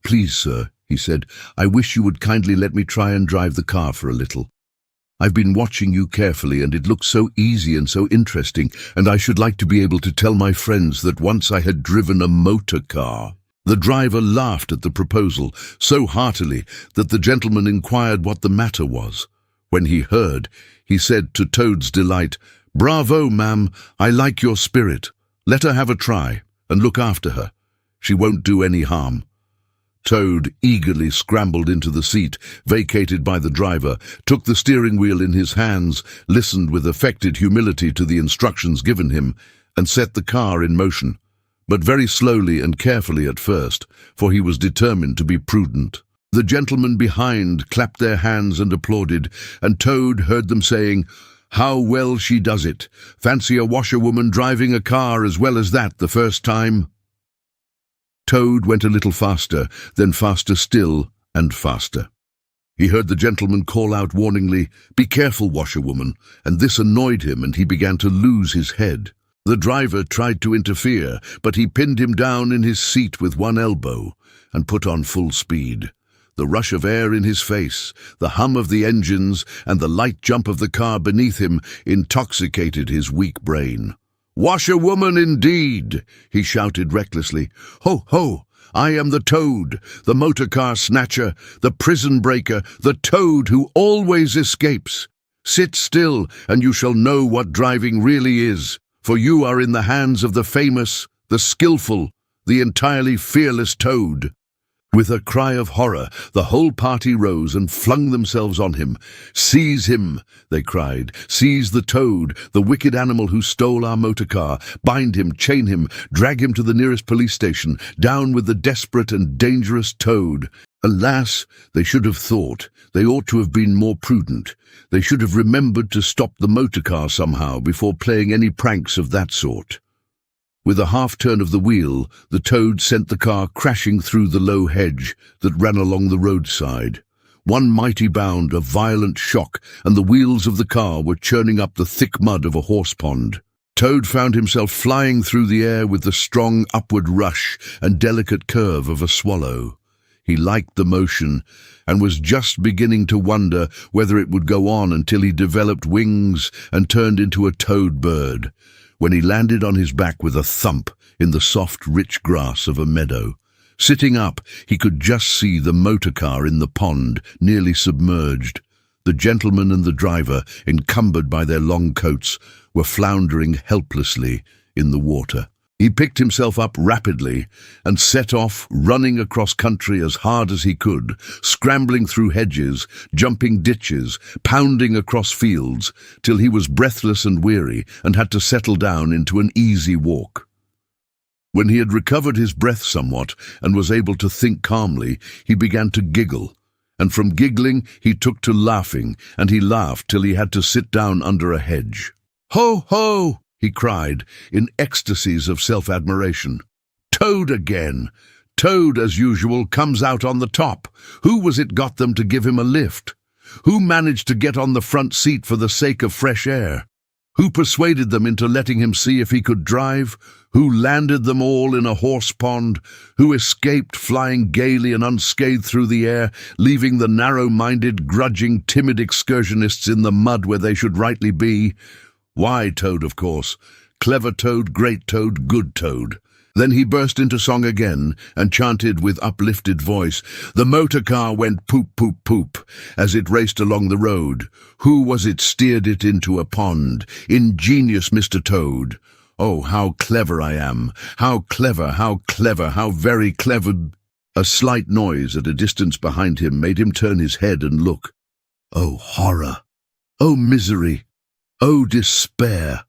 "Please, sir," he said, "I wish you would kindly let me try and drive the car for a little. I've been watching you carefully, and it looks so easy and so interesting, and I should like to be able to tell my friends that once I had driven a motor car." The driver laughed at the proposal so heartily that the gentleman inquired what the matter was. When he heard, he said to Toad's delight, "Bravo, ma'am, I like your spirit. Let her have a try, and look after her. She won't do any harm." Toad eagerly scrambled into the seat vacated by the driver, took the steering wheel in his hands, listened with affected humility to the instructions given him, and set the car in motion, but very slowly and carefully at first, for he was determined to be prudent. The gentlemen behind clapped their hands and applauded, and Toad heard them saying, "How well she does it! Fancy a washerwoman driving a car as well as that the first time!" Toad went a little faster, then faster still, and faster. He heard the gentleman call out warningly, "Be careful, washerwoman," and this annoyed him, and he began to lose his head. The driver tried to interfere, but he pinned him down in his seat with one elbow, and put on full speed. The rush of air in his face, the hum of the engines, and the light jump of the car beneath him intoxicated his weak brain. "Washerwoman indeed!" he shouted recklessly. "Ho, ho! I am the Toad, the motor-car snatcher, the prison breaker, the Toad who always escapes. Sit still, and you shall know what driving really is, for you are in the hands of the famous, the skillful, the entirely fearless Toad." With a cry of horror, the whole party rose and flung themselves on him. "Seize him!" they cried. "Seize the Toad, the wicked animal who stole our motor car. Bind him, chain him, drag him to the nearest police station. Down with the desperate and dangerous Toad." Alas, they should have thought. They ought to have been more prudent. They should have remembered to stop the motor car somehow before playing any pranks of that sort. With a half-turn of the wheel, the Toad sent the car crashing through the low hedge that ran along the roadside. One mighty bound, a violent shock, and the wheels of the car were churning up the thick mud of a horse pond. Toad found himself flying through the air with the strong upward rush and delicate curve of a swallow. He liked the motion, and was just beginning to wonder whether it would go on until he developed wings and turned into a toad bird, when he landed on his back with a thump in the soft, rich grass of a meadow. Sitting up, he could just see the motor car in the pond, nearly submerged. The gentleman and the driver, encumbered by their long coats, were floundering helplessly in the water. He picked himself up rapidly and set off, running across country as hard as he could, scrambling through hedges, jumping ditches, pounding across fields, till he was breathless and weary and had to settle down into an easy walk. When he had recovered his breath somewhat and was able to think calmly, he began to giggle, and from giggling he took to laughing, and he laughed till he had to sit down under a hedge. "Ho, ho!" he cried, in ecstasies of self-admiration. "Toad again! Toad, as usual, comes out on the top. Who was it got them to give him a lift? Who managed to get on the front seat for the sake of fresh air? Who persuaded them into letting him see if he could drive? Who landed them all in a horse pond? Who escaped flying gaily and unscathed through the air, leaving the narrow-minded, grudging, timid excursionists in the mud where they should rightly be? Why, Toad, of course. Clever Toad, great Toad, good Toad." Then he burst into song again and chanted with uplifted voice, "The motor car went poop, poop, poop, as it raced along the road. Who was it steered it into a pond? Ingenious Mr. Toad. Oh, how clever I am! How clever, how clever, how very clever!" A slight noise at a distance behind him made him turn his head and look. Oh, horror! Oh, misery! Oh, despair!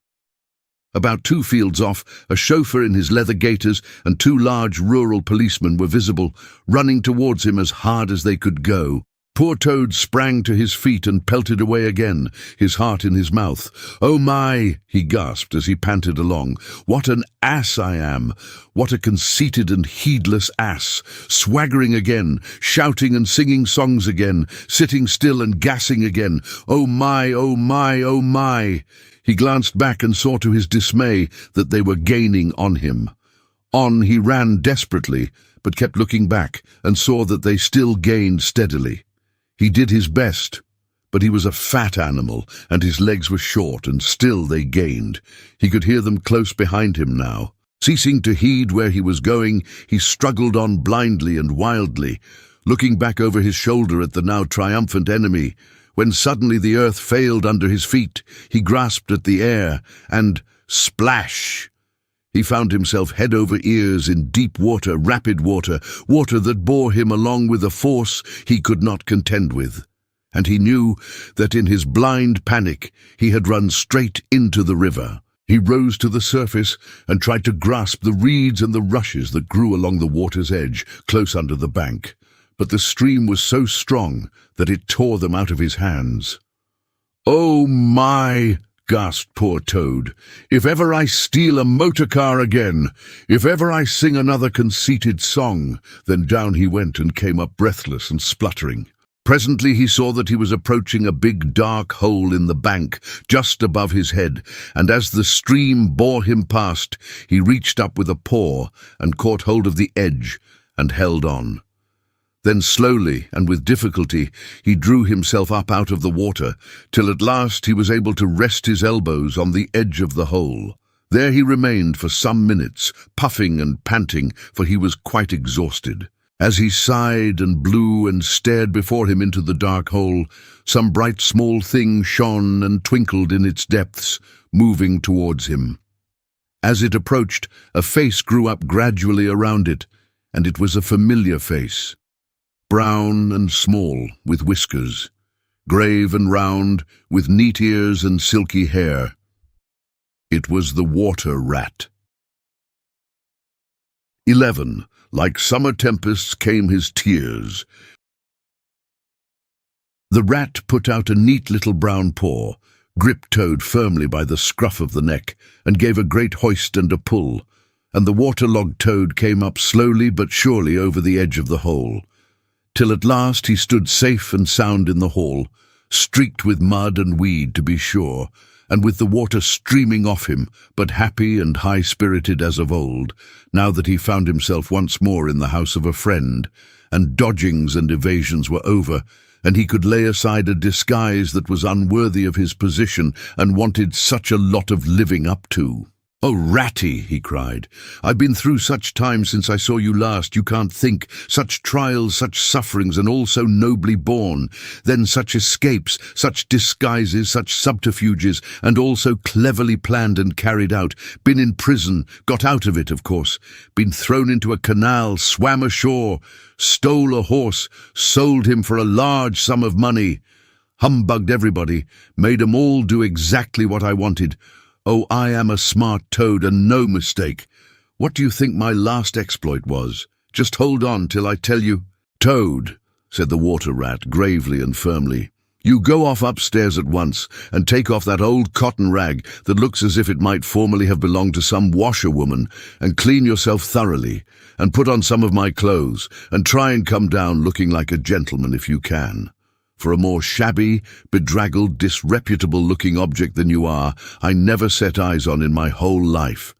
About 2 fields off, a chauffeur in his leather gaiters and 2 large rural policemen were visible, running towards him as hard as they could go. Poor Toad sprang to his feet and pelted away again, his heart in his mouth. "Oh my!" he gasped as he panted along. "What an ass I am! What a conceited and heedless ass! Swaggering again, shouting and singing songs again, sitting still and gassing again. Oh my, oh my, oh my!" He glanced back and saw to his dismay that they were gaining on him. On he ran desperately, but kept looking back and saw that they still gained steadily. He did his best, but he was a fat animal, and his legs were short, and still they gained. He could hear them close behind him now. Ceasing to heed where he was going, he struggled on blindly and wildly, looking back over his shoulder at the now triumphant enemy, when suddenly the earth failed under his feet. He grasped at the air, and splash! He found himself head over ears in deep water, rapid water, water that bore him along with a force he could not contend with. And he knew that in his blind panic he had run straight into the river. He rose to the surface and tried to grasp the reeds and the rushes that grew along the water's edge, close under the bank. But the stream was so strong that it tore them out of his hands. "Oh my!" gasped poor Toad. "If ever I steal a motor car again, if ever I sing another conceited song." Then down he went and came up breathless and spluttering. Presently he saw that he was approaching a big dark hole in the bank just above his head, and as the stream bore him past, he reached up with a paw and caught hold of the edge and held on. Then slowly and with difficulty he drew himself up out of the water, till at last he was able to rest his elbows on the edge of the hole. There he remained for some minutes, puffing and panting, for he was quite exhausted. As he sighed and blew and stared before him into the dark hole, some bright small thing shone and twinkled in its depths, moving towards him. As it approached, a face grew up gradually around it, and it was a familiar face. Brown and small, with whiskers, grave and round, with neat ears and silky hair. It was the water rat. 11. Like summer tempests came his tears. The rat put out a neat little brown paw, gripped Toad firmly by the scruff of the neck, and gave a great hoist and a pull, and the waterlogged Toad came up slowly but surely over the edge of the hole, till at last he stood safe and sound in the hall, streaked with mud and weed to be sure, and with the water streaming off him, but happy and high-spirited as of old, now that he found himself once more in the house of a friend, and dodgings and evasions were over, and he could lay aside a disguise that was unworthy of his position and wanted such a lot of living up to. "Oh, Ratty," he cried, "I've been through such times since I saw you last, you can't think. Such trials, such sufferings, and all so nobly borne. Then such escapes, such disguises, such subterfuges, and all so cleverly planned and carried out. Been in prison, got out of it, of course. Been thrown into a canal, swam ashore, stole a horse, sold him for a large sum of money. Humbugged everybody, made 'em all do exactly what I wanted. Oh, I am a smart toad and no mistake. What do you think my last exploit was? Just hold on till I tell you." "Toad," said the water rat gravely and firmly, "you go off upstairs at once and take off that old cotton rag that looks as if it might formerly have belonged to some washerwoman, and clean yourself thoroughly, and put on some of my clothes, and try and come down looking like a gentleman if you can. For a more shabby, bedraggled, disreputable-looking object than you are, I never set eyes on in my whole life.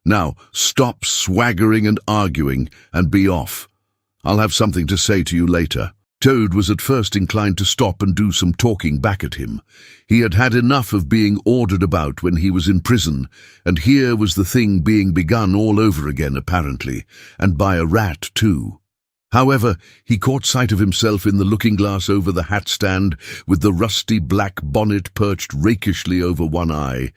Now, stop swaggering and arguing, and be off. I'll have something to say to you later." Toad was at first inclined to stop and do some talking back at him. He had had enough of being ordered about when he was in prison, and here was the thing being begun all over again apparently, and by a rat too. However, he caught sight of himself in the looking-glass over the hat-stand, with the rusty black bonnet perched rakishly over one eye,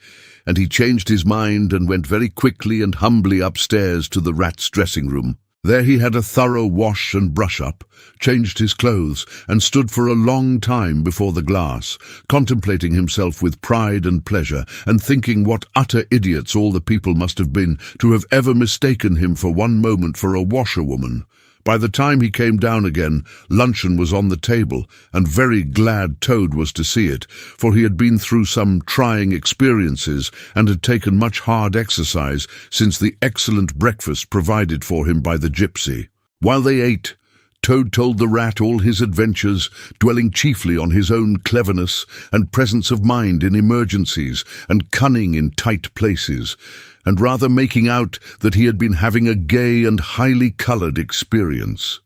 and he changed his mind and went very quickly and humbly upstairs to the rat's dressing-room. There he had a thorough wash and brush-up, changed his clothes, and stood for a long time before the glass, contemplating himself with pride and pleasure, and thinking what utter idiots all the people must have been to have ever mistaken him for one moment for a washerwoman. By the time he came down again, luncheon was on the table, and very glad Toad was to see it, for he had been through some trying experiences and had taken much hard exercise since the excellent breakfast provided for him by the gypsy. While they ate, Toad told the rat all his adventures, dwelling chiefly on his own cleverness and presence of mind in emergencies and cunning in tight places, and rather making out that he had been having a gay and highly coloured experience.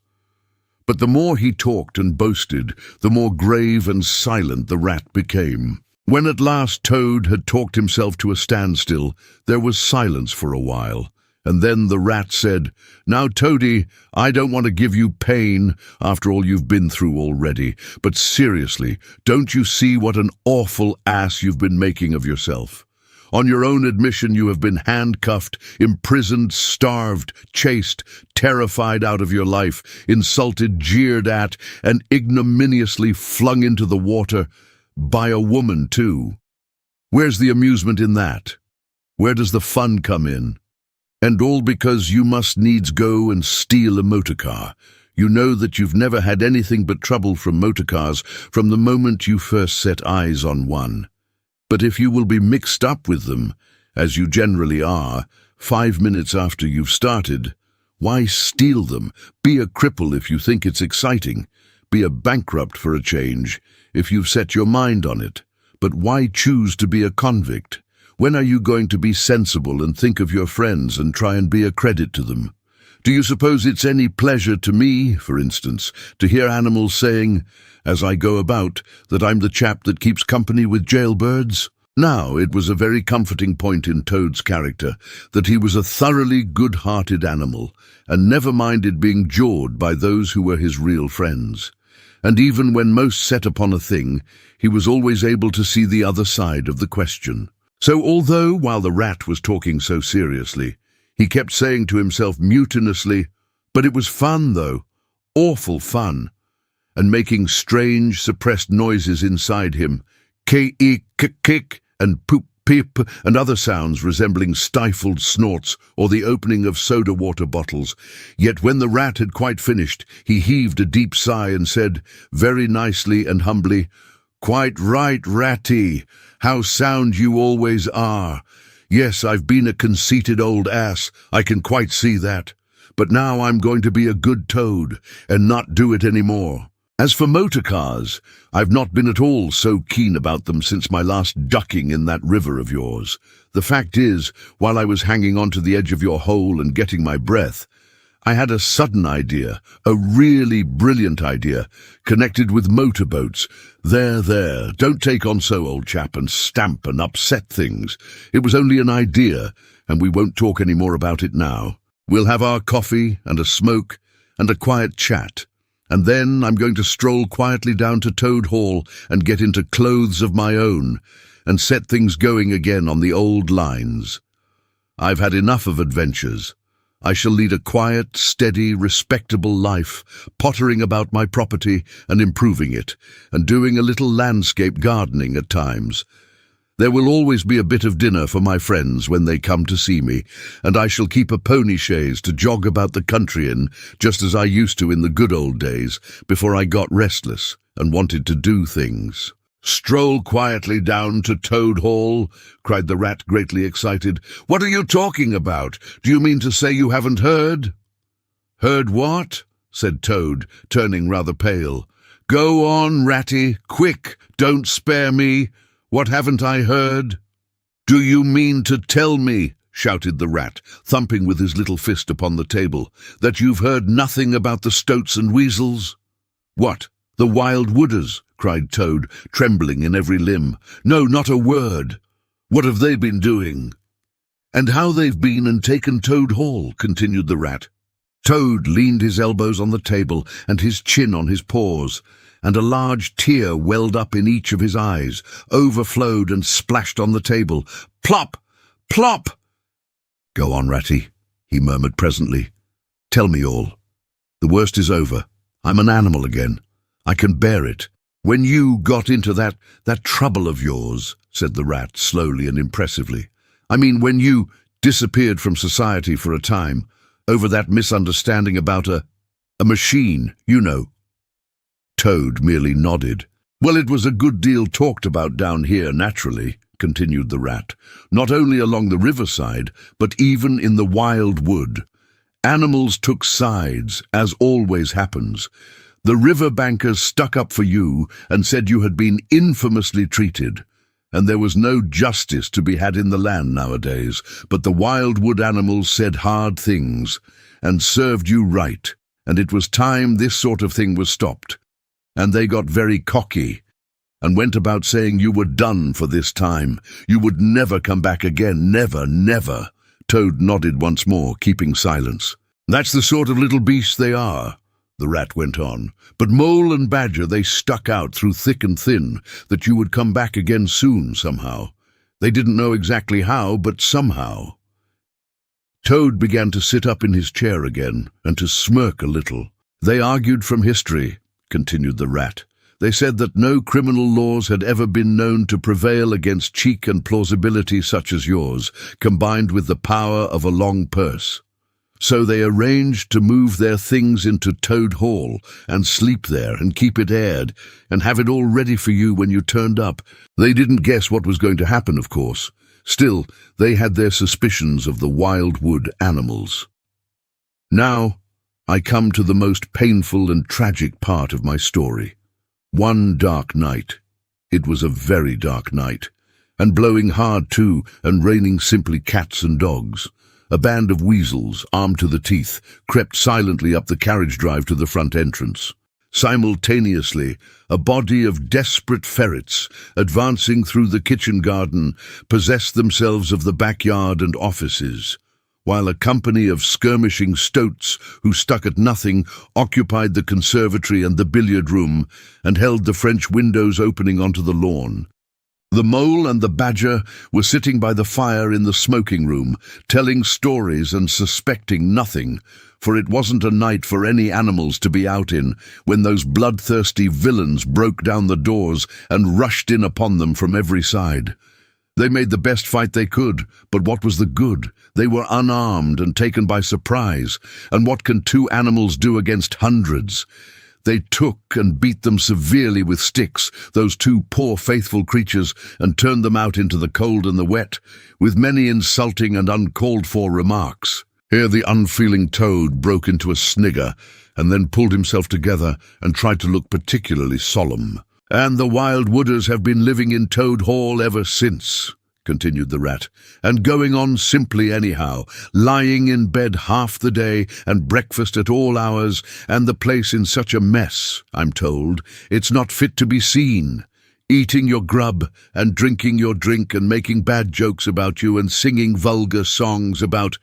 But the more he talked and boasted, the more grave and silent the rat became. When at last Toad had talked himself to a standstill, there was silence for a while, and then the rat said, "Now, Toady, I don't want to give you pain after all you've been through already, but seriously, don't you see what an awful ass you've been making of yourself? On your own admission, you have been handcuffed, imprisoned, starved, chased, terrified out of your life, insulted, jeered at, and ignominiously flung into the water by a woman, too. Where's the amusement in that? Where does the fun come in? And all because you must needs go and steal a motorcar. You know that you've never had anything but trouble from motorcars from the moment you first set eyes on one. But if you will be mixed up with them, as you generally are, 5 minutes after you've started, why steal them? Be a cripple if you think it's exciting. Be a bankrupt for a change, if you've set your mind on it. But why choose to be a convict? When are you going to be sensible and think of your friends and try and be a credit to them? Do you suppose it's any pleasure to me, for instance, to hear animals saying, as I go about, that I'm the chap that keeps company with jailbirds? Now, it was a very comforting point in Toad's character that he was a thoroughly good-hearted animal, and never minded being jawed by those who were his real friends. And even when most set upon a thing, he was always able to see the other side of the question. So although, while the rat was talking so seriously, he kept saying to himself mutinously, "But it was fun, though, awful fun," and making strange, suppressed noises inside him, k-e-k-kick and poop-peep, and other sounds resembling stifled snorts or the opening of soda-water bottles. Yet when the rat had quite finished, he heaved a deep sigh and said, very nicely and humbly, "Quite right, Ratty. How sound you always are. Yes, I've been a conceited old ass, I can quite see that. But now I'm going to be a good toad, and not do it any more. As for motorcars, I've not been at all so keen about them since my last ducking in that river of yours. The fact is, while I was hanging on to the edge of your hole and getting my breath, I had a sudden idea, a really brilliant idea, connected with motorboats. There, don't take on so, old chap, and stamp and upset things. It was only an idea, and we won't talk any more about it now. We'll have our coffee and a smoke and a quiet chat, and then I'm going to stroll quietly down to Toad Hall and get into clothes of my own and set things going again on the old lines. I've had enough of adventures. I shall lead a quiet, steady, respectable life, pottering about my property and improving it, and doing a little landscape gardening at times. There will always be a bit of dinner for my friends when they come to see me, and I shall keep a pony chaise to jog about the country in, just as I used to in the good old days, before I got restless and wanted to do things. "Stroll quietly down to Toad Hall," cried the Rat, greatly excited. "What are you talking about? Do you mean to say you haven't heard?" "Heard what?" said Toad, turning rather pale. "Go on, Ratty, quick, don't spare me. What haven't I heard?" "Do you mean to tell me," shouted the Rat, thumping with his little fist upon the table, "that you've heard nothing about the Stoats and Weasels?" "What, the Wild Wooders?" cried Toad, trembling in every limb. "No, not a word. What have they been doing?" "And how they've been and taken Toad Hall," continued the Rat. Toad leaned his elbows on the table and his chin on his paws, and a large tear welled up in each of his eyes, overflowed and splashed on the table. "Plop! Plop!" "Go on, Ratty," he murmured presently. "Tell me all. The worst is over. I'm an animal again. I can bear it. When you got into that trouble of yours," said the Rat slowly and impressively. "I mean, when you disappeared from society for a time, over that misunderstanding about a machine, you know." Toad merely nodded. "Well, it was a good deal talked about down here, naturally," continued the Rat, "not only along the riverside, but even in the wild wood. Animals took sides, as always happens. The riverbankers stuck up for you and said you had been infamously treated, and there was no justice to be had in the land nowadays, but the wild wood animals said hard things and served you right, and it was time this sort of thing was stopped. And they got very cocky and went about saying you were done for this time. You would never come back again, never, never." Toad nodded once more, keeping silence. "That's the sort of little beasts they are," the Rat went on. "But Mole and Badger, they stuck out through thick and thin that you would come back again soon somehow. They didn't know exactly how, but somehow." Toad began to sit up in his chair again and to smirk a little. "They argued from history," continued the Rat. "They said that no criminal laws had ever been known to prevail against cheek and plausibility such as yours, combined with the power of a long purse. So they arranged to move their things into Toad Hall and sleep there and keep it aired and have it all ready for you when you turned up. They didn't guess what was going to happen, of course. Still, they had their suspicions of the wild wood animals. Now, I come to the most painful and tragic part of my story. One dark night. It was a very dark night, and blowing hard too, and raining simply cats and dogs. A band of weasels, armed to the teeth, crept silently up the carriage drive to the front entrance. Simultaneously, a body of desperate ferrets, advancing through the kitchen garden, possessed themselves of the backyard and offices, while a company of skirmishing stoats who stuck at nothing occupied the conservatory and the billiard room and held the French windows opening onto the lawn. The Mole and the Badger were sitting by the fire in the smoking room, telling stories and suspecting nothing, for it wasn't a night for any animals to be out in when those bloodthirsty villains broke down the doors and rushed in upon them from every side. They made the best fight they could, but what was the good? They were unarmed and taken by surprise, and what can two animals do against hundreds? They took and beat them severely with sticks, those two poor faithful creatures, and turned them out into the cold and the wet, with many insulting and uncalled-for remarks. Here the unfeeling Toad broke into a snigger, and then pulled himself together and tried to look particularly solemn. "And the Wild Wooders have been living in Toad Hall ever since," continued the rat, and going on simply anyhow, lying in bed half the day and breakfast at all hours, and the place in such a mess, I'm told, it's not fit to be seen. Eating your grub and drinking your drink and making bad jokes about you and singing vulgar songs about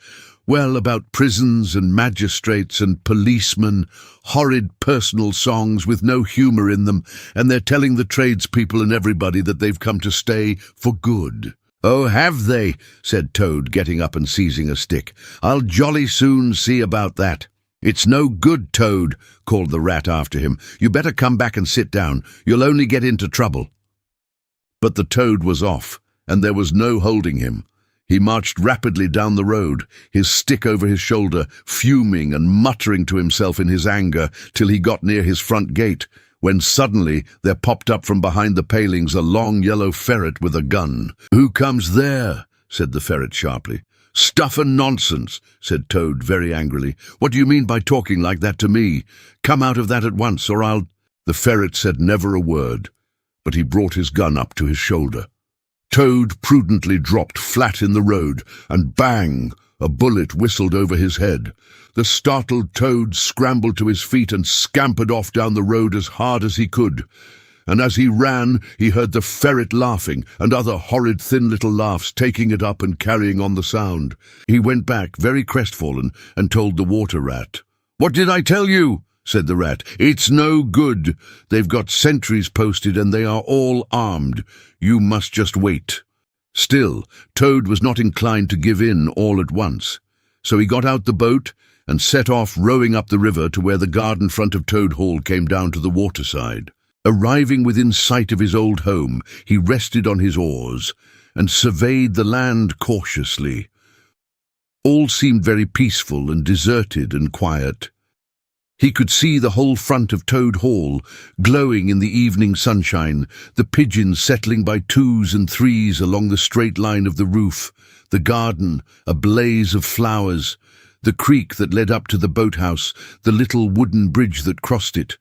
prisons and magistrates and policemen, horrid personal songs with no humour in them, and they're telling the tradespeople and everybody that they've come to stay for good. Oh, have they? Said Toad, getting up and seizing a stick. I'll jolly soon see about that. It's no good, Toad, called the rat after him. You better come back and sit down. You'll only get into trouble. But the Toad was off, and there was no holding him. He marched rapidly down the road, his stick over his shoulder, fuming and muttering to himself in his anger till he got near his front gate, when suddenly there popped up from behind the palings a long yellow ferret with a gun. "Who comes there?" said the ferret sharply. "Stuff and nonsense," said Toad very angrily. "What do you mean by talking like that to me? Come out of that at once, or I'll—" The ferret said never a word, but he brought his gun up to his shoulder. Toad prudently dropped flat in the road, and bang! A bullet whistled over his head. The startled Toad scrambled to his feet and scampered off down the road as hard as he could. And as he ran, he heard the ferret laughing, and other horrid thin little laughs taking it up and carrying on the sound. He went back, very crestfallen, and told the water rat. "What did I tell you?" said the rat. "It's no good. They've got sentries posted and they are all armed. You must just wait." Still, Toad was not inclined to give in all at once. So he got out the boat and set off rowing up the river to where the garden front of Toad Hall came down to the waterside. Arriving within sight of his old home, he rested on his oars and surveyed the land cautiously. All seemed very peaceful and deserted and quiet. He could see the whole front of Toad Hall, glowing in the evening sunshine, the pigeons settling by twos and threes along the straight line of the roof, the garden, a blaze of flowers, the creek that led up to the boathouse, the little wooden bridge that crossed it,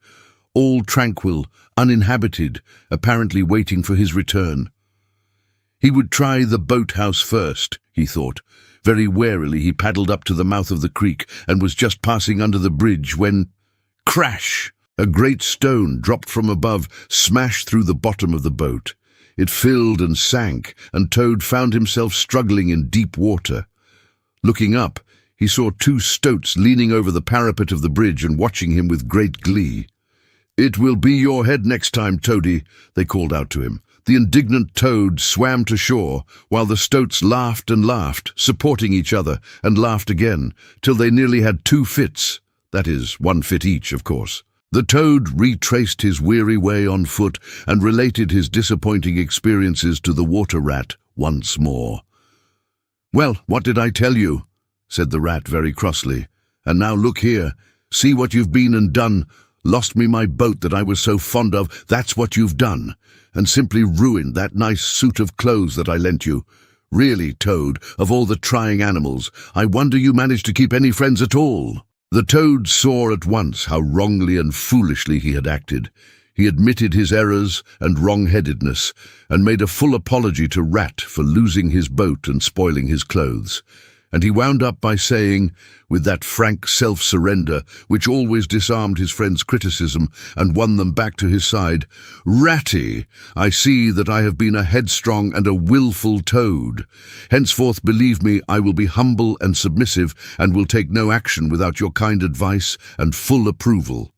all tranquil, uninhabited, apparently waiting for his return. He would try the boathouse first, he thought. Very warily he paddled up to the mouth of the creek and was just passing under the bridge when— crash! A great stone dropped from above, smashed through the bottom of the boat. It filled and sank, and Toad found himself struggling in deep water. Looking up, he saw two stoats leaning over the parapet of the bridge and watching him with great glee. "It will be your head next time, Toady," they called out to him. The indignant Toad swam to shore, while the stoats laughed and laughed, supporting each other, and laughed again, till they nearly had two fits. That is, one fit each, of course. The Toad retraced his weary way on foot and related his disappointing experiences to the water rat once more. "Well, what did I tell you?" said the rat very crossly. "And now look here. See what you've been and done. Lost me my boat that I was so fond of, that's what you've done. And simply ruined that nice suit of clothes that I lent you. Really, Toad, of all the trying animals, I wonder you managed to keep any friends at all." The Toad saw at once how wrongly and foolishly he had acted. He admitted his errors and wrong-headedness, and made a full apology to Rat for losing his boat and spoiling his clothes. And he wound up by saying, with that frank self-surrender which always disarmed his friends' criticism and won them back to his side, "Ratty, I see that I have been a headstrong and a wilful Toad. Henceforth, believe me, I will be humble and submissive, and will take no action without your kind advice and full approval."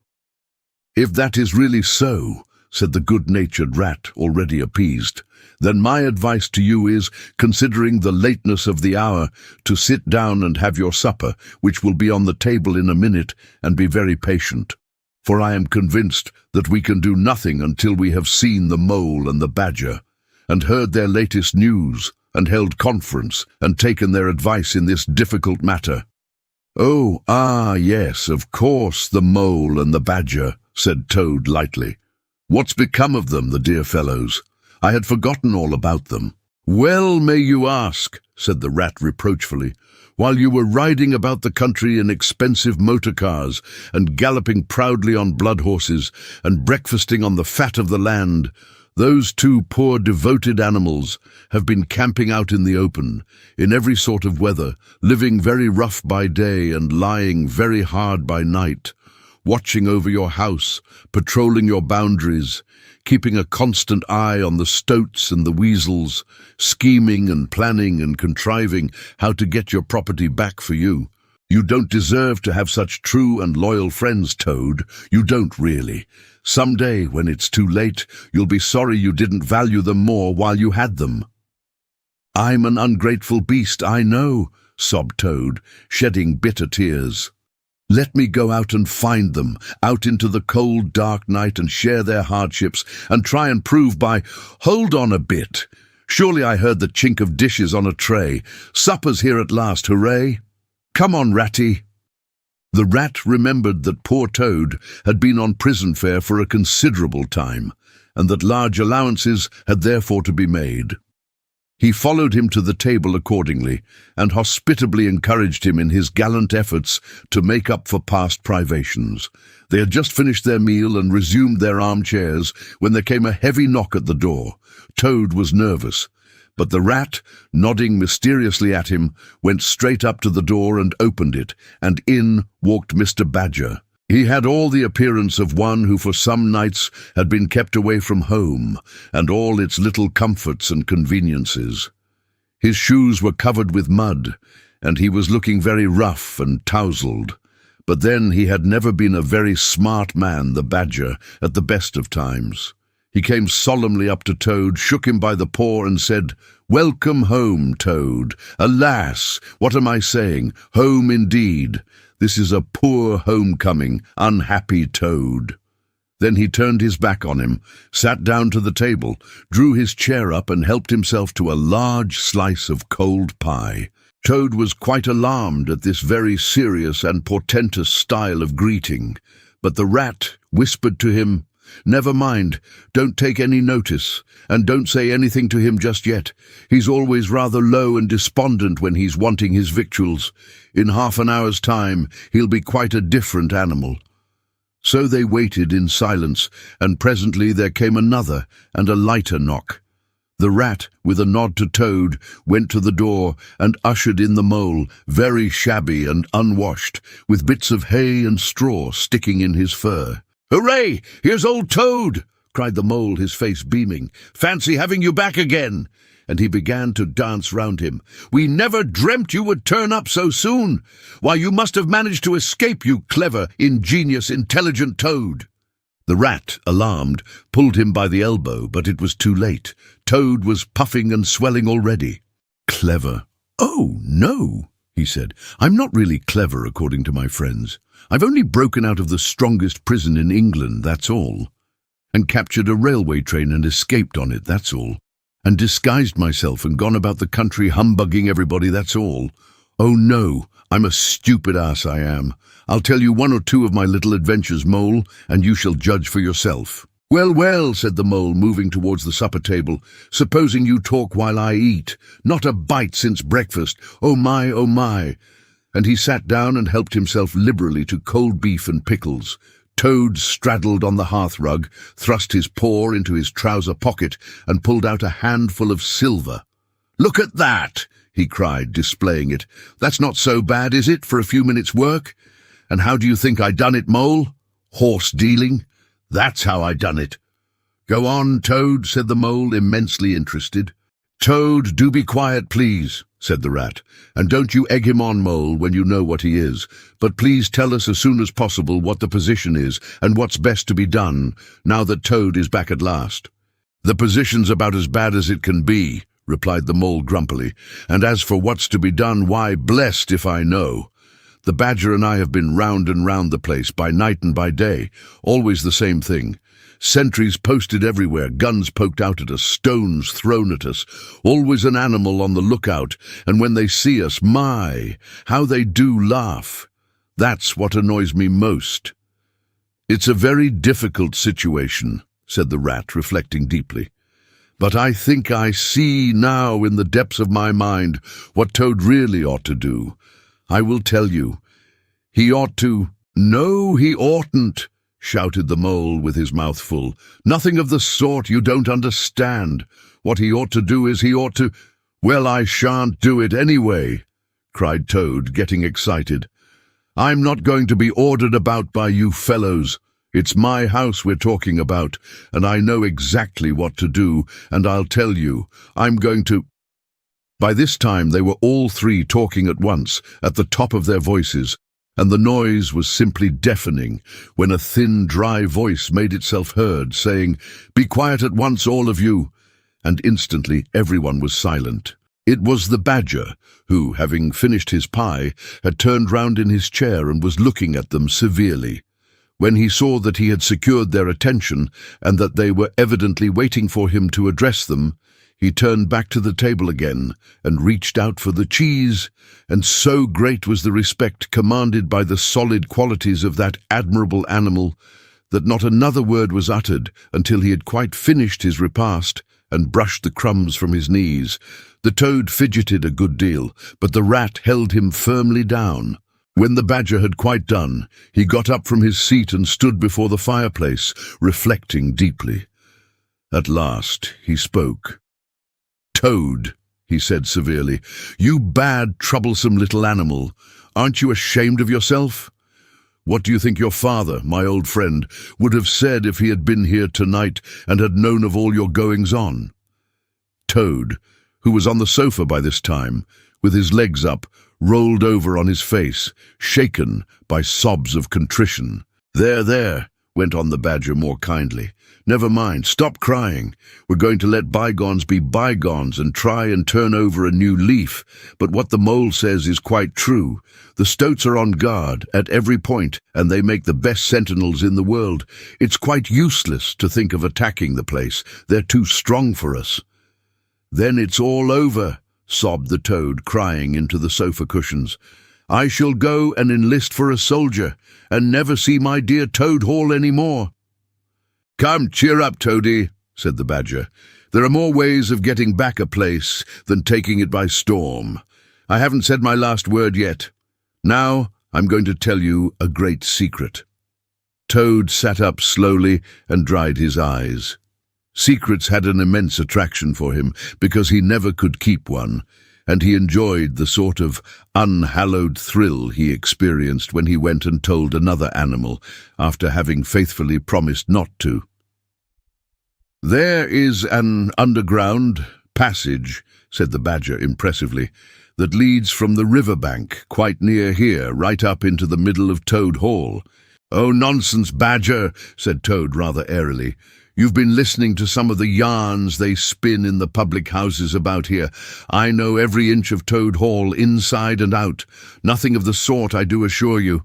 "If that is really so," said the good-natured rat, already appeased, "then my advice to you is, considering the lateness of the hour, to sit down and have your supper, which will be on the table in a minute, and be very patient. For I am convinced that we can do nothing until we have seen the mole and the badger, and heard their latest news, and held conference, and taken their advice in this difficult matter." "Oh, yes, of course, the mole and the badger," said Toad lightly. "What's become of them, the dear fellows? I had forgotten all about them." "Well, may you ask," said the rat reproachfully. "While you were riding about the country in expensive motorcars, and galloping proudly on blood horses, and breakfasting on the fat of the land, Those two poor devoted animals have been camping out in the open, in every sort of weather, living very rough by day and lying very hard by night, watching over your house, patrolling your boundaries, keeping a constant eye on the stoats and the weasels, scheming and planning and contriving how to get your property back for you. You don't deserve to have such true and loyal friends, Toad. You don't really. Someday, when it's too late, you'll be sorry you didn't value them more while you had them. I'm an ungrateful beast, I know, sobbed Toad, shedding bitter tears. Let me go out and find them, out into the cold, dark night and share their hardships and try and prove by— Hold on a bit. Surely I heard the chink of dishes on a tray. Supper's here at last, hooray! Come on, Ratty. The rat remembered that poor Toad had been on prison fare for a considerable time, and that large allowances had therefore to be made. He followed him to the table accordingly, and hospitably encouraged him in his gallant efforts to make up for past privations. They had just finished their meal and resumed their armchairs when there came a heavy knock at the door. Toad was nervous, but the rat, nodding mysteriously at him, went straight up to the door and opened it, and in walked Mr. Badger. He had all the appearance of one who for some nights had been kept away from home, and all its little comforts and conveniences. His shoes were covered with mud, and he was looking very rough and tousled. But then he had never been a very smart man, the Badger, at the best of times. He came solemnly up to Toad, shook him by the paw, and said, "Welcome home, Toad. Alas, what am I saying? Home indeed. This is a poor homecoming, unhappy Toad." Then he turned his back on him, sat down to the table, drew his chair up and helped himself to a large slice of cold pie. Toad was quite alarmed at this very serious and portentous style of greeting, but the rat whispered to him, "Never mind, don't take any notice, and don't say anything to him just yet. He's always rather low and despondent when he's wanting his victuals. In half an hour's time he'll be quite a different animal." So they waited in silence, and presently there came another and a lighter knock. The rat, with a nod to Toad, went to the door and ushered in the mole, very shabby and unwashed, with bits of hay and straw sticking in his fur. "Hooray! Here's old Toad!" cried the mole, his face beaming. "Fancy having you back again!" And he began to dance round him. "We never dreamt you would turn up so soon. Why, you must have managed to escape, you clever, ingenious, intelligent Toad." The rat, alarmed, pulled him by the elbow, but it was too late. Toad was puffing and swelling already. "Clever? Oh, no," he said. "I'm not really clever, according to my friends. I've only broken out of the strongest prison in England, that's all. And captured a railway train and escaped on it, that's all. And disguised myself and gone about the country humbugging everybody, that's all. Oh no, I'm a stupid ass, I am. I'll tell you one or two of my little adventures, Mole, and you shall judge for yourself." "Well, well," said the Mole, moving towards the supper table. "Supposing you talk while I eat. Not a bite since breakfast. Oh my, oh my." And he sat down and helped himself liberally to cold beef and pickles. Toad straddled on the hearthrug, thrust his paw into his trouser pocket, and pulled out a handful of silver. "Look at that!" he cried, displaying it. "That's not so bad, is it, for a few minutes' work? And how do you think I done it, Mole? Horse dealing? That's how I done it." "Go on, Toad," said the Mole, immensely interested. "Toad, do be quiet, please," said the rat, "and don't you egg him on, Mole, when you know what he is. But please tell us as soon as possible what the position is and what's best to be done, now that Toad is back at last." "The position's about as bad as it can be," replied the Mole grumpily, "and as for what's to be done, why, blessed if I know. The Badger and I have been round and round the place, by night and by day, always the same thing. Sentries posted everywhere, guns poked out at us, stones thrown at us, always an animal on the lookout, and when they see us, my, how they do laugh. That's what annoys me most." "It's a very difficult situation," said the rat, reflecting deeply. "But I think I see now in the depths of my mind what Toad really ought to do. I will tell you. He ought to— "No, he oughtn't," shouted the mole with his mouth full. "Nothing of the sort, you don't understand. What he ought to do is he ought to—" "Well, I shan't do it anyway," cried Toad, getting excited. "I'm not going to be ordered about by you fellows. It's my house we're talking about, and I know exactly what to do, and I'll tell you, I'm going to—" By this time they were all three talking at once, at the top of their voices, and the noise was simply deafening, when a thin, dry voice made itself heard, saying, "Be quiet at once, all of you," and instantly everyone was silent. It was the Badger, who, having finished his pie, had turned round in his chair and was looking at them severely. When he saw that he had secured their attention, and that they were evidently waiting for him to address them, he turned back to the table again and reached out for the cheese, and so great was the respect commanded by the solid qualities of that admirable animal that not another word was uttered until he had quite finished his repast and brushed the crumbs from his knees. The Toad fidgeted a good deal, but the Rat held him firmly down. When the Badger had quite done, he got up from his seat and stood before the fireplace, reflecting deeply. At last he spoke. "Toad," he said severely, "you bad, troublesome little animal, aren't you ashamed of yourself? What do you think your father, my old friend, would have said if he had been here tonight and had known of all your goings-on?" Toad, who was on the sofa by this time, with his legs up, rolled over on his face, shaken by sobs of contrition. There, went on the Badger more kindly. "Never mind, stop crying. We're going to let bygones be bygones and try and turn over a new leaf. But what the Mole says is quite true. The Stoats are on guard at every point, and they make the best sentinels in the world. It's quite useless to think of attacking the place. They're too strong for us." "Then it's all over," sobbed the Toad, crying into the sofa cushions. "I shall go and enlist for a soldier, and never see my dear Toad Hall any more." "Come, cheer up, Toady," said the Badger. "There are more ways of getting back a place than taking it by storm. I haven't said my last word yet. Now I'm going to tell you a great secret." Toad sat up slowly and dried his eyes. Secrets had an immense attraction for him, because he never could keep one, and he enjoyed the sort of unhallowed thrill he experienced when he went and told another animal, after having faithfully promised not to. "There is an underground passage," said the Badger impressively, "that leads from the Riverbank, quite near here, right up into the middle of Toad Hall." "Oh, nonsense, Badger," said Toad rather airily. "You've been listening to some of the yarns they spin in the public houses about here. I know every inch of Toad Hall, inside and out. Nothing of the sort, I do assure you."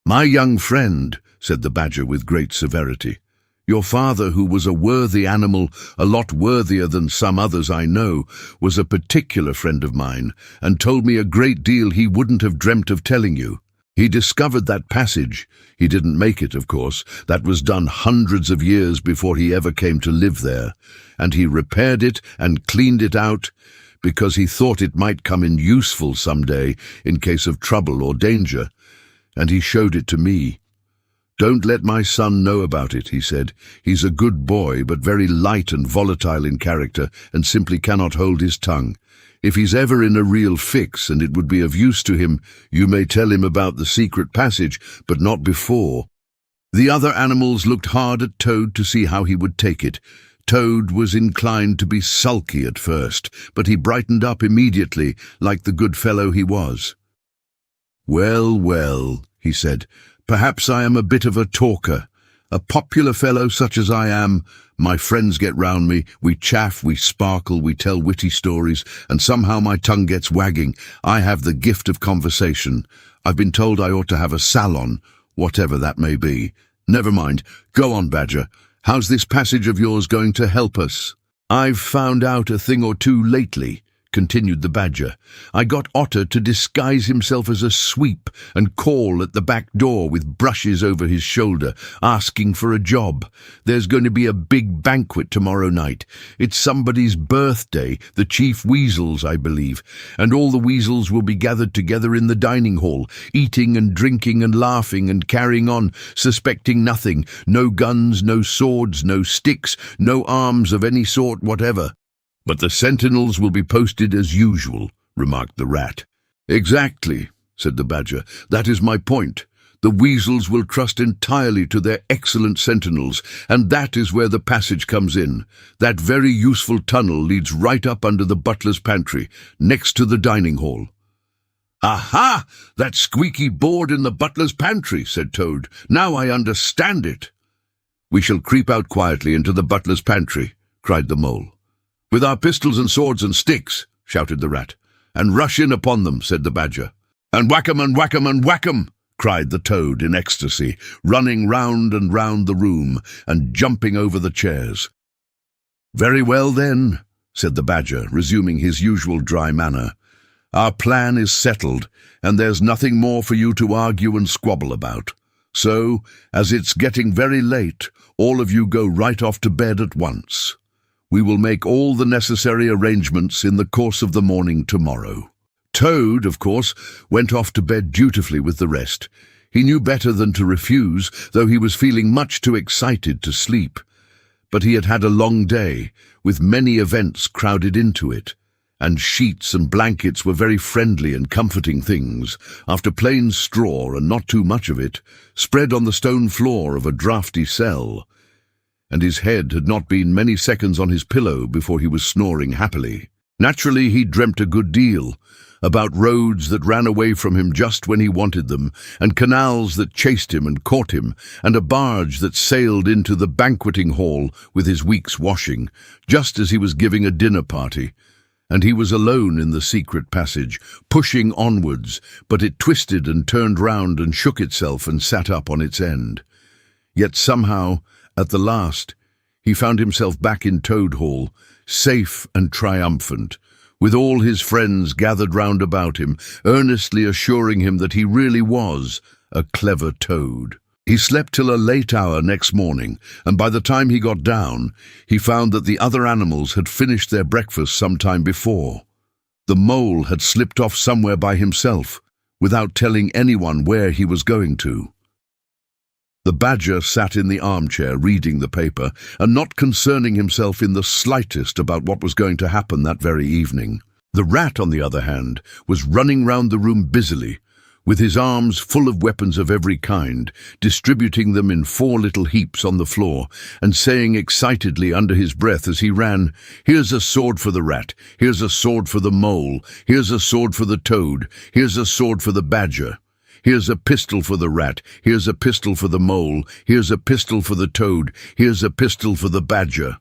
"My young friend," said the Badger with great severity, "your father, who was a worthy animal, a lot worthier than some others I know, was a particular friend of mine, and told me a great deal he wouldn't have dreamt of telling you. He discovered that passage. He didn't make it, of course. That was done hundreds of years before he ever came to live there. And he repaired it and cleaned it out because he thought it might come in useful some day in case of trouble or danger. And he showed it to me. 'Don't let my son know about it,' he said. 'He's a good boy, but very light and volatile in character, and simply cannot hold his tongue. If he's ever in a real fix, and it would be of use to him, you may tell him about the secret passage, but not before.' The other animals looked hard at Toad to see how he would take it. Toad was inclined to be sulky at first, but he brightened up immediately, like the good fellow he was. 'Well, well,' he said, 'perhaps I am a bit of a talker. A popular fellow such as I am, my friends get round me, we chaff, we sparkle, we tell witty stories, and somehow my tongue gets wagging. I have the gift of conversation. I've been told I ought to have a salon, whatever that may be. Never mind. Go on, Badger. How's this passage of yours going to help us?' 'I've found out a thing or two lately,' continued the Badger. "I got Otter to disguise himself as a sweep and call at the back door with brushes over his shoulder, asking for a job. There's going to be a big banquet tomorrow night. It's somebody's birthday, the Chief Weasel's, I believe, and all the weasels will be gathered together in the dining hall, eating and drinking and laughing and carrying on, suspecting nothing. No guns, no swords, no sticks, no arms of any sort whatever." "But the sentinels will be posted as usual," remarked the Rat. "Exactly," said the Badger. "That is my point. The weasels will trust entirely to their excellent sentinels, and that is where the passage comes in. That very useful tunnel leads right up under the butler's pantry, next to the dining hall." "Aha! That squeaky board in the butler's pantry," said Toad. "Now I understand it." "We shall creep out quietly into the butler's pantry," cried the Mole. "With our pistols and swords and sticks," shouted the Rat. "And rush in upon them," said the Badger. "And whack 'em and whack 'em and whack 'em," cried the Toad in ecstasy, running round and round the room and jumping over the chairs. "Very well then," said the Badger, resuming his usual dry manner. "Our plan is settled, and there's nothing more for you to argue and squabble about. So, as it's getting very late, all of you go right off to bed at once. We will make all the necessary arrangements in the course of the morning tomorrow." Toad, of course, went off to bed dutifully with the rest. He knew better than to refuse, though he was feeling much too excited to sleep. But he had had a long day, with many events crowded into it, and sheets and blankets were very friendly and comforting things, after plain straw, and not too much of it, spread on the stone floor of a draughty cell. And his head had not been many seconds on his pillow before he was snoring happily. Naturally, he dreamt a good deal, about roads that ran away from him just when he wanted them, and canals that chased him and caught him, and a barge that sailed into the banqueting hall with his week's washing, just as he was giving a dinner party. And he was alone in the secret passage, pushing onwards, but it twisted and turned round and shook itself and sat up on its end. Yet somehow, at the last, he found himself back in Toad Hall, safe and triumphant, with all his friends gathered round about him, earnestly assuring him that he really was a clever toad. He slept till a late hour next morning, and by the time he got down, he found that the other animals had finished their breakfast some time before. The Mole had slipped off somewhere by himself, without telling anyone where he was going to. The Badger sat in the armchair reading the paper, and not concerning himself in the slightest about what was going to happen that very evening. The Rat, on the other hand, was running round the room busily, with his arms full of weapons of every kind, distributing them in 4 little heaps on the floor, and saying excitedly under his breath as he ran, "Here's a sword for the Rat, here's a sword for the Mole, here's a sword for the Toad, here's a sword for the Badger. Here's a pistol for the Rat, here's a pistol for the Mole, here's a pistol for the Toad, here's a pistol for the Badger."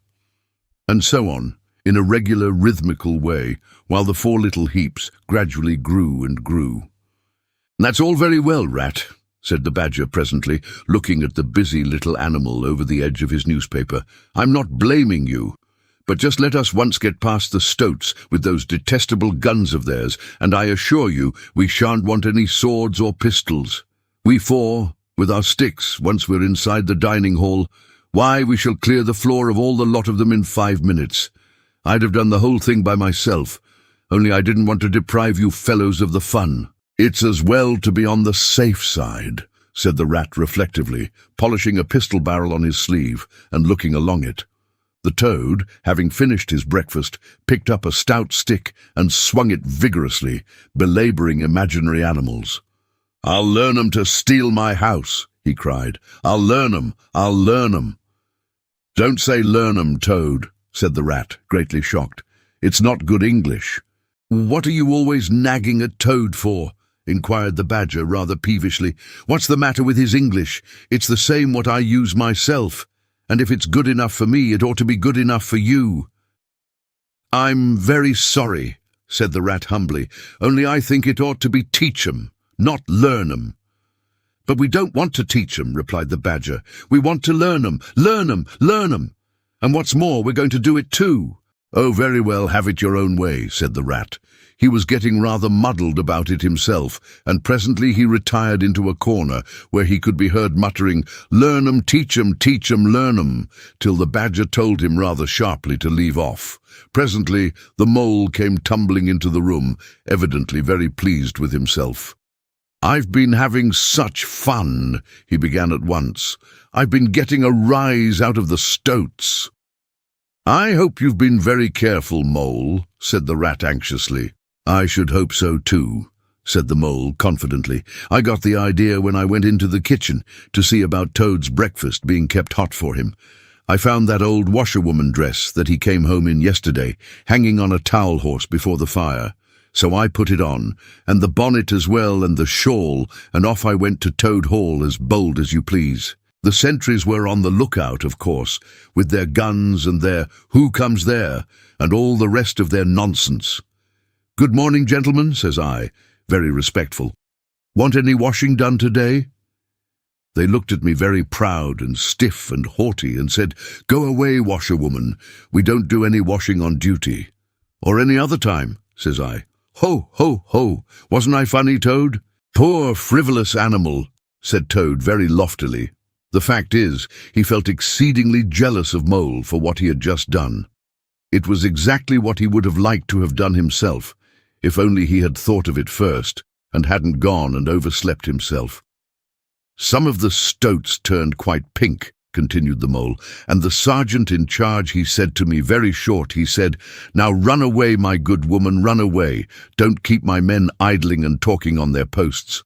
And so on, in a regular rhythmical way, while the 4 little heaps gradually grew and grew. "That's all very well, Rat," said the Badger presently, looking at the busy little animal over the edge of his newspaper. "I'm not blaming you. But just let us once get past the stoats with those detestable guns of theirs, and I assure you we shan't want any swords or pistols. We 4, with our sticks, once we're inside the dining hall, why, we shall clear the floor of all the lot of them in 5 minutes. I'd have done the whole thing by myself, only I didn't want to deprive you fellows of the fun." "It's as well to be on the safe side," said the Rat reflectively, polishing a pistol barrel on his sleeve and looking along it. The Toad, having finished his breakfast, picked up a stout stick and swung it vigorously, belabouring imaginary animals. "I'll learn 'em to steal my house," he cried. "I'll learn 'em, I'll learn 'em." "Don't say learn 'em, Toad," said the Rat, greatly shocked. "It's not good English." "What are you always nagging at Toad for?" inquired the Badger rather peevishly. "What's the matter with his English? It's the same what I use myself. And if it's good enough for me, it ought to be good enough for you." "I'm very sorry," said the Rat humbly, "only I think it ought to be teach 'em, not learn 'em." "But we don't want to teach 'em," replied the Badger. "We want to learn 'em, learn 'em, learn 'em. And what's more, we're going to do it too. "Oh, very well, have it your own way," said the rat. He was getting rather muddled about it himself, and presently he retired into a corner where he could be heard muttering, "Learn 'em, teach 'em, learn 'em," till the badger told him rather sharply to leave off. Presently the mole came tumbling into the room, evidently very pleased with himself. "I've been having such fun," he began at once. "I've been getting a rise out of the stoats." "I hope you've been very careful, Mole," said the rat anxiously. "I should hope so too," said the mole confidently. "I got the idea when I went into the kitchen to see about Toad's breakfast being kept hot for him. I found that old washerwoman dress that he came home in yesterday hanging on a towel horse before the fire. So I put it on, and the bonnet as well, and the shawl, and off I went to Toad Hall as bold as you please. The sentries were on the lookout, of course, with their guns and their 'Who comes there?' and all the rest of their nonsense. 'Good morning, gentlemen,' says I, very respectful. 'Want any washing done today?' They looked at me very proud and stiff and haughty and said, 'Go away, washerwoman, we don't do any washing on duty.' 'Or any other time,' says I. 'Ho, ho, ho! Wasn't I funny, Toad?' 'Poor frivolous animal,' said Toad very loftily. The fact is, he felt exceedingly jealous of Mole for what he had just done. It was exactly what he would have liked to have done himself, if only he had thought of it first, and hadn't gone and overslept himself. "Some of the stoats turned quite pink," continued the mole, "and the sergeant in charge, he said to me very short, he said, 'Now run away, my good woman, run away. Don't keep my men idling and talking on their posts.'"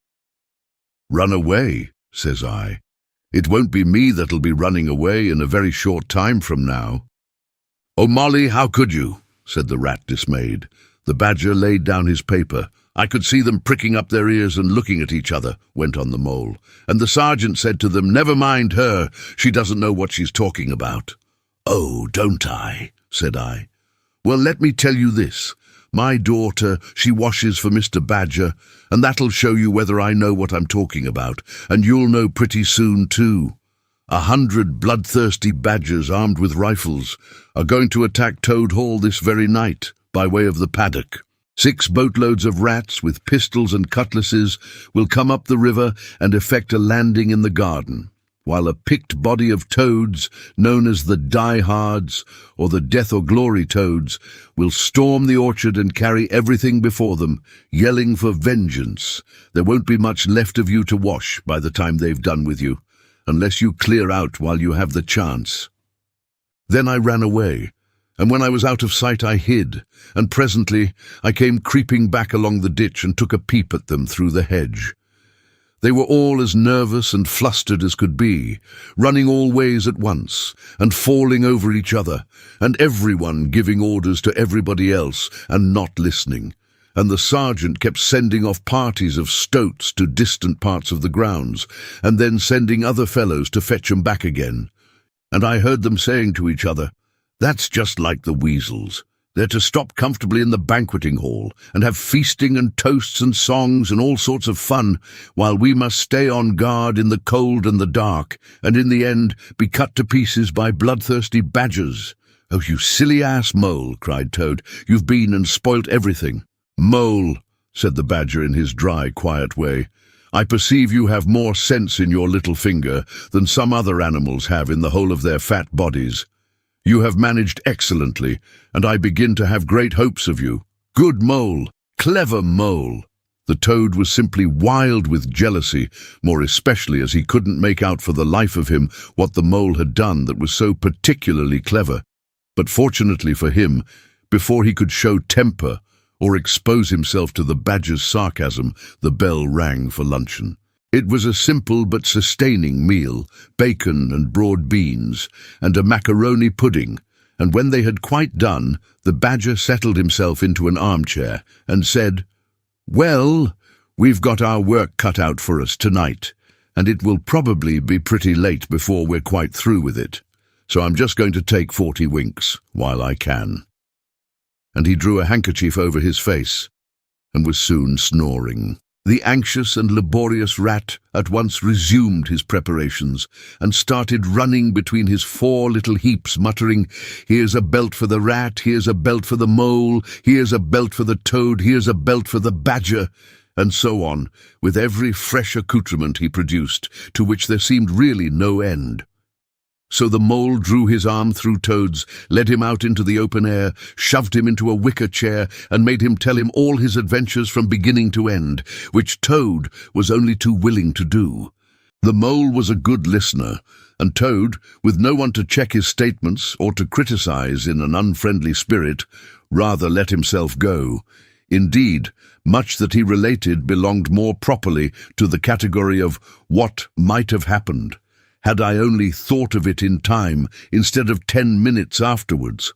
"Run away," says I. "It won't be me that'll be running away in a very short time from now." "Oh, Molly, how could you?" said the rat, dismayed. The badger laid down his paper. "I could see them pricking up their ears and looking at each other," went on the mole. "And the sergeant said to them, 'Never mind her, she doesn't know what she's talking about.'" "Oh, don't I?" said I. "Well, let me tell you this. My daughter, she washes for Mr. Badger, and that'll show you whether I know what I'm talking about, and you'll know pretty soon too. 100 bloodthirsty badgers armed with rifles are going to attack Toad Hall this very night, by way of the paddock. 6 boatloads of rats with pistols and cutlasses will come up the river and effect a landing in the garden, while a picked body of toads, known as the diehards or the death or glory toads, will storm the orchard and carry everything before them, yelling for vengeance. There won't be much left of you to wash by the time they've done with you, unless you clear out while you have the chance." Then I ran away, and when I was out of sight I hid, and presently I came creeping back along the ditch and took a peep at them through the hedge. They were all as nervous and flustered as could be, running all ways at once, and falling over each other, and everyone giving orders to everybody else and not listening. And the sergeant kept sending off parties of stoats to distant parts of the grounds, and then sending other fellows to fetch 'em back again. And I heard them saying to each other, "That's just like the weasels. They're to stop comfortably in the banqueting hall and have feasting and toasts and songs and all sorts of fun, while we must stay on guard in the cold and the dark, and in the end be cut to pieces by bloodthirsty badgers." "Oh, you silly ass, Mole," cried Toad. "You've been and spoilt everything." "Mole," said the badger in his dry, quiet way, "I perceive you have more sense in your little finger than some other animals have in the whole of their fat bodies. You have managed excellently, and I begin to have great hopes of you. Good mole! Clever mole!" The toad was simply wild with jealousy, more especially as he couldn't make out for the life of him what the mole had done that was so particularly clever. But fortunately for him, before he could show temper or expose himself to the badger's sarcasm, the bell rang for luncheon. It was a simple but sustaining meal, bacon and broad beans, and a macaroni pudding, and when they had quite done, the badger settled himself into an armchair and said, "Well, we've got our work cut out for us tonight, and it will probably be pretty late before we're quite through with it, so I'm just going to take 40 winks while I can." And he drew a handkerchief over his face and was soon snoring. The anxious and laborious rat at once resumed his preparations and started running between his four little heaps, muttering, "Here's a belt for the rat, here's a belt for the mole, here's a belt for the toad, here's a belt for the badger," and so on, with every fresh accoutrement he produced, to which there seemed really no end. So the mole drew his arm through Toad's, led him out into the open air, shoved him into a wicker chair, and made him tell him all his adventures from beginning to end, which Toad was only too willing to do. The mole was a good listener, and Toad, with no one to check his statements or to criticize in an unfriendly spirit, rather let himself go. Indeed, much that he related belonged more properly to the category of what might have happened, had I only thought of it in time instead of 10 minutes afterwards.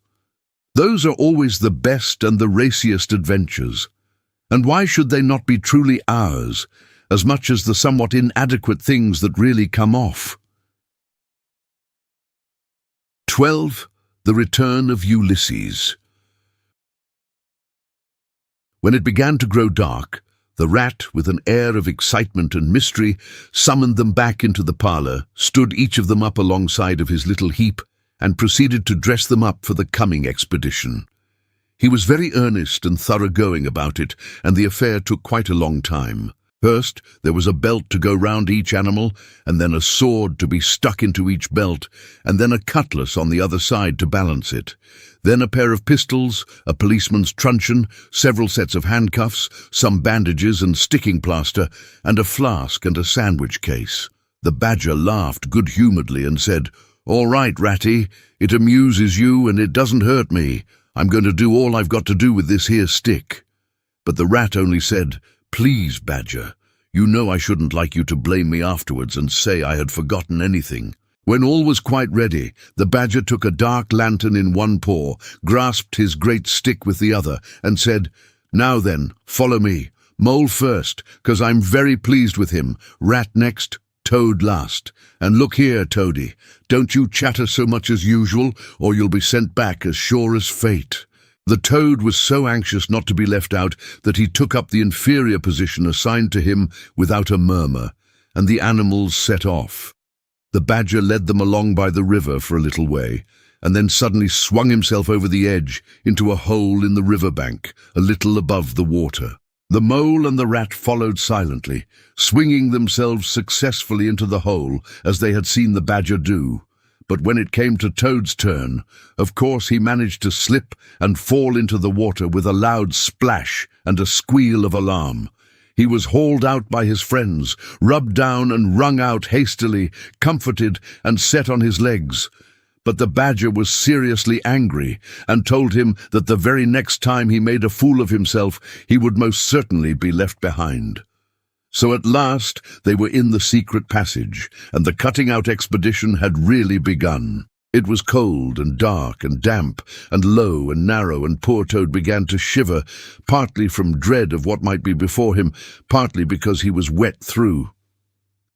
Those are always the best and the raciest adventures, and why should they not be truly ours, as much as the somewhat inadequate things that really come off? 12. The Return of Ulysses. When it began to grow dark, the rat, with an air of excitement and mystery, summoned them back into the parlour, stood each of them up alongside of his little heap, and proceeded to dress them up for the coming expedition. He was very earnest and thoroughgoing about it, and the affair took quite a long time. First, there was a belt to go round each animal, and then a sword to be stuck into each belt, and then a cutlass on the other side to balance it. Then a pair of pistols, a policeman's truncheon, several sets of handcuffs, some bandages and sticking plaster, and a flask and a sandwich case. The badger laughed good-humouredly and said, "All right, Ratty, it amuses you and it doesn't hurt me. I'm going to do all I've got to do with this here stick." But the rat only said, "Please, Badger, you know I shouldn't like you to blame me afterwards and say I had forgotten anything." When all was quite ready, the badger took a dark lantern in one paw, grasped his great stick with the other, and said, "Now then, follow me. Mole first, 'cause I'm very pleased with him. Rat next, Toad last. And look here, Toady, don't you chatter so much as usual, or you'll be sent back as sure as fate." The toad was so anxious not to be left out that he took up the inferior position assigned to him without a murmur, and the animals set off. The badger led them along by the river for a little way, and then suddenly swung himself over the edge into a hole in the riverbank, a little above the water. The mole and the rat followed silently, swinging themselves successfully into the hole, as they had seen the badger do. But when it came to Toad's turn, of course he managed to slip and fall into the water with a loud splash and a squeal of alarm. He was hauled out by his friends, rubbed down and wrung out hastily, comforted and set on his legs. But the badger was seriously angry and told him that the very next time he made a fool of himself, he would most certainly be left behind. So at last they were in the secret passage, and the cutting-out expedition had really begun. It was cold and dark and damp and low and narrow, and poor Toad began to shiver, partly from dread of what might be before him, partly because he was wet through.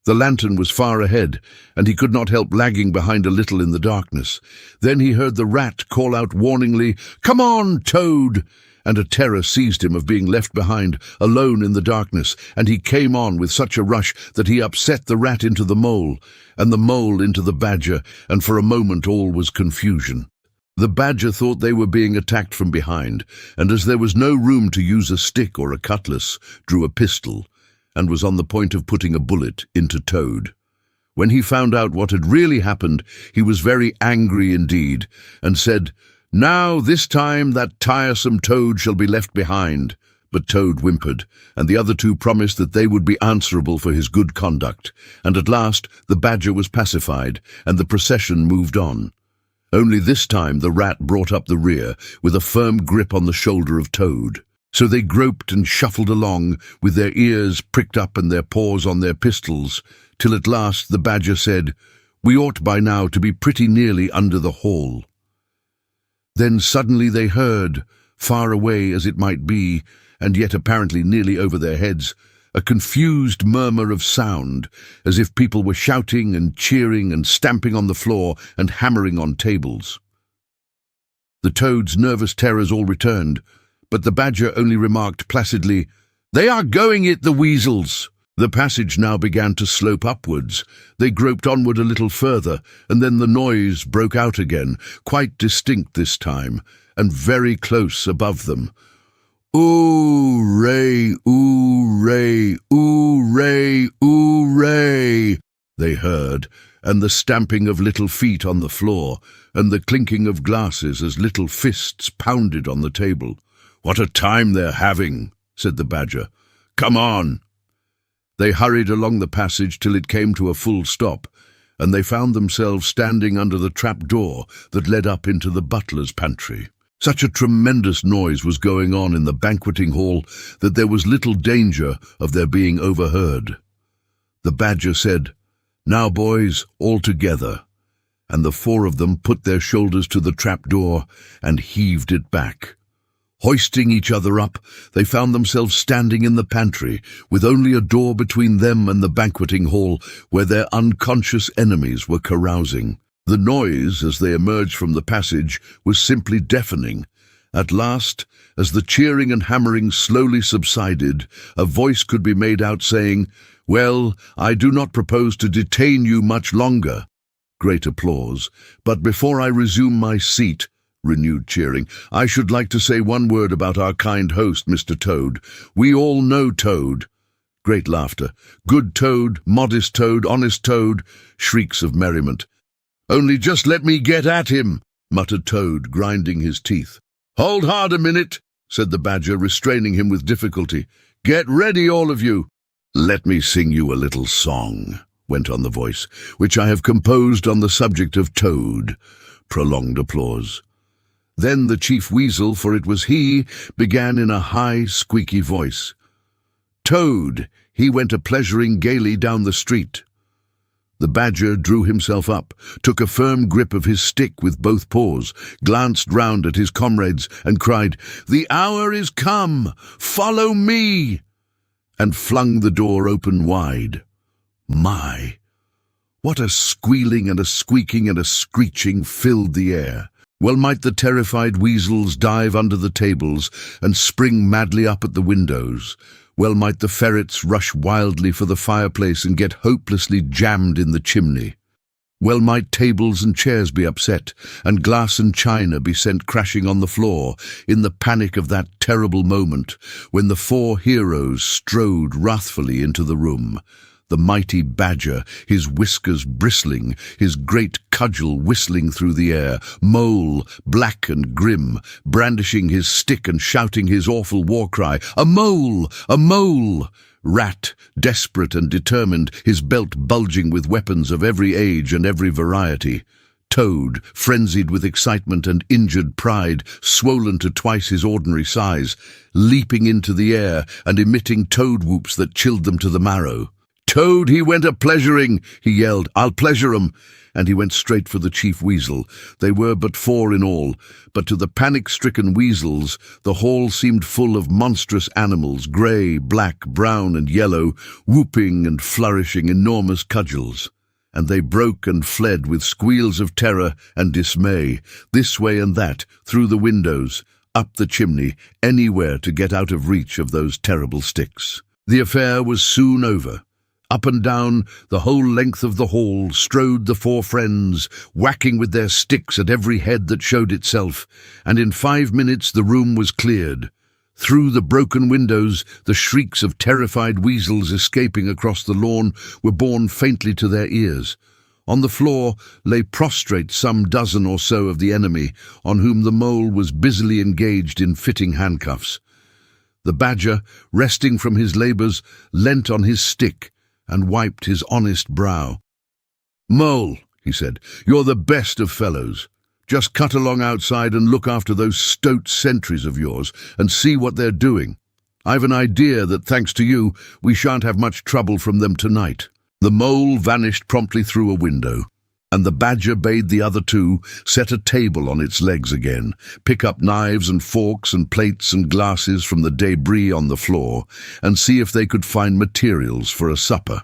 The lantern was far ahead, and he could not help lagging behind a little in the darkness. Then he heard the rat call out warningly, "Come on, Toad!" And a terror seized him of being left behind, alone in the darkness, and he came on with such a rush that he upset the rat into the mole, and the mole into the badger, and for a moment all was confusion. The badger thought they were being attacked from behind, and as there was no room to use a stick or a cutlass, drew a pistol, and was on the point of putting a bullet into Toad. When he found out what had really happened, he was very angry indeed, and said, "Now, this time that tiresome Toad shall be left behind." But Toad whimpered, and the other two promised that they would be answerable for his good conduct, and at last the badger was pacified, and the procession moved on. Only this time the rat brought up the rear, with a firm grip on the shoulder of Toad. So they groped and shuffled along, with their ears pricked up and their paws on their pistols, till at last the badger said, "We ought by now to be pretty nearly under the hall." Then suddenly they heard, far away as it might be, and yet apparently nearly over their heads, a confused murmur of sound, as if people were shouting and cheering and stamping on the floor and hammering on tables. The toad's nervous terrors all returned, but the badger only remarked placidly, "They are going it, the weasels!" The passage now began to slope upwards. They groped onward a little further, and then the noise broke out again, quite distinct this time, and very close above them. "Ooh-ray, ooh-ray, ooh-ray, ooh-ray," they heard, and the stamping of little feet on the floor, and the clinking of glasses as little fists pounded on the table. "What a time they're having," said the Badger. "Come on." They hurried along the passage till it came to a full stop, and they found themselves standing under the trap door that led up into the butler's pantry. Such a tremendous noise was going on in the banqueting hall that there was little danger of their being overheard. The Badger said, "Now, boys, all together," and the four of them put their shoulders to the trap door and heaved it back. Hoisting each other up, they found themselves standing in the pantry, with only a door between them and the banqueting hall, where their unconscious enemies were carousing. The noise, as they emerged from the passage, was simply deafening. At last, as the cheering and hammering slowly subsided, a voice could be made out saying, "Well, I do not propose to detain you much longer." Great applause. "But before I resume my seat," renewed cheering, "I should like to say one word about our kind host, Mr. Toad. We all know Toad." Great laughter. "Good Toad, modest Toad, honest Toad," shrieks of merriment. "Only just let me get at him," muttered Toad, grinding his teeth. "Hold hard a minute," said the Badger, restraining him with difficulty. "Get ready, all of you." "Let me sing you a little song," went on the voice, "which I have composed on the subject of Toad." Prolonged applause. Then the Chief Weasel, for it was he, began in a high, squeaky voice. "Toad, he went a-pleasuring gaily down the street." The Badger drew himself up, took a firm grip of his stick with both paws, glanced round at his comrades, and cried, "The hour is come! Follow me!" and flung the door open wide. My! What a squealing and a squeaking and a screeching filled the air. Well might the terrified weasels dive under the tables and spring madly up at the windows. Well might the ferrets rush wildly for the fireplace and get hopelessly jammed in the chimney. Well might tables and chairs be upset, and glass and china be sent crashing on the floor, in the panic of that terrible moment when the four heroes strode wrathfully into the room. The mighty Badger, his whiskers bristling, his great cudgel whistling through the air, Mole, black and grim, brandishing his stick and shouting his awful war cry, "A mole! A mole!" Rat, desperate and determined, his belt bulging with weapons of every age and every variety. Toad, frenzied with excitement and injured pride, swollen to twice his ordinary size, leaping into the air and emitting toad whoops that chilled them to the marrow. "Toad, he went a-pleasuring," he yelled. "I'll pleasure 'em." And he went straight for the Chief Weasel. They were but four in all, but to the panic-stricken weasels, the hall seemed full of monstrous animals, grey, black, brown and yellow, whooping and flourishing enormous cudgels. And they broke and fled with squeals of terror and dismay, this way and that, through the windows, up the chimney, anywhere to get out of reach of those terrible sticks. The affair was soon over. Up and down the whole length of the hall strode the four friends, whacking with their sticks at every head that showed itself, and in 5 minutes the room was cleared. Through the broken windows, the shrieks of terrified weasels escaping across the lawn were borne faintly to their ears. On the floor lay prostrate some dozen or so of the enemy, on whom the Mole was busily engaged in fitting handcuffs. The Badger, resting from his labours, leant on his stick and wiped his honest brow. "Mole," he said, "you're the best of fellows. Just cut along outside and look after those stoat sentries of yours and see what they're doing. I've an idea that, thanks to you, we shan't have much trouble from them tonight." The Mole vanished promptly through a window, and the Badger bade the other two set a table on its legs again, pick up knives and forks and plates and glasses from the debris on the floor, and see if they could find materials for a supper.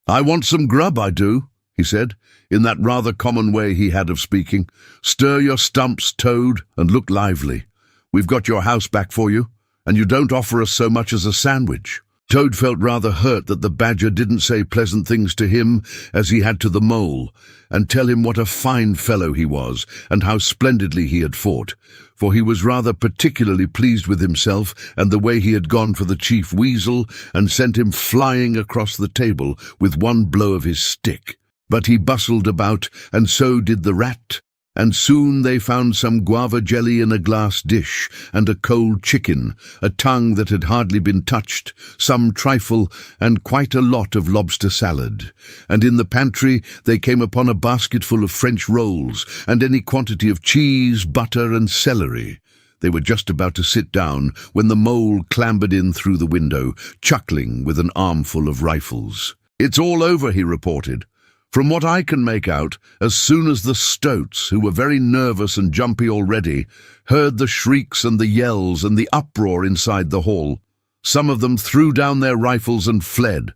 "I want some grub, I do," he said, in that rather common way he had of speaking. "Stir your stumps, Toad, and look lively. We've got your house back for you. and you don't offer us so much as a sandwich." Toad felt rather hurt that the badger didn't say pleasant things to him as he had to the mole, and tell him what a fine fellow he was and how splendidly he had fought, for he was rather particularly pleased with himself and the way he had gone for the chief weasel and sent him flying across the table with one blow of his stick. But he bustled about, and so did the rat, and soon they found some guava jelly in a glass dish, and a cold chicken, a tongue that had hardly been touched, some trifle, and quite a lot of lobster salad. And in the pantry they came upon a basketful of French rolls, and any quantity of cheese, butter, and celery. They were just about to sit down when the mole clambered in through the window, chuckling with an armful of rifles. "It's all over," he reported. "From what I can make out, as soon as the stoats, who were very nervous and jumpy already, heard the shrieks and the yells and the uproar inside the hall, some of them threw down their rifles and fled.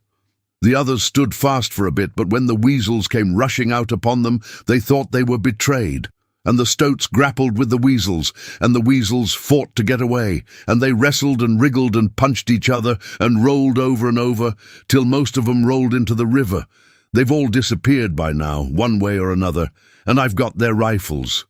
The others stood fast for a bit, but when the weasels came rushing out upon them, they thought they were betrayed. And the stoats grappled with the weasels, and the weasels fought to get away, and they wrestled and wriggled and punched each other and rolled over and over, till most of them rolled into the river. They've all disappeared by now, one way or another, and I've got their rifles.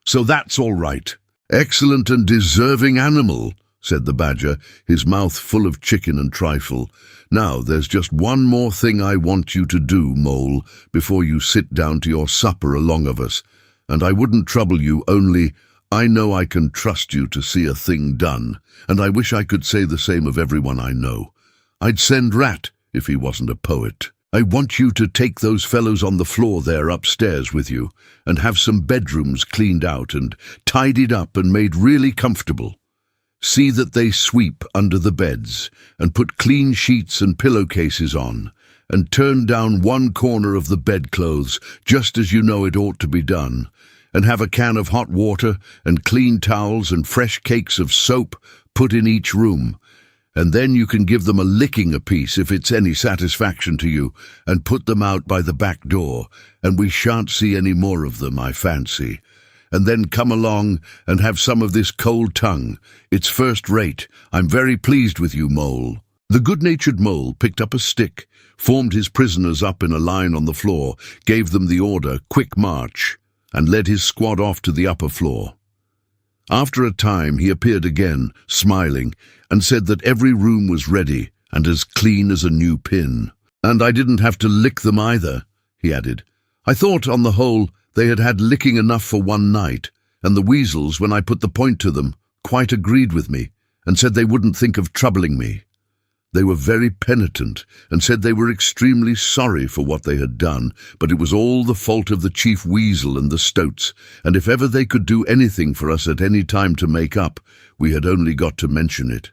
So that's all right." "Excellent and deserving animal," said the badger, his mouth full of chicken and trifle. "Now, there's just one more thing I want you to do, Mole, before you sit down to your supper along of us, and I wouldn't trouble you, only I know I can trust you to see a thing done, and I wish I could say the same of everyone I know. I'd send Rat if he wasn't a poet. I want you to take those fellows on the floor there upstairs with you, and have some bedrooms cleaned out and tidied up and made really comfortable. See that they sweep under the beds, and put clean sheets and pillowcases on, and turn down one corner of the bedclothes just as you know it ought to be done, and have a can of hot water and clean towels and fresh cakes of soap put in each room. And then you can give them a licking apiece if it's any satisfaction to you, and put them out by the back door, and we shan't see any more of them, I fancy. And then come along and have some of this cold tongue. It's first rate. I'm very pleased with you, Mole." The good-natured mole picked up a stick, formed his prisoners up in a line on the floor, gave them the order, "Quick march," and led his squad off to the upper floor. After a time he appeared again, smiling, and said that every room was ready and as clean as a new pin. "And I didn't have to lick them either," he added. "I thought, on the whole, they had had licking enough for one night, and the weasels, when I put the point to them, quite agreed with me, and said they wouldn't think of troubling me. They were very penitent, and said they were extremely sorry for what they had done, but it was all the fault of the chief weasel and the stoats, and if ever they could do anything for us at any time to make up, we had only got to mention it.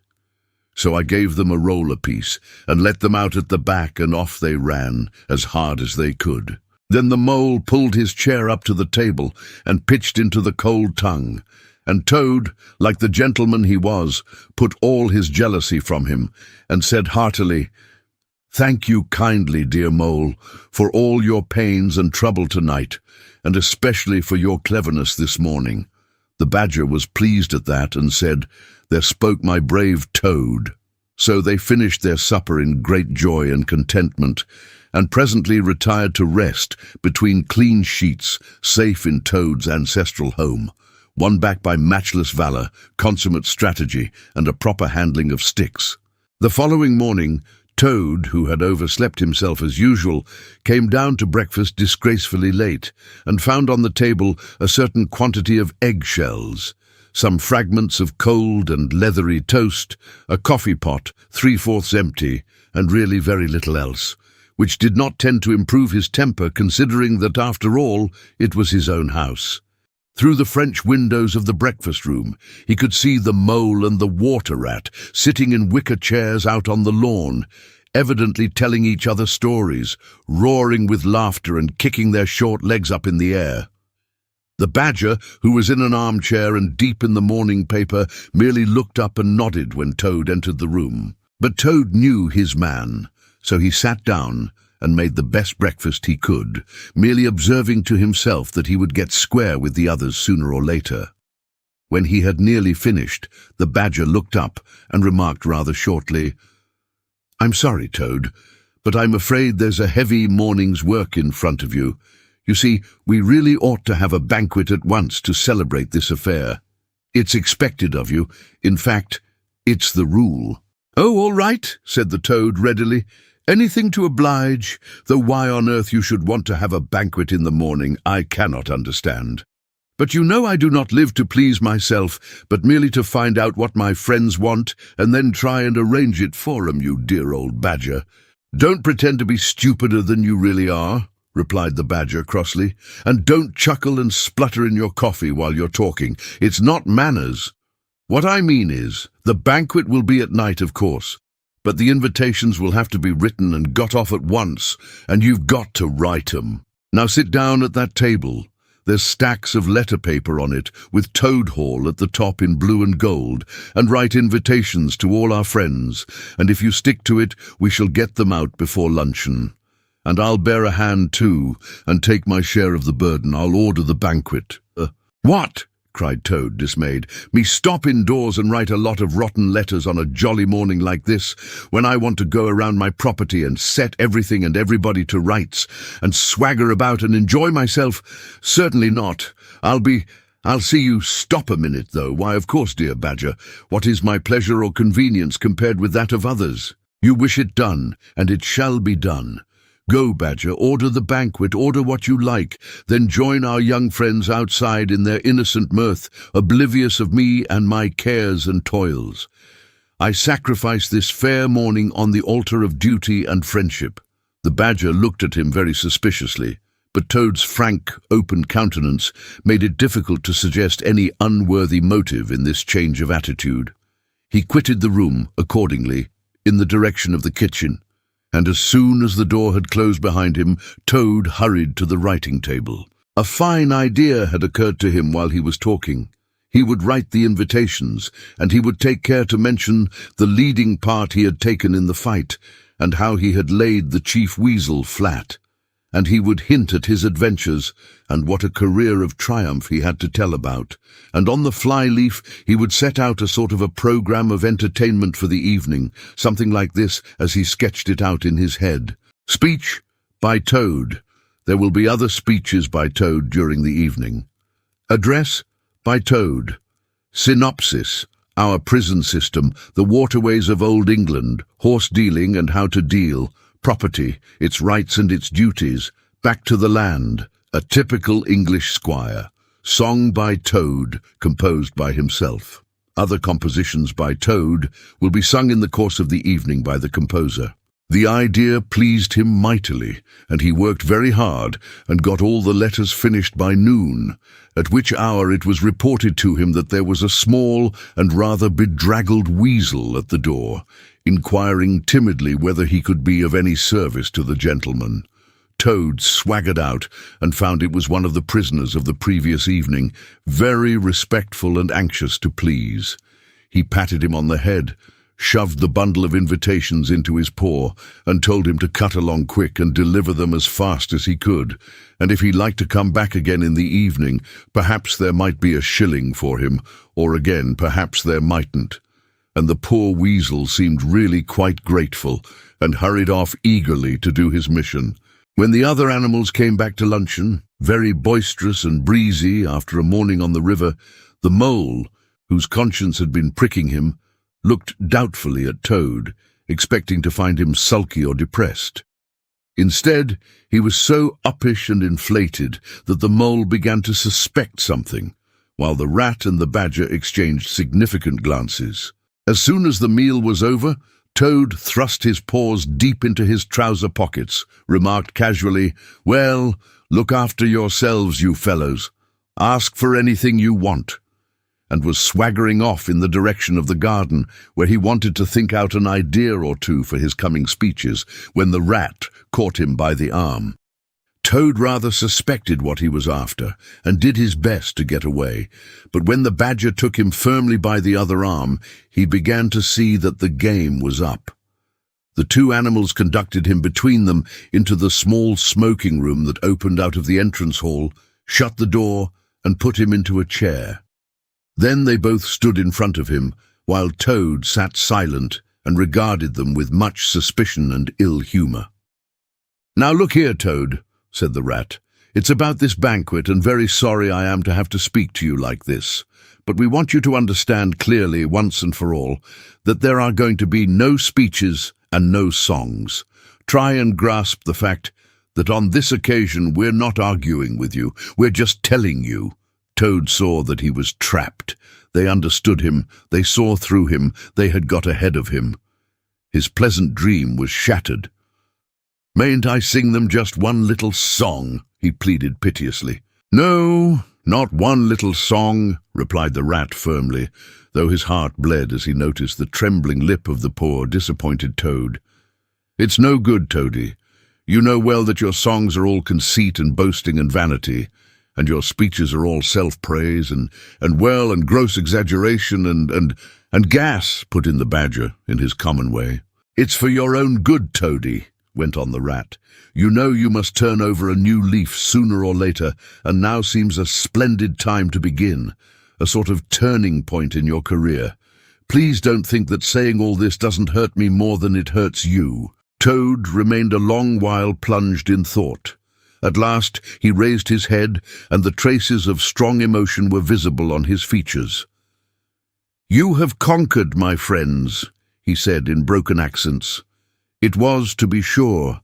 So I gave them a roll apiece, and let them out at the back, and off they ran, as hard as they could. Then the mole pulled his chair up to the table, and pitched into the cold tongue, and Toad, like the gentleman he was, put all his jealousy from him, and said heartily, "Thank you kindly, dear Mole, for all your pains and trouble tonight, and especially for your cleverness this morning." The badger was pleased at that, and said, "There spoke my brave Toad." So they finished their supper in great joy and contentment, and presently retired to rest between clean sheets, safe in Toad's ancestral home, won back by matchless valour, consummate strategy, and a proper handling of sticks. The following morning, Toad, who had overslept himself as usual, came down to breakfast disgracefully late, and found on the table a certain quantity of eggshells, some fragments of cold and leathery toast, a coffee-pot, 3/4 empty, and really very little else, which did not tend to improve his temper, considering that, after all, it was his own house. Through the French windows of the breakfast-room, he could see the mole and the water-rat sitting in wicker chairs out on the lawn, evidently telling each other stories, roaring with laughter and kicking their short legs up in the air. The badger, who was in an armchair and deep in the morning paper, merely looked up and nodded when Toad entered the room. But Toad knew his man, so he sat down and made the best breakfast he could, merely observing to himself that he would get square with the others sooner or later. When he had nearly finished, the Badger looked up and remarked rather shortly, "I'm sorry, Toad, but I'm afraid there's a heavy morning's work in front of you. You see, we really ought to have a banquet at once to celebrate this affair. It's expected of you. In fact, it's the rule." "Oh, all right," said the Toad readily. "Anything to oblige, though why on earth you should want to have a banquet in the morning, I cannot understand. But you know I do not live to please myself, but merely to find out what my friends want, and then try and arrange it for 'em, you dear old Badger." "Don't pretend to be stupider than you really are," replied the Badger crossly, "and don't chuckle and splutter in your coffee while you're talking. It's not manners. What I mean is, the banquet will be at night, of course, but the invitations will have to be written and got off at once, and you've got to write 'em. Now sit down at that table. There's stacks of letter paper on it, with Toad Hall at the top in blue and gold, and write invitations to all our friends, and if you stick to it, we shall get them out before luncheon. And I'll bear a hand too, and take my share of the burden. I'll order the banquet." "What?" cried Toad, dismayed. "Me stop indoors and write a lot of rotten letters on a jolly morning like this, when I want to go around my property and set everything and everybody to rights, and swagger about and enjoy myself? Certainly not. I'll see you stop a minute, though. Why, of course, dear Badger. What is my pleasure or convenience compared with that of others? You wish it done, and it shall be done. Go, Badger, order the banquet, order what you like, then join our young friends outside in their innocent mirth, oblivious of me and my cares and toils. I sacrifice this fair morning on the altar of duty and friendship." The Badger looked at him very suspiciously, but Toad's frank, open countenance made it difficult to suggest any unworthy motive in this change of attitude. He quitted the room, accordingly, in the direction of the kitchen, and as soon as the door had closed behind him, Toad hurried to the writing table. A fine idea had occurred to him while he was talking. He would write the invitations, and he would take care to mention the leading part he had taken in the fight, and how he had laid the Chief Weasel flat. And he would hint at his adventures, and what a career of triumph he had to tell about. And on the fly-leaf he would set out a sort of a programme of entertainment for the evening, something like this as he sketched it out in his head. Speech by Toad. There will be other speeches by Toad during the evening. Address by Toad. Synopsis. Our prison system, the waterways of Old England, horse dealing and how to deal, property, its rights and its duties, back to the land, a typical English squire. Song by Toad, composed by himself. Other compositions by Toad will be sung in the course of the evening by the composer. The idea pleased him mightily, and he worked very hard and got all the letters finished by noon, at which hour it was reported to him that there was a small and rather bedraggled weasel at the door, inquiring timidly whether he could be of any service to the gentleman. Toad swaggered out and found it was one of the prisoners of the previous evening, very respectful and anxious to please. He patted him on the head, shoved the bundle of invitations into his paw, and told him to cut along quick and deliver them as fast as he could, and if he liked to come back again in the evening, perhaps there might be a shilling for him, or again, perhaps there mightn't. And the poor weasel seemed really quite grateful, and hurried off eagerly to do his mission. When the other animals came back to luncheon, very boisterous and breezy after a morning on the river, the mole, whose conscience had been pricking him, looked doubtfully at Toad, expecting to find him sulky or depressed. Instead, he was so uppish and inflated that the mole began to suspect something, while the rat and the badger exchanged significant glances. As soon as the meal was over, Toad thrust his paws deep into his trouser pockets, remarked casually, "Well, look after yourselves, you fellows. Ask for anything you want," and was swaggering off in the direction of the garden, where he wanted to think out an idea or two for his coming speeches, when the rat caught him by the arm. Toad rather suspected what he was after, and did his best to get away, but when the badger took him firmly by the other arm, he began to see that the game was up. The two animals conducted him between them into the small smoking room that opened out of the entrance hall, shut the door, and put him into a chair. Then they both stood in front of him, while Toad sat silent and regarded them with much suspicion and ill humour. "Now look here, Toad," said the rat. "It's about this banquet, and very sorry I am to have to speak to you like this. But we want you to understand clearly, once and for all, that there are going to be no speeches and no songs. Try and grasp the fact that on this occasion we're not arguing with you, we're just telling you." Toad saw that he was trapped. They understood him, they saw through him, they had got ahead of him. His pleasant dream was shattered. "Mayn't I sing them just one little song?" he pleaded piteously. "No, not one little song," replied the rat firmly, though his heart bled as he noticed the trembling lip of the poor, disappointed Toad. "It's no good, Toady. You know well that your songs are all conceit and boasting and vanity, and your speeches are all self-praise and gross exaggeration and gas," put in the Badger in his common way. "It's for your own good, Toady," went on the rat. "You know you must turn over a new leaf sooner or later, and now seems a splendid time to begin, a sort of turning point in your career. Please don't think that saying all this doesn't hurt me more than it hurts you." Toad remained a long while plunged in thought. At last he raised his head, and the traces of strong emotion were visible on his features. "You have conquered, my friends," he said in broken accents. "It was, to be sure,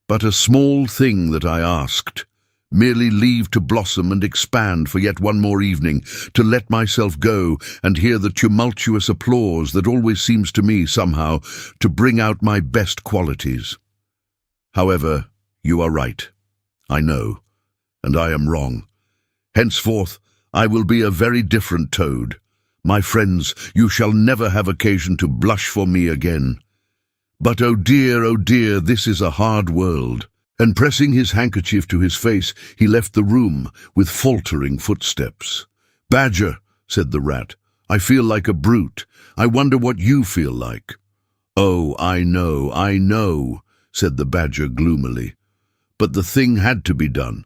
but a small thing that I asked, merely leave to blossom and expand for yet one more evening, to let myself go and hear the tumultuous applause that always seems to me, somehow, to bring out my best qualities. However, you are right, I know, and I am wrong. Henceforth, I will be a very different Toad. My friends, you shall never have occasion to blush for me again. But oh dear, this is a hard world." And pressing his handkerchief to his face, he left the room with faltering footsteps. "Badger," said the rat, "I feel like a brute. I wonder what you feel like." "Oh, I know," said the Badger gloomily. "But the thing had to be done.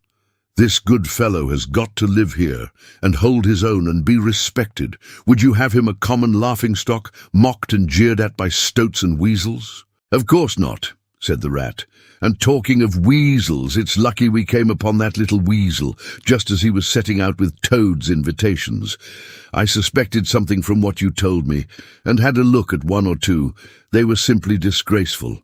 This good fellow has got to live here, and hold his own and be respected. Would you have him a common laughing-stock, mocked and jeered at by stoats and weasels?" "Of course not," said the rat. "And talking of weasels, it's lucky we came upon that little weasel, just as he was setting out with Toad's invitations. I suspected something from what you told me, and had a look at one or two. They were simply disgraceful.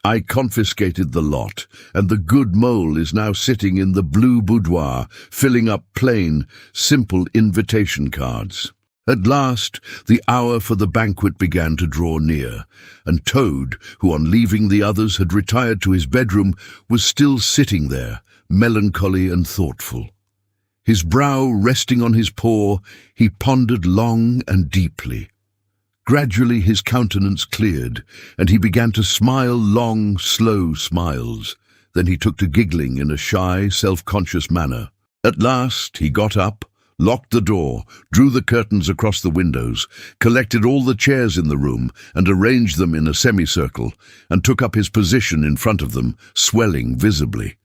I confiscated the lot, and the good mole is now sitting in the blue boudoir, filling up plain, simple invitation cards." At last, the hour for the banquet began to draw near, and Toad, who on leaving the others had retired to his bedroom, was still sitting there, melancholy and thoughtful. His brow resting on his paw, he pondered long and deeply. Gradually his countenance cleared, and he began to smile long, slow smiles. Then he took to giggling in a shy, self-conscious manner. At last he got up, locked the door, drew the curtains across the windows, collected all the chairs in the room and arranged them in a semicircle, and took up his position in front of them, swelling visibly.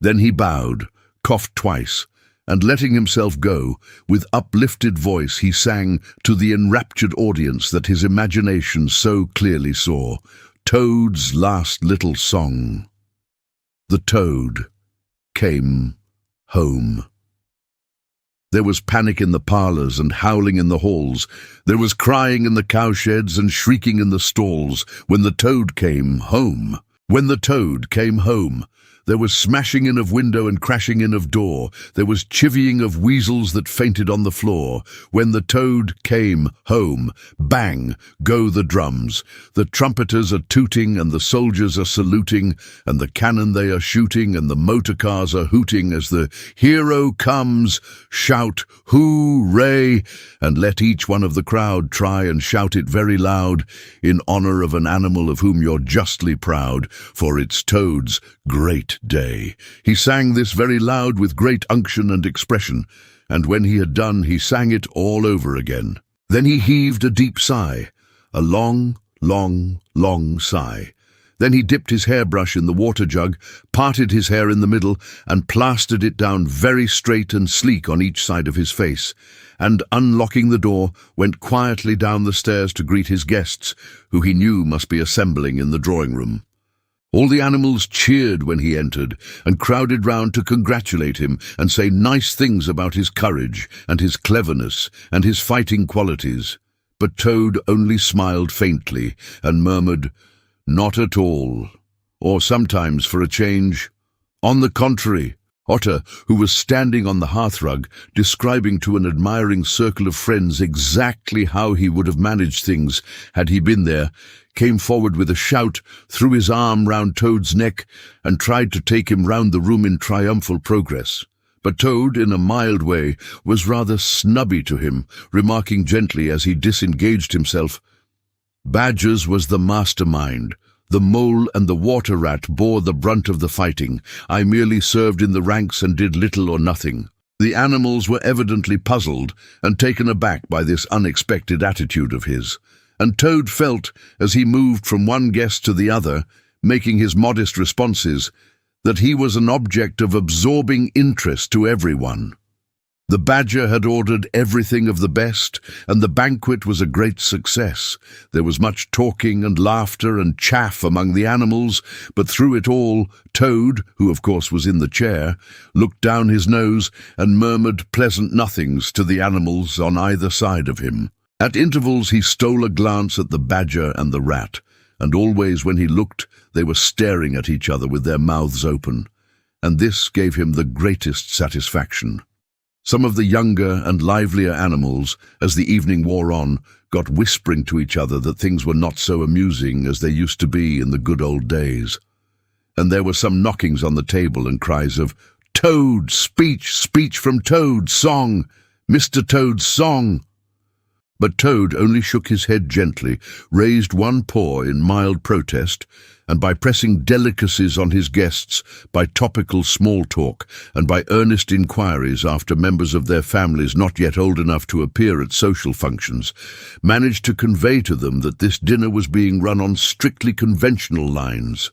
Then he bowed, coughed twice, and letting himself go, with uplifted voice he sang to the enraptured audience that his imagination so clearly saw, Toad's last little song. The Toad came home. There was panic in the parlours and howling in the halls. There was crying in the cowsheds and shrieking in the stalls when the Toad came home. When the Toad came home, there was smashing in of window and crashing in of door. There was chivying of weasels that fainted on the floor. When the Toad came home, bang, go the drums. The trumpeters are tooting and the soldiers are saluting, and the cannon they are shooting and the motorcars are hooting as the hero comes, shout hooray, and let each one of the crowd try and shout it very loud in honor of an animal of whom you're justly proud, for it's Toad's great day. He sang this very loud with great unction and expression, and when he had done he sang it all over again. Then he heaved a deep sigh, a long, long, long sigh, Then he dipped his hairbrush in the water jug, parted his hair in the middle, and plastered it down very straight and sleek on each side of his face, and, unlocking the door, went quietly down the stairs to greet his guests, who he knew must be assembling in the drawing-room. All the animals cheered when he entered, and crowded round to congratulate him and say nice things about his courage and his cleverness and his fighting qualities. But Toad only smiled faintly and murmured, "Not at all," or sometimes, for a change, "On the contrary." Otter, who was standing on the hearthrug, describing to an admiring circle of friends exactly how he would have managed things had he been there, came forward with a shout, threw his arm round Toad's neck, and tried to take him round the room in triumphal progress. But Toad, in a mild way, was rather snubby to him, remarking gently as he disengaged himself, "Badger's was the mastermind. The mole and the water rat bore the brunt of the fighting. I merely served in the ranks and did little or nothing." The animals were evidently puzzled and taken aback by this unexpected attitude of his, and Toad felt, as he moved from one guest to the other, making his modest responses, that he was an object of absorbing interest to everyone. The badger had ordered everything of the best, and the banquet was a great success. There was much talking and laughter and chaff among the animals, but through it all, Toad, who of course was in the chair, looked down his nose and murmured pleasant nothings to the animals on either side of him. At intervals he stole a glance at the badger and the rat, and always when he looked they were staring at each other with their mouths open, and this gave him the greatest satisfaction. Some of the younger and livelier animals, as the evening wore on, got whispering to each other that things were not so amusing as they used to be in the good old days. And there were some knockings on the table and cries of, "Toad! Speech! Speech from Toad! Song! Mr. Toad's song!" But Toad only shook his head gently, raised one paw in mild protest, and by pressing delicacies on his guests, by topical small talk, and by earnest inquiries after members of their families not yet old enough to appear at social functions, managed to convey to them that this dinner was being run on strictly conventional lines.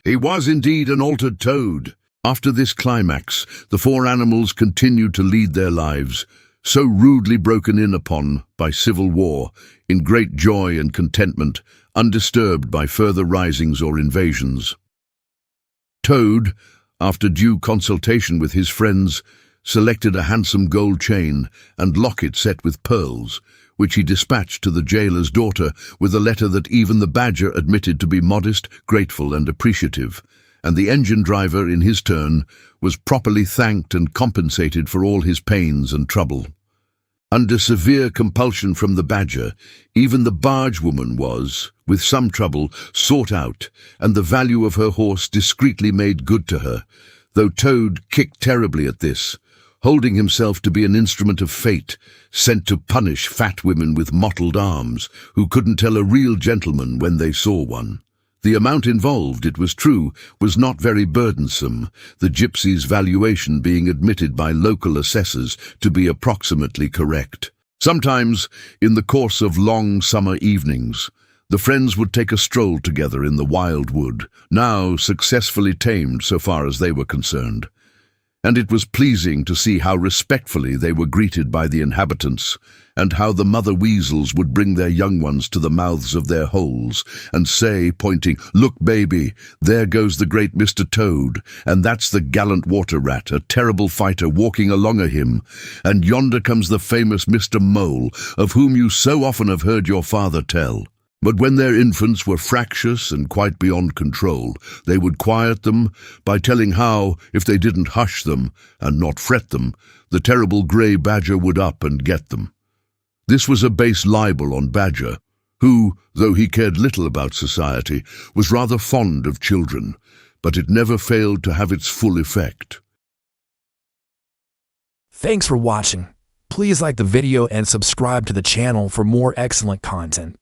He was indeed an altered Toad. After this climax, the four animals continued to lead their lives, so rudely broken in upon by civil war, in great joy and contentment, undisturbed by further risings or invasions. Toad, after due consultation with his friends, selected a handsome gold chain and locket set with pearls, which he dispatched to the jailer's daughter with a letter that even the badger admitted to be modest, grateful and appreciative, and the engine driver, in his turn, was properly thanked and compensated for all his pains and trouble. Under severe compulsion from the badger, even the bargewoman was, with some trouble, sought out, and the value of her horse discreetly made good to her, though Toad kicked terribly at this, holding himself to be an instrument of fate, sent to punish fat women with mottled arms, who couldn't tell a real gentleman when they saw one. The amount involved, it was true, was not very burdensome, the gypsy's valuation being admitted by local assessors to be approximately correct. Sometimes, in the course of long summer evenings, the friends would take a stroll together in the wild wood, now successfully tamed so far as they were concerned, and it was pleasing to see how respectfully they were greeted by the inhabitants, and how the mother weasels would bring their young ones to the mouths of their holes, and say, pointing, "Look, baby, there goes the great Mr. Toad, and that's the gallant water rat, a terrible fighter walking along a him, and yonder comes the famous Mr. Mole, of whom you so often have heard your father tell." But when their infants were fractious and quite beyond control, they would quiet them by telling how, if they didn't hush them and not fret them, the terrible grey badger would up and get them. This was a base libel on Badger, who, though he cared little about society, was rather fond of children, but it never failed to have its full effect. Thanks for watching. Please like the video and subscribe to the channel for more excellent content.